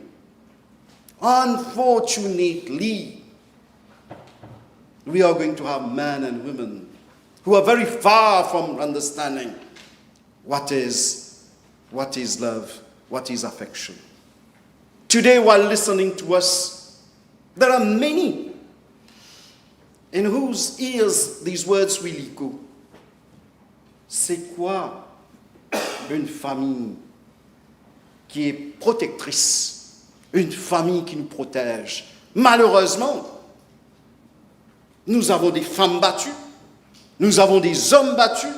unfortunately, we are going to have men and women who are very far from understanding what is love, what is affection. Today, while listening to us, there are many in whose ears these words will echo. C'est quoi une famille qui est protectrice, une famille qui nous protège? Malheureusement, nous avons des femmes battues, nous avons des hommes battus,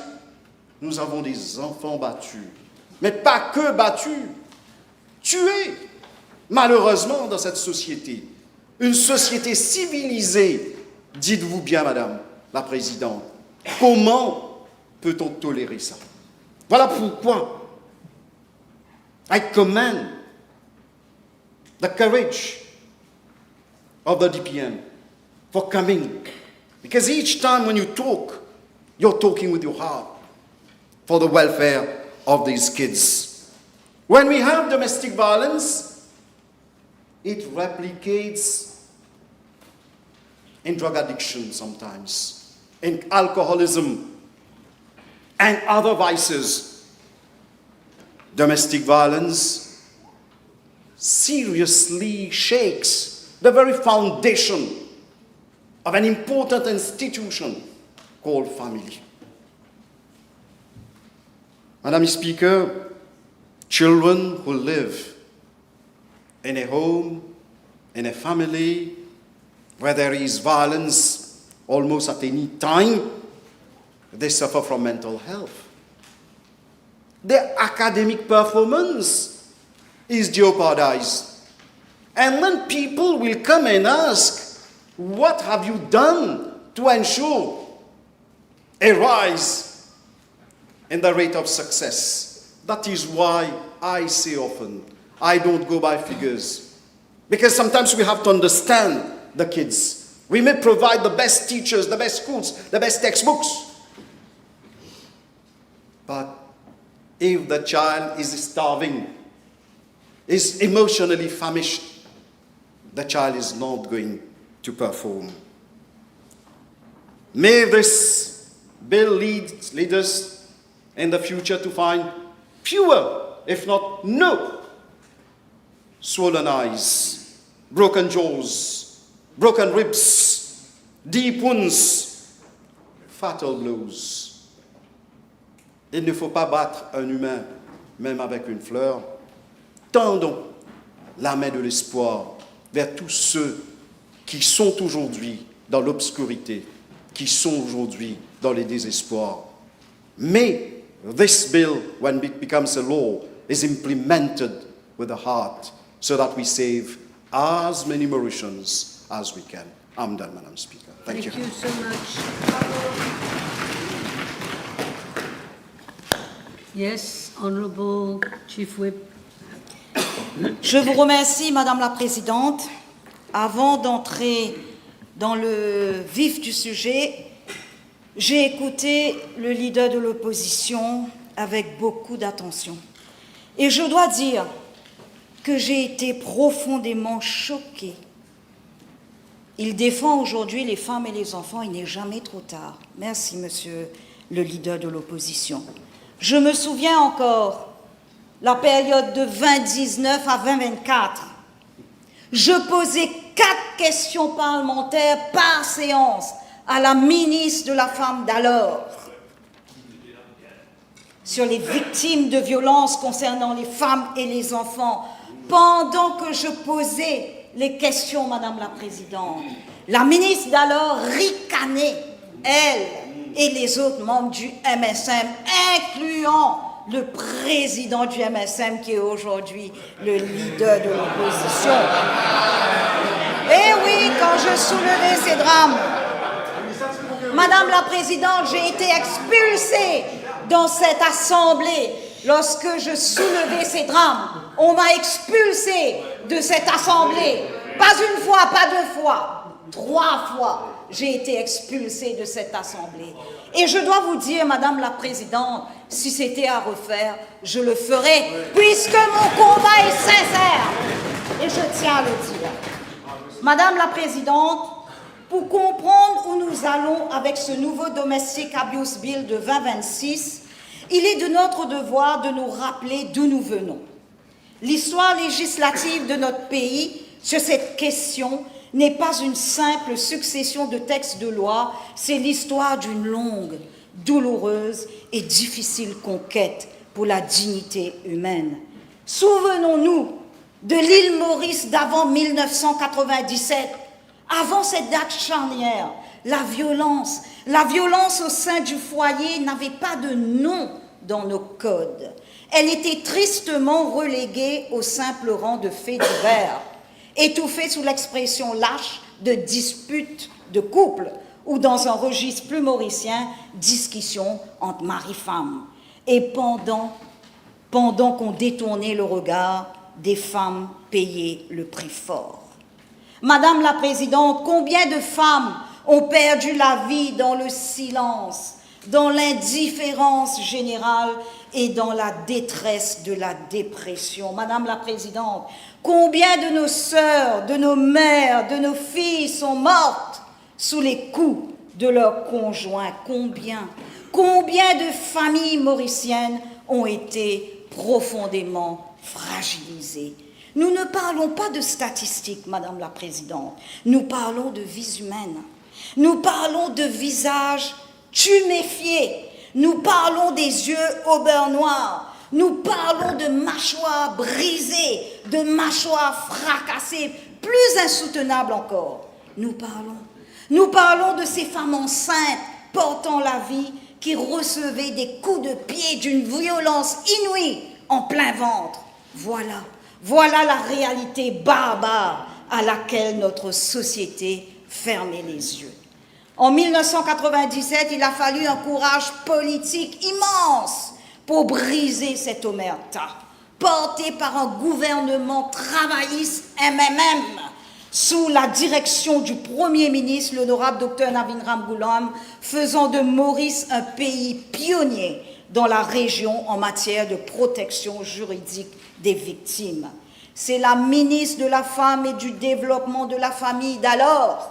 nous avons des enfants battus. Mais pas que battus, tués, malheureusement, dans cette société. Une société civilisée, dites-vous bien, Madame la Présidente. Comment peut-on tolérer ça? Voilà pourquoi I commend the courage of the DPM for coming. Because each time when you talk, you're talking with your heart for the welfare of these kids. When we have domestic violence, it replicates in drug addiction sometimes, in alcoholism, and other vices. Domestic violence seriously shakes the very foundation of an important institution called family. Madam Speaker, children who live in a home, in a family, where there is violence almost at any time, they suffer from mental health. Their academic performance is jeopardized. And when people will come and ask, what have you done to ensure a rise in the rate of success? That is why I say often, I don't go by figures. Because sometimes we have to understand the kids. We may provide the best teachers, the best schools, the best textbooks. But if the child is starving, is emotionally famished, the child is not going to perform. May this bill lead us in the future to find fewer, if not no, swollen eyes, broken jaws, broken ribs, deep wounds, fatal blows. Il ne faut pas battre un humain, même avec une fleur. Tendons la main de l'espoir vers tous ceux qui sont aujourd'hui dans l'obscurité, qui sont aujourd'hui dans les désespoirs. May this bill, when it becomes a law, is implemented with the heart so that we save as many Mauritians as we can. I'm done, Madam Speaker. Thank you. Thank you so much. Yes, Honourable Chief Whip. Je vous remercie, Madame la Présidente. Avant d'entrer dans le vif du sujet, j'ai écouté le leader de l'opposition avec beaucoup d'attention. Et je dois dire que j'ai été profondément choquée. Il défend aujourd'hui les femmes et les enfants, il n'est jamais trop tard. Merci, monsieur le leader de l'opposition. Je me souviens encore la période de 2019 à 2024. Je posais 4 questions parlementaires par séance à la ministre de la Femme d'alors sur les victimes de violences concernant les femmes et les enfants. Pendant que je posais les questions, Madame la Présidente, la ministre d'alors ricanait, elle et les autres membres du MSM, incluant le président du MSM qui est aujourd'hui le leader de l'opposition. Eh oui, quand je soulevais ces drames, Madame la Présidente, j'ai été expulsée dans cette assemblée lorsque je soulevais ces drames. On m'a expulsée de cette assemblée. Pas une fois, pas deux fois, 3 fois, j'ai été expulsée de cette assemblée. Et je dois vous dire, Madame la Présidente, si c'était à refaire, je le ferais, puisque mon combat est sincère. Et je tiens à le dire. Madame la Présidente, pour comprendre où nous allons avec ce nouveau Domestic Abuse Bill de 2026, il est de notre devoir de nous rappeler d'où nous venons. L'histoire législative de notre pays sur cette question n'est pas une simple succession de textes de loi, c'est l'histoire d'une longue, douloureuse et difficile conquête pour la dignité humaine. Souvenons-nous de l'île Maurice d'avant 1997. Avant cette date charnière, la violence au sein du foyer n'avait pas de nom dans nos codes. Elle était tristement reléguée au simple rang de faits divers, étouffée sous l'expression lâche de dispute de couple ou dans un registre plus mauricien, discussion entre mari-femme. Et pendant qu'on détournait le regard, des femmes payaient le prix fort. Madame la Présidente, combien de femmes ont perdu la vie dans le silence, dans l'indifférence générale et dans la détresse de la dépression? Madame la Présidente, combien de nos sœurs, de nos mères, de nos filles sont mortes sous les coups de leurs conjoints? Combien de familles mauriciennes ont été profondément fragilisées? Nous ne parlons pas de statistiques, Madame la Présidente. Nous parlons de vies humaines. Nous parlons de visages tuméfiés. Nous parlons des yeux au beurre noir. Nous parlons de mâchoires brisées, de mâchoires fracassées, plus insoutenables encore. Nous parlons de ces femmes enceintes portant la vie qui recevaient des coups de pied d'une violence inouïe en plein ventre. Voilà la réalité barbare à laquelle notre société fermait les yeux. En 1997, il a fallu un courage politique immense pour briser cette omerta, porté par un gouvernement travailliste MMM, sous la direction du Premier ministre, l'honorable Dr Navin Ramgoolam, faisant de Maurice un pays pionnier dans la région en matière de protection juridique des victimes. C'est la ministre de la Femme et du Développement de la Famille d'alors,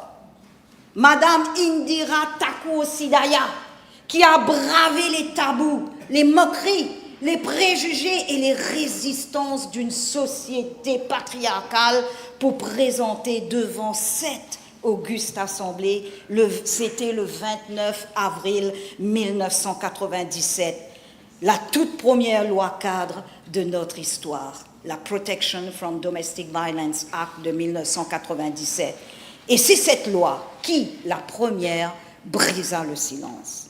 Madame Indira Thakur Sidaya, qui a bravé les tabous, les moqueries, les préjugés et les résistances d'une société patriarcale pour présenter devant cette auguste assemblée, c'était le 29 avril 1997, la toute première loi cadre de notre histoire, la Protection from Domestic Violence Act de 1997. Et c'est cette loi qui, la première, brisa le silence.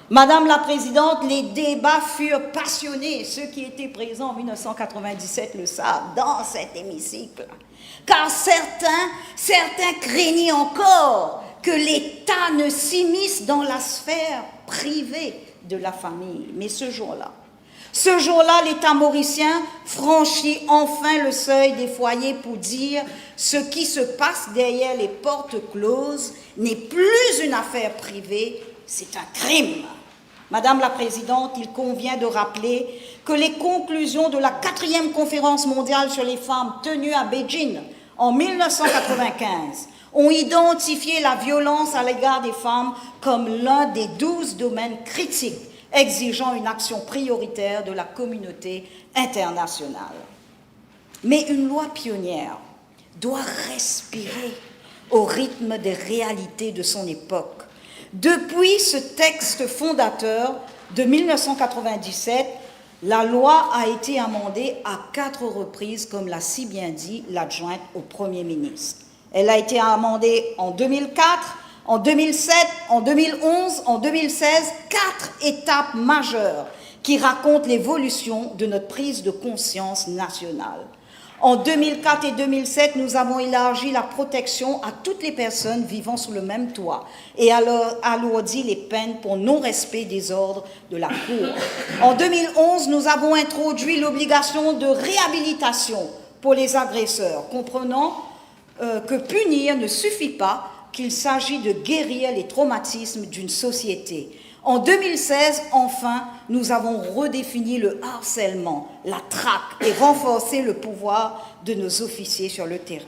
Madame la Présidente, les débats furent passionnés. Ceux qui étaient présents en 1997 le savent, dans cet hémicycle. Car certains craignaient encore que l'État ne s'immisce dans la sphère privée de la famille. Mais ce jour-là, l'État mauricien franchit enfin le seuil des foyers pour dire ce qui se passe derrière les portes closes n'est plus une affaire privée, c'est un crime. Madame la Présidente, il convient de rappeler que les conclusions de la 4e conférence mondiale sur les femmes tenue à Beijing en 1995 ont identifié la violence à l'égard des femmes comme l'un des 12 domaines critiques exigeant une action prioritaire de la communauté internationale. Mais une loi pionnière doit respirer au rythme des réalités de son époque. Depuis ce texte fondateur de 1997, la loi a été amendée à 4 reprises, comme l'a si bien dit l'adjointe au Premier ministre. Elle a été amendée en 2004, en 2007, en 2011, en 2016, 4 étapes majeures qui raconte l'évolution de notre prise de conscience nationale. En 2004 et 2007, nous avons élargi la protection à toutes les personnes vivant sous le même toit et alors alourdi les peines pour non-respect des ordres de la Cour. En 2011, nous avons introduit l'obligation de réhabilitation pour les agresseurs, comprenant que punir ne suffit pas, qu'il s'agit de guérir les traumatismes d'une société. En 2016, enfin, nous avons redéfini le harcèlement, la traque et renforcé le pouvoir de nos officiers sur le terrain.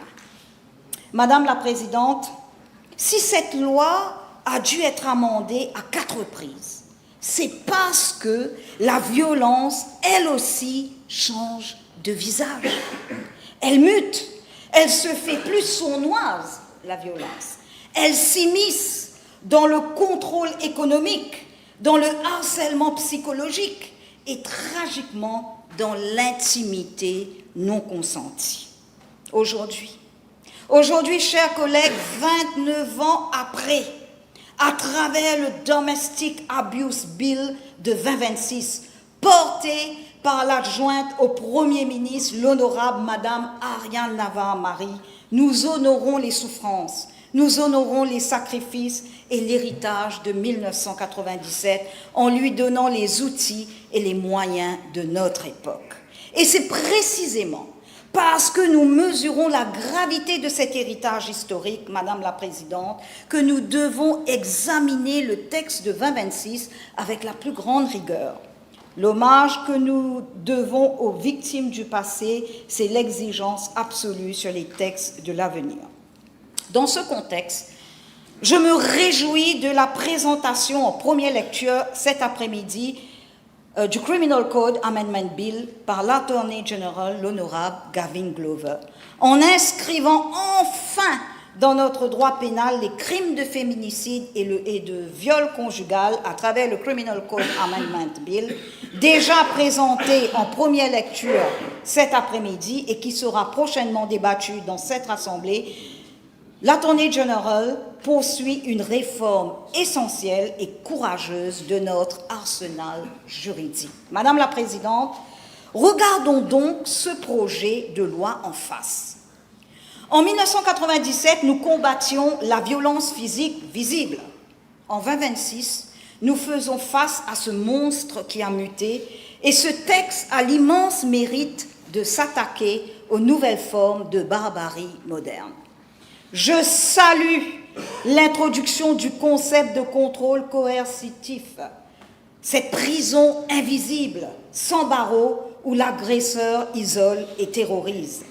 Madame la Présidente, si cette loi a dû être amendée à 4 reprises, c'est parce que la violence, elle aussi, change de visage. Elle mute, elle se fait plus sournoise, la violence. Elle s'immisce dans le contrôle économique, dans le harcèlement psychologique et tragiquement dans l'intimité non consentie. Aujourd'hui, chers collègues, 29 ans après, à travers le Domestic Abuse Bill de 2026, porté par l'adjointe au Premier ministre, l'honorable Madame Ariane Navarre-Marie, nous honorons les souffrances, nous honorons les sacrifices et l'héritage de 1997 en lui donnant les outils et les moyens de notre époque. Et c'est précisément parce que nous mesurons la gravité de cet héritage historique, Madame la Présidente, que nous devons examiner le texte de 2026 avec la plus grande rigueur. L'hommage que nous devons aux victimes du passé, c'est l'exigence absolue sur les textes de l'avenir. Dans ce contexte, je me réjouis de la présentation en première lecture cet après-midi du Criminal Code Amendment Bill par l'Attorney-General, l'honorable Gavin Glover, en inscrivant enfin dans notre droit pénal les crimes de féminicide et de viol conjugal à travers le Criminal Code Amendment Bill, déjà présenté en première lecture cet après-midi et qui sera prochainement débattu dans cette Assemblée. L'Attorney-General poursuit une réforme essentielle et courageuse de notre arsenal juridique. Madame la Présidente, regardons donc ce projet de loi en face. En 1997, nous combattions la violence physique visible. En 2026, nous faisons face à ce monstre qui a muté et ce texte a l'immense mérite de s'attaquer aux nouvelles formes de barbarie moderne. Je salue l'introduction du concept de contrôle coercitif, cette prison invisible, sans barreaux, où l'agresseur isole et terrorise.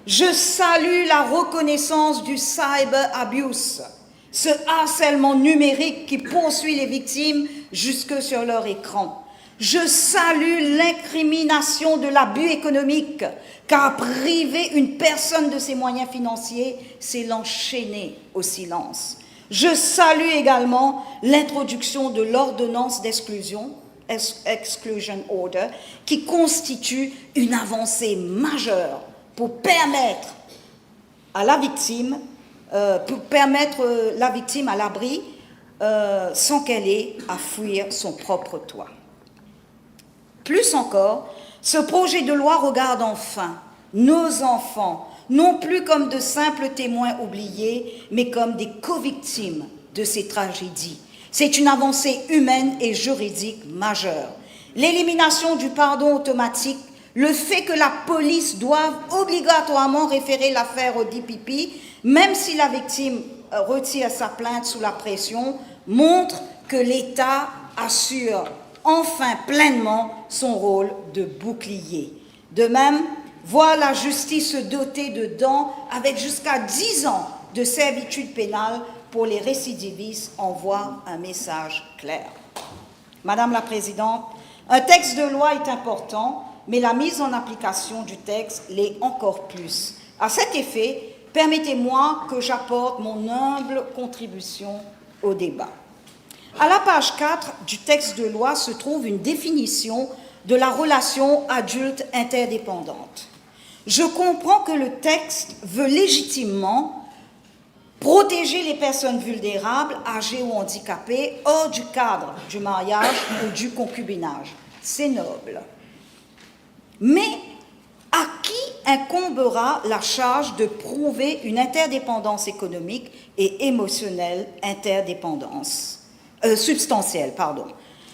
Je salue la reconnaissance du cyber abuse, ce harcèlement numérique qui poursuit les victimes jusque sur leur écran. Je salue l'incrimination de l'abus économique, car priver une personne de ses moyens financiers, c'est l'enchaîner au silence. Je salue également l'introduction de l'ordonnance d'exclusion, Exclusion Order, qui constitue une avancée majeure pour permettre à la victime, à l'abri sans qu'elle ait à fuir son propre toit. Plus encore, ce projet de loi regarde enfin nos enfants, non plus comme de simples témoins oubliés, mais comme des co-victimes de ces tragédies. C'est une avancée humaine et juridique majeure. L'élimination du pardon automatique, le fait que la police doive obligatoirement référer l'affaire au DPP, même si la victime retire sa plainte sous la pression, montre que l'État assure enfin pleinement son rôle de bouclier. De même, voir la justice se doter de dents avec jusqu'à 10 ans de servitude pénale pour les récidivistes envoie un message clair. Madame la Présidente, un texte de loi est important, mais la mise en application du texte l'est encore plus. À cet effet, permettez-moi que j'apporte mon humble contribution au débat. À la page 4 du texte de loi se trouve une définition de la relation adulte interdépendante. Je comprends que le texte veut légitimement protéger les personnes vulnérables, âgées ou handicapées, hors du cadre du mariage ou du concubinage. c'est noble. Mais à qui incombera la charge de prouver une interdépendance économique et émotionnelle substantielle, pardon.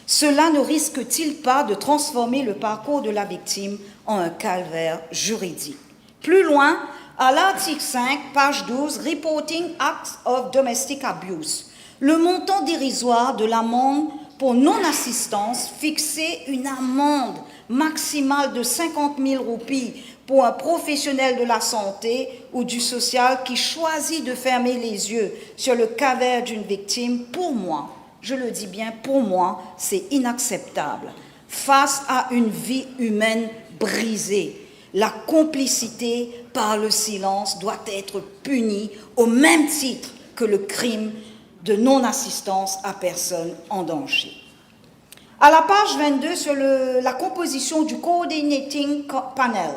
Cela ne risque-t-il pas de transformer le parcours de la victime en un calvaire juridique? Plus loin, à l'article 5, page 12, Reporting Acts of Domestic Abuse, le montant dérisoire de l'amende pour non-assistance fixait une amende maximale de 50 000 roupies pour un professionnel de la santé ou du social qui choisit de fermer les yeux sur le calvaire d'une victime. Pour moi, je le dis bien, pour moi, c'est inacceptable. Face à une vie humaine brisée, la complicité par le silence doit être punie au même titre que le crime de non-assistance à personne en danger. À la page 22, sur la composition du Coordinating Panel,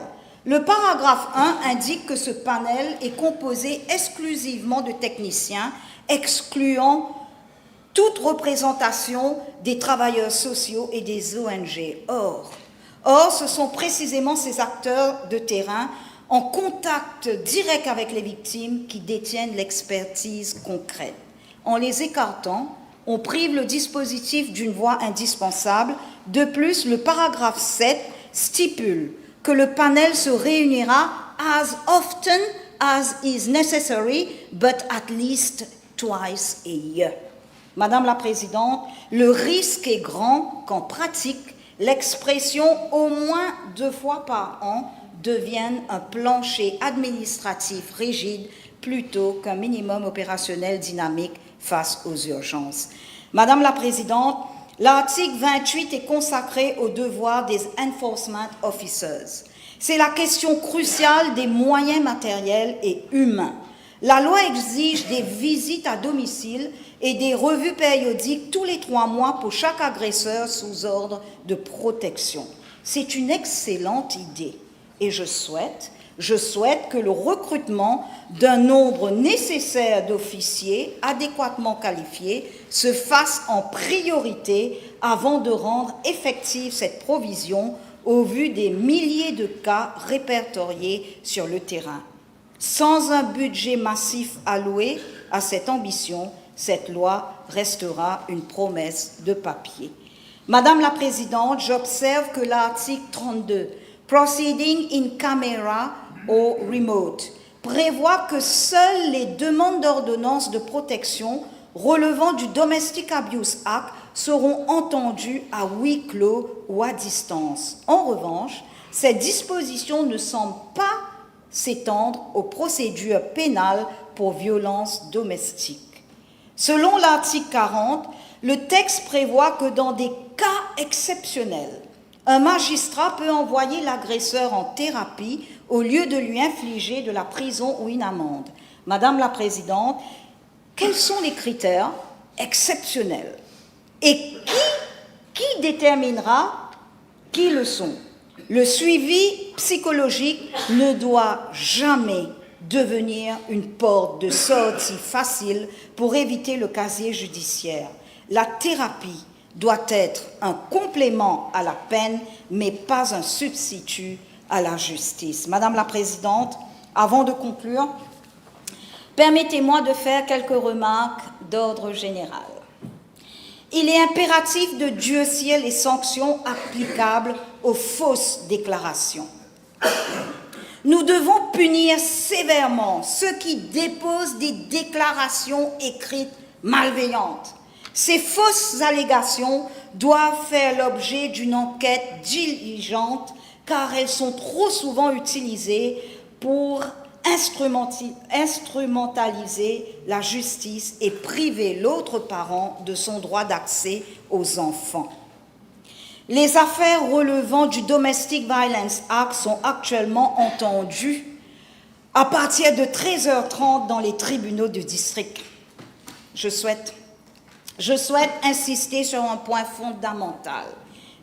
le paragraphe 1 indique que ce panel est composé exclusivement de techniciens, excluant toute représentation des travailleurs sociaux et des ONG. Or, ce sont précisément ces acteurs de terrain en contact direct avec les victimes qui détiennent l'expertise concrète. En les écartant, on prive le dispositif d'une voix indispensable. De plus, le paragraphe 7 stipule que le panel se réunira as often as is necessary, but at least twice a year. Madame la Présidente, le risque est grand qu'en pratique, l'expression « au moins 2 fois par an » devienne un plancher administratif rigide plutôt qu'un minimum opérationnel dynamique face aux urgences. Madame la Présidente, l'article 28 est consacré aux devoirs des enforcement officers. C'est la question cruciale des moyens matériels et humains. La loi exige des visites à domicile et des revues périodiques tous les 3 mois pour chaque agresseur sous ordre de protection. C'est une excellente idée et je souhaite que le recrutement d'un nombre nécessaire d'officiers adéquatement qualifiés se fasse en priorité avant de rendre effective cette provision au vu des milliers de cas répertoriés sur le terrain. Sans un budget massif alloué à cette ambition, cette loi restera une promesse de papier. Madame la Présidente, j'observe que l'article 32, Proceeding in Camera or Remote, prévoit que seules les demandes d'ordonnance de protection relevant du Domestic Abuse Act seront entendues à huis clos ou à distance. En revanche, cette disposition ne semble pas s'étendre aux procédures pénales pour violences domestiques. Selon l'article 40, le texte prévoit que dans des cas exceptionnels, un magistrat peut envoyer l'agresseur en thérapie au lieu de lui infliger de la prison ou une amende. Madame la Présidente, quels sont les critères exceptionnels et qui déterminera qui le sont? Le suivi psychologique ne doit jamais devenir une porte de sortie facile pour éviter le casier judiciaire. La thérapie doit être un complément à la peine, mais pas un substitut à la justice. Madame la Présidente, avant de conclure, permettez-moi de faire quelques remarques d'ordre général. Il est impératif de durcir les sanctions applicables aux fausses déclarations. Nous devons punir sévèrement ceux qui déposent des déclarations écrites malveillantes. Ces fausses allégations doivent faire l'objet d'une enquête diligente car elles sont trop souvent utilisées pour instrumentaliser la justice et priver l'autre parent de son droit d'accès aux enfants. Les affaires relevant du Domestic Violence Act sont actuellement entendues à partir de 13h30 dans les tribunaux du district. Je souhaite insister sur un point fondamental.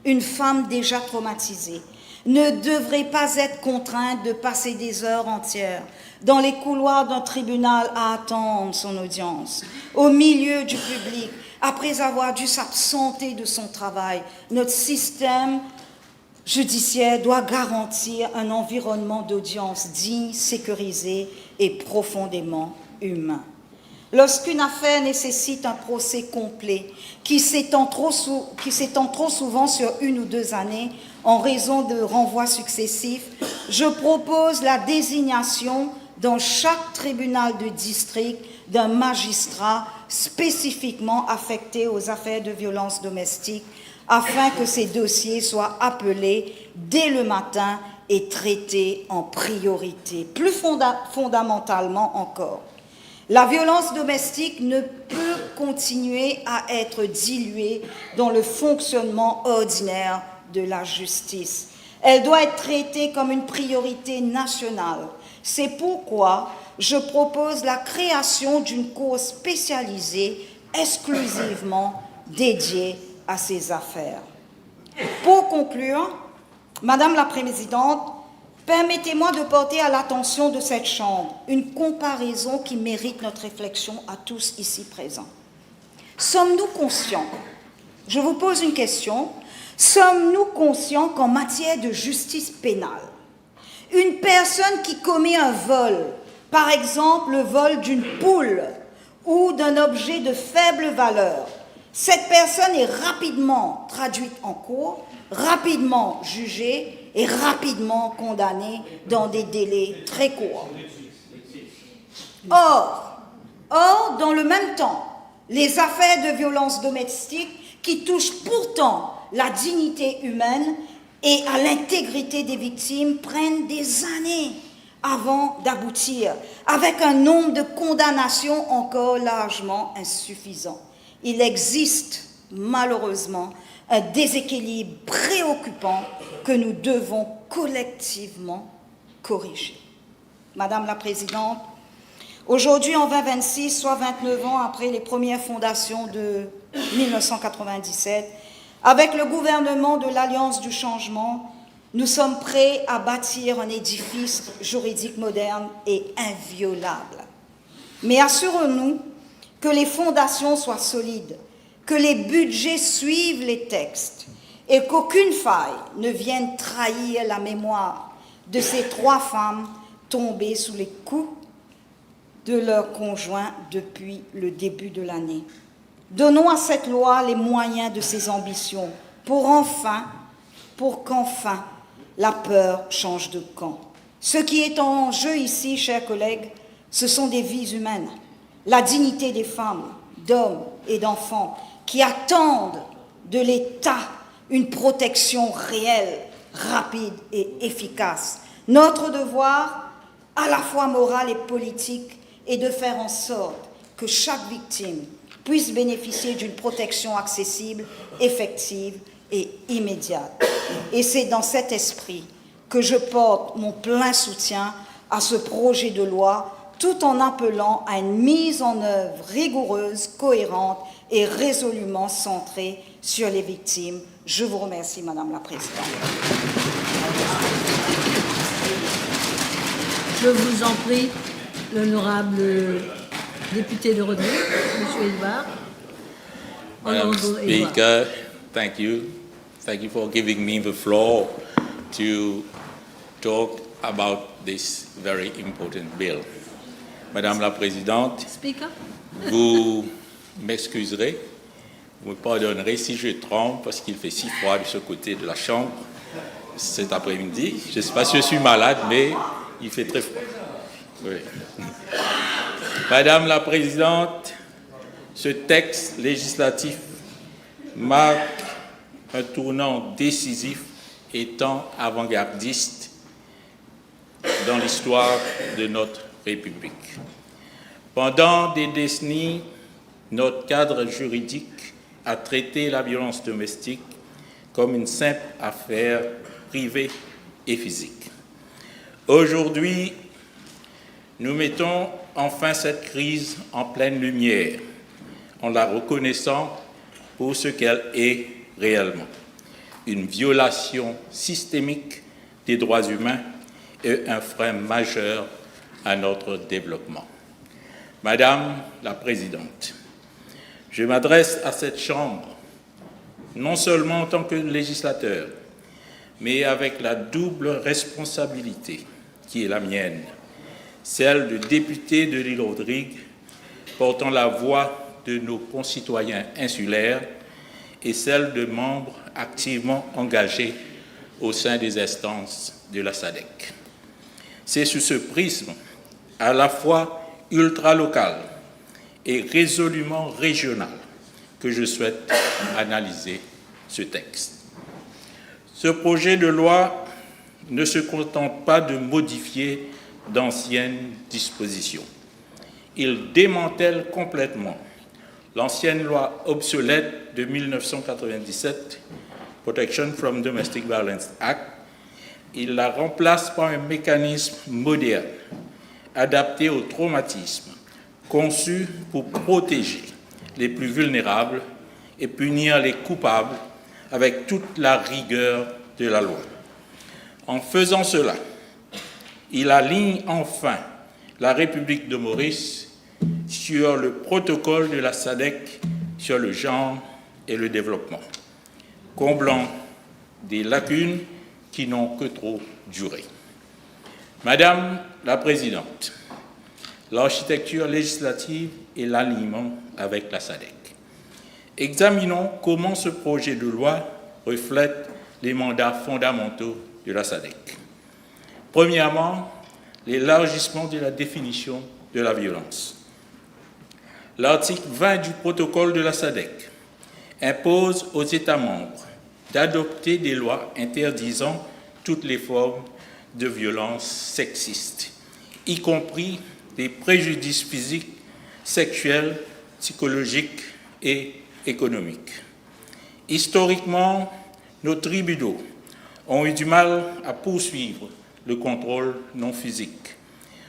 Une femme déjà traumatisée ne devrait pas être contrainte de passer des heures entières dans les couloirs d'un tribunal à attendre son audience, au milieu du public, après avoir dû s'absenter de son travail. Notre système judiciaire doit garantir un environnement d'audience digne, sécurisé et profondément humain. Lorsqu'une affaire nécessite un procès complet qui s'étend trop souvent sur 1 ou 2 années en raison de renvois successifs, je propose la désignation dans chaque tribunal de district d'un magistrat spécifiquement affecté aux affaires de violence domestique afin que ces dossiers soient appelés dès le matin et traités en priorité. Plus fondamentalement encore, la violence domestique ne peut continuer à être diluée dans le fonctionnement ordinaire de la justice. Elle doit être traitée comme une priorité nationale. C'est pourquoi je propose la création d'une cour spécialisée exclusivement dédiée à ces affaires. Pour conclure, Madame la Présidente, permettez-moi de porter à l'attention de cette Chambre une comparaison qui mérite notre réflexion à tous ici présents. Sommes-nous conscients, je vous pose une question, sommes-nous conscients qu'en matière de justice pénale, une personne qui commet un vol, par exemple le vol d'une poule ou d'un objet de faible valeur, cette personne est rapidement traduite en cour, rapidement jugée et rapidement condamnée dans des délais très courts. Or, dans le même temps, les affaires de violence domestique qui touchent pourtant la dignité humaine et à l'intégrité des victimes prennent des années avant d'aboutir, avec un nombre de condamnations encore largement insuffisant. Il existe malheureusement un déséquilibre préoccupant que nous devons collectivement corriger. Madame la Présidente, aujourd'hui en 2026, soit 29 ans après les premières fondations de 1997, avec le gouvernement de l'Alliance du Changement, nous sommes prêts à bâtir un édifice juridique moderne et inviolable. Mais assurons-nous que les fondations soient solides, que les budgets suivent les textes et qu'aucune faille ne vienne trahir la mémoire de ces 3 femmes tombées sous les coups de leurs conjoints depuis le début de l'année. Donnons à cette loi les moyens de ses ambitions pour qu'enfin la peur change de camp. Ce qui est en jeu ici, chers collègues, ce sont des vies humaines, la dignité des femmes, d'hommes et d'enfants qui attendent de l'État une protection réelle, rapide et efficace. Notre devoir, à la fois moral et politique, est de faire en sorte que chaque victime puisse bénéficier d'une protection accessible, effective et immédiate. Et c'est dans cet esprit que je porte mon plein soutien à ce projet de loi, tout en appelant à une mise en œuvre rigoureuse, cohérente et résolument centrée sur les victimes. Je vous remercie, Madame la Présidente. Je vous en prie, l'honorable député de Rodrigues, M. Edouard. Madam Speaker, thank you. Thank you for giving me the floor to talk about this very important bill. Madame la Présidente, Speaker. vous m'excuserez, vous me pardonnerez si je tremble parce qu'il fait si froid de ce côté de la Chambre cet après-midi. Je ne sais pas si je suis malade, mais il fait très froid. Oui. Madame la Présidente, ce texte législatif marque un tournant décisif étant avant-gardiste dans l'histoire de notre République. Pendant des décennies, notre cadre juridique a traité la violence domestique comme une simple affaire privée et physique. Aujourd'hui, nous mettons enfin cette crise en pleine lumière, en la reconnaissant pour ce qu'elle est réellement, une violation systémique des droits humains et un frein majeur à notre développement. Madame la Présidente, Je m'adresse à cette Chambre, non seulement en tant que législateur, mais avec la double responsabilité qui est la mienne, celle de député de l'île Rodrigues, portant la voix de nos concitoyens insulaires, et celle de membres activement engagés au sein des instances de la SADC. C'est sous ce prisme, à la fois ultra-local et résolument régional, que je souhaite analyser ce texte. Ce projet de loi ne se contente pas de modifier d'anciennes dispositions. Il démantèle complètement l'ancienne loi obsolète de 1997, Protection from Domestic Violence Act. Il la remplace par un mécanisme moderne, adapté au traumatisme, conçu pour protéger les plus vulnérables et punir les coupables avec toute la rigueur de la loi. En faisant cela, il aligne enfin la République de Maurice sur le protocole de la SADC sur le genre et le développement, comblant des lacunes qui n'ont que trop duré. Madame la Présidente, l'architecture législative et l'alignement avec la SADC. Examinons comment ce projet de loi reflète les mandats fondamentaux de la SADC. Premièrement, l'élargissement de la définition de la violence. L'article 20 du protocole de la SADC impose aux États membres d'adopter des lois interdisant toutes les formes de violence sexiste, y compris des préjudices physiques, sexuels, psychologiques et économiques. Historiquement, nos tribunaux ont eu du mal à poursuivre le contrôle non physique.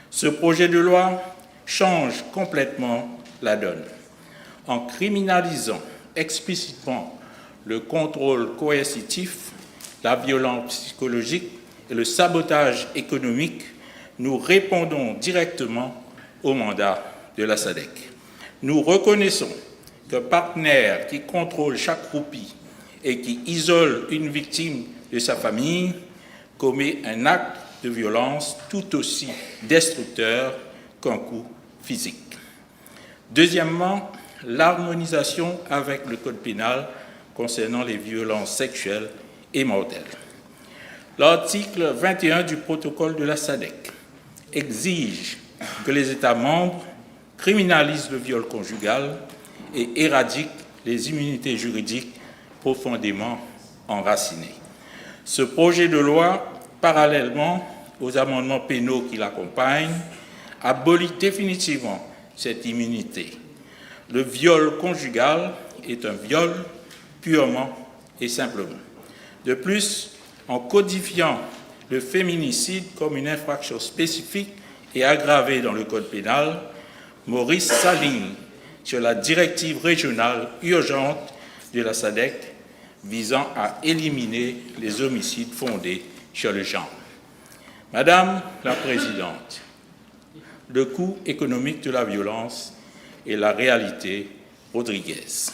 Ce projet de loi change complètement la donne en criminalisant explicitement le contrôle coercitif, la violence psychologique et le sabotage économique. Nous répondons directement au mandat de la SADC. Nous reconnaissons qu'un partenaire qui contrôle chaque roupie et qui isole une victime de sa famille commet un acte de violence tout aussi destructeur qu'un coup physique. Deuxièmement, l'harmonisation avec le Code pénal concernant les violences sexuelles et mortelles. L'article 21 du protocole de la SADC exige que les États membres criminalisent le viol conjugal et éradiquent les immunités juridiques profondément enracinées. Ce projet de loi, parallèlement aux amendements pénaux qui l'accompagnent, abolit définitivement cette immunité. Le viol conjugal est un viol purement et simplement. De plus, en codifiant le féminicide comme une infraction spécifique et aggravée dans le Code pénal, Maurice s'aligne sur la directive régionale urgente de la SADC visant à éliminer les homicides fondés sur le genre. Madame la Présidente, le coût économique de la violence est la réalité rodriguaise.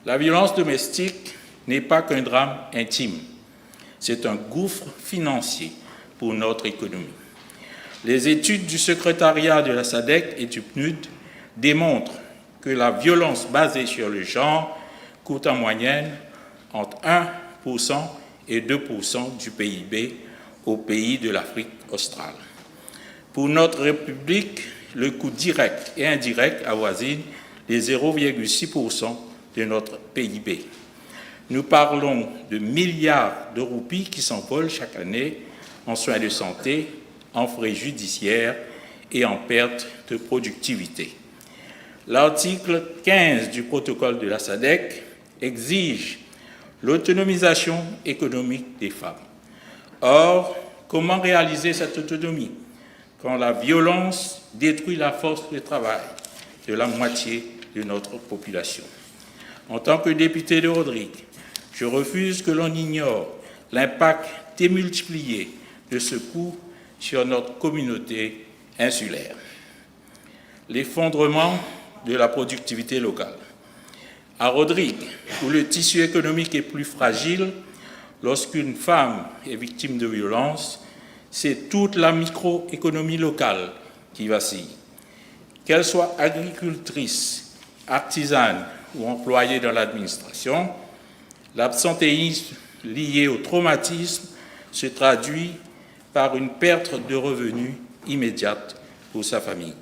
La violence domestique n'est pas qu'un drame intime, c'est un gouffre financier pour notre économie. Les études du secrétariat de la SADC et du PNUD démontrent que la violence basée sur le genre coûte en moyenne entre 1% et 2% du PIB aux pays de l'Afrique australe. Pour notre République, le coût direct et indirect avoisine les 0,6% de notre PIB. Nous parlons de milliards de roupies qui s'envolent chaque année en soins de santé, en frais judiciaires et en perte de productivité. L'article 15 du protocole de la SADC exige l'autonomisation économique des femmes. Or, comment réaliser cette autonomie quand la violence détruit la force de travail de la moitié de notre population? En tant que député de Rodrigues, je refuse que l'on ignore l'impact démultiplié de ce coût sur notre communauté insulaire. L'effondrement de la productivité locale. À Rodrigues, où le tissu économique est plus fragile, lorsqu'une femme est victime de violence, c'est toute la microéconomie locale qui vacille. Qu'elle soit agricultrice, artisane ou employée dans l'administration, l'absentéisme lié au traumatisme se traduit par une perte de revenus immédiate pour sa famille.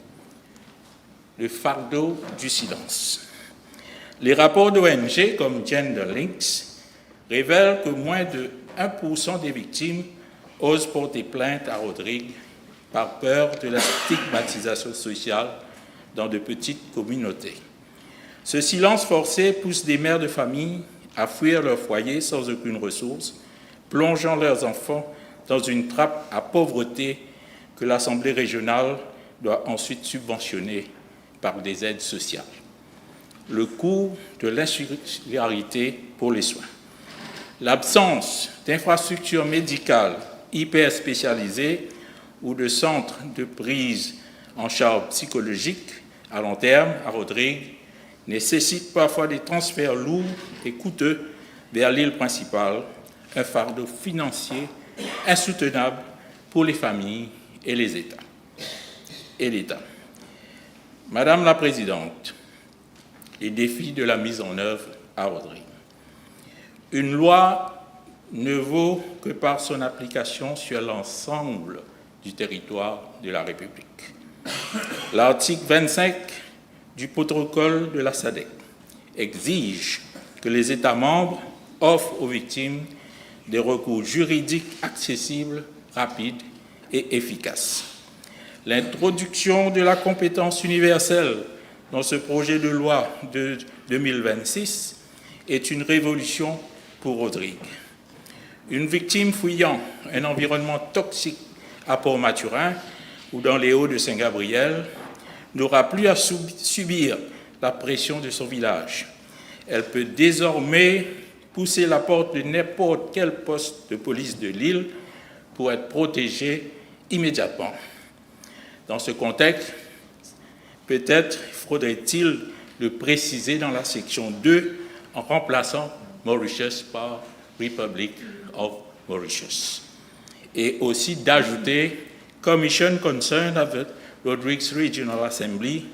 Le fardeau du silence. Les rapports d'ONG comme Gender Links révèlent que moins de 1% des victimes osent porter plainte à Rodrigues par peur de la stigmatisation sociale dans de petites communautés. Ce silence forcé pousse des mères de famille à fuir leur foyer sans aucune ressource, plongeant leurs enfants dans une trappe à pauvreté que l'Assemblée régionale doit ensuite subventionner par des aides sociales. Le coût de l'insularité pour les soins. L'absence d'infrastructures médicales hyper spécialisées ou de centres de prise en charge psychologique à long terme à Rodrigues nécessite parfois des transferts lourds et coûteux vers l'île principale, un fardeau financier insoutenable pour les familles et les États. Et l'État. Madame la Présidente, les défis de la mise en œuvre à Rodrigues. Une loi ne vaut que par son application sur l'ensemble du territoire de la République. L'article 25 du protocole de la SADC exige que les États membres offrent aux victimes des recours juridiques accessibles, rapides et efficaces. L'introduction de la compétence universelle dans ce projet de loi de 2026 est une révolution pour Rodrigues. Une victime fuyant un environnement toxique à Port-Maturin ou dans les Hauts de Saint-Gabriel n'aura plus à subir la pression de son village. Elle peut désormais pousser la porte de n'importe quel poste de police de l'île pour être protégée immédiatement. Dans ce contexte, peut-être faudrait-il le préciser dans la section 2 en remplaçant Mauritius par Republic of Mauritius. Et aussi d'ajouter Commission concerned at the Rodrigues Regional Assembly,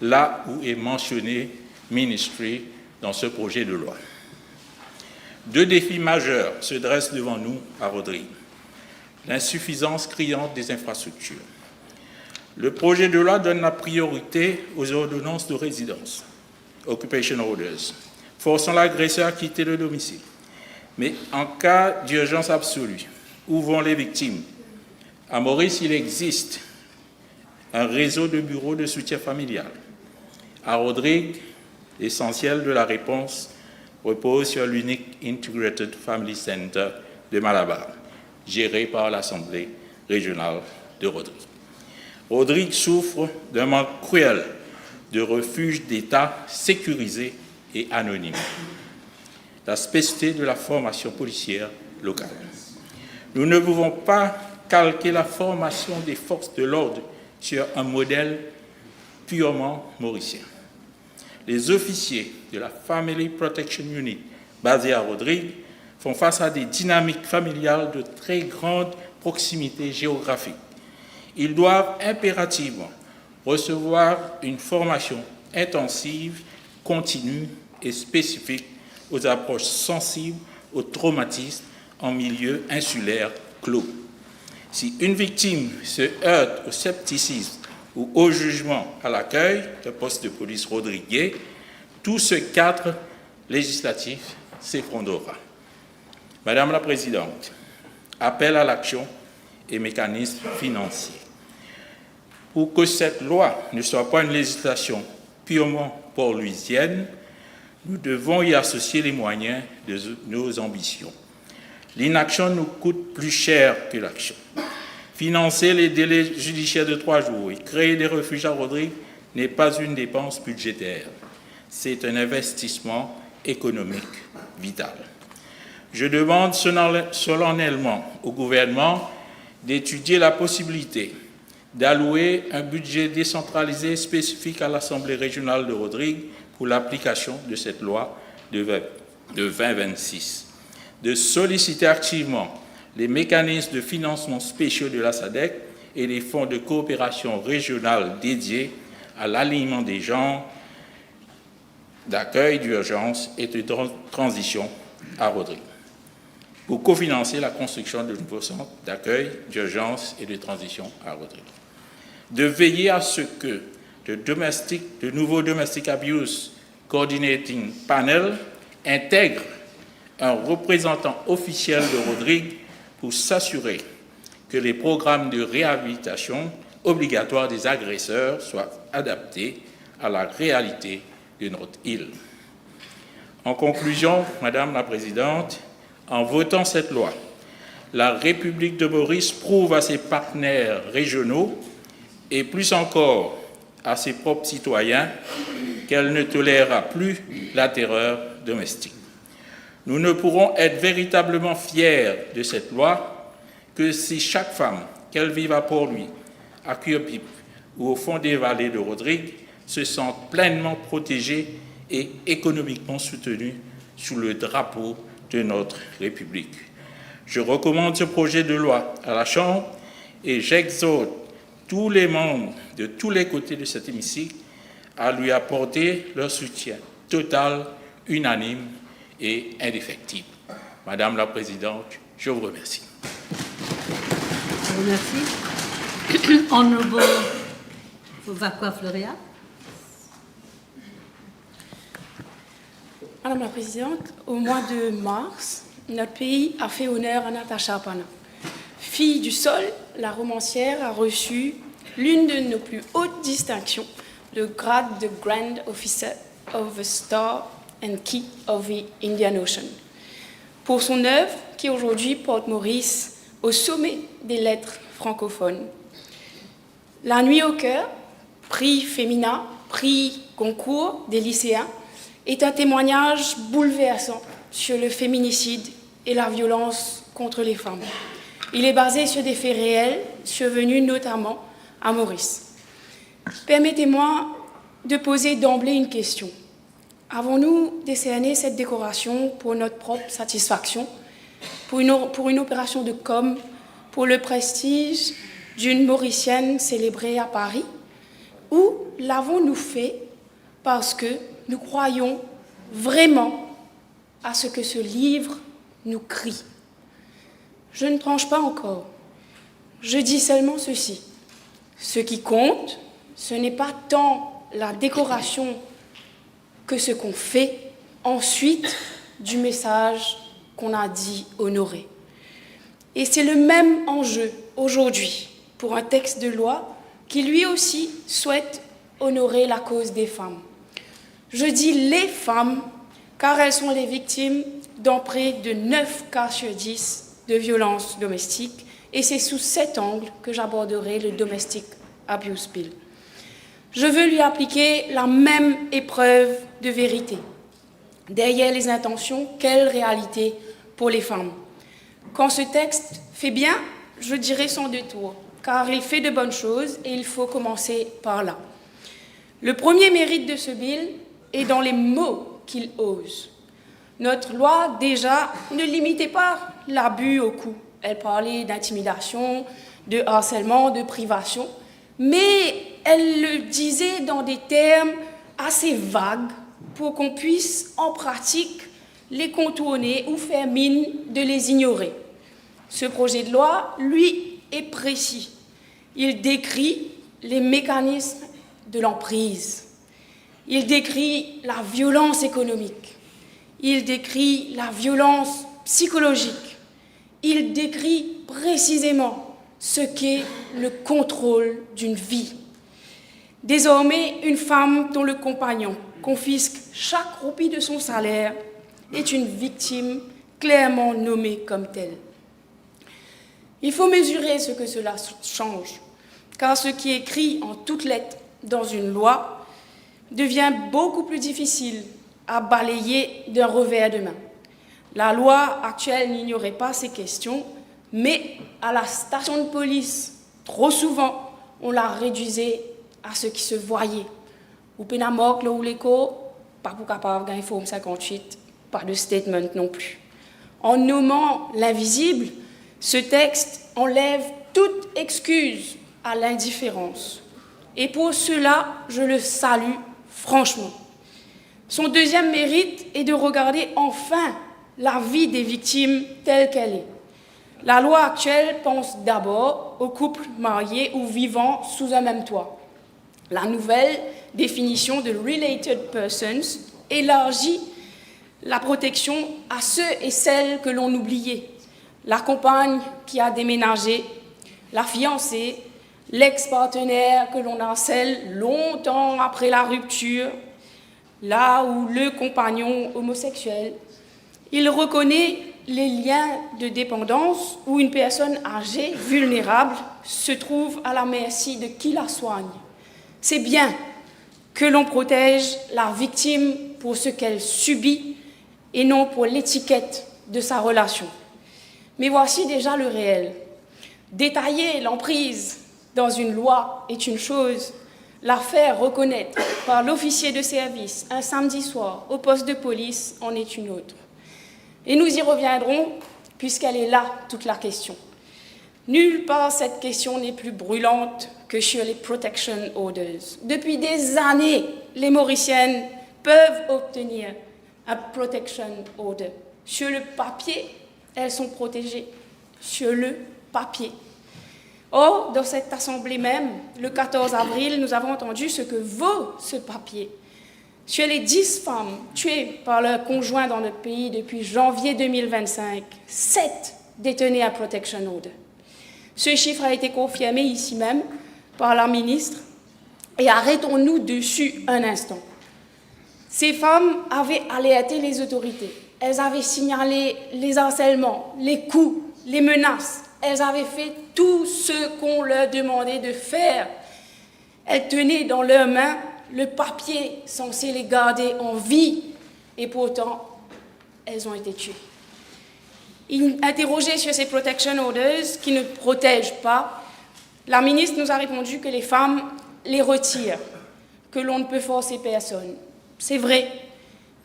là où est mentionné Ministry dans ce projet de loi. Deux défis majeurs se dressent devant nous à Rodrigues. L'insuffisance criante des infrastructures. Le projet de loi donne la priorité aux ordonnances de résidence, Occupation Orders, forçant l'agresseur à quitter le domicile. Mais en cas d'urgence absolue, où vont les victimes? À Maurice, il existe un réseau de bureaux de soutien familial. À Rodrigues, l'essentiel de la réponse repose sur l'unique Integrated Family Center de Malabar, géré par l'Assemblée régionale de Rodrigues. Rodrigues souffre d'un manque cruel de refuges d'État sécurisés et anonymes. La spécificité de la formation policière locale. Nous ne pouvons pas calquer la formation des forces de l'ordre sur un modèle purement mauricien. Les officiers de la Family Protection Unit basés à Rodrigues font face à des dynamiques familiales de très grande proximité géographique. Ils doivent impérativement recevoir une formation intensive, continue et spécifique aux approches sensibles au traumatisme en milieu insulaire clos. Si une victime se heurte au scepticisme ou au jugement à l'accueil d'un poste de police rodriguais, tout ce cadre législatif s'effondrera. Madame la Présidente, appel à l'action et mécanismes financiers. Pour que cette loi ne soit pas une législation purement port-louisienne, nous devons y associer les moyens de nos ambitions. L'inaction nous coûte plus cher que l'action. Financer les délais judiciaires de 3 jours et créer des refuges à Rodrigues n'est pas une dépense budgétaire. C'est un investissement économique vital. Je demande solennellement au gouvernement d'étudier la possibilité d'allouer un budget décentralisé spécifique à l'Assemblée régionale de Rodrigues pour l'application de cette loi de 2026, de solliciter activement les mécanismes de financement spéciaux de la SADC et les fonds de coopération régionale dédiés à l'alignement des genres, d'accueil d'urgence et de transition à Rodrigues, pour cofinancer la construction de nouveaux centres d'accueil d'urgence et de transition à Rodrigues. De veiller à ce que le nouveau Domestic Abuse Coordinating Panel intègre un représentant officiel de Rodrigues pour s'assurer que les programmes de réhabilitation obligatoires des agresseurs soient adaptés à la réalité de notre île. En conclusion, Madame la Présidente, en votant cette loi, la République de Maurice prouve à ses partenaires régionaux et plus encore à ses propres citoyens qu'elle ne tolérera plus la terreur domestique. Nous ne pourrons être véritablement fiers de cette loi que si chaque femme, qu'elle vive à Port-Louis, à Curepipe ou au fond des vallées de Rodrigues, se sent pleinement protégée et économiquement soutenue sous le drapeau de notre République. Je recommande ce projet de loi à la Chambre et j'exhorte tous les membres de tous les côtés de cet hémicycle à lui apporter leur soutien total, unanime et indéfectible. Madame la Présidente, je vous remercie. Je vous remercie. Honourable Vacqua-Fleuria. Madame la Présidente, au mois de mars, notre pays a fait honneur à Natasha Pana. Fille du sol, la romancière a reçu l'une de nos plus hautes distinctions, le grade de Grand Officer of the Star and Key of the Indian Ocean, pour son œuvre qui aujourd'hui porte Maurice au sommet des lettres francophones. La nuit au cœur, prix féminin, prix concours des lycéens, est un témoignage bouleversant sur le féminicide et la violence contre les femmes. Il est basé sur des faits réels, survenus notamment à Maurice. Permettez-moi de poser d'emblée une question. Avons-nous décerné cette décoration pour notre propre satisfaction, pour une opération de com', pour le prestige d'une Mauricienne célébrée à Paris, ou l'avons-nous fait parce que nous croyons vraiment à ce que ce livre nous crie? Je ne tranche pas encore. Je dis seulement ceci. Ce qui compte, ce n'est pas tant la décoration que ce qu'on fait ensuite du message qu'on a dit honorer. Et c'est le même enjeu aujourd'hui pour un texte de loi qui lui aussi souhaite honorer la cause des femmes. Je dis les femmes car elles sont les victimes dans près de 9 cas sur 10 de violences domestiques et c'est sous cet angle que j'aborderai le Domestic Abuse Bill. Je veux lui appliquer la même épreuve de vérité. Derrière les intentions, quelle réalité pour les femmes? Quand ce texte fait bien, je dirai sans détour, car il fait de bonnes choses et il faut commencer par là. Le premier mérite de ce bill est dans les mots qu'il ose. Notre loi, déjà, ne limitait pas l'abus au coup. Elle parlait d'intimidation, de harcèlement, de privation, mais elle le disait dans des termes assez vagues pour qu'on puisse, en pratique, les contourner ou faire mine de les ignorer. Ce projet de loi, lui, est précis. Il décrit les mécanismes de l'emprise. Il décrit la violence économique. Il décrit la violence psychologique. Il décrit précisément ce qu'est le contrôle d'une vie. Désormais, une femme dont le compagnon confisque chaque roupie de son salaire est une victime clairement nommée comme telle. Il faut mesurer ce que cela change, car ce qui est écrit en toutes lettres dans une loi devient beaucoup plus difficile à balayer d'un revers de main. La loi actuelle n'ignorait pas ces questions, mais à la station de police, trop souvent, on l'a réduisé à ce qui se voyait. Ou Pénamoc, ou l'écho, pas pour capable gagner Forme 58, pas de statement non plus. En nommant l'invisible, ce texte enlève toute excuse à l'indifférence. Et pour cela, je le salue franchement. Son deuxième mérite est de regarder enfin la vie des victimes telle qu'elle est. La loi actuelle pense d'abord aux couples mariés ou vivant sous un même toit. La nouvelle définition de related persons élargit la protection à ceux et celles que l'on oubliait. La compagne qui a déménagé, la fiancée, l'ex-partenaire que l'on harcèle longtemps après la rupture, là où le compagnon homosexuel. Il reconnaît les liens de dépendance où une personne âgée, vulnérable, se trouve à la merci de qui la soigne. C'est bien que l'on protège la victime pour ce qu'elle subit et non pour l'étiquette de sa relation. Mais voici déjà le réel. Détailler l'emprise dans une loi est une chose, la faire reconnaître par l'officier de service un samedi soir au poste de police en est une autre. Et nous y reviendrons puisqu'elle est là toute la question. Nulle part cette question n'est plus brûlante que sur les protection orders. Depuis des années, les Mauriciennes peuvent obtenir un protection order. Sur le papier, elles sont protégées. Sur le papier. Or, dans cette assemblée même, le 14 avril, nous avons entendu ce que vaut ce papier. Sur les 10 femmes tuées par leur conjoint dans notre pays depuis janvier 2025, 7 détenaient un protection order. Ce chiffre a été confirmé ici même par la ministre. Et arrêtons-nous dessus un instant. Ces femmes avaient alerté les autorités. Elles avaient signalé les harcèlements, les coups, les menaces. Elles avaient fait tout ce qu'on leur demandait de faire. Elles tenaient dans leurs mains le papier censé les garder en vie. Et pourtant, elles ont été tuées. Interrogée sur ces protection orders qui ne protègent pas, la ministre nous a répondu que les femmes les retirent, que l'on ne peut forcer personne. C'est vrai,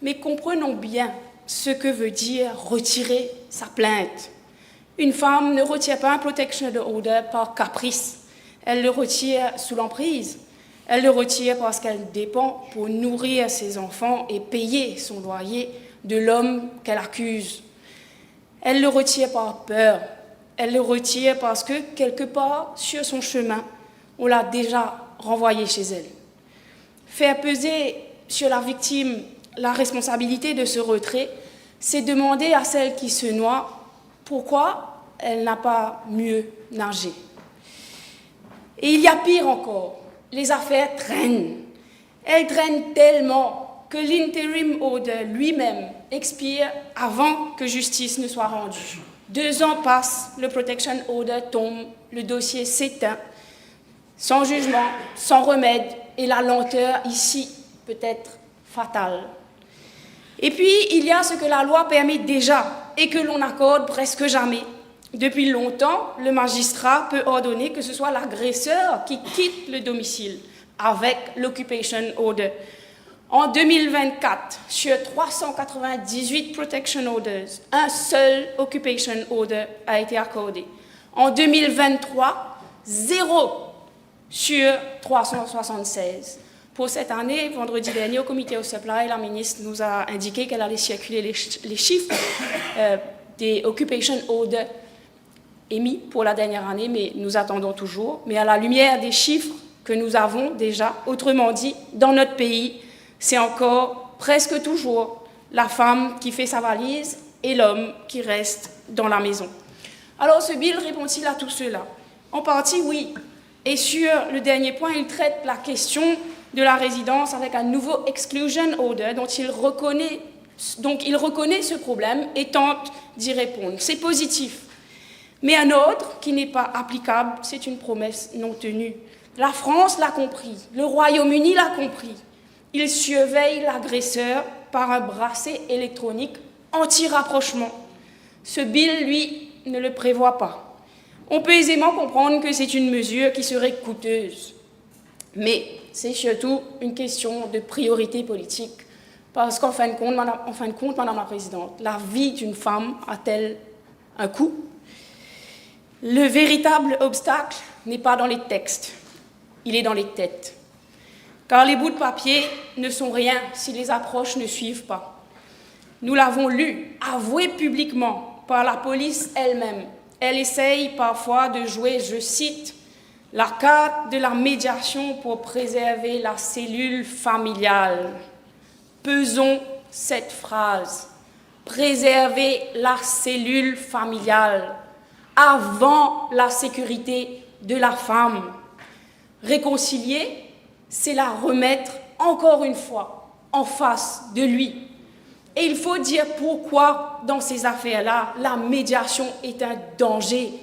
mais comprenons bien ce que veut dire retirer sa plainte. Une femme ne retire pas un protection order par caprice. Elle le retire sous l'emprise. Elle le retire parce qu'elle dépend pour nourrir ses enfants et payer son loyer de l'homme qu'elle accuse. Elle le retire par peur. Elle le retire parce que, quelque part, sur son chemin, on l'a déjà renvoyée chez elle. Faire peser sur la victime la responsabilité de ce retrait, c'est demander à celle qui se noie pourquoi elle n'a pas mieux nagé. Et il y a pire encore, les affaires traînent. Elles traînent tellement que l'interim order lui-même expire avant que justice ne soit rendue. 2 ans passent, le protection order tombe, le dossier s'éteint, sans jugement, sans remède, et la lenteur ici peut être fatale. Et puis, il y a ce que la loi permet déjà et que l'on accorde presque jamais. Depuis longtemps, le magistrat peut ordonner que ce soit l'agresseur qui quitte le domicile avec l'occupation order. En 2024, sur 398 protection orders, un seul occupation order a été accordé. En 2023, 0 sur 376. Pour cette année, vendredi dernier, au comité au supply, la ministre nous a indiqué qu'elle allait circuler les chiffres des occupation orders émis pour la dernière année, mais nous attendons toujours. Mais à la lumière des chiffres que nous avons déjà, autrement dit, dans notre pays, c'est encore presque toujours la femme qui fait sa valise et l'homme qui reste dans la maison. Alors ce bill répond-il à tout cela? En partie, oui. Et sur le dernier point, il traite la question de la résidence avec un nouveau exclusion order dont il reconnaît ce problème et tente d'y répondre. C'est positif. Mais un autre qui n'est pas applicable, c'est une promesse non tenue. La France l'a compris, le Royaume-Uni l'a compris. Il surveille l'agresseur par un bracelet électronique anti-rapprochement. Ce bill, lui, ne le prévoit pas. On peut aisément comprendre que c'est une mesure qui serait coûteuse. Mais c'est surtout une question de priorité politique. Parce qu'en fin de compte, Madame la Présidente, la vie d'une femme a-t-elle un coût? Le véritable obstacle n'est pas dans les textes, il est dans les têtes. Car les bouts de papier ne sont rien si les approches ne suivent pas. Nous l'avons lu, avoué publiquement par la police elle-même. Elle essaye parfois de jouer, je cite, la carte de la médiation pour préserver la cellule familiale. Pesons cette phrase. Préserver la cellule familiale avant la sécurité de la femme. Réconcilier, c'est la remettre encore une fois en face de lui. Et il faut dire pourquoi, dans ces affaires-là, la médiation est un danger.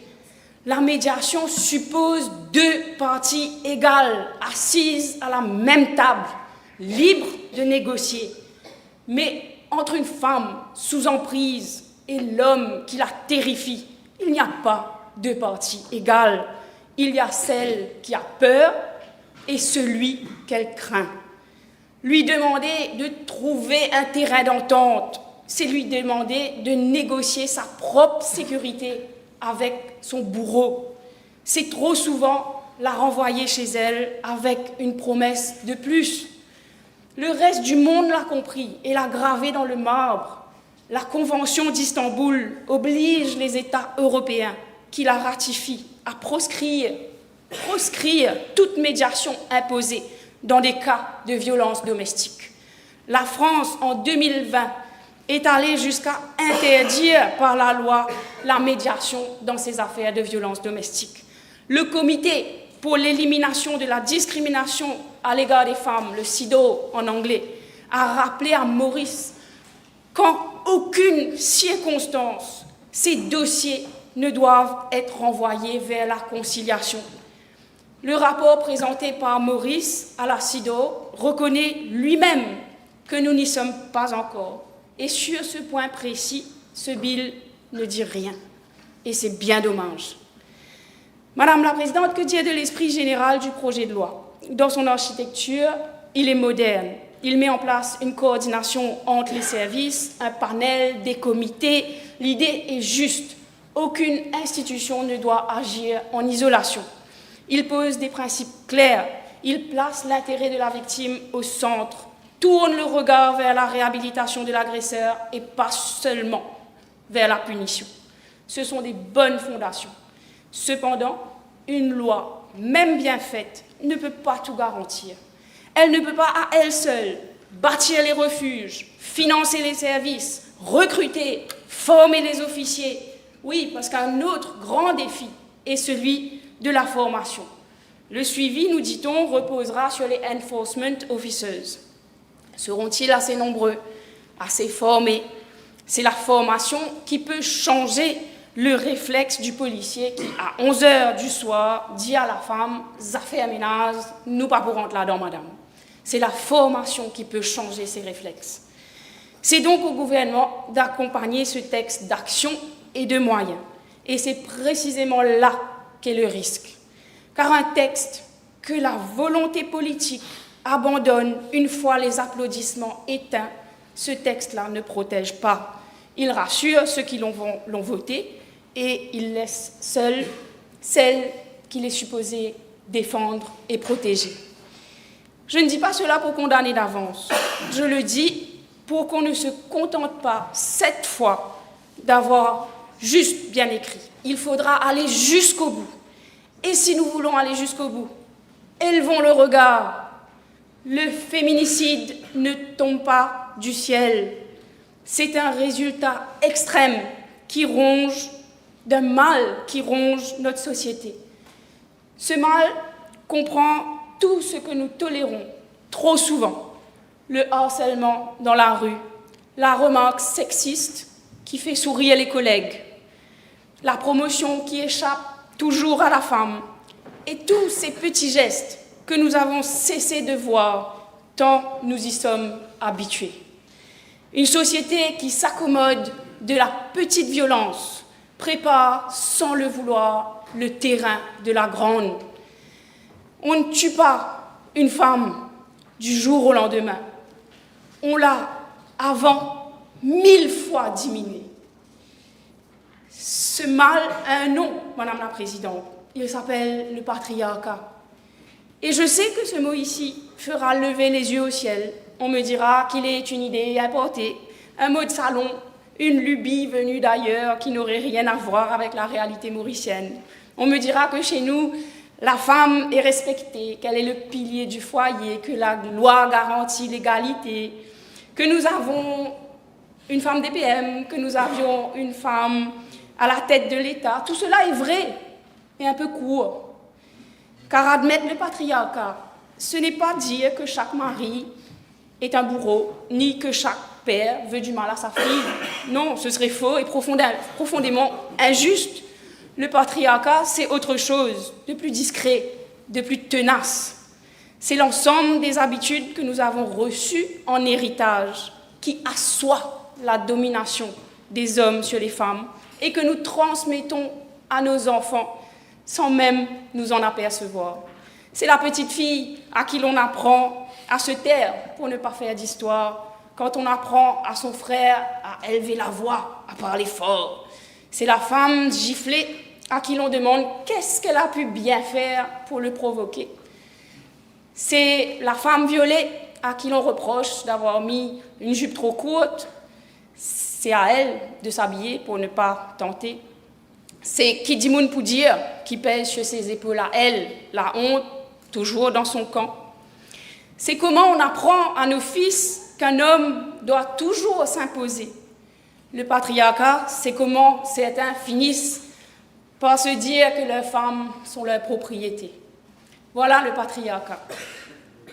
La médiation suppose deux parties égales, assises à la même table, libres de négocier. Mais entre une femme sous emprise et l'homme qui la terrifie, il n'y a pas deux parties égales. Il y a celle qui a peur et celui qu'elle craint. Lui demander de trouver un terrain d'entente, c'est lui demander de négocier sa propre sécurité avec son bourreau. C'est trop souvent la renvoyer chez elle avec une promesse de plus. Le reste du monde l'a compris et l'a gravé dans le marbre. La Convention d'Istanbul oblige les États européens qui la ratifient à proscrire toute médiation imposée dans des cas de violence domestique. La France, en 2020, est allée jusqu'à interdire par la loi la médiation dans ces affaires de violence domestique. Le Comité pour l'élimination de la discrimination à l'égard des femmes, le CIDO en anglais, a rappelé à Maurice qu'en aucune circonstance, ces dossiers ne doivent être renvoyés vers la conciliation. Le rapport présenté par Maurice à la CIDO reconnaît lui-même que nous n'y sommes pas encore. Et sur ce point précis, ce bill ne dit rien. Et c'est bien dommage. Madame la Présidente, que dire de l'esprit général du projet de loi? Dans son architecture, il est moderne. Il met en place une coordination entre les services, un panel, des comités. L'idée est juste. Aucune institution ne doit agir en isolation. Il pose des principes clairs. Il place l'intérêt de la victime au centre, tourne le regard vers la réhabilitation de l'agresseur et pas seulement vers la punition. Ce sont des bonnes fondations. Cependant, une loi, même bien faite, ne peut pas tout garantir. Elle ne peut pas à elle seule bâtir les refuges, financer les services, recruter, former les officiers. Oui, parce qu'un autre grand défi est celui de la formation. Le suivi, nous dit-on, reposera sur les enforcement officers. Seront-ils assez nombreux, assez formés? C'est la formation qui peut changer le réflexe du policier qui, à 11h du soir, dit à la femme « ça fait un ménage, nous pas pour rentrer là-dedans, madame ». C'est la formation qui peut changer ces réflexes. C'est donc au gouvernement d'accompagner ce texte d'action et de moyens. Et c'est précisément là qu'est le risque. Car un texte que la volonté politique abandonne une fois les applaudissements éteints, ce texte-là ne protège pas. Il rassure ceux qui l'ont voté et il laisse seuls celles qu'il est supposé défendre et protéger. Je ne dis pas cela pour condamner d'avance. Je le dis pour qu'on ne se contente pas, cette fois, d'avoir juste bien écrit. Il faudra aller jusqu'au bout. Et si nous voulons aller jusqu'au bout, élevons le regard. Le féminicide ne tombe pas du ciel. C'est un résultat extrême qui ronge, d'un mal qui ronge notre société. Ce mal comprend tout ce que nous tolérons trop souvent. Le harcèlement dans la rue, la remarque sexiste qui fait sourire les collègues, la promotion qui échappe toujours à la femme, et tous ces petits gestes que nous avons cessé de voir tant nous y sommes habitués. Une société qui s'accommode de la petite violence prépare, sans le vouloir, le terrain de la grande. On ne tue pas une femme du jour au lendemain. On l'a avant 1000 fois diminué. Ce mal a un nom, Madame la Présidente. Il s'appelle le patriarcat. Et je sais que ce mot ici fera lever les yeux au ciel. On me dira qu'il est une idée importée, un mot de salon, une lubie venue d'ailleurs qui n'aurait rien à voir avec la réalité mauricienne. On me dira que chez nous, la femme est respectée, qu'elle est le pilier du foyer, que la loi garantit l'égalité, que nous avons une femme DPM, que nous avions une femme à la tête de l'État. Tout cela est vrai et un peu court. Car admettre le patriarcat, ce n'est pas dire que chaque mari est un bourreau, ni que chaque père veut du mal à sa fille. Non, ce serait faux et profondément injuste. Le patriarcat, c'est autre chose, de plus discret, de plus tenace. C'est l'ensemble des habitudes que nous avons reçues en héritage qui assoient la domination des hommes sur les femmes et que nous transmettons à nos enfants sans même nous en apercevoir. C'est la petite fille à qui l'on apprend à se taire pour ne pas faire d'histoire, quand on apprend à son frère à élever la voix, à parler fort. C'est la femme giflée à qui l'on demande qu'est-ce qu'elle a pu bien faire pour le provoquer. C'est la femme violée à qui l'on reproche d'avoir mis une jupe trop courte. C'est à elle de s'habiller pour ne pas tenter. C'est Kidimoun Poudir qui pèse sur ses épaules à elle, la honte, toujours dans son camp. C'est comment on apprend à nos fils qu'un homme doit toujours s'imposer. Le patriarcat, c'est comment certains finissent par se dire que leurs femmes sont leur propriété. Voilà le patriarcat.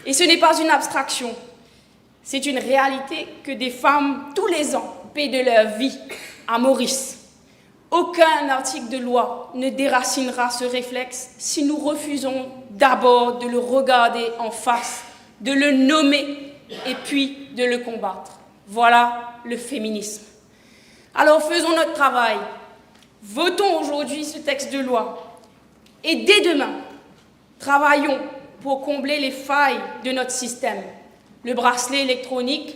Et ce n'est pas une abstraction, c'est une réalité que des femmes, tous les ans, paient de leur vie à Maurice. Aucun article de loi ne déracinera ce réflexe si nous refusons d'abord de le regarder en face, de le nommer et puis de le combattre. Voilà le féminisme. Alors faisons notre travail. Votons aujourd'hui ce texte de loi et dès demain, travaillons pour combler les failles de notre système, le bracelet électronique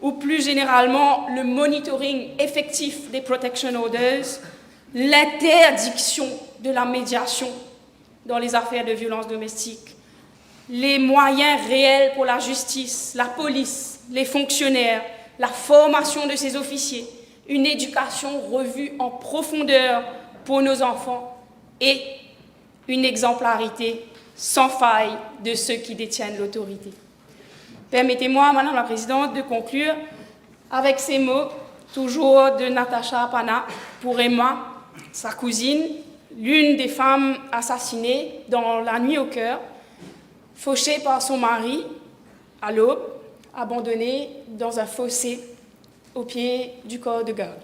ou plus généralement le monitoring effectif des protection orders, l'interdiction de la médiation dans les affaires de violence domestique, les moyens réels pour la justice, la police, les fonctionnaires, la formation de ces officiers, une éducation revue en profondeur pour nos enfants et une exemplarité sans faille de ceux qui détiennent l'autorité. Permettez-moi, Madame la Présidente, de conclure avec ces mots, toujours de Natacha Pana, pour Emma, sa cousine, l'une des femmes assassinées dans La Nuit au cœur, fauchée par son mari à l'aube, abandonnée dans un fossé au pied du corps de garde.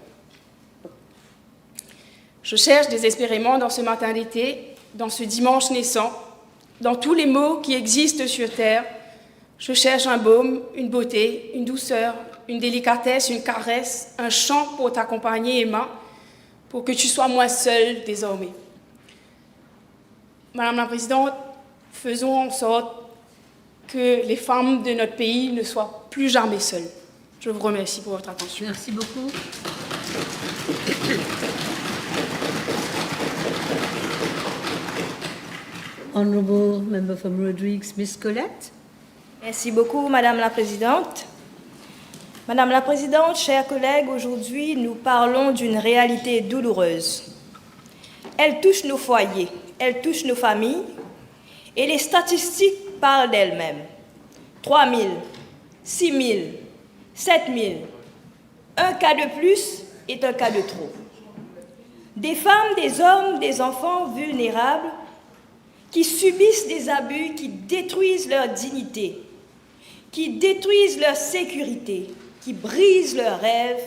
Je cherche désespérément dans ce matin d'été, dans ce dimanche naissant, dans tous les mots qui existent sur terre, je cherche un baume, une beauté, une douceur, une délicatesse, une caresse, un chant pour t'accompagner, Emma, pour que tu sois moins seule désormais. Madame la Présidente, faisons en sorte que les femmes de notre pays ne soient plus jamais seules. Je vous remercie pour votre attention. Merci beaucoup. Honourable member from Rodrigues, Miss Colette. Merci beaucoup, Madame la Présidente. Madame la Présidente, chers collègues, aujourd'hui, nous parlons d'une réalité douloureuse. Elle touche nos foyers, elle touche nos familles, et les statistiques parlent d'elles-mêmes. 3 000, 6 000, 7 000. Un cas de plus est un cas de trop. Des femmes, des hommes, des enfants vulnérables qui subissent des abus qui détruisent leur dignité, qui détruisent leur sécurité, qui brisent leurs rêves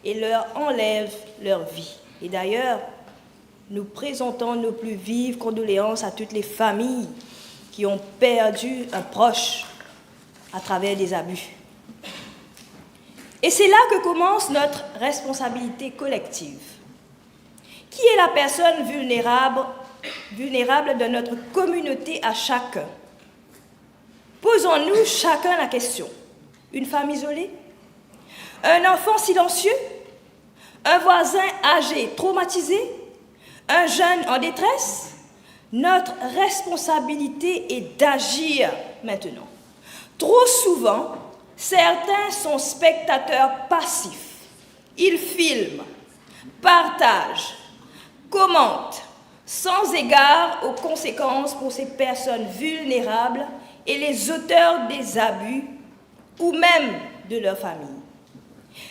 et leur enlèvent leur vie. Et d'ailleurs, nous présentons nos plus vives condoléances à toutes les familles qui ont perdu un proche à travers des abus. Et c'est là que commence notre responsabilité collective. Qui est la personne vulnérable vulnérables de notre communauté à chacun. Posons-nous chacun la question. Une femme isolée? Un enfant silencieux? Un voisin âgé traumatisé? Un jeune en détresse? Notre responsabilité est d'agir maintenant. Trop souvent, certains sont spectateurs passifs. Ils filment, partagent, commentent, sans égard aux conséquences pour ces personnes vulnérables et les auteurs des abus ou même de leur famille.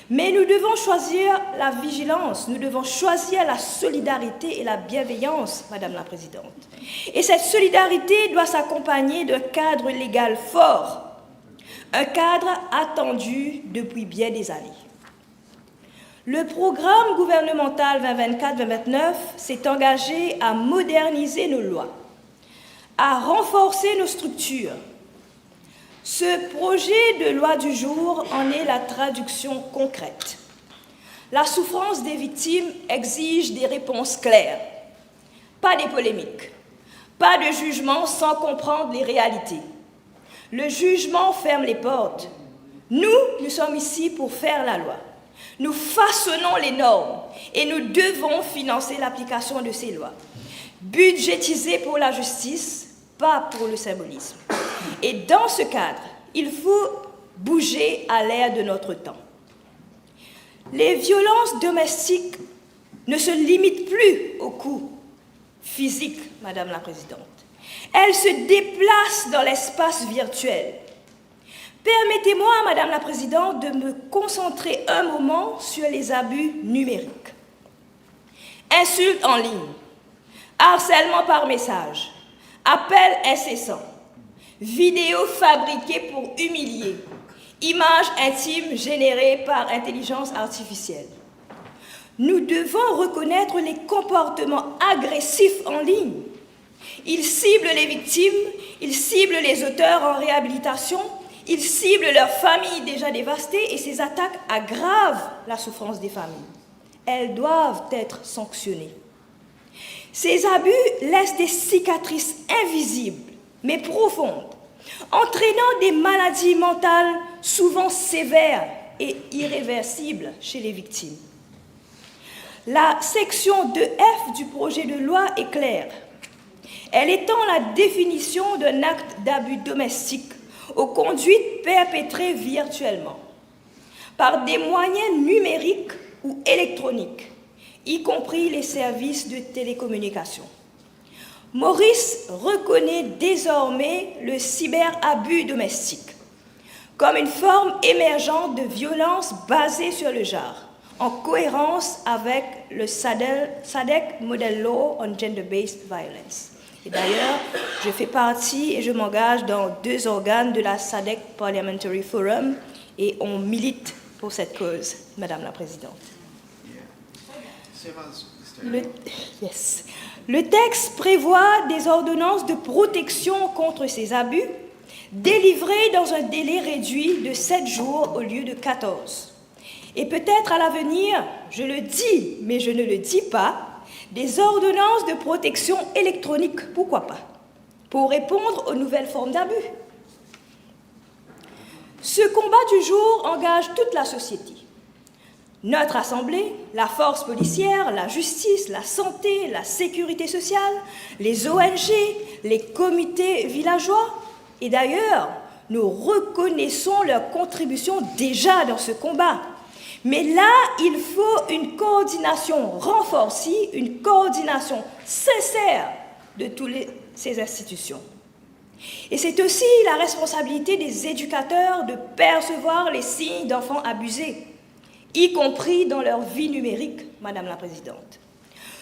Mais nous devons choisir la vigilance, nous devons choisir la solidarité et la bienveillance, Madame la Présidente. Et cette solidarité doit s'accompagner d'un cadre légal fort, un cadre attendu depuis bien des années. Le programme gouvernemental 2024-2029 s'est engagé à moderniser nos lois, à renforcer nos structures. Ce projet de loi du jour en est la traduction concrète. La souffrance des victimes exige des réponses claires, pas des polémiques, pas de jugement sans comprendre les réalités. Le jugement ferme les portes. Nous sommes ici pour faire la loi. Nous façonnons les normes et nous devons financer l'application de ces lois. Budgétiser pour la justice, pas pour le symbolisme. Et dans ce cadre, il faut bouger à l'ère de notre temps. Les violences domestiques ne se limitent plus aux coups physiques, Madame la Présidente. Elles se déplacent dans l'espace virtuel. Permettez-moi, Madame la Présidente, de me concentrer un moment sur les abus numériques. Insultes en ligne, harcèlement par message, appels incessants, vidéos fabriquées pour humilier, images intimes générées par intelligence artificielle. Nous devons reconnaître les comportements agressifs en ligne. Ils ciblent les victimes, ils ciblent les auteurs en réhabilitation, ils ciblent leurs familles déjà dévastées et ces attaques aggravent la souffrance des familles. Elles doivent être sanctionnées. Ces abus laissent des cicatrices invisibles, mais profondes, entraînant des maladies mentales souvent sévères et irréversibles chez les victimes. La section 2F du projet de loi est claire. Elle étend la définition d'un acte d'abus domestique aux conduites perpétrées virtuellement, par des moyens numériques ou électroniques, y compris les services de télécommunication. Maurice reconnaît désormais le cyberabus domestique comme une forme émergente de violence basée sur le genre, en cohérence avec le SADC Model Law on Gender-Based Violence. Et d'ailleurs, je fais partie et je m'engage dans 2 organes de la SADC Parliamentary Forum et on milite pour cette cause, Madame la Présidente. Le texte prévoit des ordonnances de protection contre ces abus délivrées dans un délai réduit de 7 jours au lieu de 14. Et peut-être à l'avenir, je le dis, mais je ne le dis pas, des ordonnances de protection électronique, pourquoi pas, pour répondre aux nouvelles formes d'abus. Ce combat du jour engage toute la société. Notre Assemblée, la force policière, la justice, la santé, la sécurité sociale, les ONG, les comités villageois. Et d'ailleurs, nous reconnaissons leur contribution déjà dans ce combat. Mais là, il faut une coordination renforcée, une coordination sincère de toutes ces institutions. Et c'est aussi la responsabilité des éducateurs de percevoir les signes d'enfants abusés, y compris dans leur vie numérique, Madame la Présidente.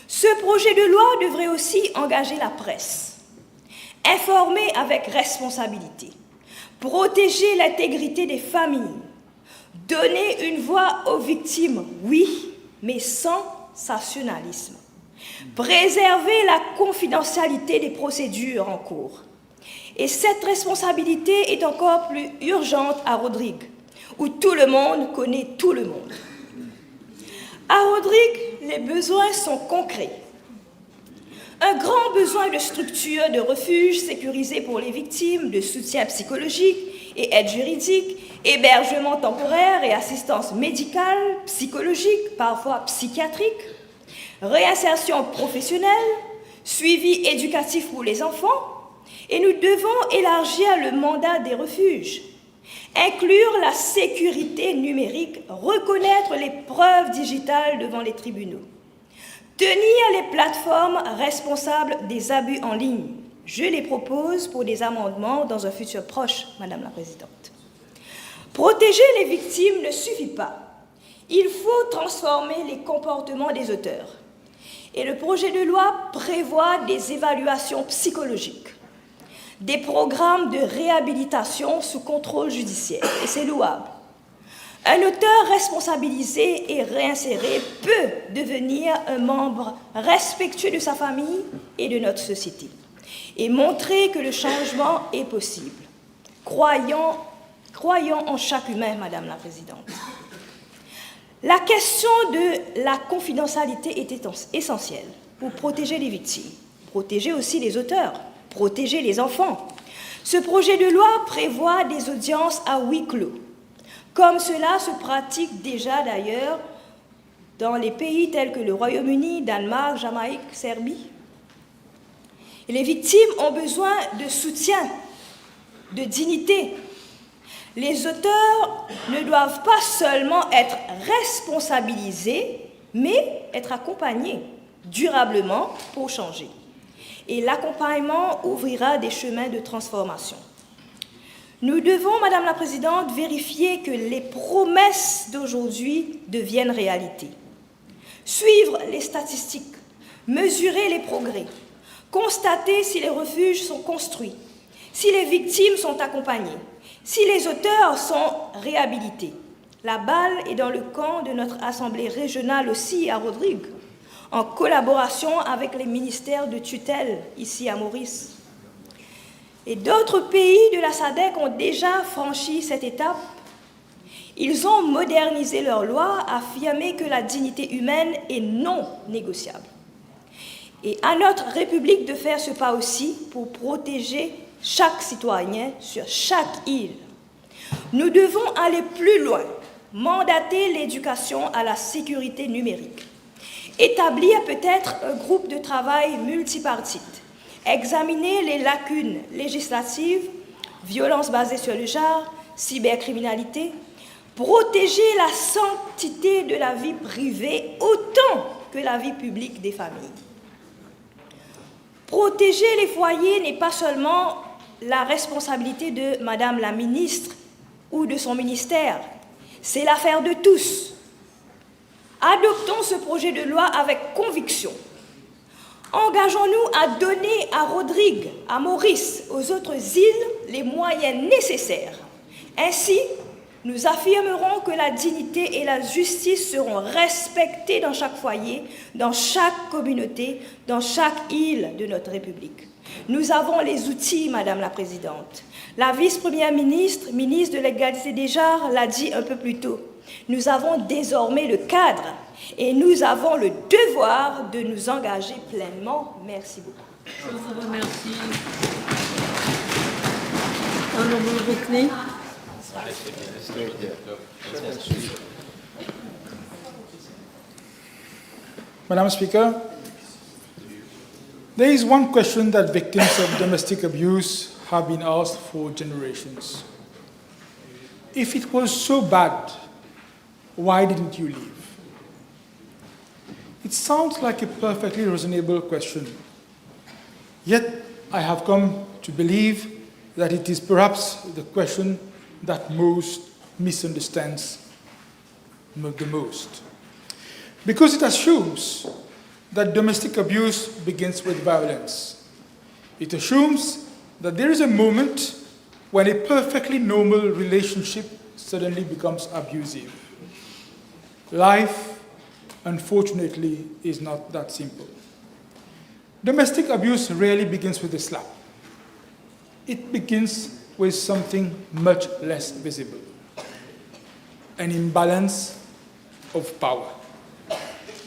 Ce projet de loi devrait aussi engager la presse, informer avec responsabilité, protéger l'intégrité des familles, donner une voix aux victimes, oui, mais sans sensationnalisme. Préserver la confidentialité des procédures en cours. Et cette responsabilité est encore plus urgente à Rodrigues, où tout le monde connaît tout le monde. À Rodrigues, les besoins sont concrets. Un grand besoin de structures de refuge sécurisées pour les victimes, de soutien psychologique et aide juridique, hébergement temporaire et assistance médicale, psychologique, parfois psychiatrique, réinsertion professionnelle, suivi éducatif pour les enfants, et nous devons élargir le mandat des refuges, inclure la sécurité numérique, reconnaître les preuves digitales devant les tribunaux, tenir les plateformes responsables des abus en ligne. Je les propose pour des amendements dans un futur proche, Madame la Présidente. Protéger les victimes ne suffit pas. Il faut transformer les comportements des auteurs. Et le projet de loi prévoit des évaluations psychologiques, des programmes de réhabilitation sous contrôle judiciaire, et c'est louable. Un auteur responsabilisé et réinséré peut devenir un membre respectueux de sa famille et de notre société, et montrer que le changement est possible. Croyons en chaque humain, Madame la Présidente. La question de la confidentialité est essentielle pour protéger les victimes, protéger aussi les auteurs, protéger les enfants. Ce projet de loi prévoit des audiences à huis clos, comme cela se pratique déjà d'ailleurs dans les pays tels que le Royaume-Uni, Danemark, Jamaïque, Serbie. Et les victimes ont besoin de soutien, de dignité. Les auteurs ne doivent pas seulement être responsabilisés, mais être accompagnés durablement pour changer. Et l'accompagnement ouvrira des chemins de transformation. Nous devons, Madame la Présidente, vérifier que les promesses d'aujourd'hui deviennent réalité. Suivre les statistiques, mesurer les progrès, constater si les refuges sont construits, si les victimes sont accompagnées, si les auteurs sont réhabilités. La balle est dans le camp de notre Assemblée régionale aussi à Rodrigues, en collaboration avec les ministères de tutelle ici à Maurice. Et d'autres pays de la SADC ont déjà franchi cette étape. Ils ont modernisé leurs lois, affirmé que la dignité humaine est non négociable. Et à notre République de faire ce pas aussi pour protéger chaque citoyen sur chaque île. Nous devons aller plus loin, mandater l'éducation à la sécurité numérique, établir peut-être un groupe de travail multipartite, examiner les lacunes législatives, violences basées sur le genre, cybercriminalité, protéger la sanctité de la vie privée autant que la vie publique des familles. Protéger les foyers n'est pas seulement la responsabilité de Madame la ministre ou de son ministère, c'est l'affaire de tous. Adoptons ce projet de loi avec conviction. Engageons-nous à donner à Rodrigues, à Maurice, aux autres îles, les moyens nécessaires. Ainsi, nous affirmerons que la dignité et la justice seront respectées dans chaque foyer, dans chaque communauté, dans chaque île de notre République. Nous avons les outils, Madame la Présidente. La vice-première ministre, ministre de l'égalité des genres, l'a dit un peu plus tôt. Nous avons désormais le cadre et nous avons le devoir de nous engager pleinement. Merci beaucoup. Je vous remercie. Honourable Reckley. Madam Speaker, there is one question that victims of domestic abuse have been asked for generations. If it was so bad, why didn't you leave? It sounds like a perfectly reasonable question. Yet I have come to believe that it is perhaps the question that most misunderstands the most. Because it assumes that domestic abuse begins with violence. It assumes that there is a moment when a perfectly normal relationship suddenly becomes abusive. Life, unfortunately, is not that simple. Domestic abuse rarely begins with a slap. It begins with something much less visible, an imbalance of power.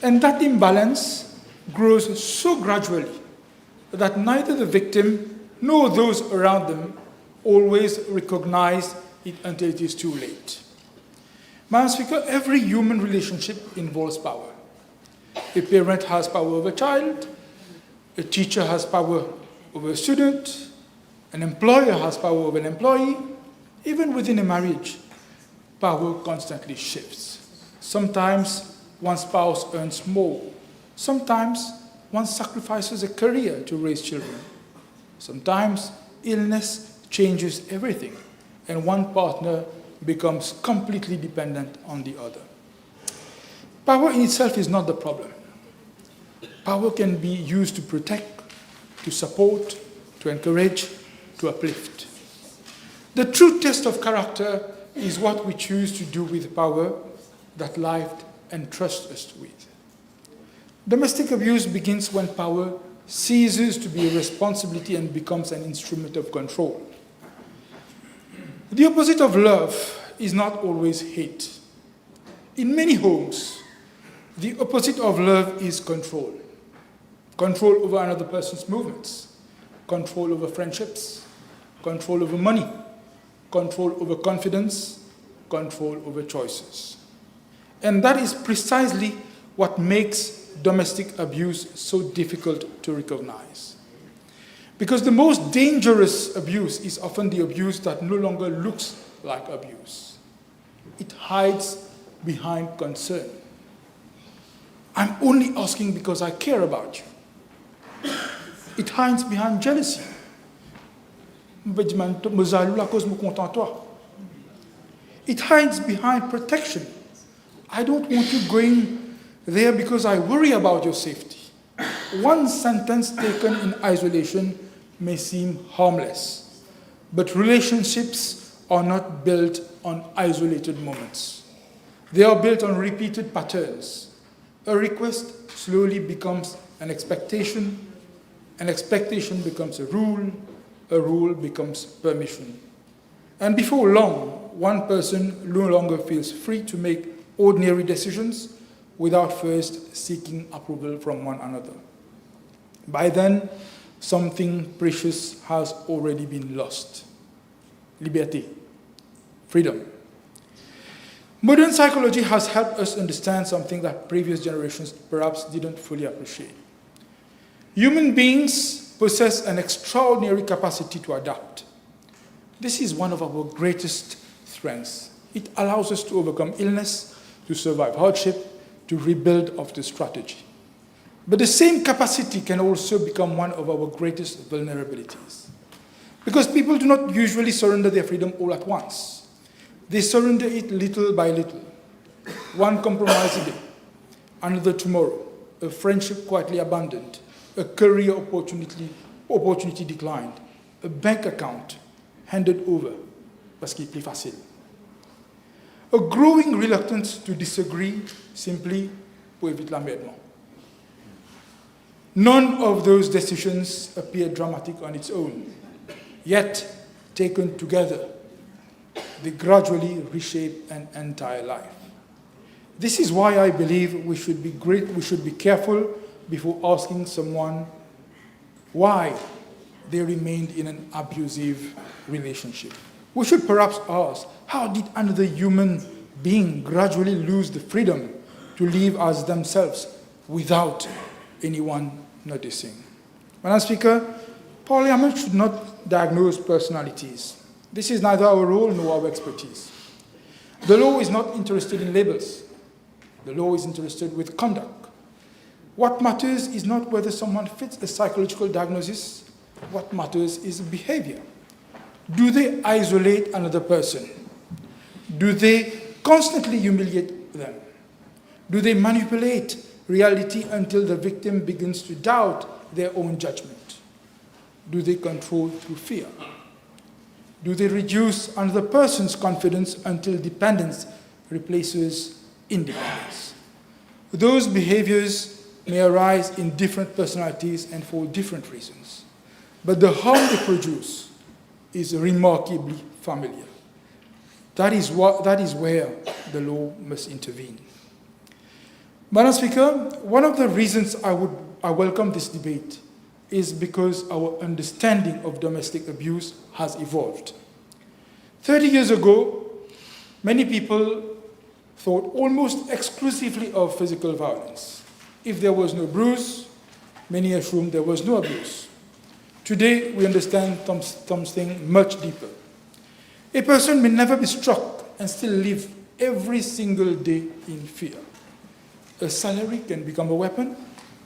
And that imbalance grows so gradually that neither the victim nor those around them always recognize it until it is too late. Madam Speaker, every human relationship involves power. A parent has power over a child, a teacher has power over a student, an employer has power over an employee. Even within a marriage, power constantly shifts. Sometimes one spouse earns more. Sometimes one sacrifices a career to raise children. Sometimes illness changes everything, and one partner becomes completely dependent on the other. Power in itself is not the problem. Power can be used to protect, to support, to encourage, to uplift. The true test of character is what we choose to do with power that life entrusts us with. Domestic abuse begins when power ceases to be a responsibility and becomes an instrument of control. The opposite of love is not always hate. In many homes, the opposite of love is control. Control over another person's movements, control over friendships, control over money, control over confidence, control over choices. And that is precisely what makes domestic abuse so difficult to recognize. Because the most dangerous abuse is often the abuse that no longer looks like abuse. It hides behind concern. I'm only asking because I care about you. It hides behind jealousy. It hides behind protection. I don't want you going there because I worry about your safety. One sentence taken in isolation may seem harmless, but relationships are not built on isolated moments. They are built on repeated patterns. A request slowly becomes an expectation becomes a rule becomes permission. And before long, one person no longer feels free to make ordinary decisions without first seeking approval from one another. By then, something precious has already been lost. Liberté, freedom. Modern psychology has helped us understand something that previous generations perhaps didn't fully appreciate. Human beings possess an extraordinary capacity to adapt. This is one of our greatest strengths. It allows us to overcome illness, to survive hardship, to rebuild after strategy. But the same capacity can also become one of our greatest vulnerabilities. Because people do not usually surrender their freedom all at once. They surrender it little by little. One compromise a day, another tomorrow, a friendship quietly abandoned, a career opportunity declined, a bank account handed over parce qu'il est plus facile. A growing reluctance to disagree simply pour éviter l'emmerdement. None of those decisions appear dramatic on its own, yet taken together, they gradually reshape an entire life. This is why I believe we should be careful before asking someone why they remained in an abusive relationship. We should perhaps ask, how did another human being gradually lose the freedom to live as themselves without anyone noticing? Madam Speaker, Parliament should not diagnose personalities. This is neither our role nor our expertise. The law is not interested in labels. The law is interested with conduct. What matters is not whether someone fits a psychological diagnosis. What matters is behavior. Do they isolate another person? Do they constantly humiliate them? Do they manipulate reality until the victim begins to doubt their own judgment? Do they control through fear? Do they reduce another person's confidence until dependence replaces independence? Those behaviors may arise in different personalities and for different reasons, but the harm they produce is remarkably familiar. That is where the law must intervene. Madam Speaker, one of the reasons I welcome this debate is because our understanding of domestic abuse has evolved. 30 years ago, many people thought almost exclusively of physical violence. If there was no bruise, many assumed there was no abuse. Today, we understand something much deeper. A person may never be struck and still live every single day in fear. A salary can become a weapon,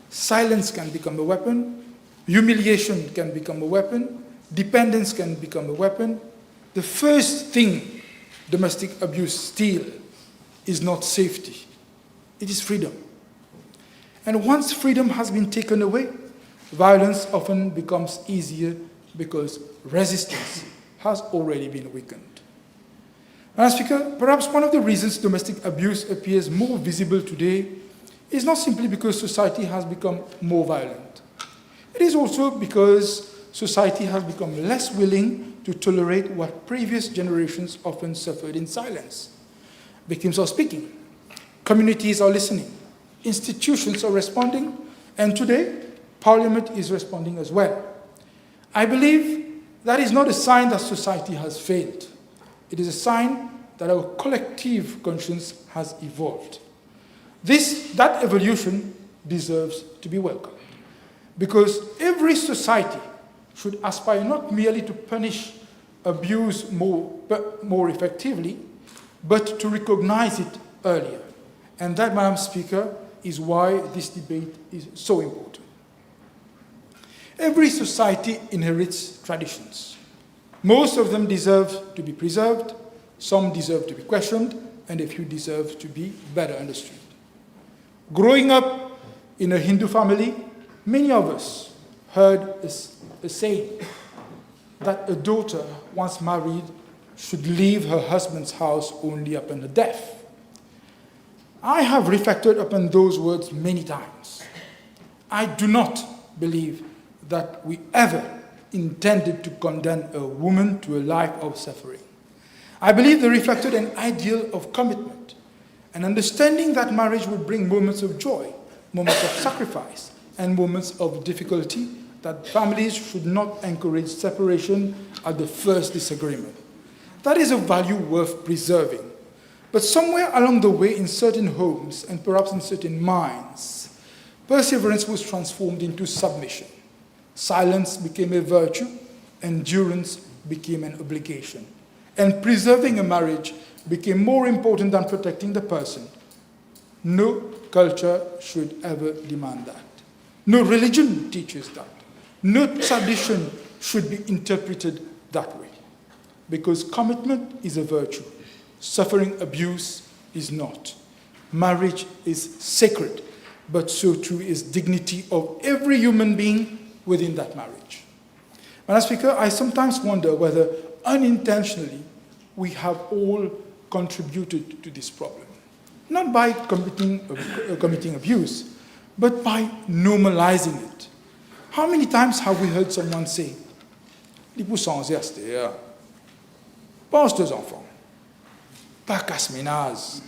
silence can become a weapon, humiliation can become a weapon, dependence can become a weapon. The first thing domestic abuse steals is not safety, it is freedom. And once freedom has been taken away, violence often becomes easier because resistance has already been weakened. Madam Speaker, perhaps one of the reasons domestic abuse appears more visible today is not simply because society has become more violent. It is also because society has become less willing to tolerate what previous generations often suffered in silence. Victims are speaking, communities are listening, institutions are responding, and today, Parliament is responding as well. I believe that is not a sign that society has failed. It is a sign that our collective conscience has evolved. That evolution deserves to be welcomed, because every society should aspire not merely to punish abuse more effectively, but to recognize it earlier. And that, Madam Speaker, is why this debate is so important. Every society inherits traditions. Most of them deserve to be preserved, some deserve to be questioned, and a few deserve to be better understood. Growing up in a Hindu family, many of us heard a saying that a daughter, once married, should leave her husband's house only upon her death. I have reflected upon those words many times. I do not believe that we ever intended to condemn a woman to a life of suffering. I believe they reflected an ideal of commitment, an understanding that marriage would bring moments of joy, moments of sacrifice, and moments of difficulty, that families should not encourage separation at the first disagreement. That is a value worth preserving. But somewhere along the way, in certain homes, and perhaps in certain minds, perseverance was transformed into submission. Silence became a virtue, endurance became an obligation, and preserving a marriage became more important than protecting the person. No culture should ever demand that. No religion teaches that. No tradition should be interpreted that way, because commitment is a virtue. Suffering abuse is not. Marriage is sacred, but so too is dignity of every human being within that marriage. Madam Speaker, I sometimes wonder whether unintentionally we have all contributed to this problem. Not by committing abuse, but by normalizing it. How many times have we heard someone say, "Les poussons STR, pense deux enfants, pas casse-ménage."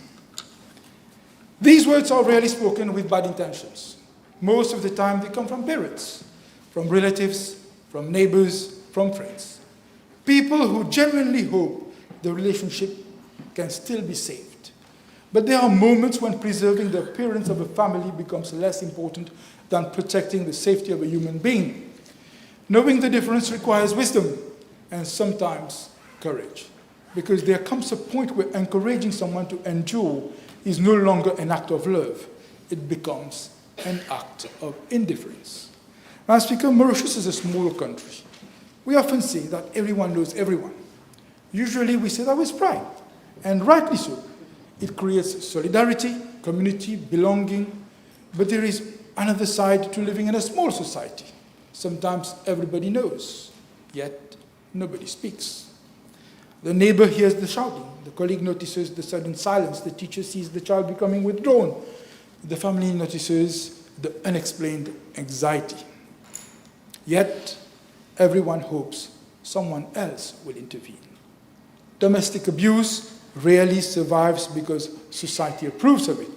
These words are rarely spoken with bad intentions. Most of the time they come from parents, from relatives, from neighbors, from friends. People who genuinely hope the relationship can still be saved. But there are moments when preserving the appearance of a family becomes less important than protecting the safety of a human being. Knowing the difference requires wisdom and sometimes courage, because there comes a point where encouraging someone to endure is no longer an act of love. It becomes an act of indifference. Madam Speaker, Mauritius is a small country. We often say that everyone knows everyone. Usually we say that with pride, and rightly so. It creates solidarity, community, belonging, but there is another side to living in a small society. Sometimes everybody knows, yet nobody speaks. The neighbor hears the shouting, the colleague notices the sudden silence, the teacher sees the child becoming withdrawn, the family notices the unexplained anxiety. Yet everyone hopes someone else will intervene. Domestic abuse rarely survives because society approves of it.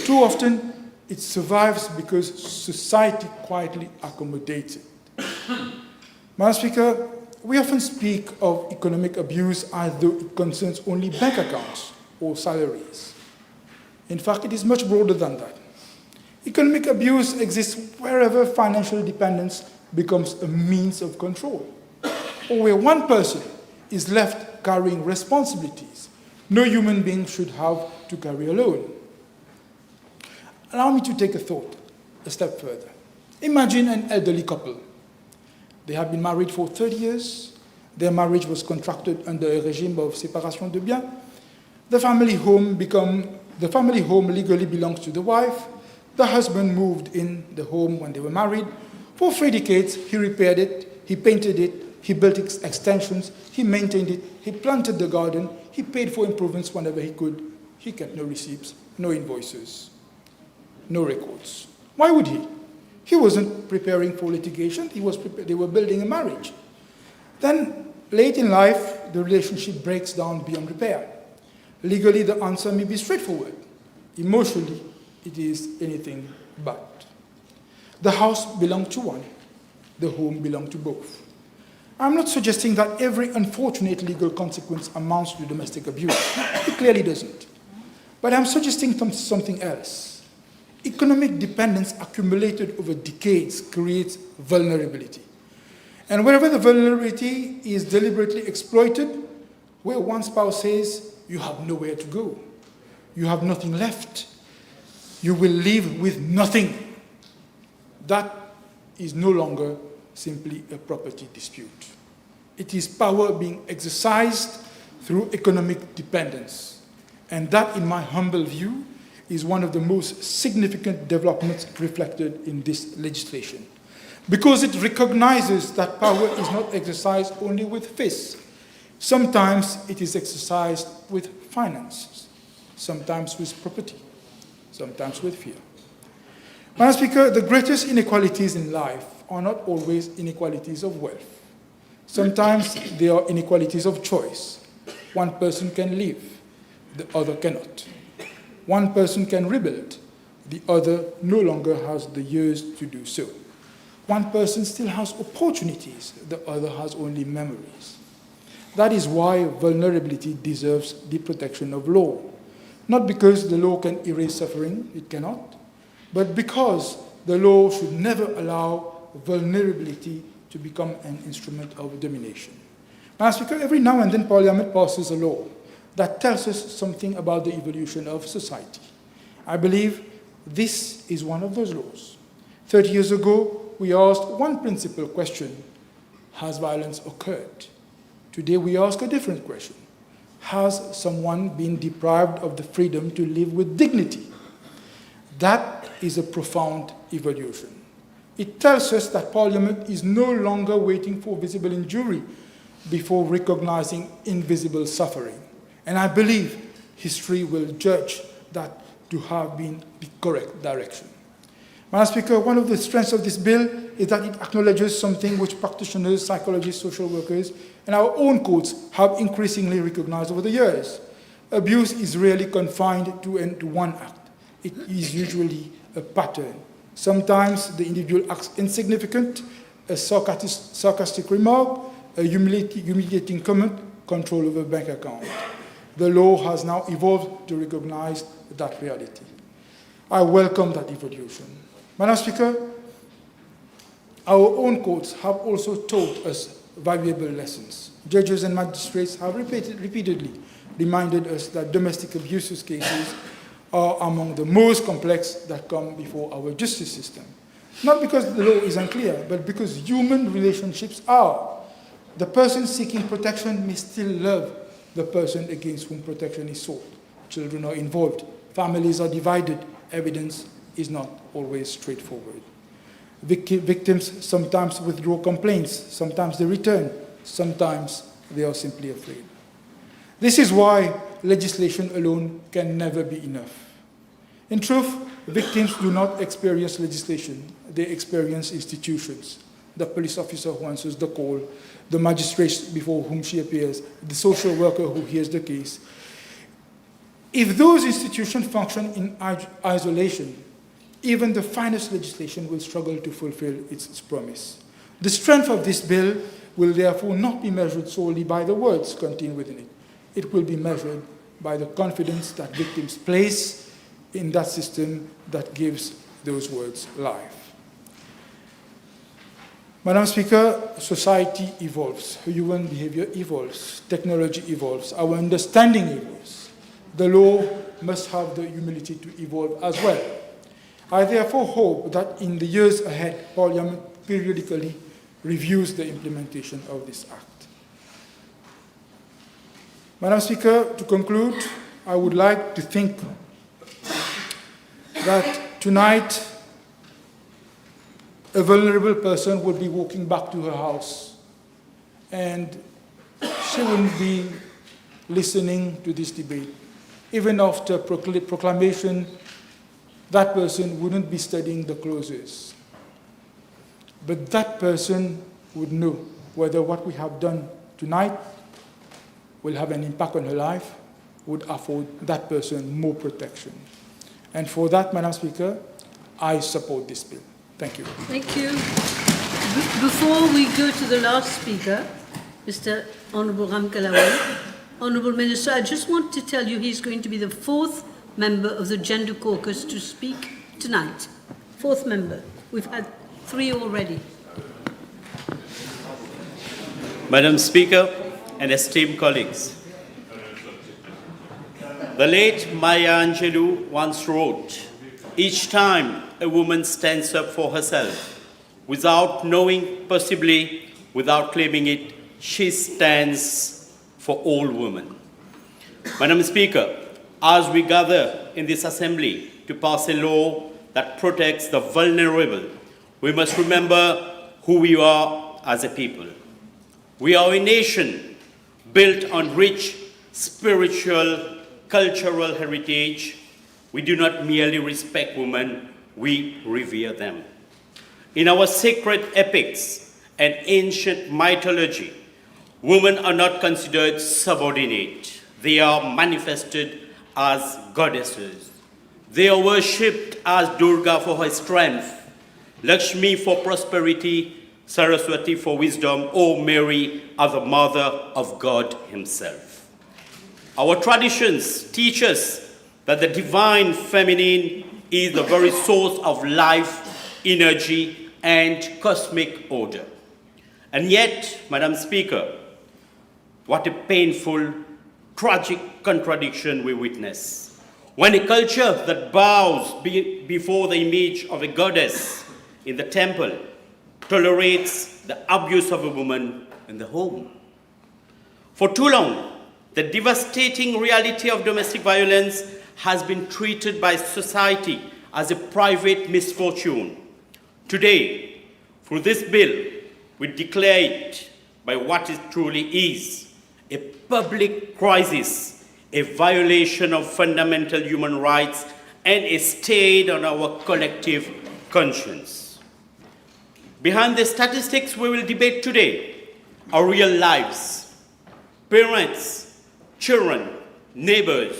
Too often, it survives because society quietly accommodates it. Madam Speaker, we often speak of economic abuse as though it concerns only bank accounts or salaries. In fact, it is much broader than that. Economic abuse exists wherever financial dependence becomes a means of control, or where one person is left carrying responsibilities no human being should have to carry alone. Allow me to take a step further. Imagine an elderly couple. They have been married for 30 years. Their marriage was contracted under a regime of séparation de biens. The family home legally belongs to the wife. The husband moved in the home when they were married. For 3 decades, he repaired it, he painted it, he built extensions, he maintained it, he planted the garden, he paid for improvements whenever he could. He kept no receipts, no invoices, no records. Why would he? He wasn't preparing for litigation. They were building a marriage. Then, late in life, the relationship breaks down beyond repair. Legally, the answer may be straightforward. Emotionally, it is anything but. The house belonged to one. The home belonged to both. I'm not suggesting that every unfortunate legal consequence amounts to domestic abuse. It clearly doesn't. But I'm suggesting something else. Economic dependence accumulated over decades creates vulnerability. And wherever the vulnerability is deliberately exploited, where one spouse says, you have nowhere to go, you have nothing left, you will live with nothing, that is no longer simply a property dispute. It is power being exercised through economic dependence. And that, in my humble view, is one of the most significant developments reflected in this legislation. Because it recognizes that power is not exercised only with fists. Sometimes it is exercised with finances, sometimes with property, sometimes with fear. Madam Speaker, the greatest inequalities in life are not always inequalities of wealth. Sometimes they are inequalities of choice. One person can live, the other cannot. One person can rebuild, the other no longer has the years to do so. One person still has opportunities, the other has only memories. That is why vulnerability deserves the protection of law. Not because the law can erase suffering, it cannot, but because the law should never allow vulnerability to become an instrument of domination. Madam Speaker, every now and then Parliament passes a law that tells us something about the evolution of society. I believe this is one of those laws. 30 years ago, we asked one principal question: has violence occurred? Today we ask a different question: has someone been deprived of the freedom to live with dignity? That is a profound evolution. It tells us that Parliament is no longer waiting for visible injury before recognizing invisible suffering. And I believe history will judge that to have been the correct direction. Madam Speaker, one of the strengths of this bill is that it acknowledges something which practitioners, psychologists, social workers, and our own courts have increasingly recognized over the years. Abuse is rarely confined to one act. It is usually a pattern. Sometimes the individual acts insignificant, a sarcastic remark, a humiliating comment, control over a bank account. The law has now evolved to recognize that reality. I welcome that evolution. Madam Speaker, our own courts have also taught us valuable lessons. Judges and magistrates have repeatedly reminded us that domestic abuse cases are among the most complex that come before our justice system. Not because the law is unclear, but because human relationships are. The person seeking protection may still love the person against whom protection is sought. Children are involved. Families are divided. Evidence is not always straightforward. Victims sometimes withdraw complaints. Sometimes they return. Sometimes they are simply afraid. This is why legislation alone can never be enough. In truth, victims do not experience legislation. They experience institutions. The police officer who answers the call, the magistrate before whom she appears, the social worker who hears the case. If those institutions function in isolation, even the finest legislation will struggle to fulfill its promise. The strength of this bill will therefore not be measured solely by the words contained within it. It will be measured by the confidence that victims place in that system that gives those words life. Madam Speaker, society evolves, human behavior evolves, technology evolves, our understanding evolves. The law must have the humility to evolve as well. I therefore hope that in the years ahead, Parliament periodically reviews the implementation of this Act. Madam Speaker, to conclude, I would like to think that tonight a vulnerable person would be walking back to her house and she wouldn't be listening to this debate. Even after proclamation, that person wouldn't be studying the clauses. But that person would know whether what we have done tonight will have an impact on her life, would afford that person more protection. And for that, Madam Speaker, I support this bill. Thank you. Thank you. Before we go to the last speaker, Mr. Honourable Ramkalawai, Honourable Minister, I just want to tell you he's going to be the fourth member of the Gender Caucus to speak tonight. Fourth member. We've had 3 already. Madam Speaker and esteemed colleagues, the late Maya Angelou once wrote, "Each time a woman stands up for herself, without knowing, possibly without claiming it, she stands for all women." Madam Speaker, as we gather in this assembly to pass a law that protects the vulnerable, we must remember who we are as a people. We are a nation built on rich spiritual, cultural heritage. We do not merely respect women, we revere them. In our sacred epics and ancient mythology, women are not considered subordinate. They are manifested as goddesses. They are worshipped as Durga for her strength, Lakshmi for prosperity, Saraswati for wisdom, or Mary as the mother of God himself. Our traditions teach us that the divine feminine is the very source of life, energy, and cosmic order. And yet, Madam Speaker, what a painful, tragic contradiction we witness. When a culture that bows before the image of a goddess in the temple tolerates the abuse of a woman in the home. For too long, the devastating reality of domestic violence has been treated by society as a private misfortune. Today, through this bill, we declare it by what it truly is, a public crisis, a violation of fundamental human rights, and a stain on our collective conscience. Behind the statistics we will debate today are real lives, parents, children, neighbors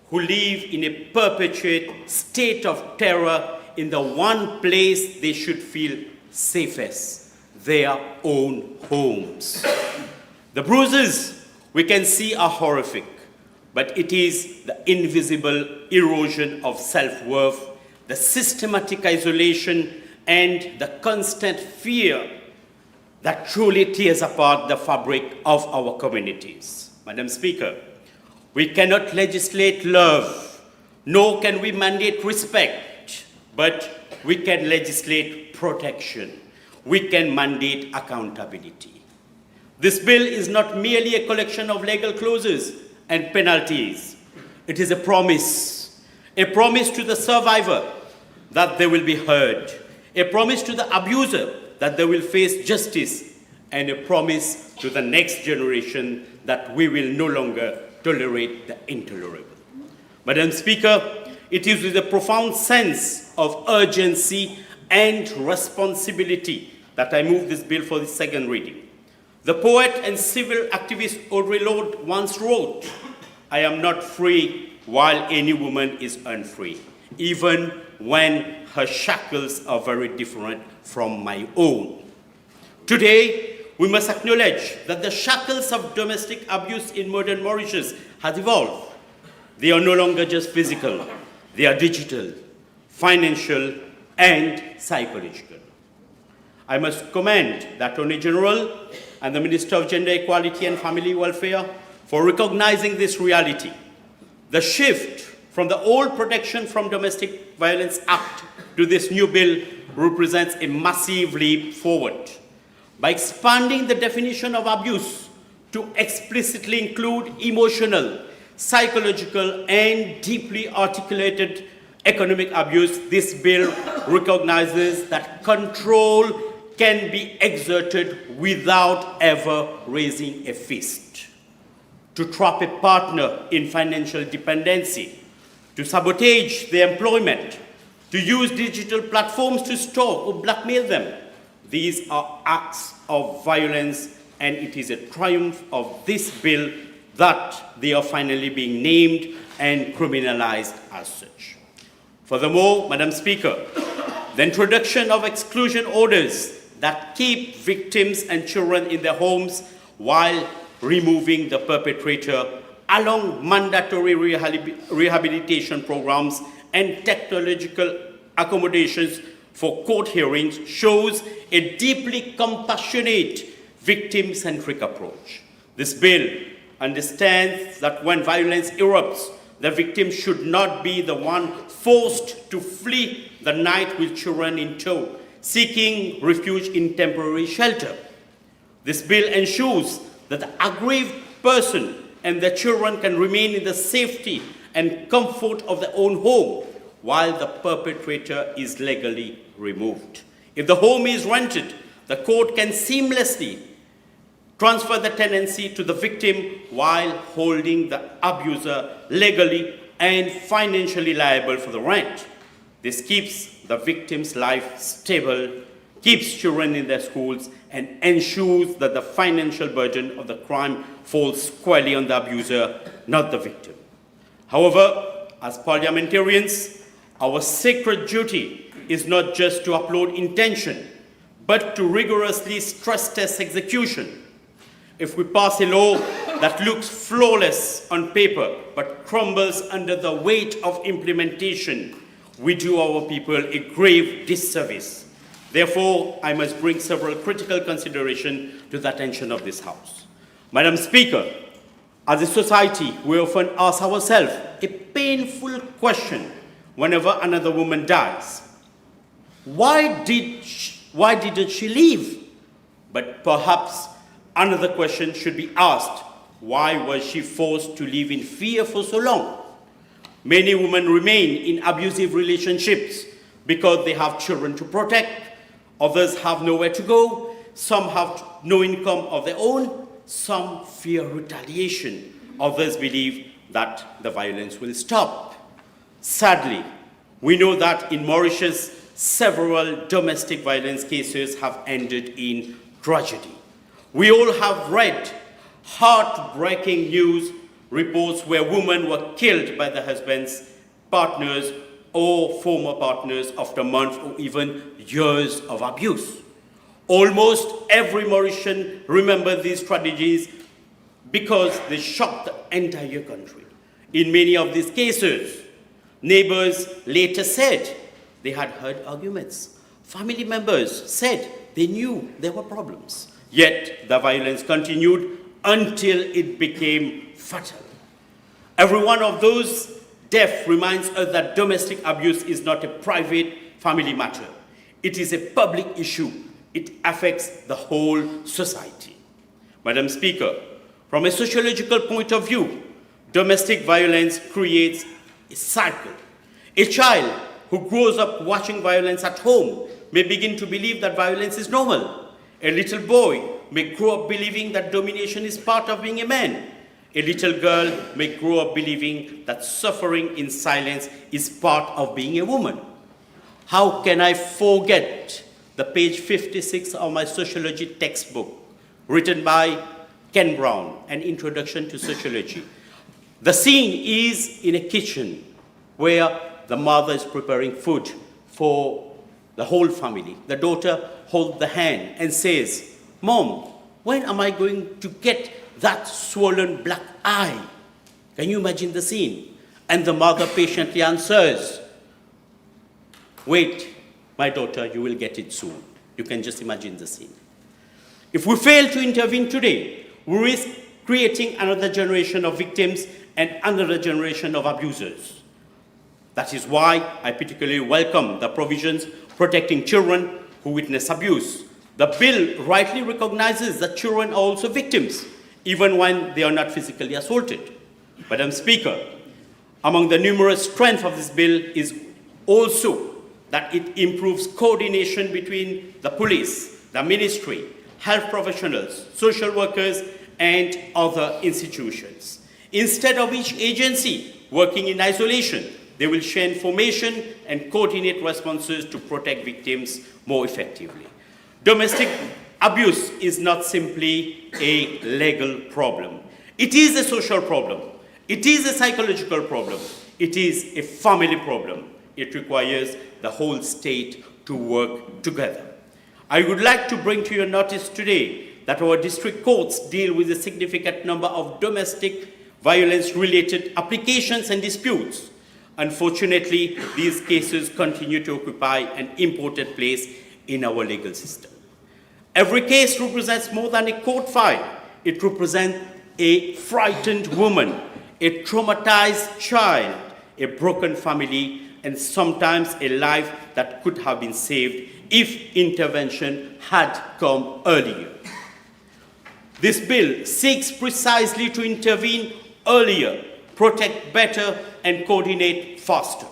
who live in a perpetuate state of terror in the one place they should feel safest, their own homes. The bruises we can see are horrific, but it is the invisible erosion of self-worth, the systematic isolation, and the constant fear that truly tears apart the fabric of our communities. Madam Speaker, we cannot legislate love, nor can we mandate respect, but we can legislate protection. We can mandate accountability. This bill is not merely a collection of legal clauses and penalties. It is a promise to the survivor that they will be heard, a promise to the abuser that they will face justice, and a promise to the next generation that we will no longer tolerate the intolerable. Madam Speaker, it is with a profound sense of urgency and responsibility that I move this bill for the second reading. The poet and civil activist Audre Lorde once wrote, "I am not free while any woman is unfree, even when her shackles are very different from my own." Today, we must acknowledge that the shackles of domestic abuse in modern Mauritius has evolved. They are no longer just physical, they are digital, financial, and psychological. I must commend the Attorney-General and the Minister of Gender Equality and Family Welfare for recognizing this reality. The shift from the old Protection from Domestic Violence Act to this new bill represents a massive leap forward. By expanding the definition of abuse to explicitly include emotional, psychological, and deeply articulated economic abuse, this bill recognizes that control can be exerted without ever raising a fist. To trap a partner in financial dependency, to sabotage their employment, to use digital platforms to stalk or blackmail them. These are acts of violence, and it is a triumph of this bill that they are finally being named and criminalized as such. Furthermore, Madam Speaker, the introduction of exclusion orders that keep victims and children in their homes while removing the perpetrator, along mandatory rehabilitation programs and technological accommodations for court hearings, shows a deeply compassionate, victim-centric approach. This bill understands that when violence erupts, the victim should not be the one forced to flee the night with children in tow, seeking refuge in temporary shelter. This bill ensures that the aggrieved person and their children can remain in the safety and comfort of their own home while the perpetrator is legally removed. If the home is rented, the court can seamlessly transfer the tenancy to the victim while holding the abuser legally and financially liable for the rent. This keeps the victim's life stable, keeps children in their schools, and ensures that the financial burden of the crime falls squarely on the abuser, not the victim. However, as parliamentarians, our sacred duty is not just to uphold intention, but to rigorously stress test execution. If we pass a law that looks flawless on paper but crumbles under the weight of implementation, we do our people a grave disservice. Therefore, I must bring several critical considerations to the attention of this House. Madam Speaker, as a society, we often ask ourselves a painful question whenever another woman dies. Why didn't she leave? But perhaps another question should be asked: why was she forced to live in fear for so long? Many women remain in abusive relationships because they have children to protect. Others have nowhere to go. Some have no income of their own. Some fear retaliation. Others believe that the violence will stop. Sadly, we know that in Mauritius, several domestic violence cases have ended in tragedy. We all have read heartbreaking news reports where women were killed by their husbands, partners, or former partners after months or even years of abuse. Almost every Mauritian remembers these tragedies because they shocked the entire country. In many of these cases, neighbors later said they had heard arguments. Family members said they knew there were problems. Yet the violence continued until it became fatal. Every one of those deaths reminds us that domestic abuse is not a private family matter. It is a public issue. It affects the whole society. Madam Speaker, from a sociological point of view, domestic violence creates a cycle. A child who grows up watching violence at home may begin to believe that violence is normal. A little boy may grow up believing that domination is part of being a man. A little girl may grow up believing that suffering in silence is part of being a woman. How can I forget the page 56 of my sociology textbook, written by Ken Brown, An Introduction to Sociology. The scene is in a kitchen where the mother is preparing food for the whole family. The daughter holds the hand and says, Mom, when am I going to get that swollen black eye? Can you imagine the scene? And the mother patiently answers, wait, my daughter, you will get it soon. You can just imagine the scene. If we fail to intervene today, we risk creating another generation of victims and another generation of abusers. That is why I particularly welcome the provisions protecting children who witness abuse. The bill rightly recognizes that children are also victims, even when they are not physically assaulted. Madam Speaker, among the numerous strengths of this bill is also that it improves coordination between the police, the ministry, health professionals, social workers, and other institutions. Instead of each agency working in isolation, they will share information and coordinate responses to protect victims more effectively. Domestic abuse is not simply a legal problem. It is a social problem. It is a psychological problem. It is a family problem. It requires the whole state to work together. I would like to bring to your notice today that our district courts deal with a significant number of domestic violence-related applications and disputes. Unfortunately, these cases continue to occupy an important place in our legal system. Every case represents more than a court file. It represents a frightened woman, a traumatized child, a broken family, and sometimes a life that could have been saved if intervention had come earlier. This bill seeks precisely to intervene earlier, protect better, and coordinate faster.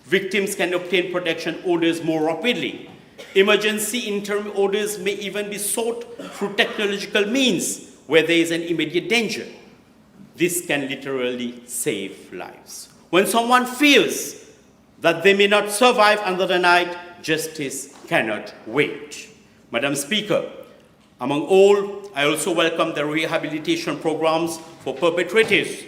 Victims can obtain protection orders more rapidly. Emergency interim orders may even be sought through technological means where there is an immediate danger. This can literally save lives. When someone fears that they may not survive another night, justice cannot wait. Madam Speaker, among all, I also welcome the rehabilitation programs for perpetrators.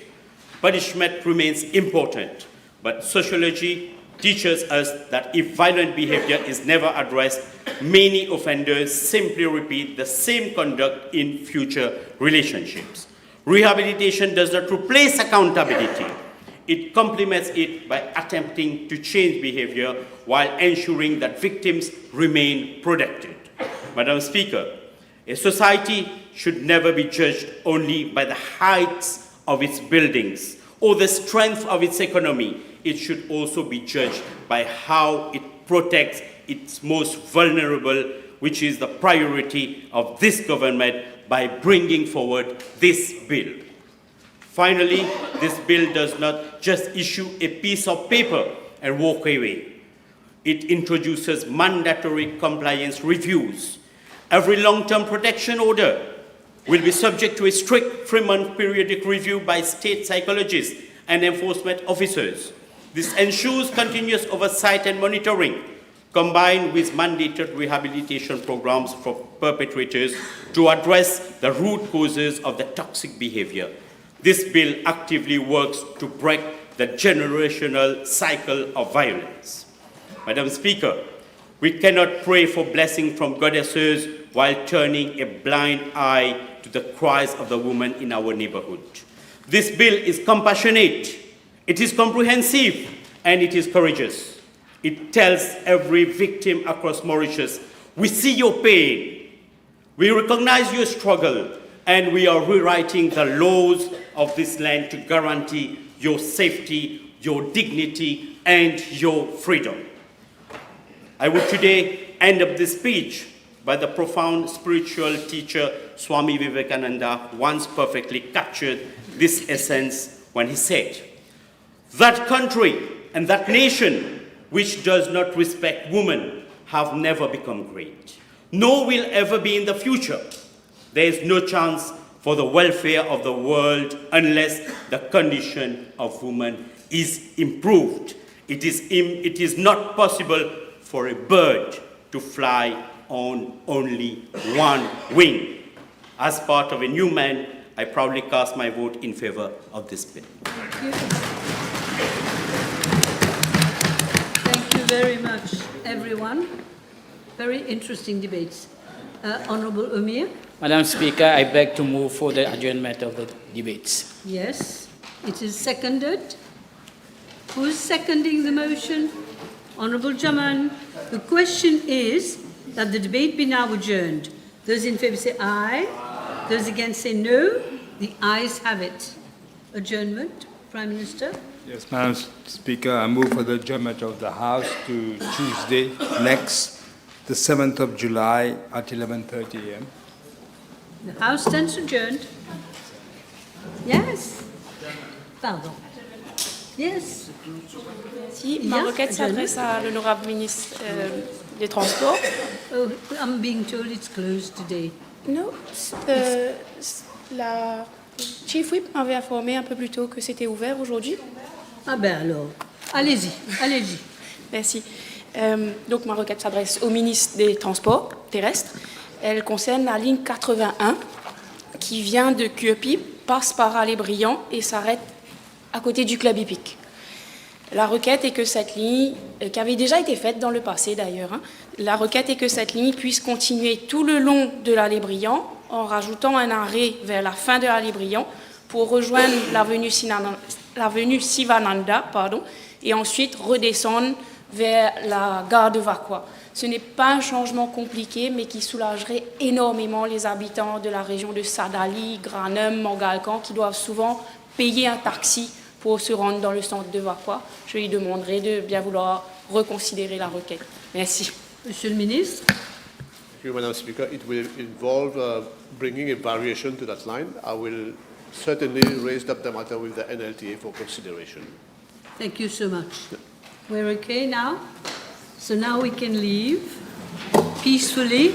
Punishment remains important, but sociology teaches us that if violent behavior is never addressed, many offenders simply repeat the same conduct in future relationships. Rehabilitation does not replace accountability. It complements it by attempting to change behavior while ensuring that victims remain protected. Madam Speaker, a society should never be judged only by the heights of its buildings or the strength of its economy. It should also be judged by how it protects its most vulnerable, which is the priority of this government by bringing forward this bill. Finally, this bill does not just issue a piece of paper and walk away. It introduces mandatory compliance reviews. Every long-term protection order will be subject to a strict 3-month periodic review by state psychologists and enforcement officers. This ensures continuous oversight and monitoring, combined with mandated rehabilitation programs for perpetrators to address the root causes of the toxic behavior. This bill actively works to break the generational cycle of violence. Madam Speaker, we cannot pray for blessing from goddesses while turning a blind eye to the cries of the women in our neighborhood. This bill is compassionate, it is comprehensive, and it is courageous. It tells every victim across Mauritius, we see your pain, we recognize your struggle, and we are rewriting the laws of this land to guarantee your safety, your dignity, and your freedom. I would today end up this speech by the profound spiritual teacher Swami Vivekananda once perfectly captured this essence when he said, "That country and that nation which does not respect women have never become great, nor will ever be in the future. There is no chance for the welfare of the world unless the condition of women is improved. It is not possible for a bird to fly on only one wing." As part of a new man, I proudly cast my vote in favor of this bill. Thank you. Thank you very much, everyone. Very interesting debates. Honourable Omir? Madam Speaker, I beg to move for the adjournment of the debates. Yes, it is seconded. Who is seconding the motion? Honourable Jaman. The question is that the debate be now adjourned. Those in favour say aye. Those against say no. The ayes have it. Adjournment. Prime Minister. Yes, Madam Speaker, I move for the adjournment of the House to Tuesday next, the 7th of July at 11:30 a.m. The House stands adjourned. Yes. Pardon. Yes. Merci. Ma requête s'adresse à l'honorable ministre des Transports. Oh, I'm being told it's closed today. Non, la Chief Whip m'avait informé un peu plus tôt que c'était ouvert aujourd'hui. Ah ben alors, allez-y, allez-y. Merci. Donc ma requête s'adresse au ministre des Transports terrestres. Elle concerne la ligne 81 qui vient de Cuepi, passe par Allée-Briand et s'arrête à côté du club hippique. La requête est que cette ligne, qui avait déjà été faite dans le passé d'ailleurs, la requête est que cette ligne puisse continuer tout le long de l'Allée-Briand en rajoutant un arrêt vers la fin de l'Allée-Briand pour rejoindre l'avenue Sivananda, et ensuite redescendre vers la gare de Vakwa. Ce n'est pas un changement compliqué, mais qui soulagerait énormément les habitants de la région de Sadali, Granum, Mangalkan, qui doivent souvent payer un taxi pour se rendre dans le centre de Vakwa. Je lui demanderai de bien vouloir reconsidérer la requête. Merci. Monsieur le ministre. Thank you, Madam Speaker. It will involve bringing a variation to that line. I will certainly raise up the matter with the NLTA for consideration. Thank you so much. We're okay now? So now we can leave peacefully.